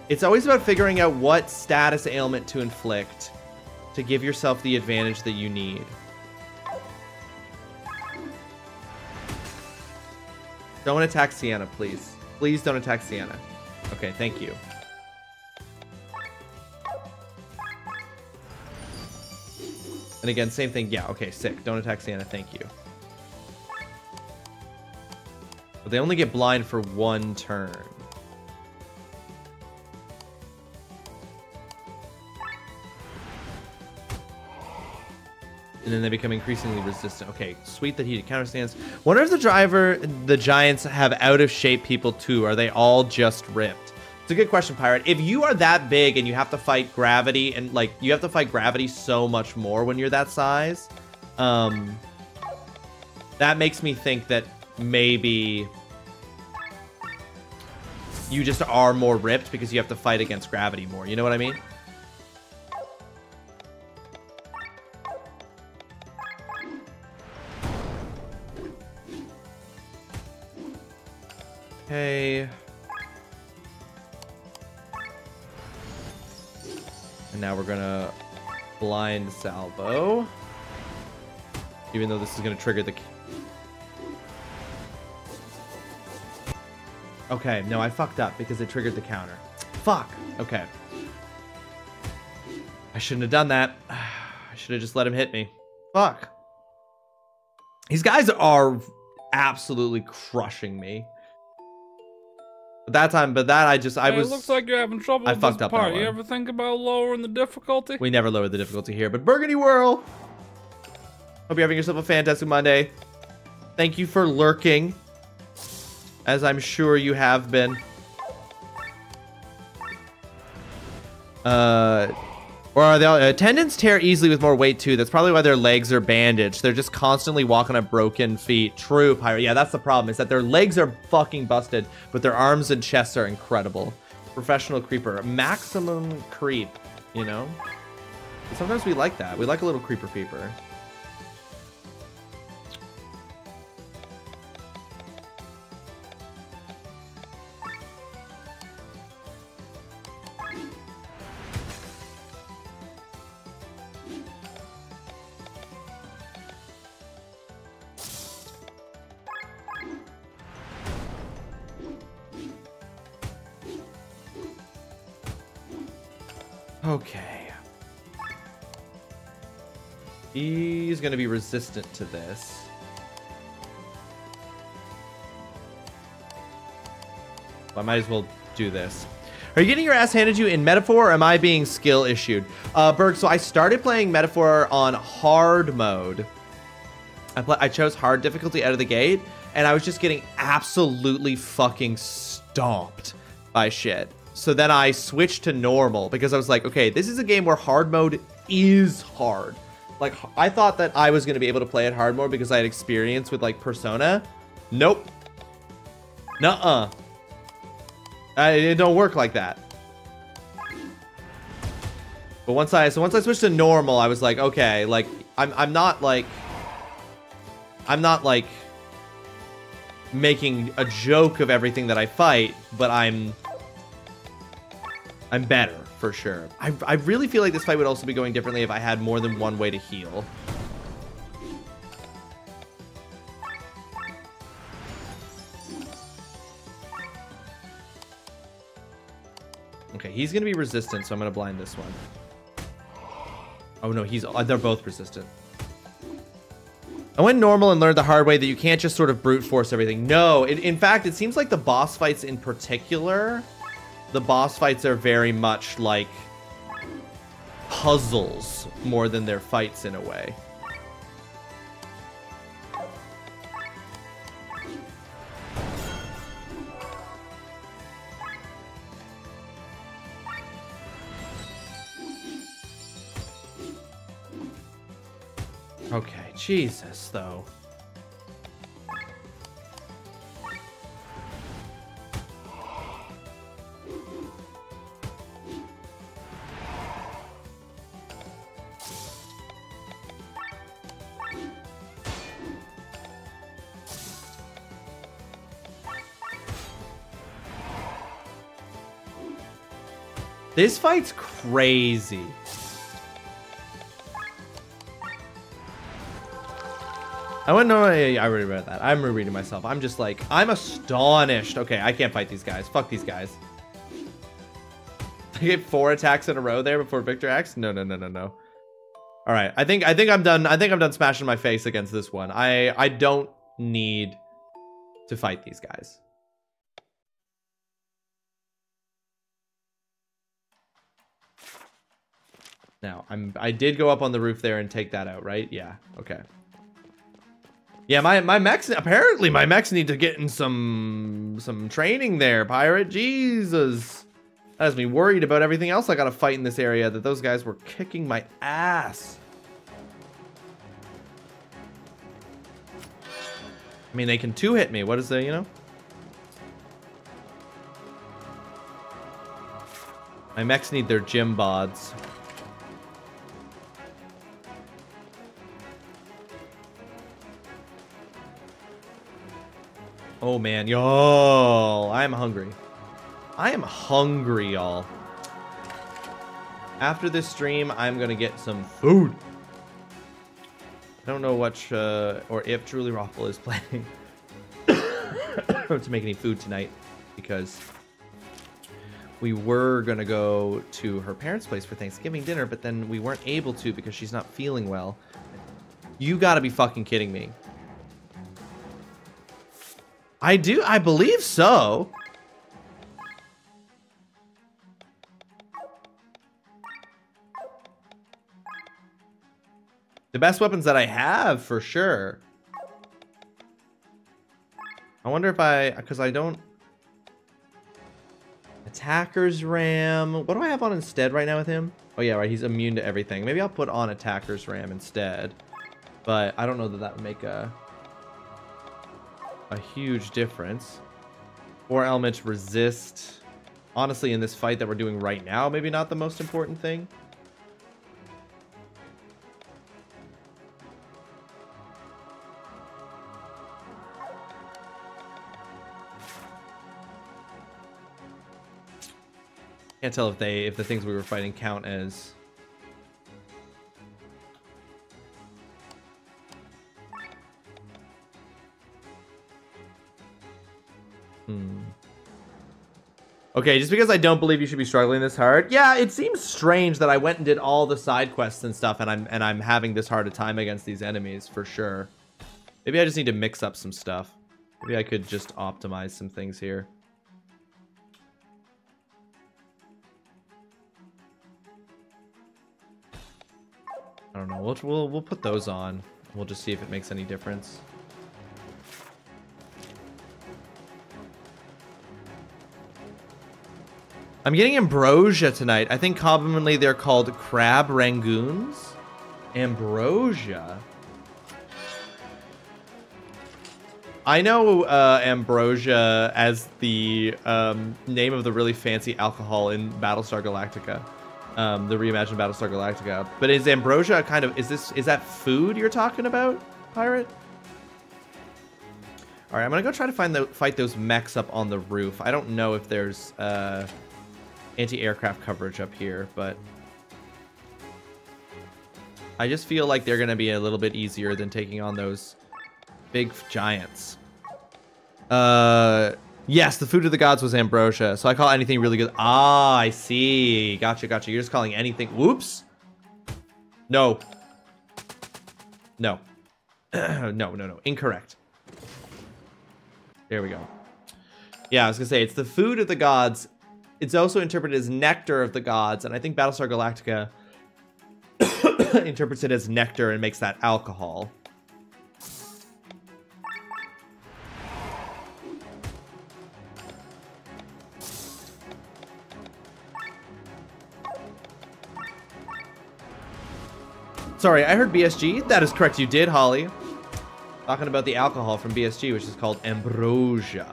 it's always about figuring out what status ailment to inflict to give yourself the advantage that you need. Don't attack Sienna, please. Please don't attack Sienna. Okay, thank you. And again, same thing. Yeah, okay, sick. Don't attack Sienna, thank you. But they only get blind for 1 turn. And then they become increasingly resistant. Okay, sweet that he counter stance. Wonder if the Giants have out of shape people too. Are they all just ripped? It's a good question, Pirate. If you are that big and you have to fight gravity, and like you have to fight gravity so much more when you're that size, that makes me think that maybe you just are more ripped because you have to fight against gravity more. You know what I mean? Okay. And now we're gonna blind salvo. Even though this is gonna trigger the... Okay, no, I fucked up because it triggered the counter. Fuck! Okay. I shouldn't have done that. I should have just let him hit me. Fuck. These guys are absolutely crushing me. But I was... It looks like you're having trouble with this part. You ever think about lowering the difficulty? We never lowered the difficulty here, but Burgundy Whirl! Hope you're having yourself a fantastic Monday. Thank you for lurking, as I'm sure you have been. Or are they... tendons tear easily with more weight, too. That's probably why their legs are bandaged. They're just constantly walking on broken feet. True, Pirate. Yeah, that's the problem, is that their legs are fucking busted, but their arms and chests are incredible. Professional creeper. Maximum creep, you know? But sometimes we like that. We like a little creeper. Okay. He's going to be resistant to this. I might as well do this. Are you getting your ass handed you in Metaphor, or am I being skill issued? Berg, so I started playing Metaphor on hard mode. I chose hard difficulty out of the gate, and I was just getting absolutely fucking stomped by shit. So then I switched to normal because I was like, okay, this is a game where hard mode is hard. Like, I thought that I was going to be able to play it hard mode because I had experience with, like, Persona. Nope. Nuh-uh. It don't work like that. But once I switched to normal, I was like, okay, like, I'm not making a joke of everything that I fight, but I'm better, for sure. I really feel like this fight would also be going differently if I had more than one way to heal. Okay, he's gonna be resistant, so I'm gonna blind this one. Oh no, they're both resistant. I went normal and learned the hard way that you can't just sort of brute force everything. No, in fact, it seems like the boss fights in particular, the boss fights are very much like puzzles more than they're fights in a way. Okay, Jesus, though. This fight's crazy. I wouldn't know. I already read that. I'm rereading myself. I'm just like, I'm astonished. Okay, I can't fight these guys. Fuck these guys. I get 4 attacks in a row there before Victor acts. No. All right, I think I'm done. I think I'm done smashing my face against this one. I don't need to fight these guys. Now I did go up on the roof there and take that out, right? Yeah. Okay. Yeah, my mechs, apparently my mechs need to get in some training there, Pirate. Jesus. That has me worried about everything else I gotta fight in this area, that those guys were kicking my ass. I mean, they can 2-hit me. What is the, you know? My mechs need their gym bods. Oh man, yo, I'm hungry. I am hungry, y'all. After this stream, I'm gonna get some food. I don't know what or if TrulyRawesome is planning to make any food tonight, because we were gonna go to her parents' place for Thanksgiving dinner, but then we weren't able to because she's not feeling well. You gotta be fucking kidding me. I believe so. The best weapons that I have, for sure. I wonder if because I don't... Attacker's Ram. What do I have on instead right now with him? Oh yeah, right, he's immune to everything. Maybe I'll put on Attacker's Ram instead. But I don't know that would make a huge difference. 4 elements resist. Honestly, in this fight that we're doing right now, maybe not the most important thing. Can't tell if the things we were fighting count as... Okay, just because I don't believe you should be struggling this hard. Yeah, it seems strange that I went and did all the side quests and stuff, and I'm having this hard a time against these enemies, for sure. Maybe I just need to mix up some stuff. Maybe I could just optimize some things here. I don't know. We'll put those on. We'll just see if it makes any difference. I'm getting ambrosia tonight. I think commonly they're called crab rangoons. Ambrosia. I know ambrosia as the name of the really fancy alcohol in Battlestar Galactica. The reimagined Battlestar Galactica. But is ambrosia kind of... Is that food you're talking about, Pirate? Alright, I'm gonna go try to fight those mechs up on the roof. I don't know if there's... anti-aircraft coverage up here, but I just feel like they're gonna be a little bit easier than taking on those big giants. Yes, the food of the gods was ambrosia, so I call anything really good. Ah, I see. Gotcha, gotcha. You're just calling anything. Whoops. No. No. No. Incorrect. There we go. Yeah, I was gonna say, it's the food of the gods. It's also interpreted as nectar of the gods, and I think Battlestar Galactica interprets it as nectar and makes that alcohol. Sorry, I heard BSG. That is correct, you did, Holly. Talking about the alcohol from BSG, which is called ambrosia.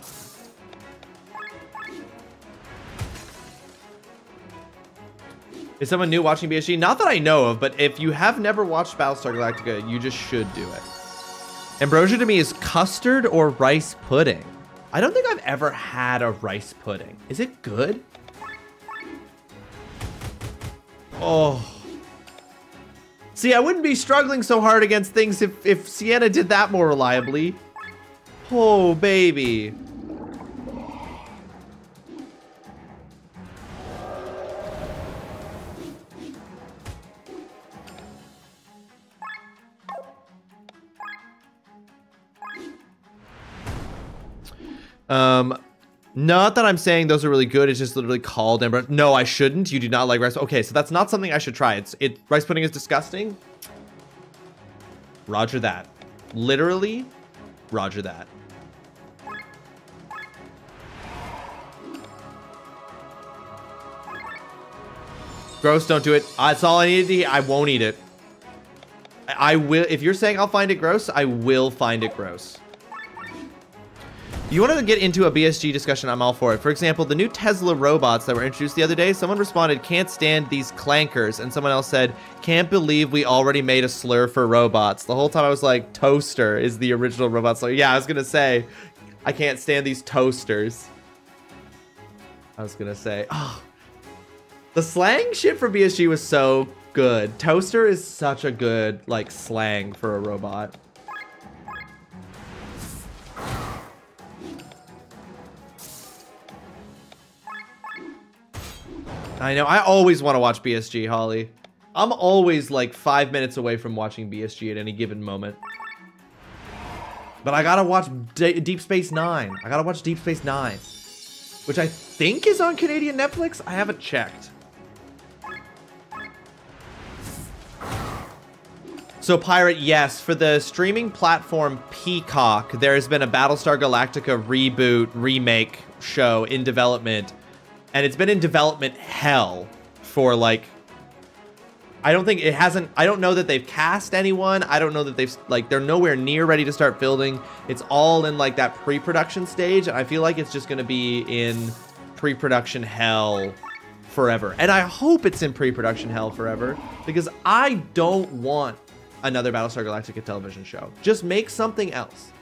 Is someone new watching BSG? Not that I know of, but if you have never watched Battlestar Galactica, you just should do it. Ambrosia to me is custard or rice pudding. I don't think I've ever had a rice pudding. Is it good? Oh. See, I wouldn't be struggling so hard against things if Sienna did that more reliably. Oh, baby. Not that I'm saying those are really good. It's just literally called ambrosia. No, I shouldn't. You do not like rice. Okay, so that's not something I should try. Rice pudding is disgusting. Roger that. Literally, roger that. Gross, don't do it. That's all I needed to eat. I won't eat it. I will. If you're saying I'll find it gross, I will find it gross. You wanted to get into a BSG discussion, I'm all for it. For example, the new Tesla robots that were introduced the other day, someone responded, can't stand these clankers. And someone else said, can't believe we already made a slur for robots. The whole time I was like, toaster is the original robot slur. Yeah, I was going to say, I can't stand these toasters. I was going to say, oh, the slang shit for BSG was so good. Toaster is such a good, like, slang for a robot. I know. I always want to watch BSG, Holly. I'm always like 5 minutes away from watching BSG at any given moment. But I gotta watch Deep Space Nine. I gotta watch Deep Space Nine, which I think is on Canadian Netflix. I haven't checked. So Pirate, yes, for the streaming platform Peacock, there has been a Battlestar Galactica reboot, remake show in development. And it's been in development hell for like, I don't know that they've cast anyone. I don't know that they're nowhere near ready to start building. It's all in like that pre-production stage. And I feel like it's just going to be in pre-production hell forever. And I hope it's in pre-production hell forever because I don't want another Battlestar Galactica television show. Just make something else.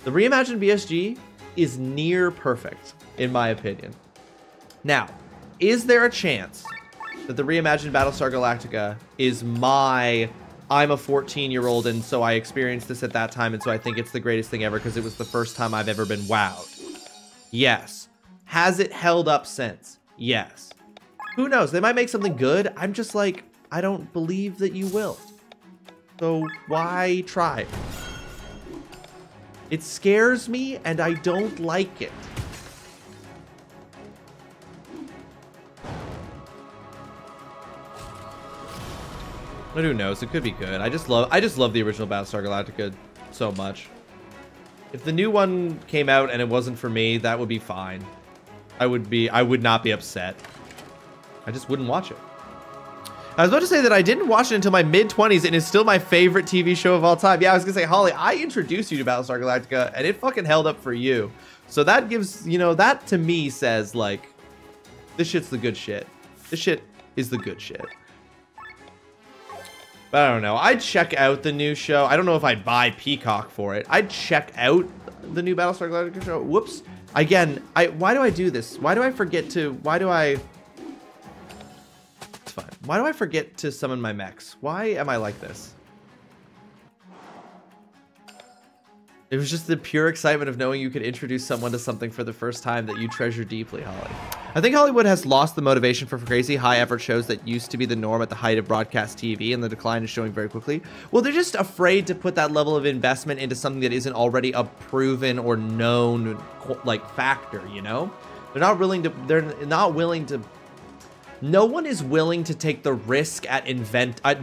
The reimagined BSG is near perfect, in my opinion. Now, is there a chance that the reimagined Battlestar Galactica is I'm a 14-year-old and so I experienced this at that time and so I think it's the greatest thing ever because it was the first time I've ever been wowed? Yes. Has it held up since? Yes. Who knows? They might make something good. I'm just like, I don't believe that you will. So why try? It scares me and I don't like it. But who knows? It could be good. I just love the original Battlestar Galactica so much. If the new one came out and it wasn't for me, that would be fine. I would not be upset. I just wouldn't watch it. I was about to say that I didn't watch it until my mid-20s and it's still my favorite TV show of all time. Yeah, I was gonna say, Holly, I introduced you to Battlestar Galactica and it fucking held up for you. So that gives, you know, that to me says like, this shit's the good shit. This shit is the good shit. But I don't know. I'd check out the new show. I don't know if I'd buy Peacock for it. I'd check out the new Battlestar Galactica show. Whoops. Again, why do I do this? Why do I forget to... It's fine. Why do I forget to summon my mechs? Why am I like this? It was just the pure excitement of knowing you could introduce someone to something for the first time that you treasure deeply, Holly. I think Hollywood has lost the motivation for crazy high-effort shows that used to be the norm at the height of broadcast TV, and the decline is showing very quickly. Well, they're just afraid to put that level of investment into something that isn't already a proven or known, like, factor, you know? They're not willing to... No one is willing to take the risk at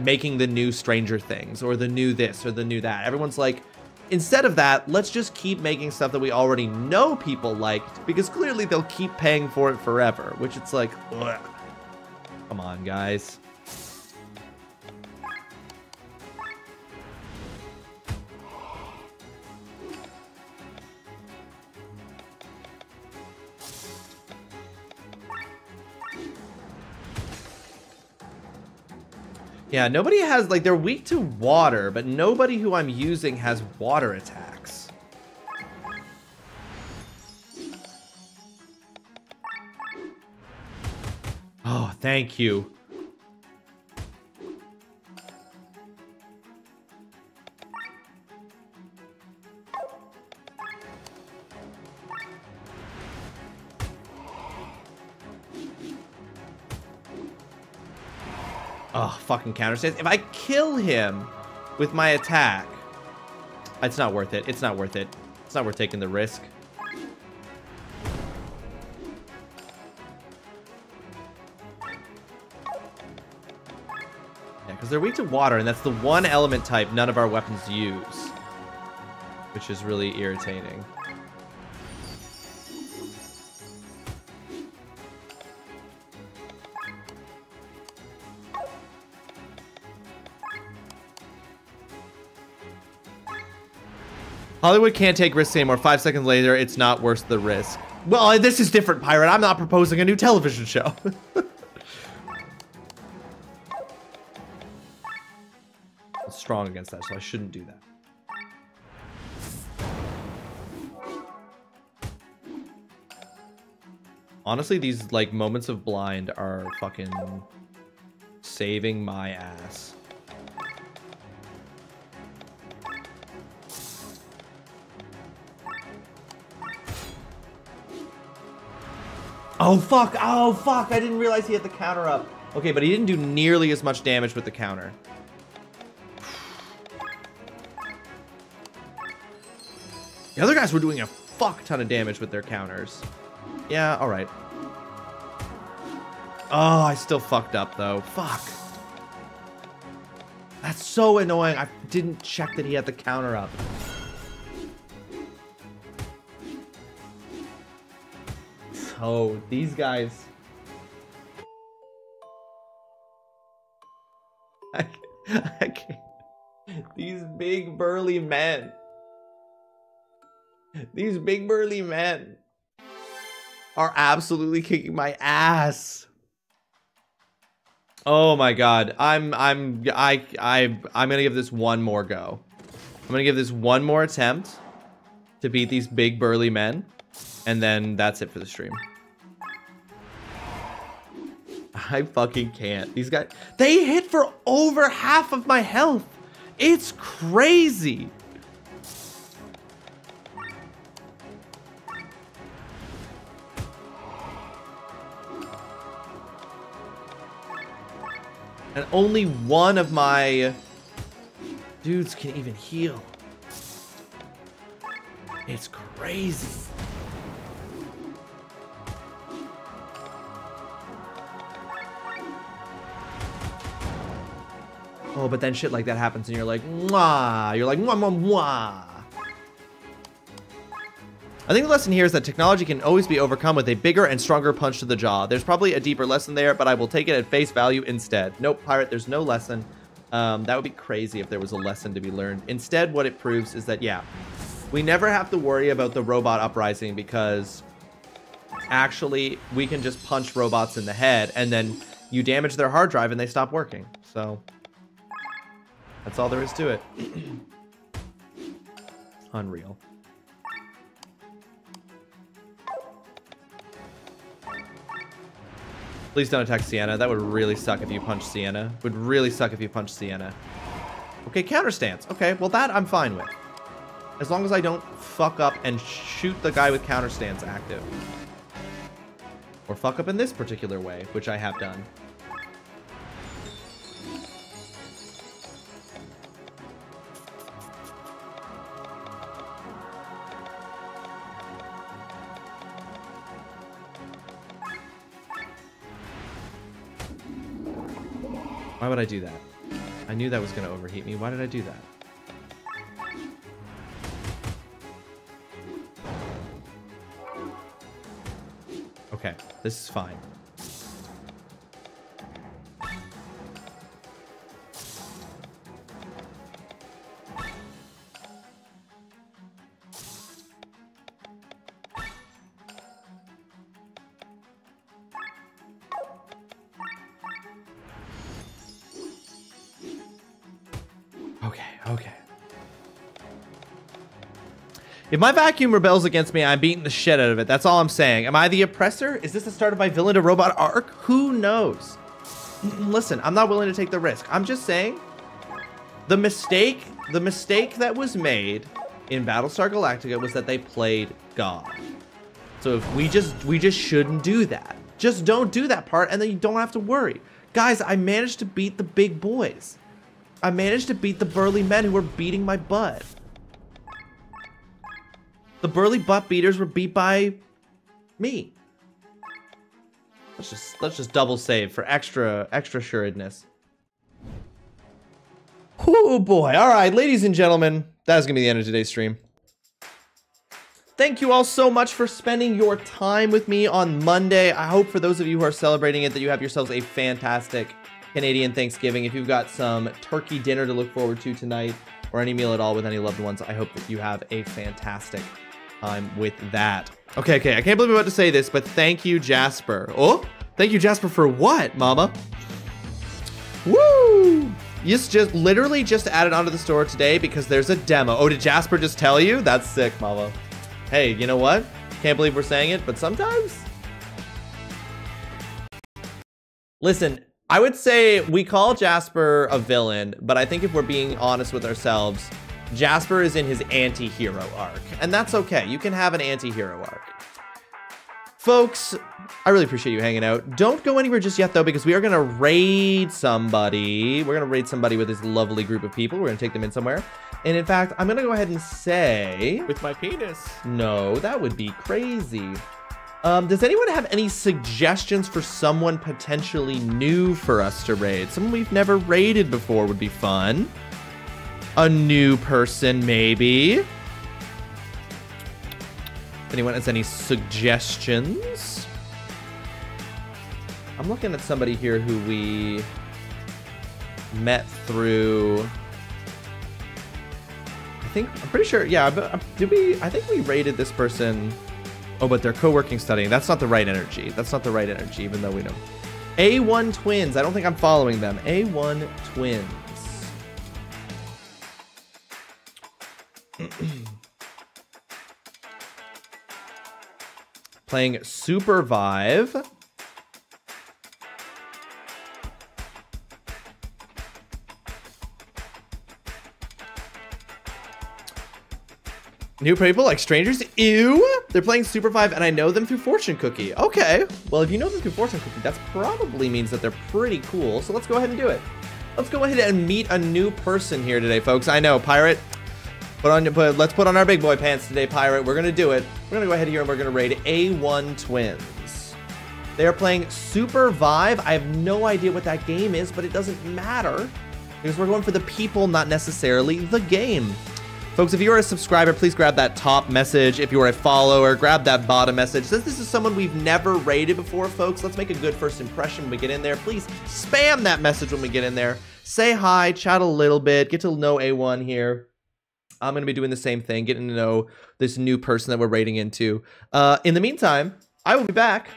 making the new Stranger Things, or the new this, or the new that. Everyone's like... Instead of that, let's just keep making stuff that we already know people liked, because clearly they'll keep paying for it forever, which it's like, ugh. Come on, guys. Yeah, nobody has, like, they're weak to water, but nobody who I'm using has water attacks. Oh, thank you. Oh, fucking counter stance. If I kill him with my attack, it's not worth it. It's not worth it. It's not worth taking the risk. Yeah, because they're weak to water, and that's the one element type none of our weapons use, which is really irritating. Hollywood can't take risks anymore. 5 seconds later, it's not worth the risk. Well, this is different, Pirate. I'm not proposing a new television show. I'm strong against that, so I shouldn't do that. Honestly, these, like, moments of blind are fucking saving my ass. Oh, fuck. Oh, fuck. I didn't realize he had the counter up. Okay, but he didn't do nearly as much damage with the counter. The other guys were doing a fuck ton of damage with their counters. Yeah, all right. Oh, I still fucked up, though. Fuck. That's so annoying. I didn't check that he had the counter up. Oh, these guys. I can't. These big burly men. These big burly men are absolutely kicking my ass. Oh my god. I'm gonna give this one more go. I'm gonna give this one more attempt to beat these big burly men, and then that's it for the stream. I fucking can't. These guys, they hit for over half of my health. It's crazy. And only one of my dudes can even heal. It's crazy. Oh, but then shit like that happens and you're like, mwah. You're like, mwah, mwah, mwah. I think the lesson here is that technology can always be overcome with a bigger and stronger punch to the jaw. There's probably a deeper lesson there, but I will take it at face value instead. Nope, Pirate, there's no lesson. That would be crazy if there was a lesson to be learned. Instead, what it proves is that, yeah, we never have to worry about the robot uprising, because actually we can just punch robots in the head and then you damage their hard drive and they stop working. So that's all there is to it. Unreal. Please don't attack Sienna. That would really suck if you punch Sienna. Would really suck if you punch Sienna. Okay, counter stance. Okay, well that I'm fine with. As long as I don't fuck up and shoot the guy with counter stance active. Or fuck up in this particular way, which I have done. Why would I do that? I knew that was going to overheat me. Why did I do that? Okay, this is fine. Okay. If my vacuum rebels against me, I'm beating the shit out of it. That's all I'm saying. Am I the oppressor? Is this the start of my villain to robot arc? Who knows? Listen, I'm not willing to take the risk. I'm just saying the mistake that was made in Battlestar Galactica was that they played God. So if we just shouldn't do that. Just don't do that part and then you don't have to worry. Guys, I managed to beat the big boys. I managed to beat the burly men who were beating my butt. The burly butt beaters were beat by me. Let's just double save for extra assuredness. Oh boy. All right, ladies and gentlemen, that's gonna be the end of today's stream. Thank you all so much for spending your time with me on Monday. I hope for those of you who are celebrating it that you have yourselves a fantastic Canadian Thanksgiving. If you've got some turkey dinner to look forward to tonight or any meal at all with any loved ones, I hope that you have a fantastic time with that. Okay, I can't believe I'm about to say this, but thank you, Jasper. Oh, thank you, Jasper, for what, mama? Woo! You just literally just added onto the store today because there's a demo. Oh, did Jasper just tell you? That's sick, mama. Hey, you know what? Can't believe we're saying it, but sometimes... Listen, I would say we call Jasper a villain, but I think if we're being honest with ourselves, Jasper is in his anti-hero arc, and that's okay. You can have an anti-hero arc. Folks, I really appreciate you hanging out. Don't go anywhere just yet, though, because we are going to raid somebody. We're going to raid somebody with this lovely group of people. We're going to take them in somewhere. And in fact, I'm going to go ahead and say... With my penis. No, that would be crazy. Does anyone have any suggestions for someone potentially new for us to raid? Someone we've never raided before would be fun. A new person, maybe. Anyone has any suggestions? I'm looking at somebody here who we met through... I'm pretty sure, yeah, I think we raided this person. Oh, but they're co-working studying. That's not the right energy. That's not the right energy, even though we know. A1 Twins. I don't think I'm following them. A1 Twins. Playing Supervive. New people like strangers? Ew! They're playing Supervive and I know them through Fortune Cookie. Okay. Well, if you know them through Fortune Cookie, that probably means that they're pretty cool. So let's go ahead and do it. Let's go ahead and meet a new person here today, folks. I know, Pirate. Let's put on our big boy pants today, Pirate. We're going to do it. We're going to go ahead here and we're going to raid A1 Twins. They are playing Supervive. I have no idea what that game is, but it doesn't matter because we're going for the people, not necessarily the game. Folks, if you are a subscriber, please grab that top message. If you are a follower, grab that bottom message. Since this is someone we've never raided before, folks, let's make a good first impression when we get in there. Please spam that message when we get in there. Say hi, chat a little bit, get to know A1 here. I'm going to be doing the same thing, getting to know this new person that we're raiding into. In the meantime, I will be back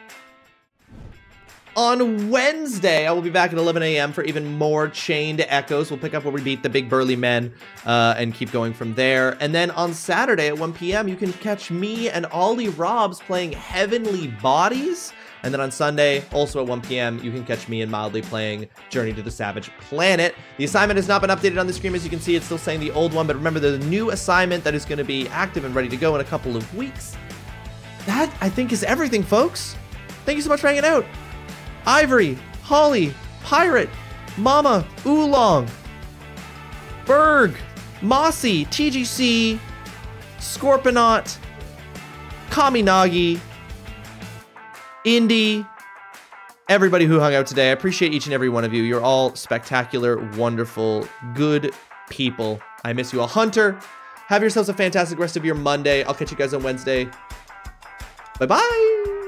on Wednesday. I will be back at 11 a.m. for even more Chained Echoes. We'll pick up where we beat the big burly men and keep going from there. And then on Saturday at 1 p.m., you can catch me and TrulyRawesome playing Heavenly Bodies. And then on Sunday, also at 1 p.m., you can catch me and Mildly playing Journey to the Savage Planet. The assignment has not been updated on the screen. As you can see, it's still saying the old one, but remember, there's a new assignment that is going to be active and ready to go in a couple of weeks. That, I think, is everything, folks. Thank you so much for hanging out. Ivory, Holly, Pirate, Mama, Oolong, Berg, Mossy, TGC, Scorponaut, Kaminagi, Indy, everybody who hung out today. I appreciate each and every one of you. You're all spectacular, wonderful, good people. I miss you all. Hunter, have yourselves a fantastic rest of your Monday. I'll catch you guys on Wednesday. Bye-bye.